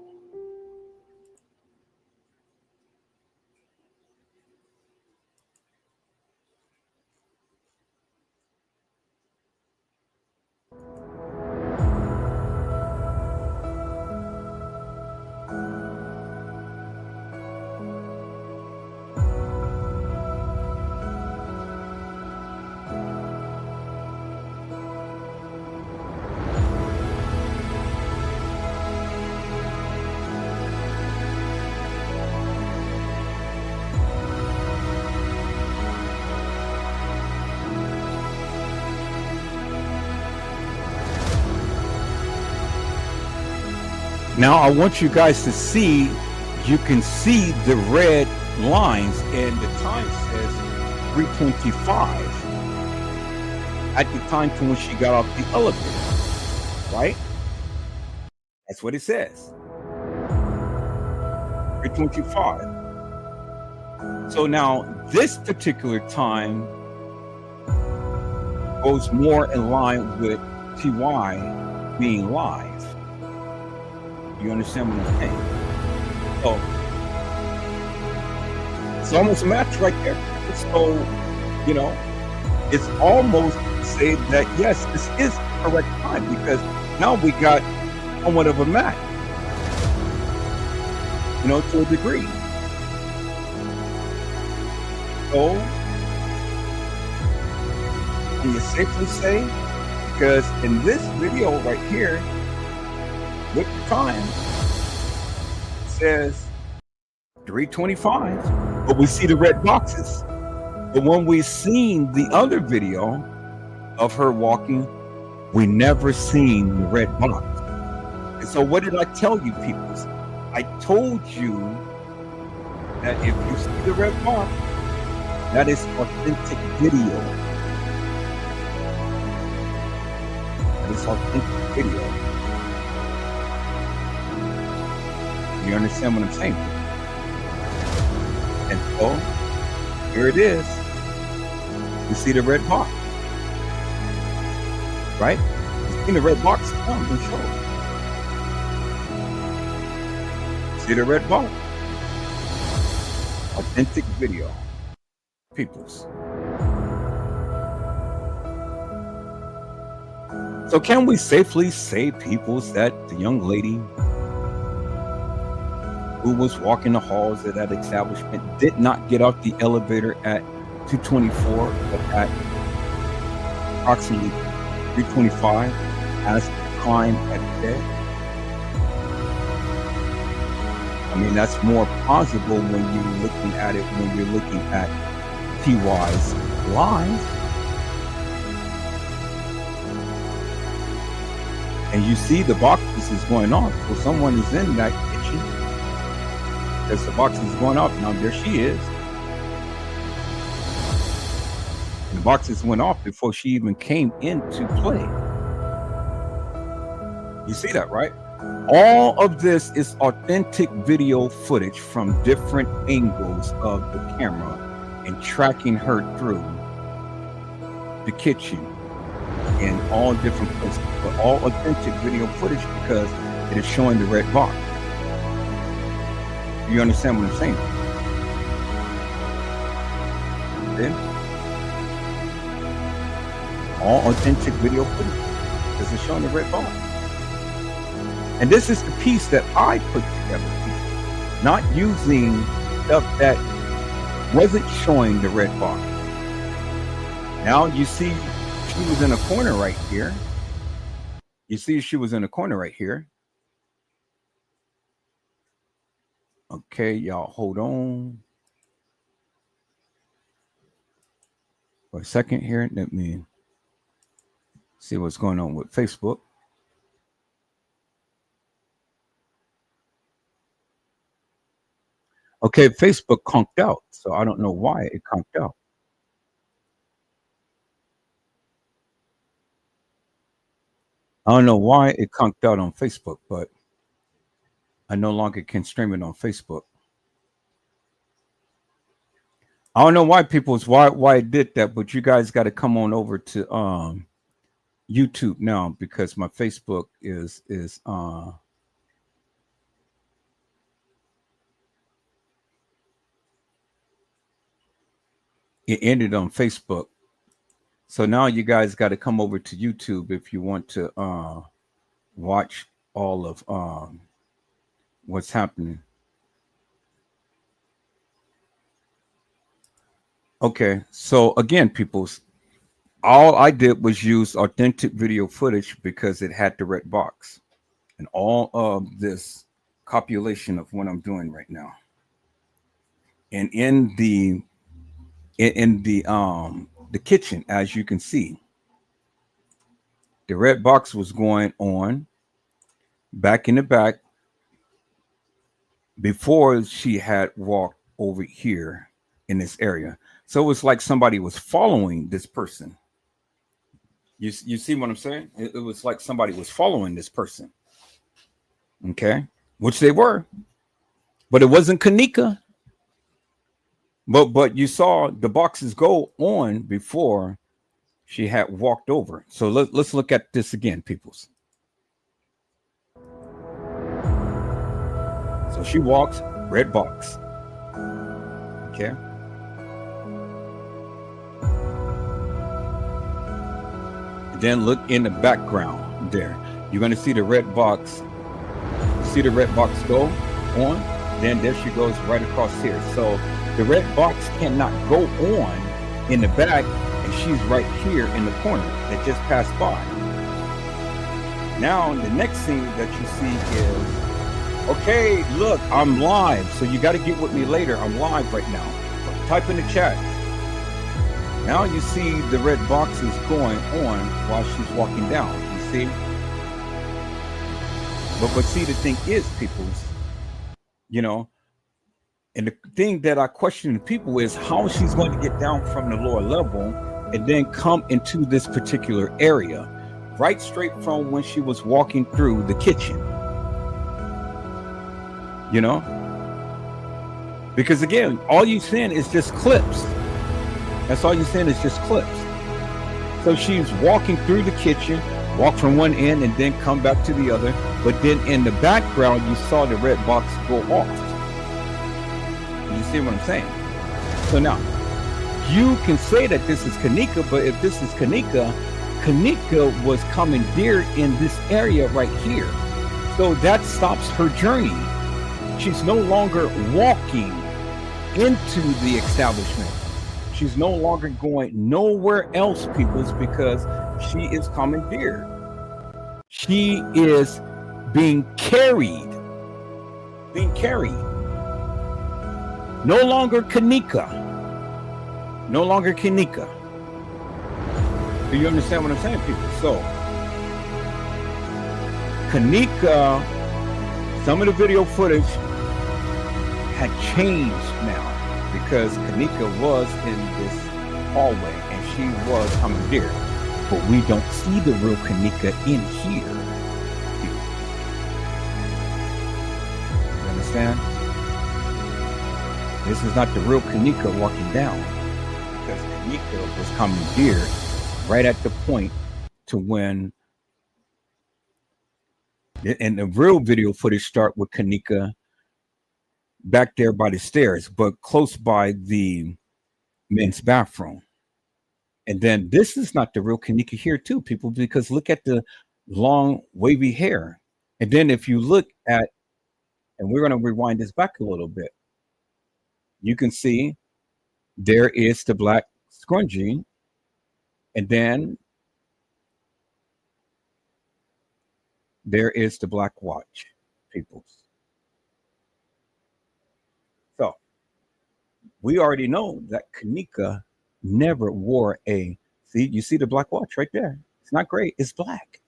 Now I want you guys to see, you can see the red lines, and the time says 3:25 at the time from when she got off the elevator, right? That's what it says, 3:25. So now this particular time goes more in line with TY being live. You understand what I'm saying? So it's almost a match right there. So, you know, it's almost say that yes, this is the correct time, because now we got somewhat of a match, you know, to a degree. So can you safely say, because in this video right here, with the time, it says 3:25, but we see the red boxes. But when we seen the other video, of her walking. We never seen the red box. And so what did I tell you, peoples? I told you that if you see the red box, that is authentic video. That is authentic video. You understand what I'm saying? And so, here it is. You see the red box. Right? You see the red box? Come and show. See the red box? Authentic video. Peoples. So can we safely say, peoples, that the young lady who was walking the halls of that establishment did not get out the elevator at 2:24, but at approximately 3:25 as the time had said? I mean, that's more plausible when you're looking at it, when you're looking at TY's live. And you see the boxes is going off. So someone is in that kitchen. Because the box is going off. Now there she is. And the boxes went off before she even came into play. You see that, right? All of this is authentic video footage from different angles of the camera and tracking her through the kitchen in all different places, but all authentic video footage because it is showing the red box. You understand what I'm saying? Okay? All authentic video footage because it's showing the red box. And this is the piece that I put together, not using stuff that wasn't showing the red box. Now you see she was in a corner right here. You see she was in a corner right here. Okay, y'all hold on for a second here. Let me see what's going on with Facebook. Okay, Facebook conked out, so I don't know why it conked out. I don't know why it conked out on Facebook, but I no longer can stream it on Facebook. I don't know why why it did that, but you guys got to come on over to YouTube now because my Facebook is it ended on Facebook. So now you guys got to come over to YouTube if you want to watch all of what's happening. Okay, so again, peoples, all I did was use authentic video footage because it had the red box and all of this copulation of what I'm doing right now. And in the kitchen, as you can see, the red box was going on back in the back before she had walked over here in this area. So it was like somebody was following this person. You see what I'm saying? It was like somebody was following this person. Okay, which they were, but it wasn't Kenneka. But you saw the boxes go on before she had walked over. So let's look at this again, peoples. So she walks, red box. Okay. And then look in the background there. You're going to see the red box. See the red box go on? Then there she goes right across here. So the red box cannot go on in the back, and she's right here in the corner that just passed by. Now, the next thing that you see is, okay, look, I'm live. So you got to get with me later. I'm live right now. Type in the chat. Now you see the red boxes going on while she's walking down. You see? But see, the thing is, peoples, you know, and the thing that I question the people is how she's going to get down from the lower level and then come into this particular area, right straight from when she was walking through the kitchen. You know? Because again, all you're seeing is just clips. That's all you're seeing is just clips. So she's walking through the kitchen, walk from one end and then come back to the other. But then in the background, you saw the red box go off. You see what I'm saying? So now, you can say that this is Kenneka, but if this is Kenneka, Kenneka was commandeered in this area right here. So that stops her journey. She's no longer walking into the establishment. She's no longer going nowhere else, peoples, because she is commandeered. She is being carried. Being carried. No longer Kenneka. No longer Kenneka. Do you understand what I'm saying, people? So, Kenneka, some of the video footage had changed now because Kenneka was in this hallway and she was commandeered. But we don't see the real Kenneka in here. You understand? This is not the real Kenneka walking down because Kenneka was commandeered right at the point to when, and the real video footage start with Kenneka back there by the stairs, but close by the men's bathroom. And then this is not the real Kenneka here too, people, because look at the long wavy hair. And then if you look at, and we're going to rewind this back a little bit, you can see there is the black scrunchie, and then there is the black watch, people. So we already know that Kenneka never wore a, see, you see the black watch right there. It's not gray, it's black.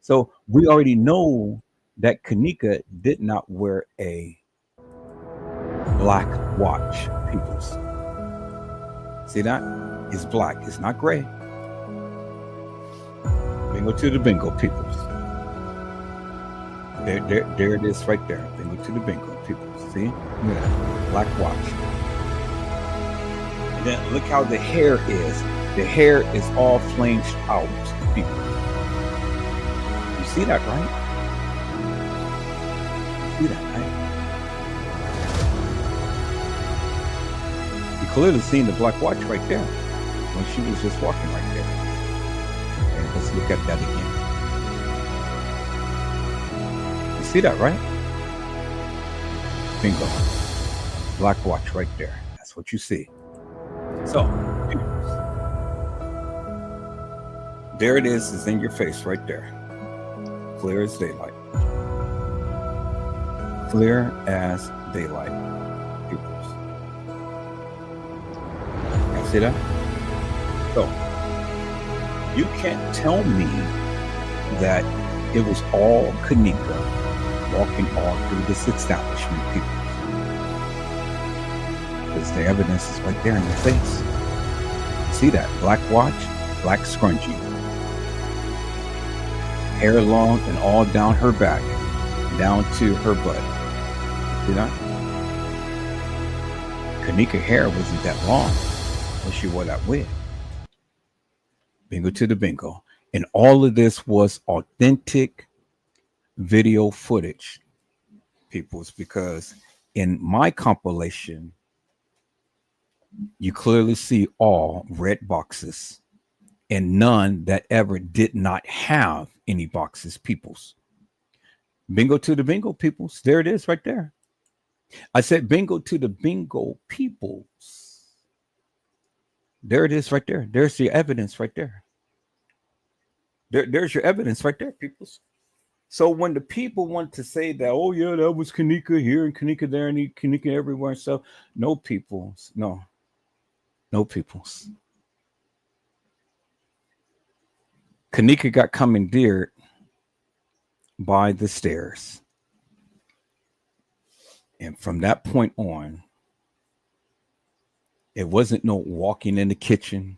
So we already know that Kenneka did not wear a black watch, peoples. See that? It's black, it's not gray. Bingo to the bingo, peoples. There it is right there. Bingo to the bingo, peoples. See? Look at that. Black watch. And then look how the hair is. The hair is all flanged out, people. You see that, right? You see that, right? You clearly seen the black watch right there when she was just walking right there. And let's look at that again. You see that, right? Bingo. Black watch right there. That's what you see. So, there it is in your face right there. Clear as daylight. Clear as daylight. Pupils. You see that? So, you can't tell me that it was all Kenneka walking all through this establishment, people. Because the evidence is right there in your face. See that? Black watch, black scrunchie. Hair long and all down her back, down to her butt. See that? Kenneka hair wasn't that long when she wore that wig. Bingo to the bingo. And all of this was authentic video footage, peoples, because in my compilation, you clearly see all red boxes and none that ever did not have any boxes, peoples. Bingo to the bingo, peoples. There it is right there. I said bingo to the bingo, peoples. There it is right there. There's the evidence right there. There's your evidence right there, peoples. So when the people want to say that, oh yeah, that was Kenneka here and Kenneka there and Kenneka everywhere and stuff, no, peoples, no. No, peoples. Kenneka got commandeered by the stairs. And from that point on, it wasn't no walking in the kitchen.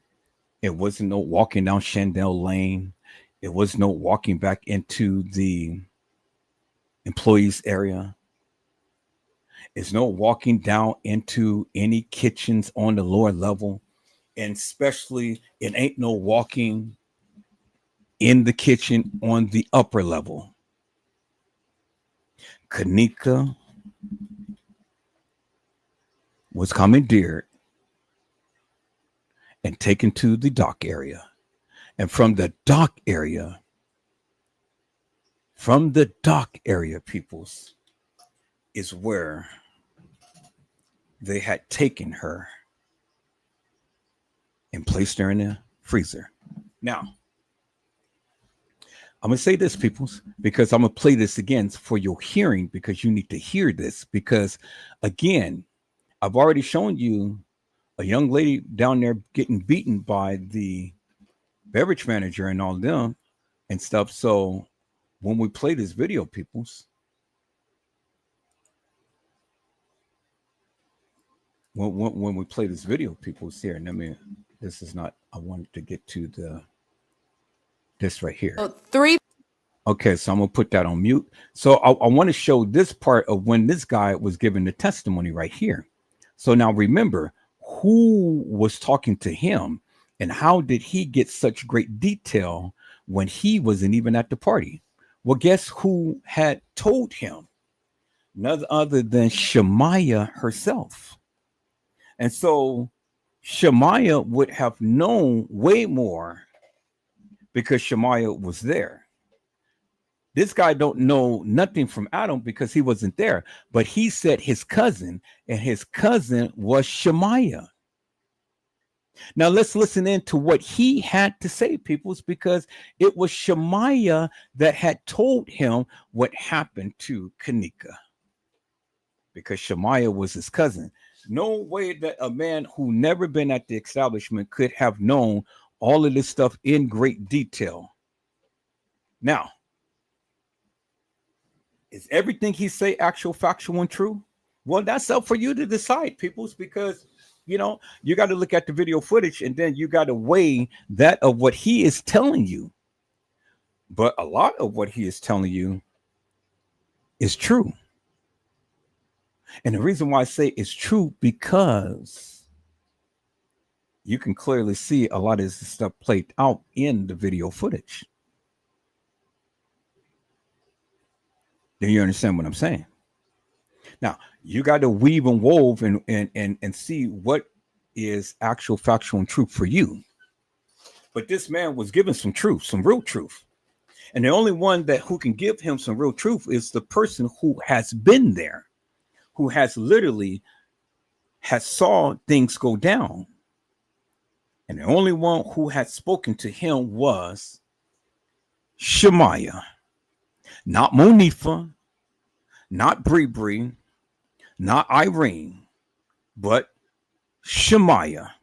It wasn't no walking down Chandel Lane. It was no walking back into the employees area. It's no walking down into any kitchens on the lower level. And especially, it ain't no walking in the kitchen on the upper level. Kenneka was commandeered and taken to the dock area. And from the dock area, peoples, is where they had taken her and placed her in the freezer. Now, I'm going to say this, peoples, because I'm going to play this again for your hearing, because you need to hear this. Because, again, I've already shown you a young lady down there getting beaten by the beverage manager and all them and stuff. So when we play this video, peoples, when we play this video, peoples, here, and I mean, this is not, I wanted to get to this right here. Okay, so I'm gonna put that on mute. So I want to show this part of when this guy was giving the testimony right here. So now remember who was talking to him and how did he get such great detail when he wasn't even at the party? Well, guess who had told him? None other than Shemaiah herself. And so Shemaiah would have known way more because Shemaiah was there. This guy don't know nothing from Adam because he wasn't there, but he said his cousin, and his cousin was Shemaiah. Now let's listen in to what he had to say, peoples, because it was Shemaiah that had told him what happened to Kenneka, because Shemaiah was his cousin. No way that a man who never been at the establishment could have known all of this stuff in great detail. Now, is everything he say actual, factual, and true? Well, that's up for you to decide, peoples, because, you know, you got to look at the video footage and then you got to weigh that of what he is telling you. But a lot of what he is telling you is true. And the reason why I say it's true, because you can clearly see a lot of this stuff played out in the video footage. Do you understand what I'm saying? Now, you got to weave and wove and see what is actual, factual, and truth for you. But this man was given some truth, some real truth. And the only one who can give him some real truth is the person who has been there, who has literally saw things go down. And the only one who had spoken to him was Shemaiah. Not Monifa, not Bree, not Irene, but Shemaiah,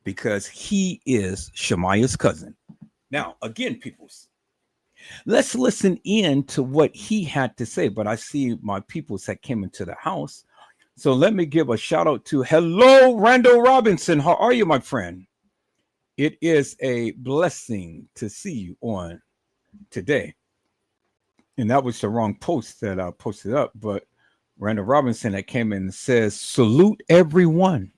because he is Shemaiah's cousin. Now, again, peoples, let's listen in to what he had to say. But I see my peoples that came into the house. So let me give a shout out to hello, Randall Robinson. How are you, my friend? It is a blessing to see you on today. And that was the wrong post that I posted up, but Randall Robinson that came in and says, salute everyone.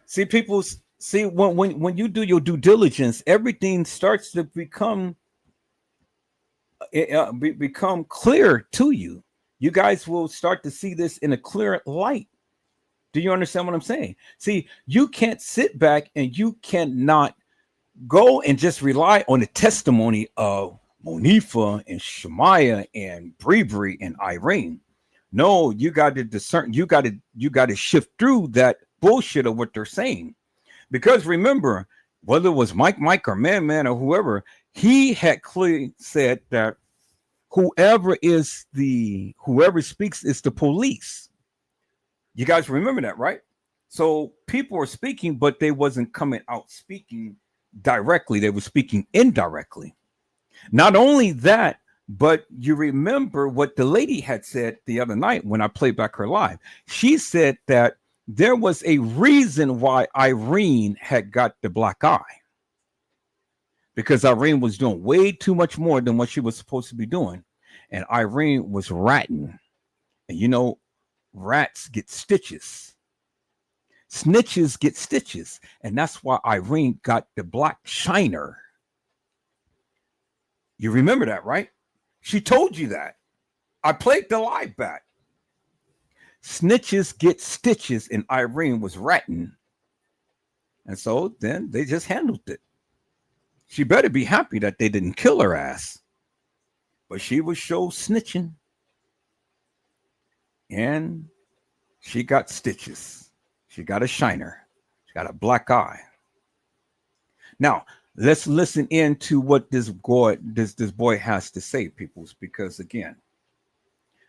See, people, see, when you do your due diligence, everything starts to become clear to you. You guys will start to see this in a clear light. Do you understand what I'm saying? See, you can't sit back and you cannot go and just rely on the testimony of Monifa and Shemaiah and Bree and Irene. No, you got to discern. You got to shift through that bullshit of what they're saying, because remember, whether it was Mike or Man or whoever, he had clearly said that whoever speaks is the police. You guys remember that, right? So people were speaking, but they wasn't coming out speaking directly. They were speaking indirectly. Not only that, but you remember what the lady had said the other night when I played back her live. She said that there was a reason why Irene had got the black eye. Because Irene was doing way too much more than what she was supposed to be doing. And Irene was ratting. And you know, rats get stitches. Snitches get stitches. And that's why Irene got the black shiner. You remember that, right? She told you that. I played the live back. Snitches get stitches, and Irene was ratting. And so then they just handled it. She better be happy that they didn't kill her ass. But she was show snitching. And she got stitches. She got a shiner. She got a black eye. Now, let's listen in to what this boy has to say, peoples, because again,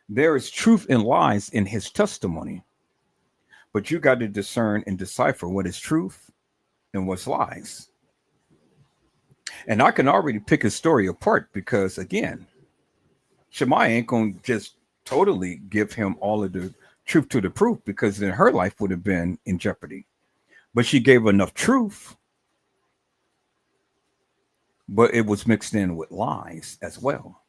there is truth and lies in his testimony. But you got to discern and decipher what is truth and what's lies. And I can already pick his story apart because, again, Shemaiah ain't going to just totally give him all of the truth to the proof, because then her life would have been in jeopardy. But she gave enough truth, but it was mixed in with lies as well.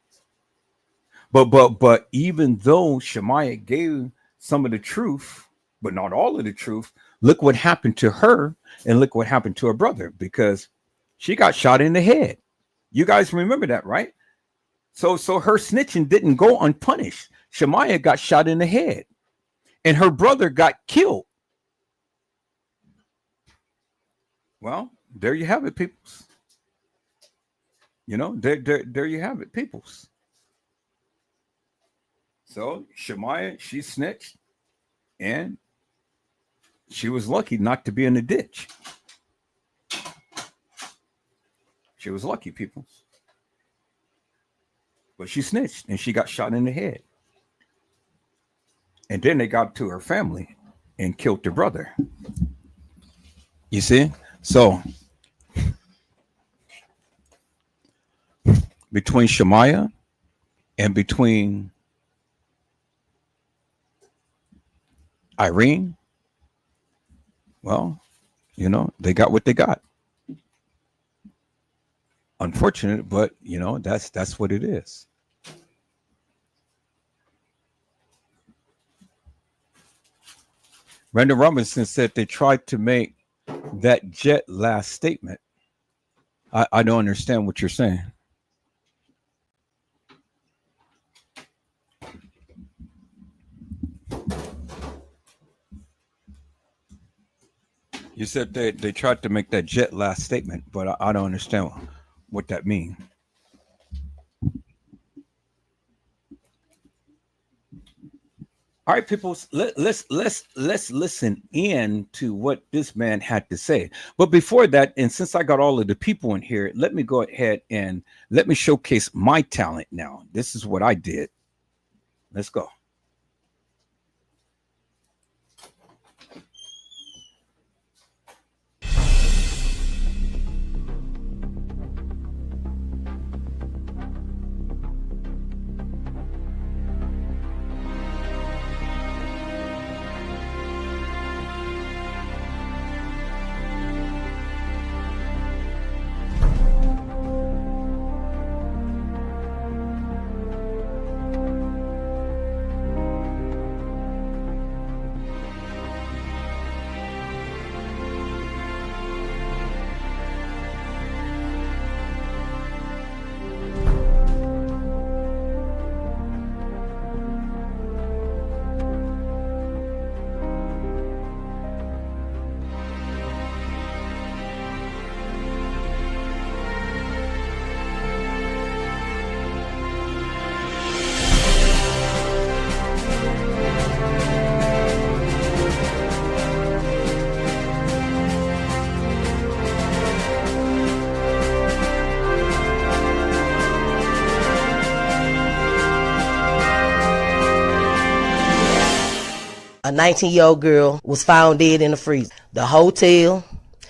But even though Shemaiah gave some of the truth, but not all of the truth, look what happened to her and look what happened to her brother, because she got shot in the head. You guys remember that, right? So her snitching didn't go unpunished. Shemaiah got shot in the head and her brother got killed. Well, there you have it, peoples. You know, there you have it, peoples. So Shemaiah, she snitched, and she was lucky not to be in the ditch. She was lucky, people. But she snitched, and she got shot in the head. And then they got to her family and killed their brother. You see? So between Shemaiah and between Irene, well, you know, they got what they got. Unfortunate, but you know, that's what it is. Brandon Robinson said they tried to make that Jet last statement. I don't understand what you're saying. You said they tried to make that Jet last statement, but I don't understand what that means. All right, people, let's listen in to what this man had to say. But before that, and since I got all of the people in here, let me go ahead and let me showcase my talent now. This is what I did. Let's go. A 19-year-old girl was found dead in the freezer. The hotel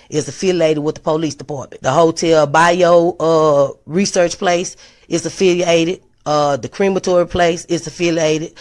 is affiliated with the police department. The hotel bio research place is affiliated. The crematory place is affiliated.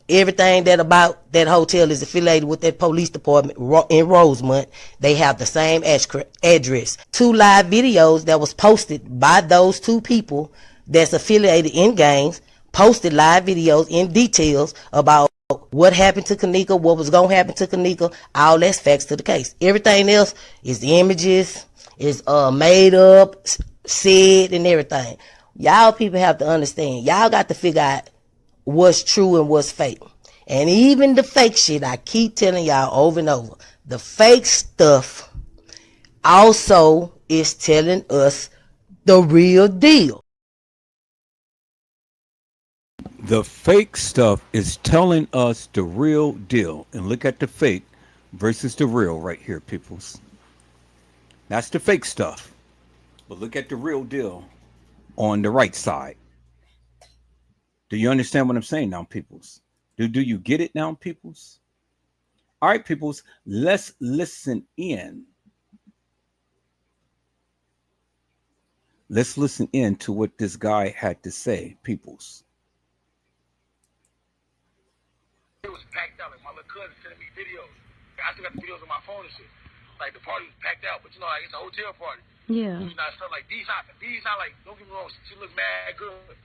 Everything that about that hotel is affiliated with that police department in Rosemont. They have the same address. 2 live videos that was posted by those 2 people that's affiliated in gangs, posted live videos in details about what happened to Kenneka, what was going to happen to Kenneka. All that's facts to the case. Everything else is the images, is made up, said, and everything. Y'all people have to understand. Y'all got to figure out what's true and what's fake. And even the fake shit, I keep telling y'all over and over, the fake stuff also is telling us the real deal. The fake stuff is telling us the real deal. And look at the fake versus the real right here, peoples. That's the fake stuff. But look at the real deal on the right side. Do you understand what I'm saying now, peoples? Do you get it now, peoples? All right, peoples, let's listen in. Let's listen in to what this guy had to say, peoples. It was packed out. Like my little cousin sending me videos. I still got the videos on my phone and shit. Like the party was packed out, but you know, like it's a hotel party. Yeah. You know, stuff like these not like. Don't get me wrong. She looks mad good.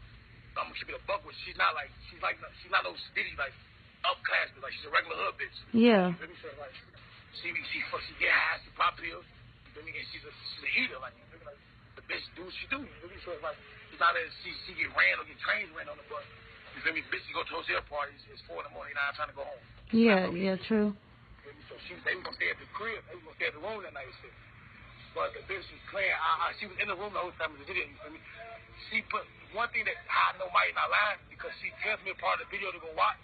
I'm gonna keep it a buck with. She's not no ditty like up class, but like she's a regular hood bitch. Yeah. You feel me? So like she get high, she pop pills. You feel me? And she's a eater. Like you feel me? Like the bitch do what she do. You feel me? So it's like it's not that she get ran or get trains ran on the bus. You feel me? Bitch, you go to hotel parties. It's 4 in the morning. Now I'm trying to go home. Yeah. Yeah. True. So they was gonna stay at the crib. They was gonna stay at the room that night. Shit. But the bitch was playing. She was in the room the whole time of the video. You feel me? She put one thing that I know might not lie because she tells me a part of the video to go watch.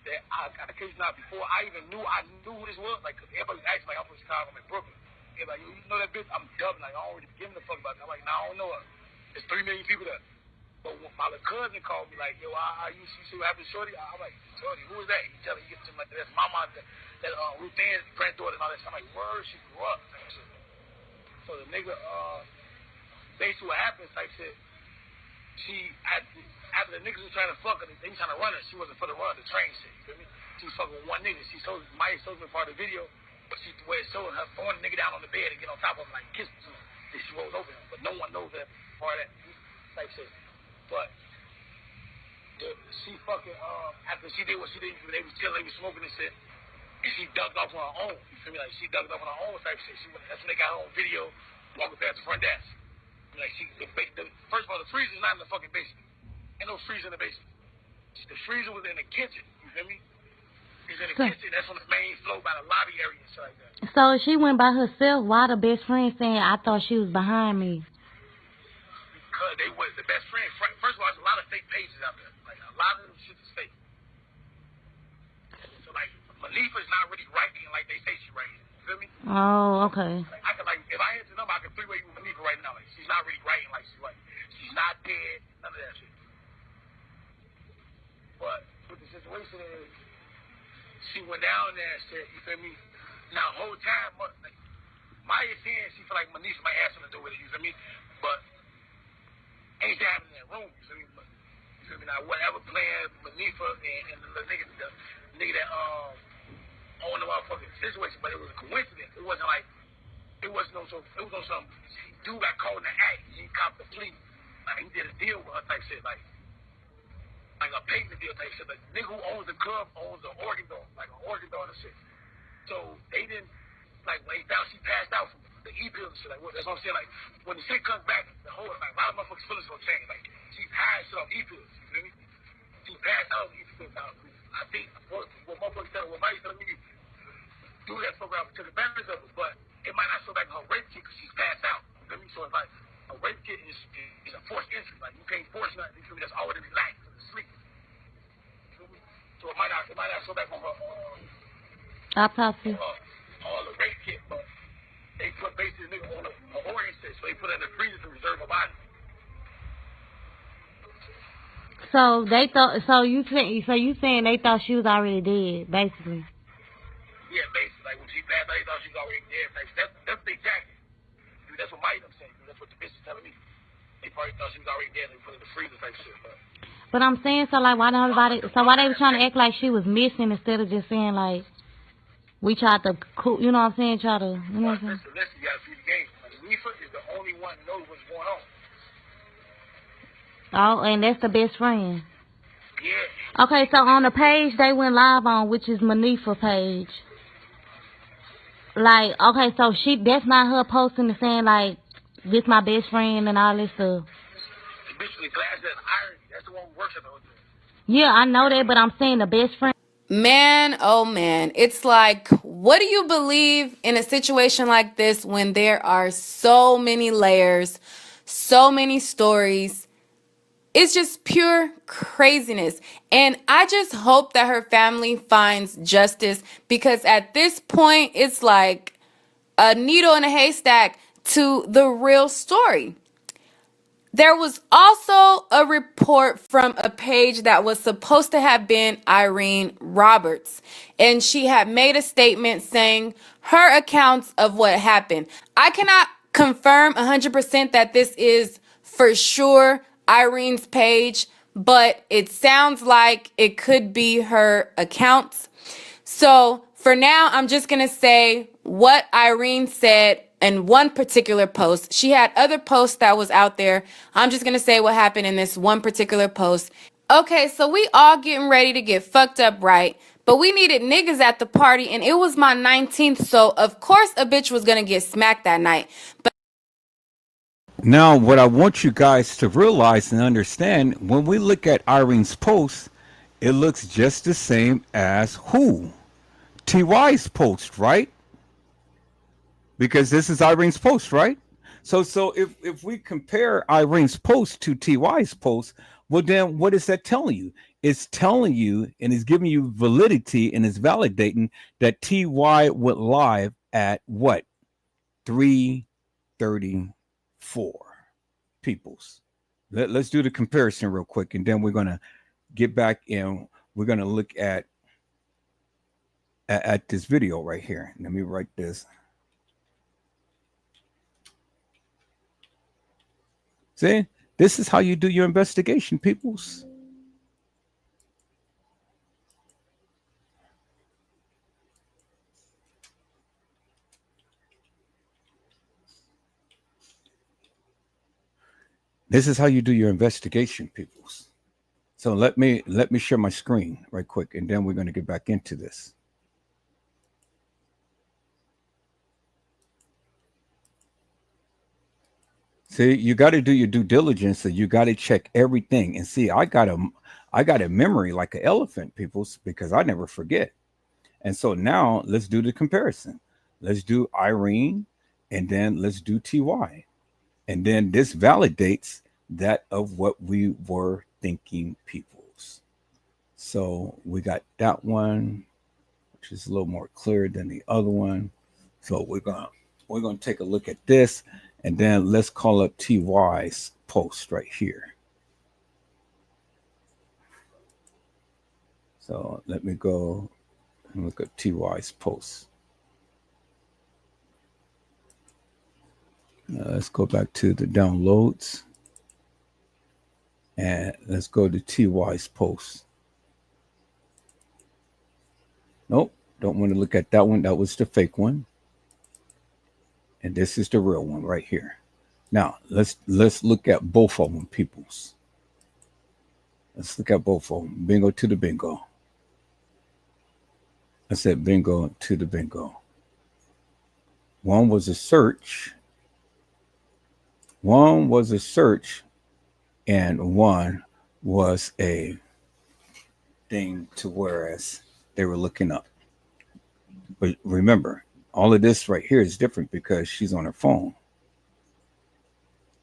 That I kid you not, before I knew who this was. Like, cause everybody was acting like I'm from Chicago, I'm in Brooklyn. Everybody, you know that bitch? I'm dumb. Like I don't really give a fuck about that. I'm like, nah, I don't know her. There's 3 million people there. But when my little cousin called me like, yo, you see what happened to Shorty? I'm like, Shorty, who is that? He tell me, he gets to him like, that's mama, that Ruth Ann's granddaughter and all that. So I'm like, word, she grew up. So the nigga, basically what happened, like shit, after the niggas was trying to fuck her, they was trying to run her. She wasn't for the run, the train shit. You feel me? She was fucking with one nigga. Maya showed me part of the video, but she the way it showed her throwing the nigga down on the bed and get on top of him like kiss him. Then she rolls over him, but no one knows that part of that type shit. But she fucking after she did what she did, they was chilling, they was smoking and shit. And she ducked off on her own. You feel me? Like she ducked off on her own type shit. That's when they got her own video walking past the front desk. Like first of all, the freezer's not in the fucking basement. Ain't no freezer in the basement. The freezer was in the kitchen. You feel me? It's in the kitchen. That's on the main floor by the lobby area and shit like that. So she went by herself. Why the best friend saying I thought she was behind me? Because they was the best friend. First of all, there's a lot of fake pages out there. Like a lot of them shit is fake. So like Manifa's not really writing like they say she writing. You feel me? Oh, okay. Like, I could if I had the number, I could 3-way you with Manifa right now. Like she's not really writing like she's writing. She's not dead. None of that shit. But what the situation is, she went down there and said, you feel me? Now whole time, like Maya saying she feel like Manifa might have something to do with it. You feel me? But ain't that happening in that room? You feel me? But, you feel me? Now whatever plan Manifa and the nigga that owned the motherfucking situation, but it was a coincidence. It wasn't like it was no some. Dude got caught in the act. He copped the plea. Like he did a deal with her type shit, like a payment deal type shit. Like the nigga who owns the club owns the organ donor, like an organ donor shit. So they didn't like when they found she passed out from the E-pills and shit. Like that's what I'm saying. Like when the shit comes back, the whole like a lot of motherfuckers feelings gonna change. Like she's high shit off E-pills. You feel me? She passed out on E-pills. Now I think what motherfuckers tell what Mike's telling me do that program to the advantage of it, but it might not show back her rape kit because she's passed out. You feel me? So it's like a rape kit is a forced entry. Like you can't force nothing. You feel me? That's already relaxed and asleep. You feel me? So it might not show back on her Autopsy. On the rape kit, but they put basically the nigga on a organ set, so they put it in the freezer to reserve her body. So they thought. So you saying they thought she was already dead, basically. Yeah, basically, like when she passed out, they thought she was already dead. Like that's the jacket. Dude, that's what my them saying. Dude, that's what the bitch is telling me. They probably thought she was already dead and put in the freezer type shit. But I'm saying, so like, why don't everybody? So why they were trying to act like she was missing instead of just saying like, we tried to, you know what I'm saying? Try to, you know what I'm saying? Listen, you gotta see the game. Like, Reefa is the only one who knows what's going on. Oh, and that's the best friend. Yeah. Okay, so on the page they went live on, which is Manifa page. Like, okay, so that's not her posting and saying like, this my best friend and all this stuff. The bitch with the glass that's iron. That's the one who works at the hotel. Yeah, I know that, but I'm saying the best friend. Man, oh man, it's like, what do you believe in a situation like this when there are so many layers, so many stories? It's just pure craziness. And I just hope that her family finds justice, because at this point, it's like a needle in a haystack to the real story. There was also a report from a page that was supposed to have been Irene Roberts, and she had made a statement saying her accounts of what happened. I cannot confirm 100% that this is for sure Irene's page, but it sounds like it could be her accounts. So for now, I'm just going to say what Irene said in one particular post. She had other posts that was out there. I'm just going to say what happened in this one particular post. Okay, so we all getting ready to get fucked up, right? But we needed niggas at the party, and it was my 19th, so of course a bitch was going to get smacked that night. But Now, what I want you guys to realize and understand, when we look at Irene's post, it looks just the same as who? TY's post, right? Because this is Irene's post, right? So if we compare Irene's post to TY's post, well then what is that telling you? It's telling you and it's giving you validity and it's validating that TY went live at what? 3:34 peoples. Let's do the comparison real quick, and then we're gonna get back in. We're gonna look at this video right here. Let me write this. See, this is how you do your investigation, peoples. This is how you do your investigation, peoples. So let me share my screen right quick, and then we're going to get back into this. See, you got to do your due diligence, so you got to check everything. And see, I got a memory like an elephant, peoples, because I never forget. And so now let's do the comparison. Let's do Irene, and then let's do TY. And then this validates that of what we were thinking, peoples. So we got that one, which is a little more clear than the other one. So we're gonna take a look at this. And then let's call up TY's post right here. So let me go and look at TY's post. Let's go back to the downloads. And let's go to TY's post. Nope, don't want to look at that one. That was the fake one. And this is the real one right here. Now, let's look at both of them, peoples. Let's look at both of them. Bingo to the bingo. I said bingo to the bingo. One was a search. One was a search, and one was a thing to whereas they were looking up. But remember, all of this right here is different because she's on her phone.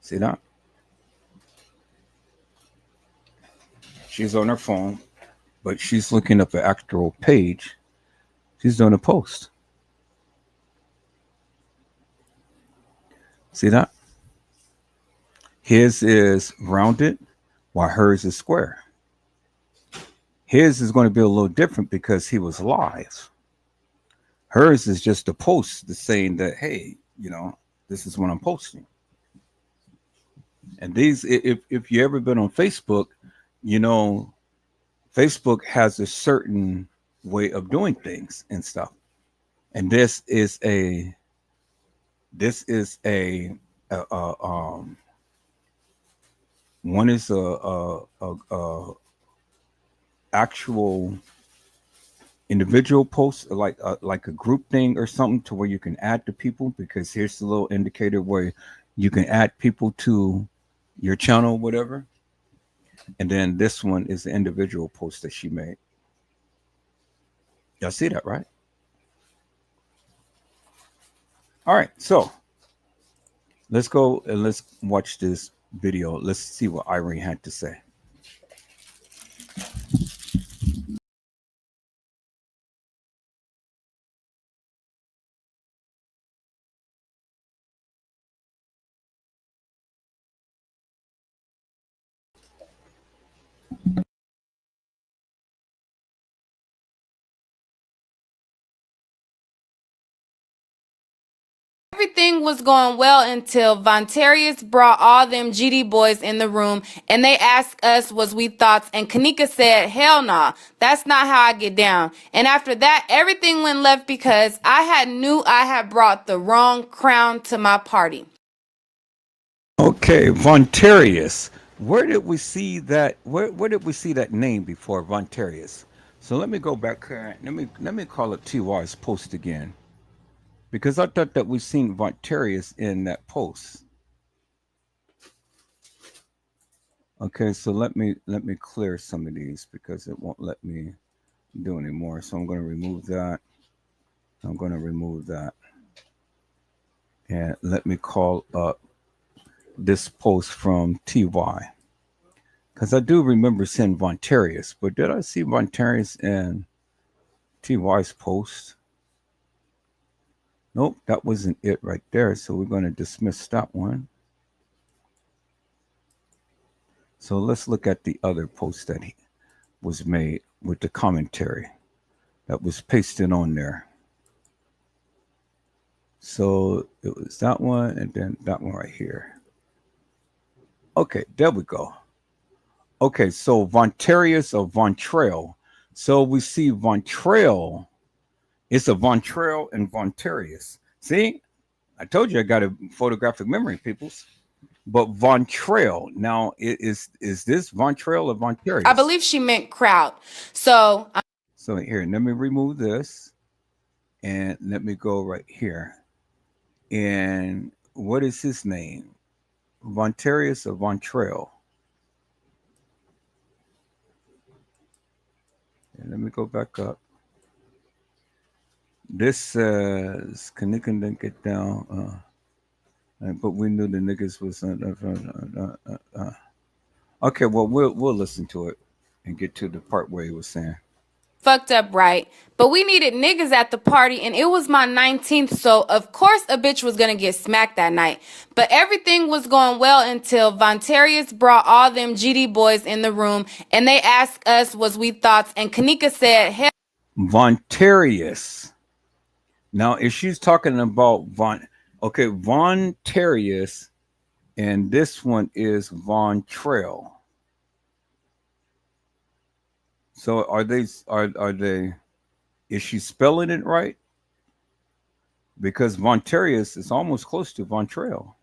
See that? She's on her phone, but she's looking up an actual page. She's doing a post. See that? His is rounded while hers is square. His is going to be a little different because he was live. Hers is just a post that's saying that, hey, this is what I'm posting. And these, if you ever been on Facebook, Facebook has a certain way of doing things and stuff. And this is a one is a actual individual post, like a group thing or something, to where you can add the people, because here's the little indicator where you can add people to your channel, whatever. And then this one is the individual post that she made. Y'all see that, right? All right, so let's go and let's watch this video. Let's see what Irene had to say. Everything was going well until Vontarius brought all them GD boys in the room and they asked us was we thoughts, and Kenneka said, hell nah, that's not how I get down. And after that, everything went left because I knew I had brought the wrong crown to my party. Okay, Vontarius. Where did we see that? Where did we see that name before, Vontarius? So let me go back here. Let me call it TY's post again, because I thought that we've seen Vontarius in that post. Okay, so let me clear some of these because it won't let me do anymore. So I'm going to remove that. I'm going to remove that, and let me call up this post from TY, because I do remember seeing Vontarius, but did I see Vontarius in TY's post? Nope, that wasn't it right there. So we're going to dismiss that one. So let's look at the other post that was made with the commentary that was pasted on there. So it was that one and then that one right here. Okay, there we go. Okay, so Vontarius or Vontrail. So we see Vontrail. It's a Vontrail and Vontarius. See, I told you I got a photographic memory, peoples. But Vontrail. Now, is this Vontrail or Vontarius? I believe she meant crowd. So here, let me remove this. And let me go right here. And what is his name? Vontarius or Vontrail? And let me go back up. This says Kenneka didn't get down, but we knew the niggas was. Okay, well we'll listen to it and get to the part where he was saying. Fucked up, right? But we needed niggas at the party and it was my 19th, so of course a bitch was gonna get smacked that night. But everything was going well until Vontarius brought all them GD boys in the room and they asked us was we thoughts, and Kenneka said, hell. Vontarius. Now, if she's talking about Vontarius, and this one is Vontrail. So are they? Is she spelling it right? Because Vontarius is almost close to Vontrail.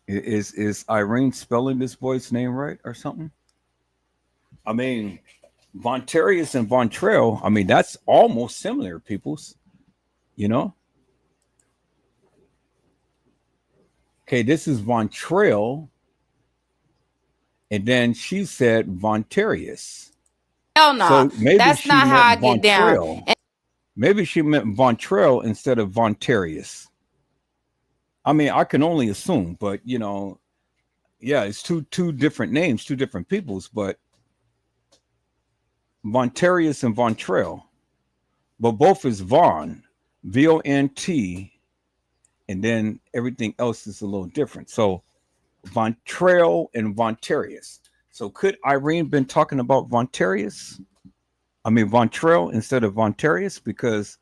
Is Irene spelling this boy's name right or something? I mean, Vontarius and Vontrail, I mean, that's almost similar, peoples. Okay, this is Vontrail. And then she said Vontarius. Hell no. So maybe that's not how I get down. Maybe she meant Vontrail instead of Vontarius. I mean, I can only assume, but yeah, it's two different names, two different peoples, but Vontarius and Vontrail. But both is Von, VONT, and then everything else is a little different. So Vontrell and Vontarius. So could Irene been talking about Vontrell instead of Vontarius? Because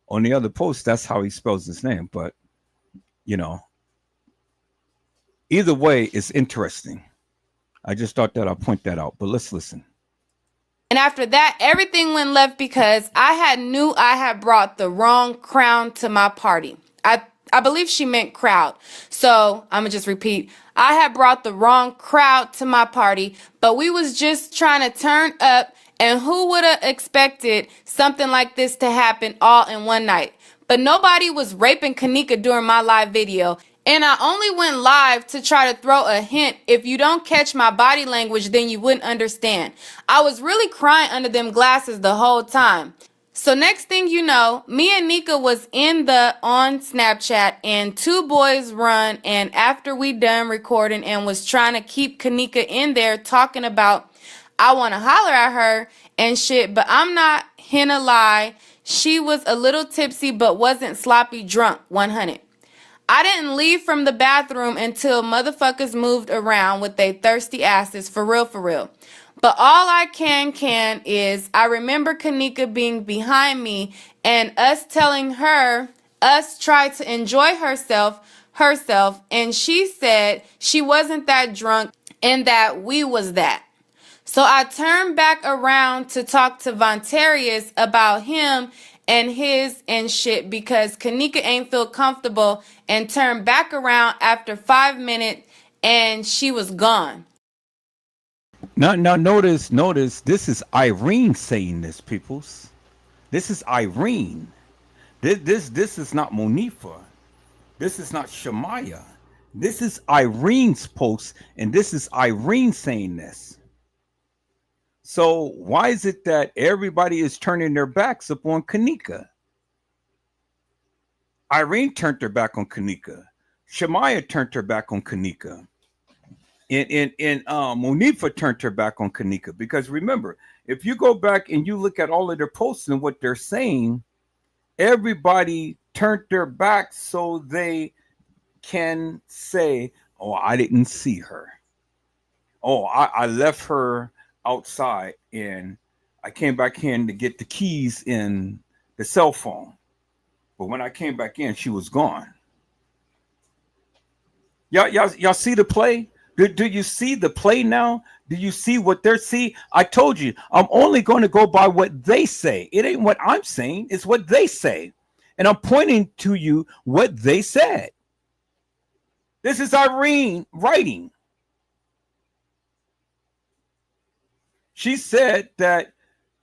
on the other post, that's how he spells his name. But, either way, it's interesting. I just thought that I'd point that out. But let's listen. And after that, everything went left because I knew I had brought the wrong crown to my party. I believe she meant crowd. So I'm going to just repeat. I had brought the wrong crowd to my party, but we was just trying to turn up. And who would have expected something like this to happen all in one night? But nobody was raping Kenneka during my live video. And I only went live to try to throw a hint. If you don't catch my body language, then you wouldn't understand. I was really crying under them glasses the whole time. So next thing you know, me and Nika was on Snapchat and two boys run. And after we done recording and was trying to keep Kenneka in there talking about, I want to holler at her and shit, but I'm not gonna lie. She was a little tipsy, but wasn't sloppy drunk, 100. I didn't leave from the bathroom until motherfuckers moved around with they thirsty asses, for real, for real. But all I can is I remember Kenneka being behind me and us telling her, us tried to enjoy herself, and she said she wasn't that drunk and that we was that. So I turned back around to talk to Vontarius about him and his and shit because Kenneka ain't feel comfortable and turned back around after 5 minutes and she was gone. Now notice, this is Irene saying this, peoples. This is Irene. This is not Monifa. This is not Shemaya. This is Irene's post, and this is Irene saying this. So why is it that everybody is turning their backs upon Kenneka? Irene turned her back on Kenneka. Shemaya turned her back on Kenneka. And Monifa turned her back on Kenneka. Because remember, if you go back and you look at all of their posts and what they're saying, everybody turned their back so they can say, oh, I didn't see her. Oh, I left her outside and I came back in to get the keys in the cell phone. But when I came back in, she was gone. Y'all see the play? Do you see the play now? Do you see what they're seeing? I told you, I'm only going to go by what they say. It ain't what I'm saying. It's what they say. And I'm pointing to you what they said. This is Irene writing. She said that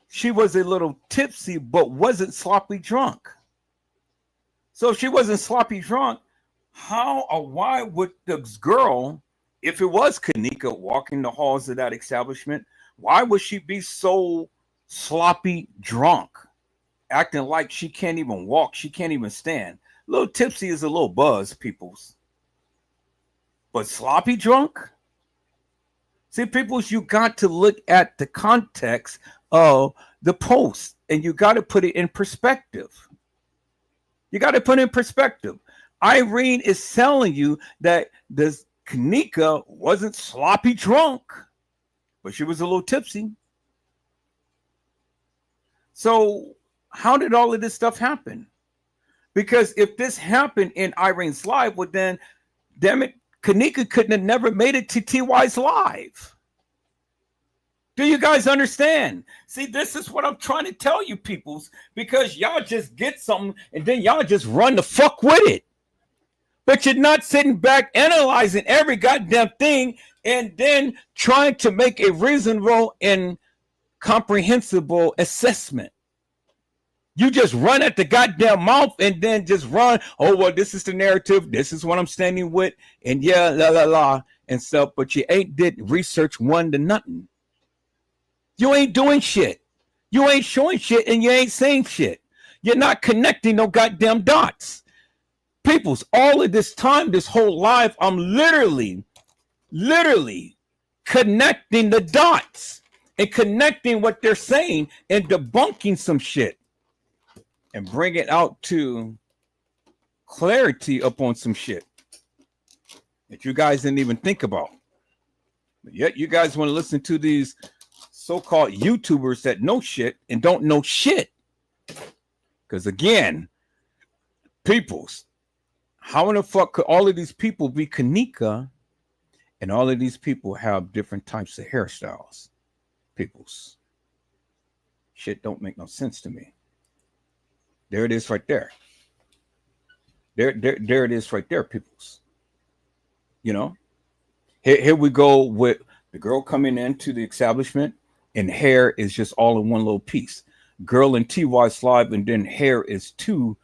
she was a little tipsy, but wasn't sloppy drunk. So if she wasn't sloppy drunk, how or why would this girl, if it was Kenneka walking the halls of that establishment, why would she be so sloppy drunk, acting like she can't even walk, she can't even stand? A little tipsy is a little buzz, peoples. But sloppy drunk? See, peoples, you got to look at the context of the post, and you got to put it in perspective. You got to put it in perspective. Irene is telling you that this Kenneka wasn't sloppy drunk, but she was a little tipsy. So how did all of this stuff happen? Because if this happened in Irene's live, well then, damn it, Kenneka couldn't have never made it to TY's live. Do you guys understand? See, this is what I'm trying to tell you, peoples, because y'all just get something and then y'all just run the fuck with it. But you're not sitting back analyzing every goddamn thing and then trying to make a reasonable and comprehensible assessment. You just run at the goddamn mouth and then just run, oh, well, this is the narrative. This is what I'm standing with. And yeah, la, la, la, and stuff. But you ain't did research one to nothing. You ain't doing shit. You ain't showing shit and you ain't saying shit. You're not connecting no goddamn dots. Peoples, all of this time, this whole life, I'm literally connecting the dots and connecting what they're saying and debunking some shit and bring it out to clarity upon some shit. that you guys didn't even think about. But yet you guys want to listen to these so-called YouTubers that know shit and don't know shit. Because again, peoples, how in the fuck could all of these people be Kenneka and all of these people have different types of hairstyles? Peoples. Shit don't make no sense to me. There it is right there. There it is right there, peoples. You know? Here we go with the girl coming into the establishment and hair is just all in one little piece. Girl in TY slide, and then hair is two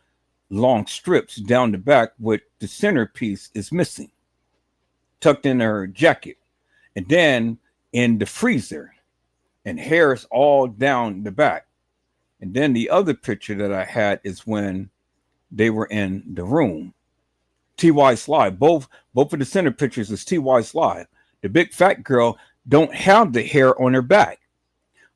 long strips down the back with the centerpiece is missing, tucked in her jacket. And then in the freezer, and hair is all down the back. And then the other picture that I had is when they were in the room. TY slide. Both of the center pictures is TY slide. The big fat girl don't have the hair on her back.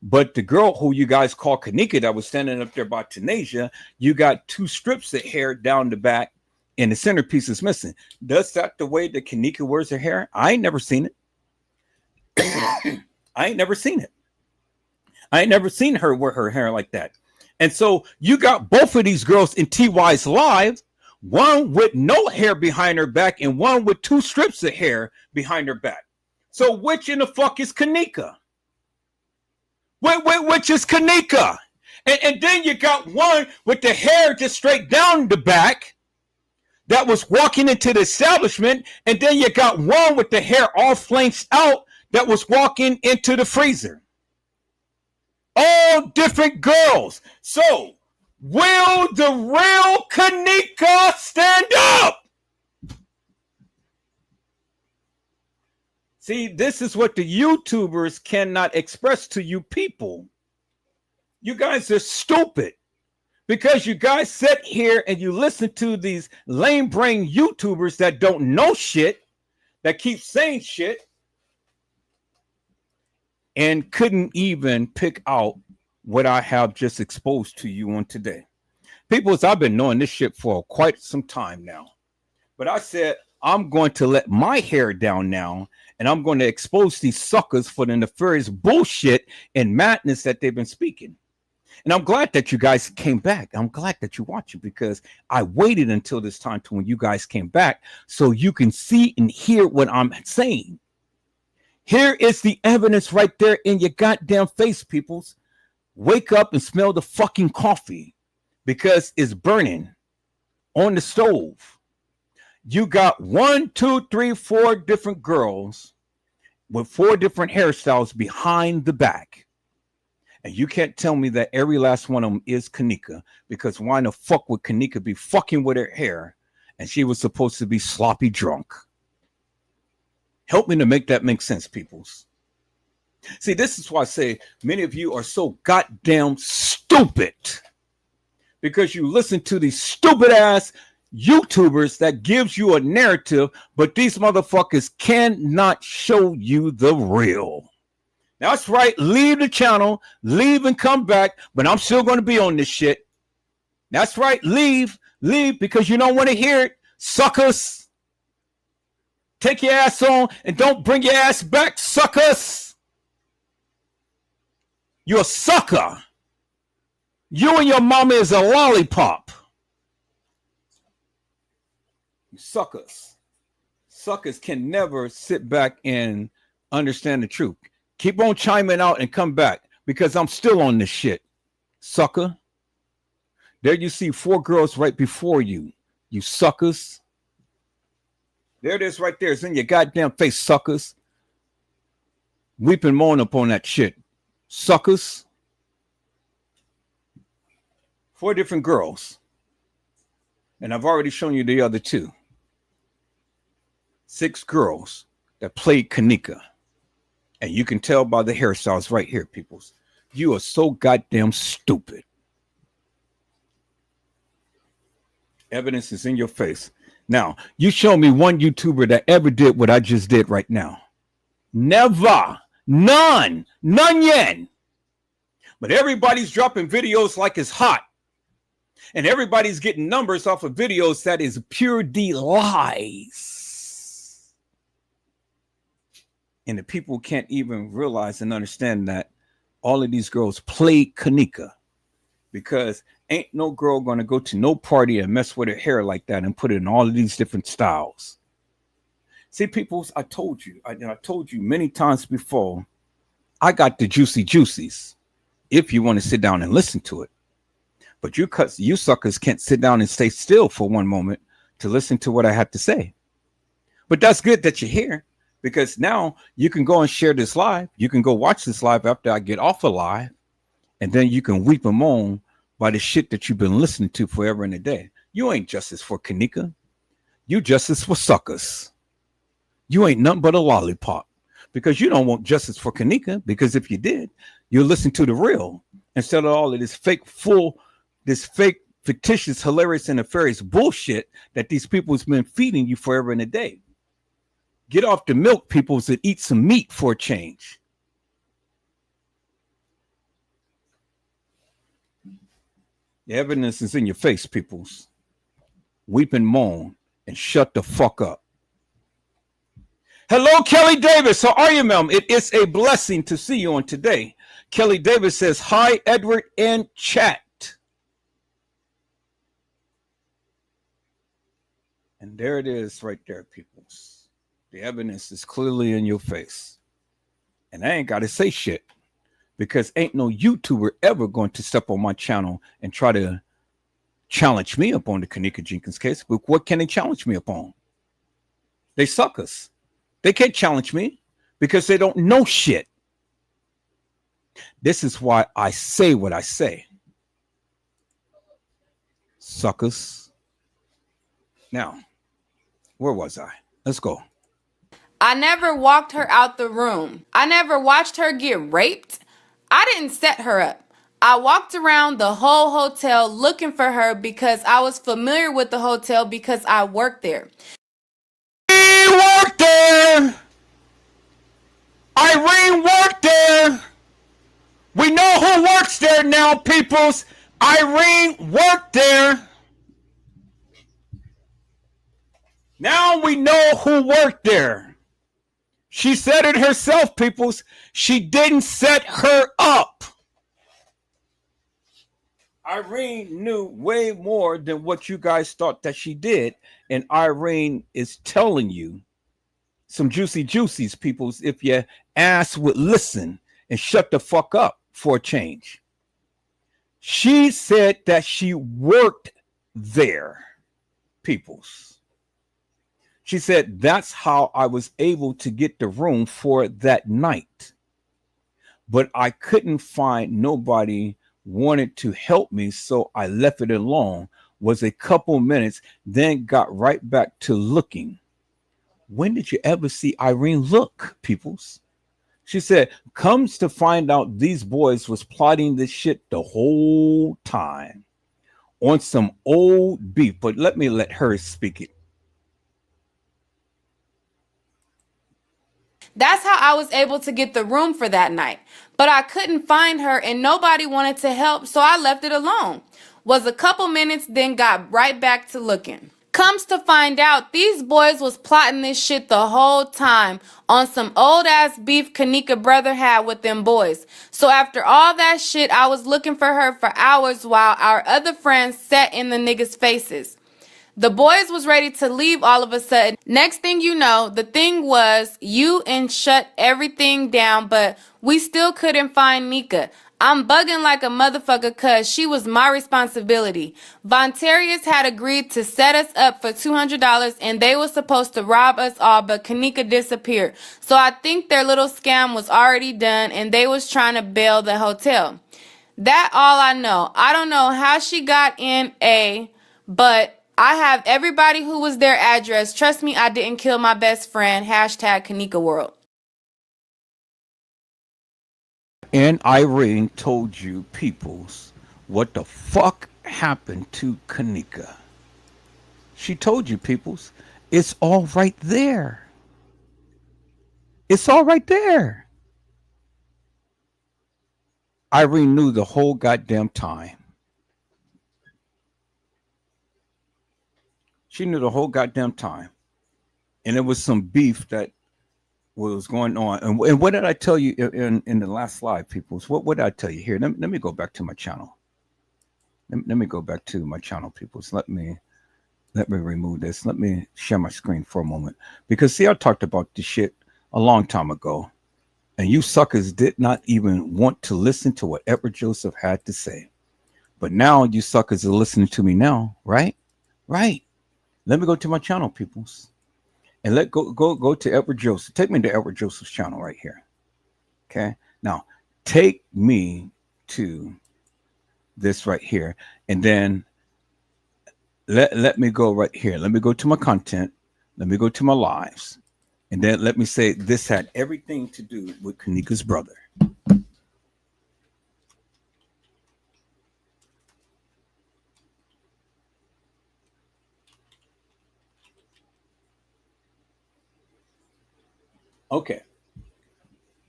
But the girl who you guys call Kenneka that was standing up there by Tanasia, you got two strips of hair down the back and the centerpiece is missing. Does that the way that Kenneka wears her hair? I ain't never seen it. I ain't never seen it. I ain't never seen her wear her hair like that. And so you got both of these girls in TY's live, one with no hair behind her back and one with two strips of hair behind her back. So which in the fuck is Kenneka? Which is Kenneka? And then you got one with the hair just straight down the back that was walking into the establishment. And then you got one with the hair all flanked out that was walking into the freezer. All different girls. So will the real Kenneka stand up? See, this is what the YouTubers cannot express to you people. You guys are stupid because you guys sit here and you listen to these lame brain YouTubers that don't know shit, that keep saying shit, and couldn't even pick out what I have just exposed to you on today. People, I've been knowing this shit for quite some time now. But I said, I'm going to let my hair down now, and I'm going to expose these suckers for the nefarious bullshit and madness that they've been speaking. And I'm glad that you guys came back. I'm glad that you watch it because I waited until this time to when you guys came back so you can see and hear what I'm saying. Here is the evidence right there in your goddamn face, peoples. Wake up and smell the fucking coffee because it's burning on the stove. You got 1, 2, 3, 4 different girls with 4 different hairstyles behind the back. And you can't tell me that every last one of them is Kenneka because why the fuck would Kenneka be fucking with her hair and she was supposed to be sloppy drunk? Help me to make that make sense, peoples. See, this is why I say many of you are so goddamn stupid because you listen to these stupid ass YouTubers that gives you a narrative, but these motherfuckers cannot show you the real. That's right. Leave the channel, leave and come back, but I'm still going to be on this shit. That's right. Leave because you don't want to hear it. Suckers. Take your ass on and don't bring your ass back, suckers. You're a sucker. You and your mama is a lollipop. Suckers. Suckers can never sit back and understand the truth. Keep on chiming out and come back because I'm still on this shit. Sucker. There you see 4 girls right before you. You suckers. There it is right there. It's in your goddamn face, suckers. Weep and moan upon that shit. Suckers. 4 different girls. And I've already shown you the other 2. 6 girls that played Kenneka. And you can tell by the hairstyles right here, peoples. You are so goddamn stupid. Evidence is in your face. Now, you show me one YouTuber that ever did what I just did right now. Never. None yet. But everybody's dropping videos like it's hot. And everybody's getting numbers off of videos that is pure D lies. And the people can't even realize and understand that all of these girls played Kenneka, because ain't no girl going to go to no party and mess with her hair like that and put it in all of these different styles. See, people, I told you many times before, I got the juicy juicies if you want to sit down and listen to it. But you suckers can't sit down and stay still for one moment to listen to what I have to say. But that's good that you're here, because now you can go and share this live. You can go watch this live after I get off a live, and then you can weep and moan by the shit that you've been listening to forever and a day. You ain't justice for Kenneka. You justice for suckers. You ain't nothing but a lollipop, because you don't want justice for Kenneka, because if you did, you'll listen to the real instead of all of this fake, fictitious, hilarious, and nefarious bullshit that these people's been feeding you forever and a day. Get off the milk, peoples, and eat some meat for a change. The evidence is in your face, peoples. Weep and moan and shut the fuck up. Hello, Kelly Davis. How are you, ma'am? It is a blessing to see you on today. Kelly Davis says, hi, Edward, in chat. And there it is right there, peoples. The evidence is clearly in your face. And I ain't got to say shit, because ain't no YouTuber ever going to step on my channel and try to challenge me up on the Kenneka Jenkins case. But what can they challenge me upon? They suckers. They can't challenge me because they don't know shit. This is why I say what I say. Suckers. Now, where was I? Let's go. I never walked her out the room. I never watched her get raped. I didn't set her up. I walked around the whole hotel looking for her because I was familiar with the hotel because I worked there. Irene worked there. Irene worked there. We know who works there now, peoples. Irene worked there. Now we know who worked there. She said it herself, peoples. She didn't set her up. Irene knew way more than what you guys thought that she did. And Irene is telling you some juicy juicies, peoples, if your ass would listen and shut the fuck up for a change. She said that she worked there, peoples. She said, that's how I was able to get the room for that night. But I couldn't find nobody wanted to help me, so I left it alone. Was a couple minutes, then got right back to looking. When did you ever see Irene look, peoples? She said, comes to find out these boys was plotting this shit the whole time on some old beef. But let her speak it. That's how I was able to get the room for that night. But I couldn't find her and nobody wanted to help, so I left it alone. Was a couple minutes, then got right back to looking. Comes to find out, these boys was plotting this shit the whole time on some old ass beef Kenneka brother had with them boys. So after all that shit, I was looking for her for hours while our other friends sat in the niggas' faces. The boys was ready to leave all of a sudden. Next thing you know, the thing was you and shut everything down, but we still couldn't find Nika. I'm bugging like a motherfucker cause she was my responsibility. Vontarius had agreed to set us up for $200 and they were supposed to rob us all, but Kenneka disappeared. So I think their little scam was already done and they was trying to bail the hotel. That all I know. I don't know how she got in but I have everybody who was their address. Trust me, I didn't kill my best friend. Hashtag Kenneka World. And Irene told you, peoples, what the fuck happened to Kenneka. She told you, peoples, it's all right there. It's all right there. Irene knew the whole goddamn time. She knew the whole goddamn time. And it was some beef that what was going on. And what did I tell you in the last slide, people? What did I tell you here? Let me go back to my channel. Let me go back to my channel, people. So let me remove this. Let me share my screen for a moment. Because see, I talked about this shit a long time ago. And you suckers did not even want to listen to whatever Joseph had to say. But now you suckers are listening to me now, right? Right. Let me go to my channel, peoples. And let go to Edward Joseph. Take me to Edward Joseph's channel right here. Okay. Now take me to this right here. And then let me go right here. Let me go to my content. Let me go to my lives. And then let me say this had everything to do with Kenneka's brother. Okay.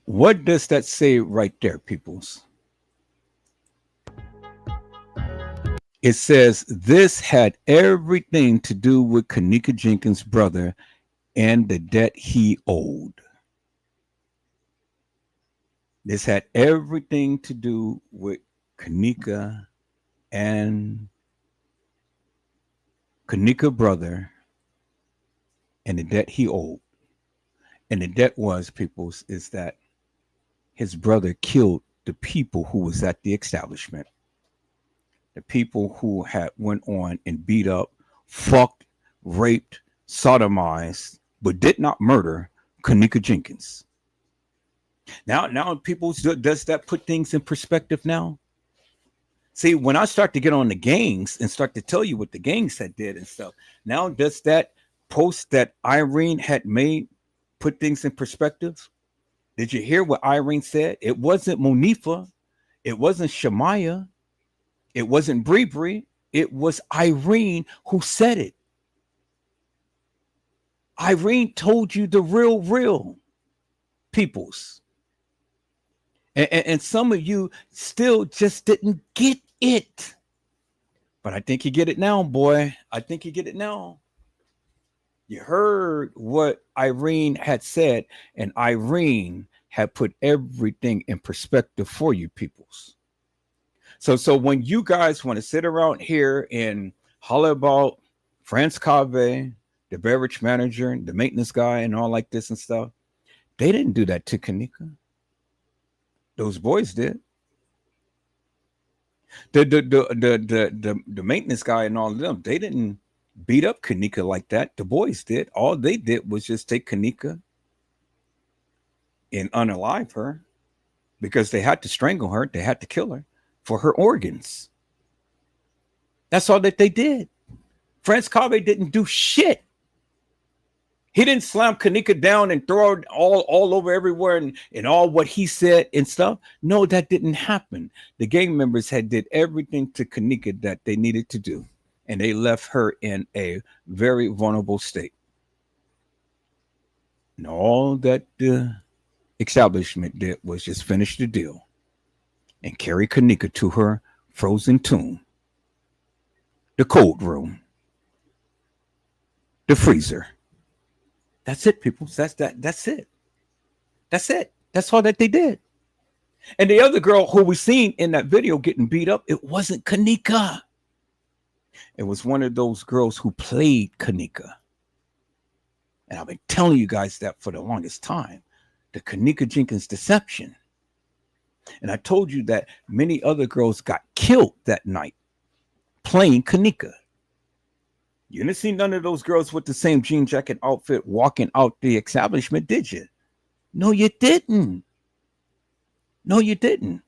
What does that say right there, peoples? It says this had everything to do with Kenneka Jenkins' brother and the debt he owed. This had everything to do with Kenneka and Kenneka brother and the debt he owed. And the debt was, peoples, is that his brother killed the people who was at the establishment. The people who had went on and beat up, fucked, raped, sodomized, but did not murder Kenneka Jenkins. Now people, does that put things in perspective now? See, when I start to get on the gangs and start to tell you what the gangs had did and stuff, now does that post that Irene had made put things in perspective? Did you hear what Irene said? It wasn't Monifa. It wasn't Shamaya. It wasn't Bree. It was Irene who said it. Irene told you the real peoples. And some of you still just didn't get it. But I think you get it now, boy. I think you get it now. You heard what Irene had said, and Irene had put everything in perspective for you peoples. So when you guys want to sit around here and holler about Franz Cave, the beverage manager, the maintenance guy, and all like this and stuff, they didn't do that to Kenneka. Those boys did. The maintenance guy and all of them, they didn't beat up Kenneka like that. The boys did. All they did was just take Kenneka and unalive her because they had to strangle her. They had to kill her for her organs. That's all that they did. Franz Cave didn't do shit. He didn't slam Kenneka down and throw it all over everywhere and all what he said and stuff. No, that didn't happen. The gang members had did everything to Kenneka that they needed to do. And they left her in a very vulnerable state. And all that the establishment did was just finish the deal and carry Kenneka to her frozen tomb, the cold room, the freezer. That's it, people. That's it. That's it. That's all that they did. And the other girl who we seen in that video getting beat up, it wasn't Kenneka. It was one of those girls who played Kenneka. And I've been telling you guys that for the longest time. The Kenneka Jenkins deception. And I told you that many other girls got killed that night playing Kenneka. You didn't see none of those girls with the same jean jacket outfit walking out the establishment, did you? No, you didn't. No, you didn't.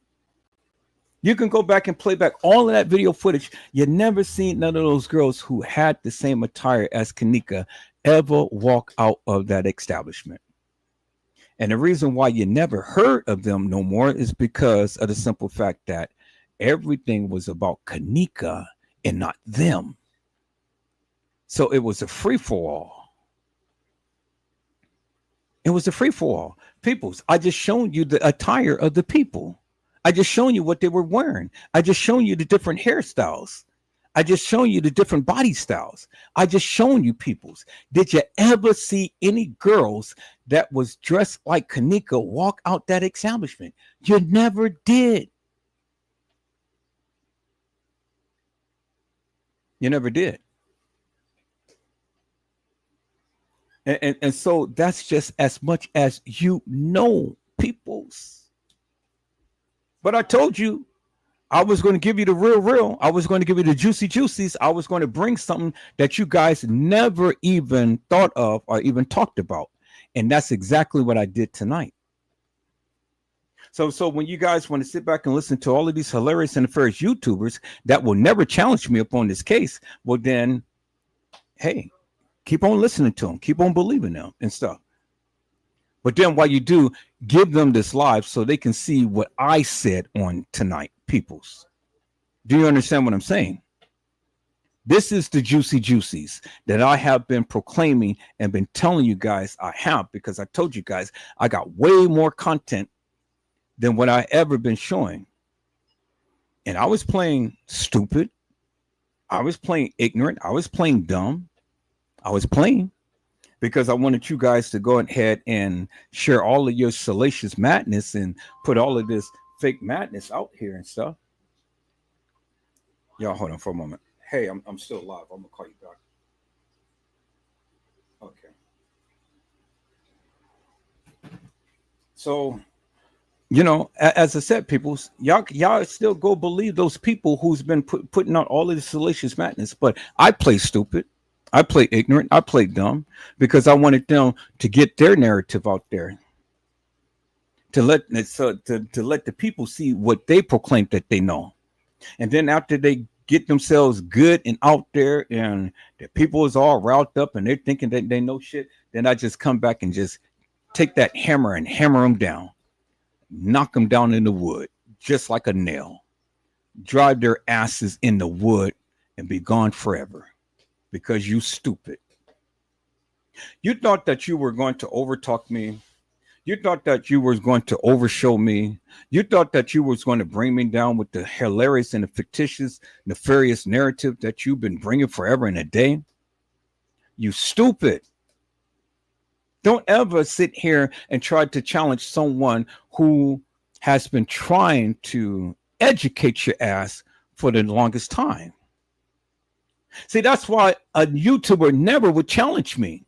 You can go back and play back all of that video footage. You never seen none of those girls who had the same attire as Kenneka ever walk out of that establishment. And the reason why you never heard of them no more is because of the simple fact that everything was about Kenneka and not them. So it was a free-for-all. It was a free-for-all. Peoples, I just shown you the attire of the people. I just shown you what they were wearing. I just shown you the different hairstyles. I just shown you the different body styles. I just shown you peoples. Did you ever see any girls that was dressed like Kenneka walk out that establishment? You never did. You never did. And so that's just as much as you know, peoples. But I told you, I was going to give you the real. I was going to give you the juicies. I was going to bring something that you guys never even thought of or even talked about. And that's exactly what I did tonight. So when you guys want to sit back and listen to all of these hilarious and nefarious YouTubers that will never challenge me upon this case, well then, hey, keep on listening to them. Keep on believing them and stuff. But then while you do, give them this live so they can see what I said on tonight, peoples. Do you understand what I'm saying? This is the juicies that I have been proclaiming and been telling you guys I have, because I told you guys I got way more content than what I ever been showing. And I was playing stupid. I was playing ignorant. I was playing dumb. I was playing because I wanted you guys to go ahead and share all of your salacious madness and put all of this fake madness out here and stuff. Y'all hold on for a moment. Hey, I'm still live. I'm gonna call you back. Okay. So, you know, as I said, people, y'all still go believe those people who's been putting out all of this salacious madness. But I play stupid. I play ignorant. I play dumb because I wanted them to get their narrative out there, to let the people see what they proclaim that they know. And then after they get themselves good and out there and the people is all riled up and they're thinking that they know shit, then I just come back and just take that hammer and hammer them down, knock them down in the wood, just like a nail, drive their asses in the wood and be gone forever. Because you stupid. You thought that you were going to overtalk me. You thought that you were going to overshow me. You thought that you was going to bring me down with the hilarious and the fictitious, nefarious narrative that you've been bringing forever and a day. You stupid. Don't ever sit here and try to challenge someone who has been trying to educate your ass for the longest time. See, that's why a YouTuber never would challenge me,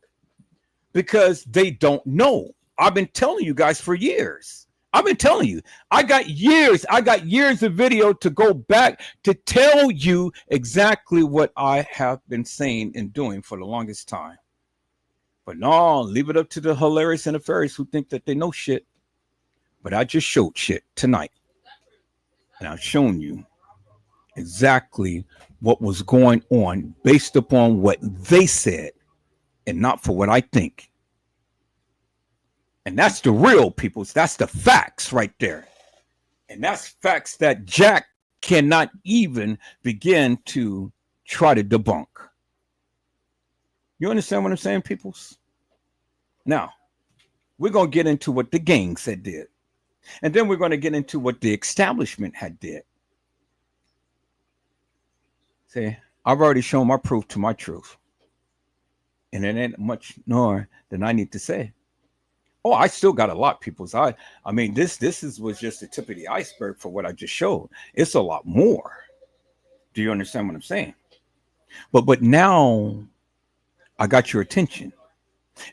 because they don't know. I've been telling you guys for years. I've been telling you. I got years of video to go back to tell you exactly what I have been saying and doing for the longest time. But no, leave it up to the hilarious and nefarious who think that they know shit. But I just showed shit tonight. And I've shown you exactly what was going on based upon what they said and not for what I think. And that's the real peoples. That's the facts right there. And that's facts that Jack cannot even begin to try to debunk. You understand what I'm saying, peoples? Now, we're going to get into what the gangs had did. And then we're going to get into what the establishment had did. See, I've already shown my proof to my truth. And it ain't much more than I need to say. Oh, I still got a lot, peoples. I mean, this was just the tip of the iceberg for what I just showed. It's a lot more. Do you understand what I'm saying? But now I got your attention.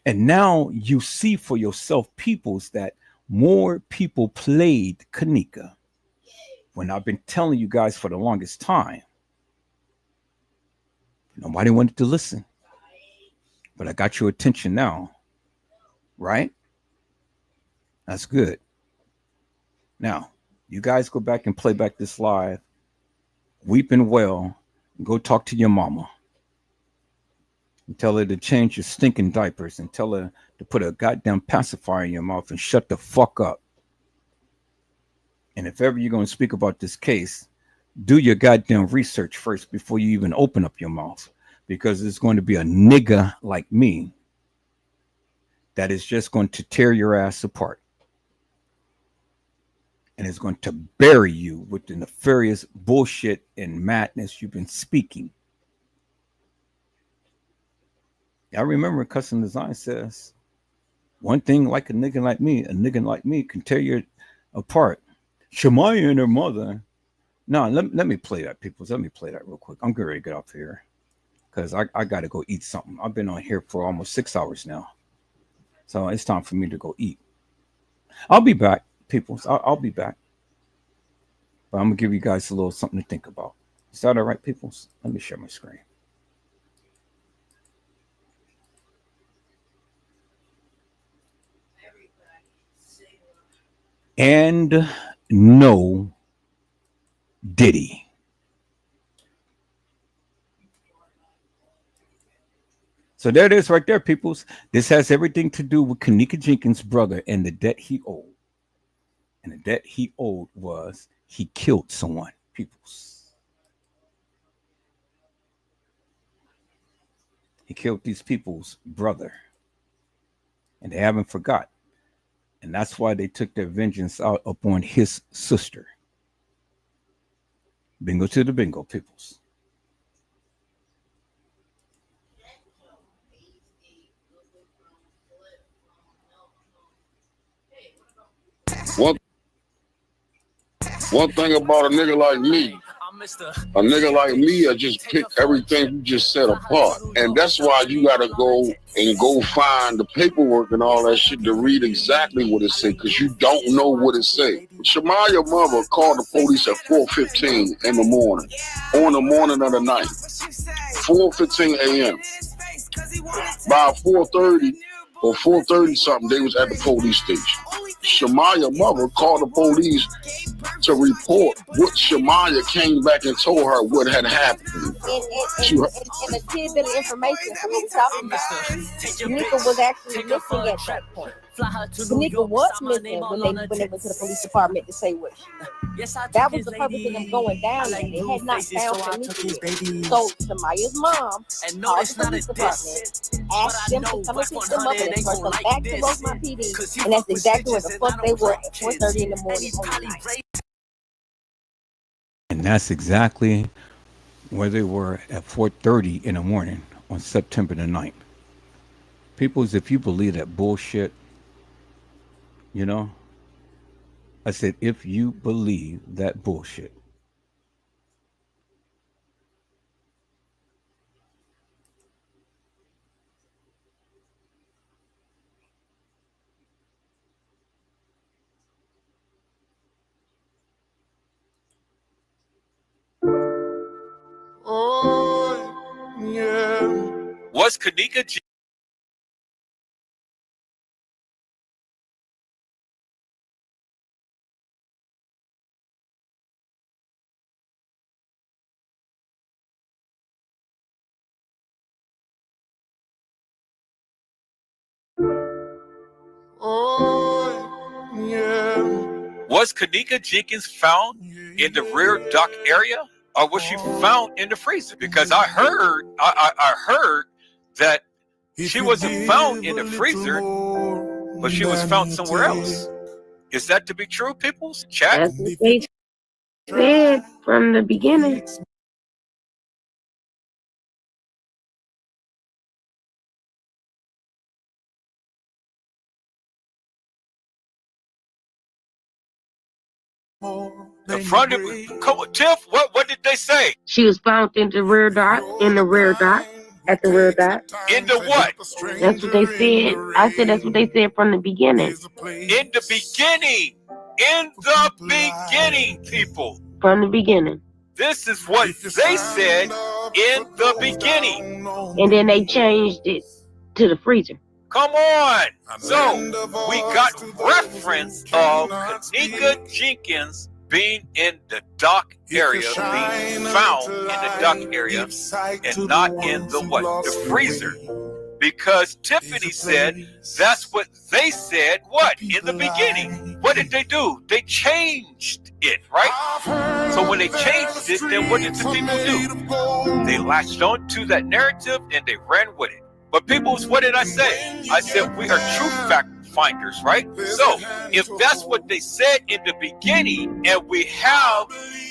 And now you see for yourself, peoples, that more people played Kenneka when I've been telling you guys for the longest time. Nobody wanted to listen. But I got your attention now. Right? That's good. Now, you guys go back and play back this live. Weeping well. And go talk to your mama. And tell her to change your stinking diapers. And tell her to put a goddamn pacifier in your mouth and shut the fuck up. And if ever you're going to speak about this case, do your goddamn research first before you even open up your mouth, because it's going to be a nigga like me that is just going to tear your ass apart. and it's going to bury you with the nefarious bullshit and madness you've been speaking. I remember Custom Design says, one thing like a nigga like me can tear you apart. Shemaya and her mother. No, let me play that, people. Let me play that real quick. I'm getting ready to get off here because I got to go eat something. I've been on here for almost 6 hours now. So it's time for me to go eat. I'll be back, people. I'll be back. But I'm going to give you guys a little something to think about. Is that all right, people? Let me share my screen. And no Diddy. So there it is right there, peoples. This has everything to do with Kenneka Jenkins' brother and the debt he owed. And the debt he owed was he killed someone, peoples. He killed these people's brother. And they haven't forgot. And that's why they took their vengeance out upon his sister. Bingo to the bingo, peoples. One thing about a nigga like me, I just pick everything you just said apart. And that's why you gotta go find the paperwork and all that shit to read exactly what it say, because you don't know what it say. Shemaya mother called the police at 4:15 in the morning, on the morning of the night, 4:15 a.m. By 4:30 or 4:30 something, they was at the police station. Shemaya mother called the police to report what Shemaya came back and told her what had happened. And a tidbit of information from what we're talking about. Kenneka was actually missing at that point. Kenneka was missing when they went to the police department to say what she did. That was the purpose of them going down there. They had not found Kenneka. So Shemaya's mom called the police department, asked them to come and pick them up and escort them back to Rosemont PD. And that's exactly what the fuck they were at 4:30 in the morning on the night. And that's exactly where they were at 4:30 in the morning on September the 9th. Peoples, if you believe that bullshit, you know, I said, if you believe that bullshit, was Kenneka Was Kenneka Jenkins found in the rear dock area, or was she found in the freezer? Because I heard that she wasn't found in the freezer, but she was found somewhere else. Is that to be true, people? Chat. That's what they said from the beginning. The front of Tiff, what did they say? She was found in the rear dock, at the rear dock. In the what? That's what they said. I said that's what they said from the beginning. In the beginning. In the beginning, people. From the beginning. This is what they said in the beginning. And then they changed it to the freezer. Come on. So we got reference of Kenneka Jenkins being in the dock area, being found in the dock area, and not in the what? The freezer. Because Tiffany said that's what they said, what? In the beginning. What did they do? They changed it, right? So when they changed it, then what did the people do? They latched on to that narrative and they ran with it. But people, what did I say? I said we are true finders, right? So if that's what they said in the beginning, and we have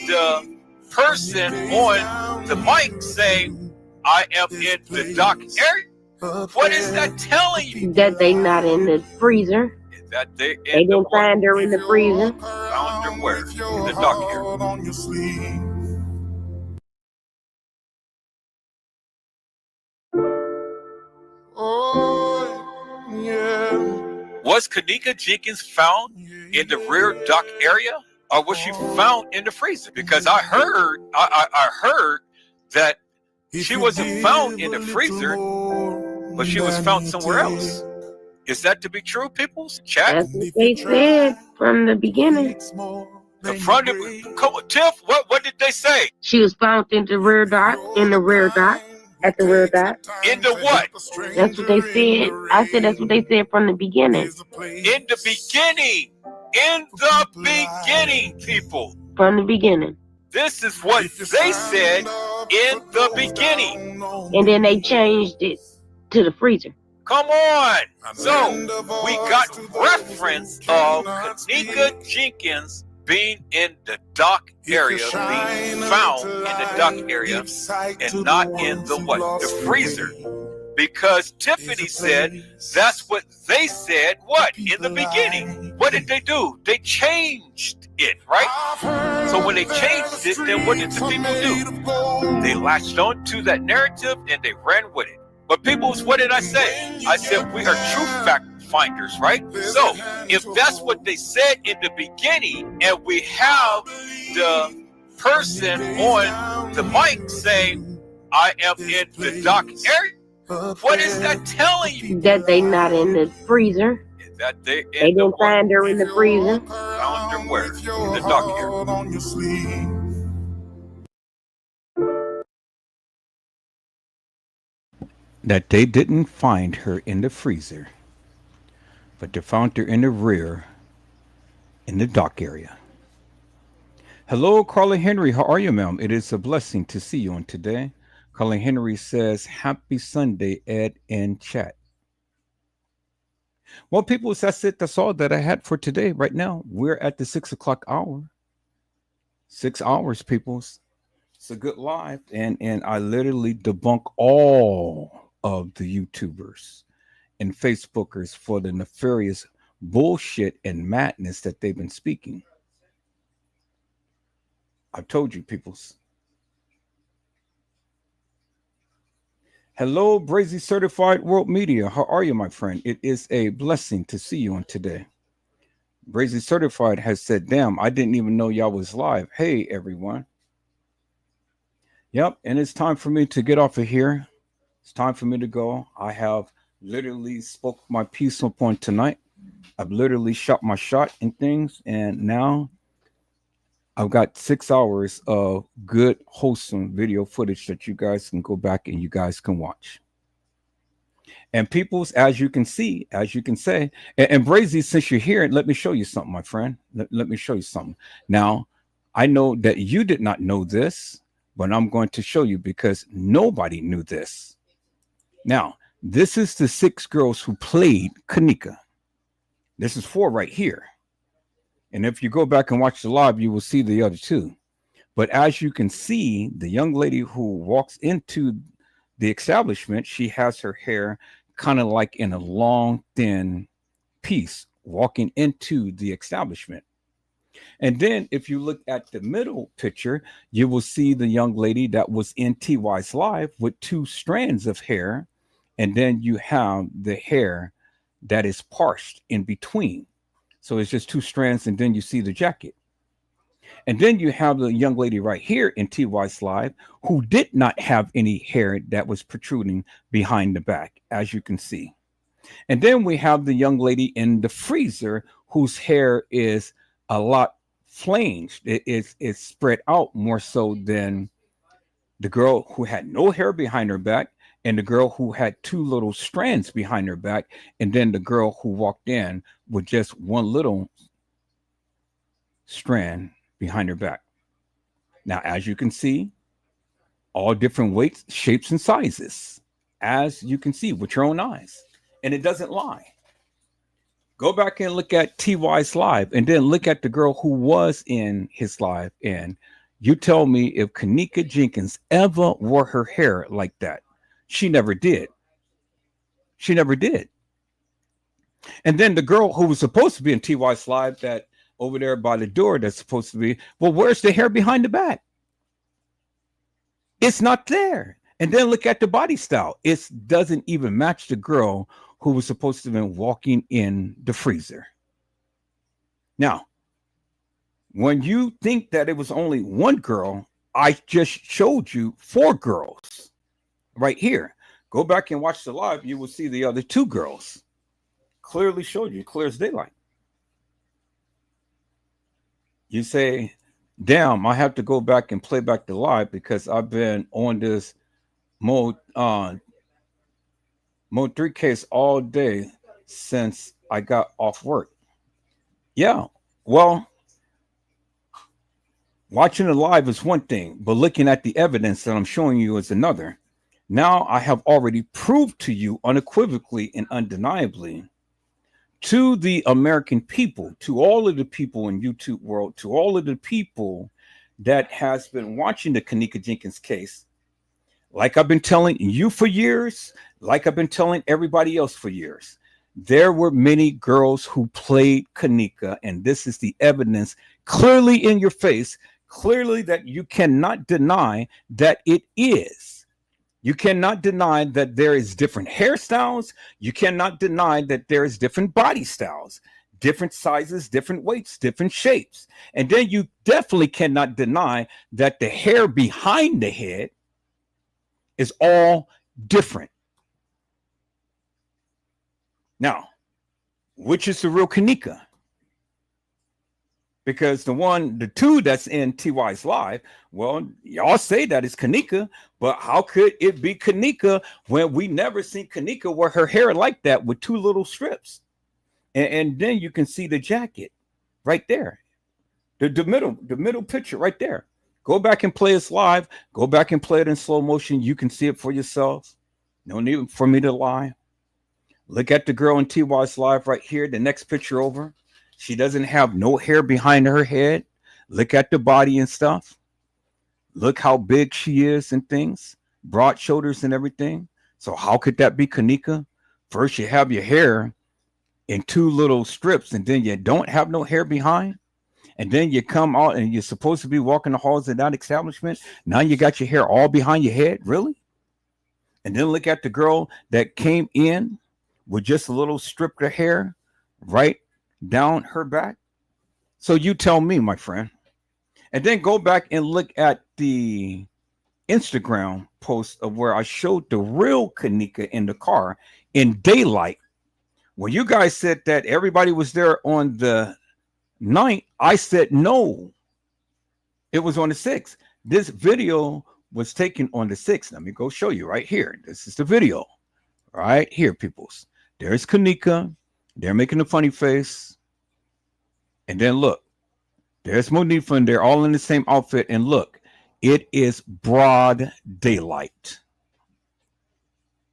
the person on the mic saying, I am in the dark area, what is that telling you? That they not in the freezer. That they didn't find her in the freezer. Found her where? In the dark area. Was Kenneka Jenkins found in the rear dock area, or was she found in the freezer? Because I heard that she wasn't found in the freezer, but she was found somewhere else. Is that to be true, people? Chat. That's what they said from the beginning. Come on, Tiff, what did they say? She was found in the rear dock, at the rear dock. In the what? That's what they said. I said that's what they said from the beginning. In the beginning. In the beginning, people. From the beginning. This is what they said in the beginning. And then they changed it to the freezer. Come on. So we got reference of Kenneka Jenkins being in the dock area, being found in the dock area, and not in the what? The freezer. Because Tiffany said that's what they said, what? In the beginning. What did they do? They changed it, right? So when they changed it, then what did the people do? They latched on to that narrative and they ran with it. But people, what did I say? I said we are true fact finders, right? So if that's what they said in the beginning, and we have the person on the mic saying, I am in the dark area, what is that telling you? That they not in the freezer. That they didn't find her in the freezer. Found her where? In the dark area. That they didn't find her in the freezer, but they found her in the rear, in the dock area. Hello, Carla Henry. How are you, ma'am? It is a blessing to see you on today. Carla Henry says, happy Sunday, Ed, in chat. Well, people, that's it. That's all that I had for today. Right now, we're at the 6 o'clock hour. 6 hours, peoples. It's a good live. And I literally debunk all of the YouTubers and Facebookers for the nefarious bullshit and madness that they've been speaking. I've told you, peoples. Hello, Brazy Certified World Media. How are you, my friend? It is a blessing to see you on today. Brazy Certified has said, damn, I didn't even know y'all was live. Hey, everyone. Yep, and it's time for me to get off of here. It's time for me to go. I have literally spoke my piece upon tonight. I've literally shot my shot and things, and now I've got 6 hours of good, wholesome video footage that you guys can go back and you guys can watch. And peoples, as you can see, as you can say, and Brazy, since you're here, let me show you something, my friend. Let me show you something. Now, I know that you did not know this, but I'm going to show you because nobody knew this. Now, this is the 6 girls who played Kenneka. This is 4 right here. And if you go back and watch the live, you will see the other 2. But as you can see, the young lady who walks into the establishment, she has her hair kind of like in a long, thin piece walking into the establishment. And then if you look at the middle picture, you will see the young lady that was in TY's live with 2 strands of hair. And then you have the hair that is parsed in between. So it's just 2 strands, and then you see the jacket. And then you have the young lady right here in TY's live who did not have any hair that was protruding behind the back, as you can see. And then we have the young lady in the freezer whose hair is a lot flanged. It's spread out more so than the girl who had no hair behind her back, and the girl who had 2 little strands behind her back, and then the girl who walked in with just 1 little strand behind her back. Now, as you can see, all different weights, shapes, and sizes, as you can see with your own eyes. And it doesn't lie. Go back and look at TY's live, and then look at the girl who was in his live, and you tell me if Kenneka Jenkins ever wore her hair like that. She never did. She never did. And then the girl who was supposed to be in TY's live, that over there by the door, that's supposed to be, well, where's the hair behind the back? It's not there. And then look at the body style. It doesn't even match the girl who was supposed to have been walking in the freezer. Now, when you think that it was only one girl, I just showed you 4 girls right here. Go back and watch the live. You will see the other 2 girls. Clearly showed you, clear as daylight. You say, damn, I have to go back and play back the live because I've been on this mode 3 case all day since I got off work. Yeah, well, watching it live is one thing, but looking at the evidence that I'm showing you is another. Now I have already proved to you unequivocally and undeniably, to the American people, to all of the people in YouTube world, to all of the people that has been watching the Kenneka Jenkins case, like I've been telling you for years, like I've been telling everybody else for years, there were many girls who played Kenneka, and this is the evidence clearly in your face, clearly that you cannot deny that it is. You cannot deny that there is different hairstyles. You cannot deny that there is different body styles, different sizes, different weights, different shapes. And then you definitely cannot deny that the hair behind the head is all different. Now, which is the real Kenneka? Because the 2 that's in TY's live, well, y'all say that it's Kenneka, but how could it be Kenneka when we never seen Kenneka wear her hair like that with 2 little strips? And then you can see the jacket right there. The middle picture right there. Go back and play it live. Go back and play it in slow motion. You can see it for yourself. No need for me to lie. Look at the girl in TY's live right here. The next picture over. She doesn't have no hair behind her head. Look at the body and stuff. Look how big she is and things. Broad shoulders and everything. So how could that be Kenneka? First you have your hair in 2 little strips, and then you don't have no hair behind. And then you come out and you're supposed to be walking the halls of that establishment. Now you got your hair all behind your head. Really? And then look at the girl that came in with just a little strip of hair right down her back. So you tell me, my friend. And then go back and look at the Instagram post of where I showed the real Kenneka in the car in daylight. When you guys said that everybody was there on the 9th, I said no. It was on the 6th. This video was taken on the 6th. Let me go show you right here. This is the video. Right here, peoples. There's Kenneka. They're making a funny face. And then look, there's Monifa, and they're all in the same outfit. And look, it is broad daylight.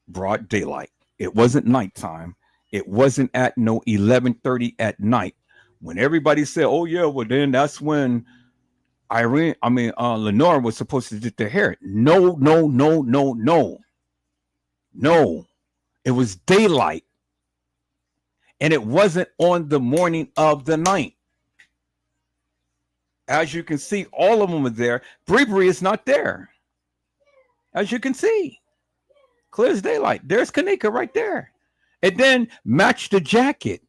Broad daylight. It wasn't nighttime. It wasn't at no 11:30 at night. When everybody said, oh yeah, well then that's when Lenore was supposed to get their hair. No. It was daylight. And it wasn't on the morning of the 9th. As you can see, all of them are there. Bree is not there. As you can see. Clear as daylight. There's Kenneka right there. And then match the jacket.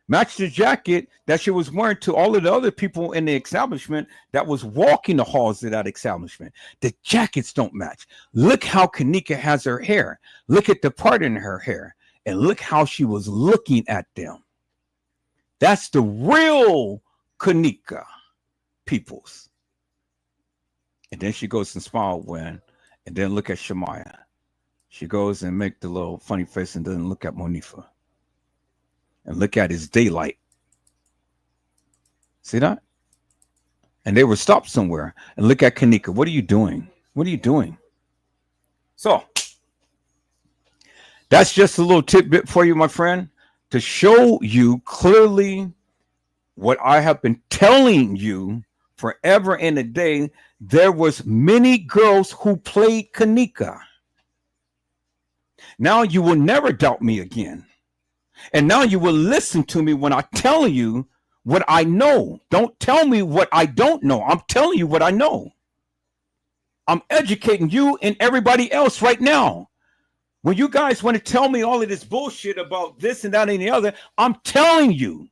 Match the jacket that she was wearing to all of the other people in the establishment that was walking the halls of that establishment. The jackets don't match. Look how Kenneka has her hair. Look at the part in her hair. And look how she was looking at them. That's the real Kenneka, peoples. And then she goes and smile when, and then look at Shemaya. She goes and make the little funny face and then look at Monifa. And look at his daylight. See that? And they were stopped somewhere. And look at Kenneka. What are you doing? What are you doing? So, that's just a little tidbit for you, my friend. to show you clearly what I have been telling you forever and a day. There was many girls who played Kenneka. Now you will never doubt me again. And now you will listen to me when I tell you what I know. Don't tell me what I don't know. I'm telling you what I know. I'm educating you and everybody else right now. When you guys want to tell me all of this bullshit about this and that and the other, I'm telling you,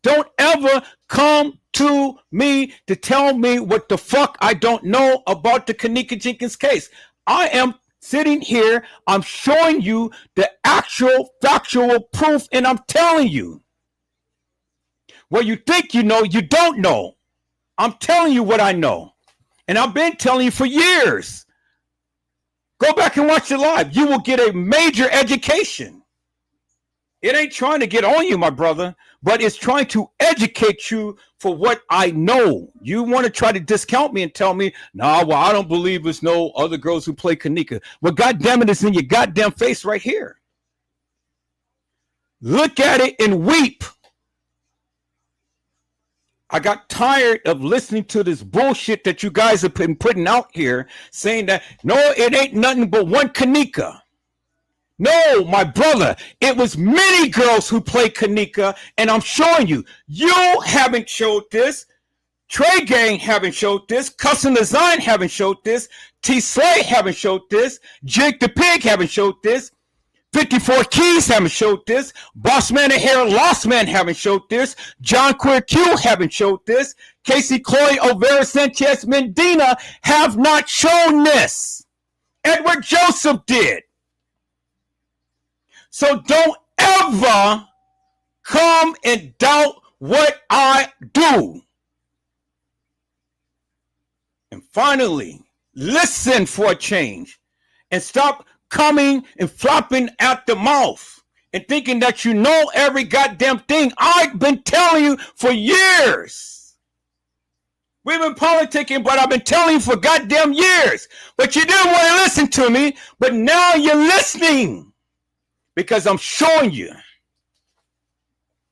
don't ever come to me to tell me what the fuck I don't know about the Kenneka Jenkins case. I am sitting here, I'm showing you the actual factual proof, and I'm telling you. What you think you know, you don't know. I'm telling you what I know. And I've been telling you for years. Go back and watch it live. You will get a major education. It ain't trying to get on you, my brother, but it's trying to educate you for what I know. You want to try to discount me and tell me, nah, well, I don't believe there's no other girls who play Kenneka. Well, goddamn it, it's in your goddamn face right here. Look at it and weep. I got tired of listening to this bullshit that you guys have been putting out here, saying that, no, it ain't nothing but one Kenneka. No, my brother, it was many girls who played Kenneka, and I'm showing you. You haven't showed this. Trey Gang haven't showed this. Custom Design haven't showed this. T-Slay haven't showed this. Jake the Pig haven't showed this. 54 Keys haven't showed this. Bossman and Hair Lost Man haven't showed this. John Queer Q haven't showed this. Casey Chloe Overa Sanchez Medina have not shown this. Edward Joseph did. So don't ever come and doubt what I do. And finally, listen for a change and stop coming and flopping at the mouth and thinking that you know every goddamn thing. I've been telling you for years. We've been politicking, but I've been telling you for goddamn years. But you didn't want to listen to me, but now you're listening because I'm showing you.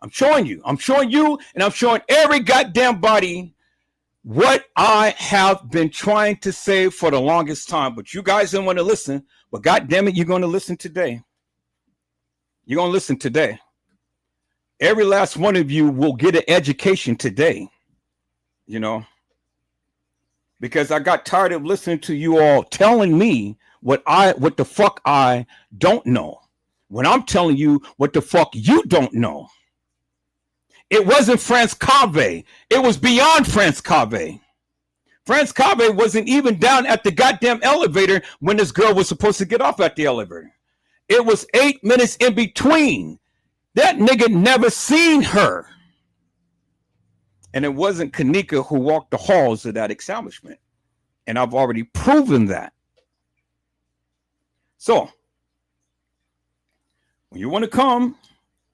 I'm showing you. I'm showing you, and I'm showing every goddamn body what I have been trying to say for the longest time. But you guys didn't want to listen. But God damn it, you're going to listen today. You're going to listen today. Every last one of you will get an education today, you know, because I got tired of listening to you all telling me what the fuck I don't know when I'm telling you what the fuck you don't know. It wasn't France Cave. It was beyond France Cave. France Cave wasn't even down at the goddamn elevator when this girl was supposed to get off at the elevator. It was 8 minutes in between. That nigga never seen her. And it wasn't Kenneka who walked the halls of that establishment. And I've already proven that. So, when you want to come,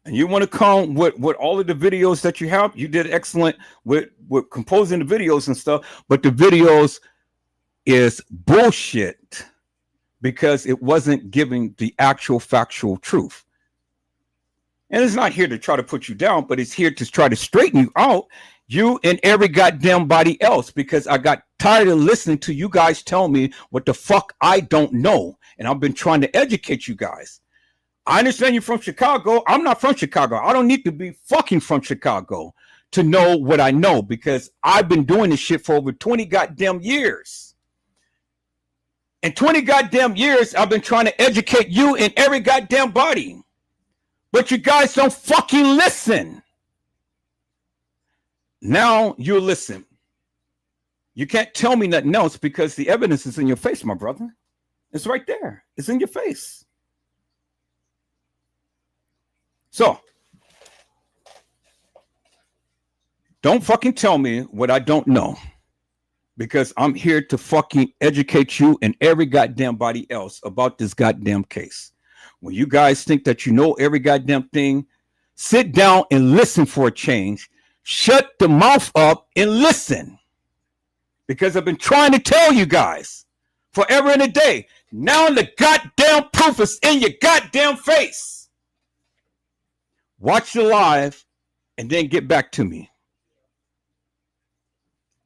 and you want to come with all of the videos that you have, you did excellent with composing the videos and stuff, but the videos is bullshit because it wasn't giving the actual factual truth. And it's not here to try to put you down, but it's here to try to straighten you out, you and every goddamn body else, because I got tired of listening to you guys tell me what the fuck I don't know. And I've been trying to educate you guys. I understand you're from Chicago. I'm not from Chicago. I don't need to be fucking from Chicago to know what I know because I've been doing this shit for over 20 goddamn years. In 20 goddamn years, I've been trying to educate you in every goddamn body. But you guys don't fucking listen. Now you listen. You can't tell me nothing else because the evidence is in your face, my brother. It's right there. It's in your face. So, don't fucking tell me what I don't know because I'm here to fucking educate you and every goddamn body else about this goddamn case. When you guys think that you know every goddamn thing, sit down and listen for a change. Shut the mouth up and listen because I've been trying to tell you guys forever and a day. Now the goddamn proof is in your goddamn face. watch the live, and then get back to me.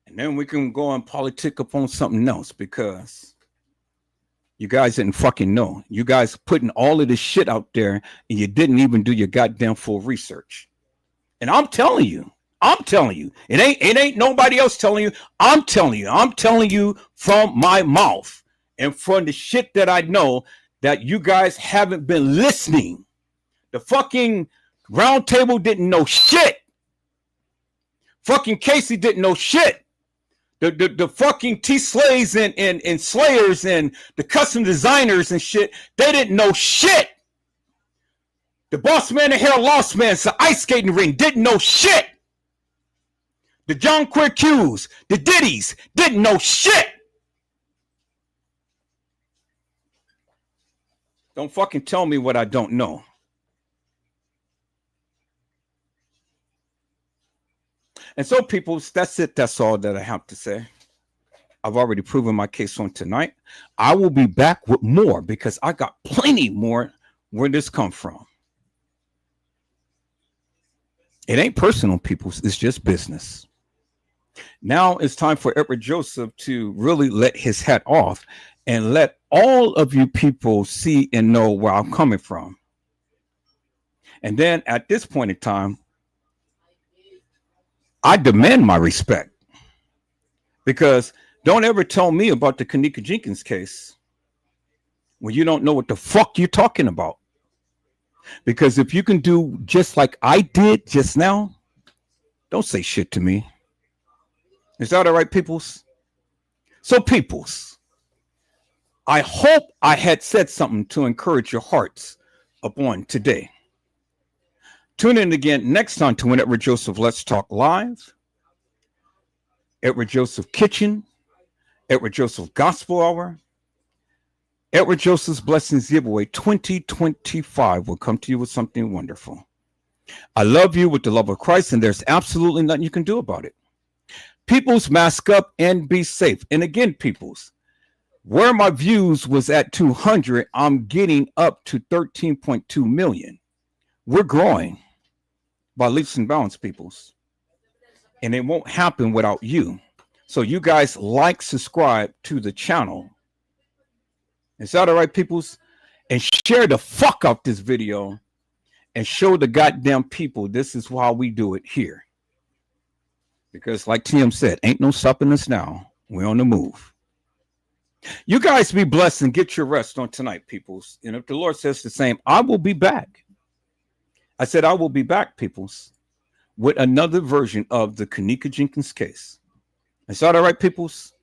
And then we can go and politic upon something else, because you guys didn't fucking know. You guys putting all of this shit out there, and you didn't even do your goddamn full research. And I'm telling you, it ain't nobody else telling you. I'm telling you from my mouth and from the shit that I know, that you guys haven't been listening. The fucking round table didn't know shit. Fucking Casey didn't know shit. The fucking T-Slays and Slayers and the custom designers and shit, they didn't know shit. The boss man and hair lost man, the ice skating ring, didn't know shit. The John Queer Q's, the Diddies, didn't know shit. Don't fucking tell me what I don't know. And so, people, that's it. That's all that I have to say. I've already proven my case on tonight. I will be back with more, because I got plenty more where this come from. It ain't personal, people. It's just business. Now it's time for Edward Joseph to really let his hat off and let all of you people see and know where I'm coming from. And then at this point in time, I demand my respect, because don't ever tell me about the Kenneka Jenkins case when you don't know what the fuck you're talking about. Because if you can do just like I did just now, don't say shit to me. Is that all right, peoples? So, peoples, I hope I had said something to encourage your hearts upon today. Tune in again next time to Edward Joseph Let's Talk Live, Edward Joseph Kitchen, Edward Joseph Gospel Hour, Edward Joseph's Blessings Giveaway 2025 will come to you with something wonderful. I love you with the love of Christ, and there's absolutely nothing you can do about it. Peoples, mask up and be safe. And again, peoples, where my views was at 200, I'm getting up to 13.2 million. We're growing by leaps and bounds, peoples. And it won't happen without you. So you guys like, subscribe to the channel. Is that all right, peoples? And share the fuck out this video and show the goddamn people this is how we do it here. Because like TM said, ain't no stopping us now. We're on the move. You guys be blessed and get your rest on tonight, peoples. And if the Lord says the same, I will be back. I said I will be back, peoples, with another version of the Kenneka Jenkins case. Is that all right, peoples?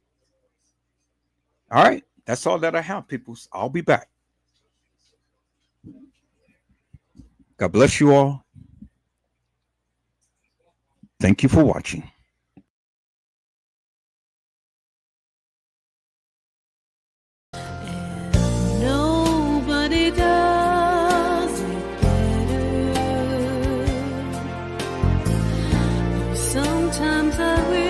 All right. That's all that I have, peoples. I'll be back. God bless you all. Thank you for watching. Nobody does it better. Sometimes I wish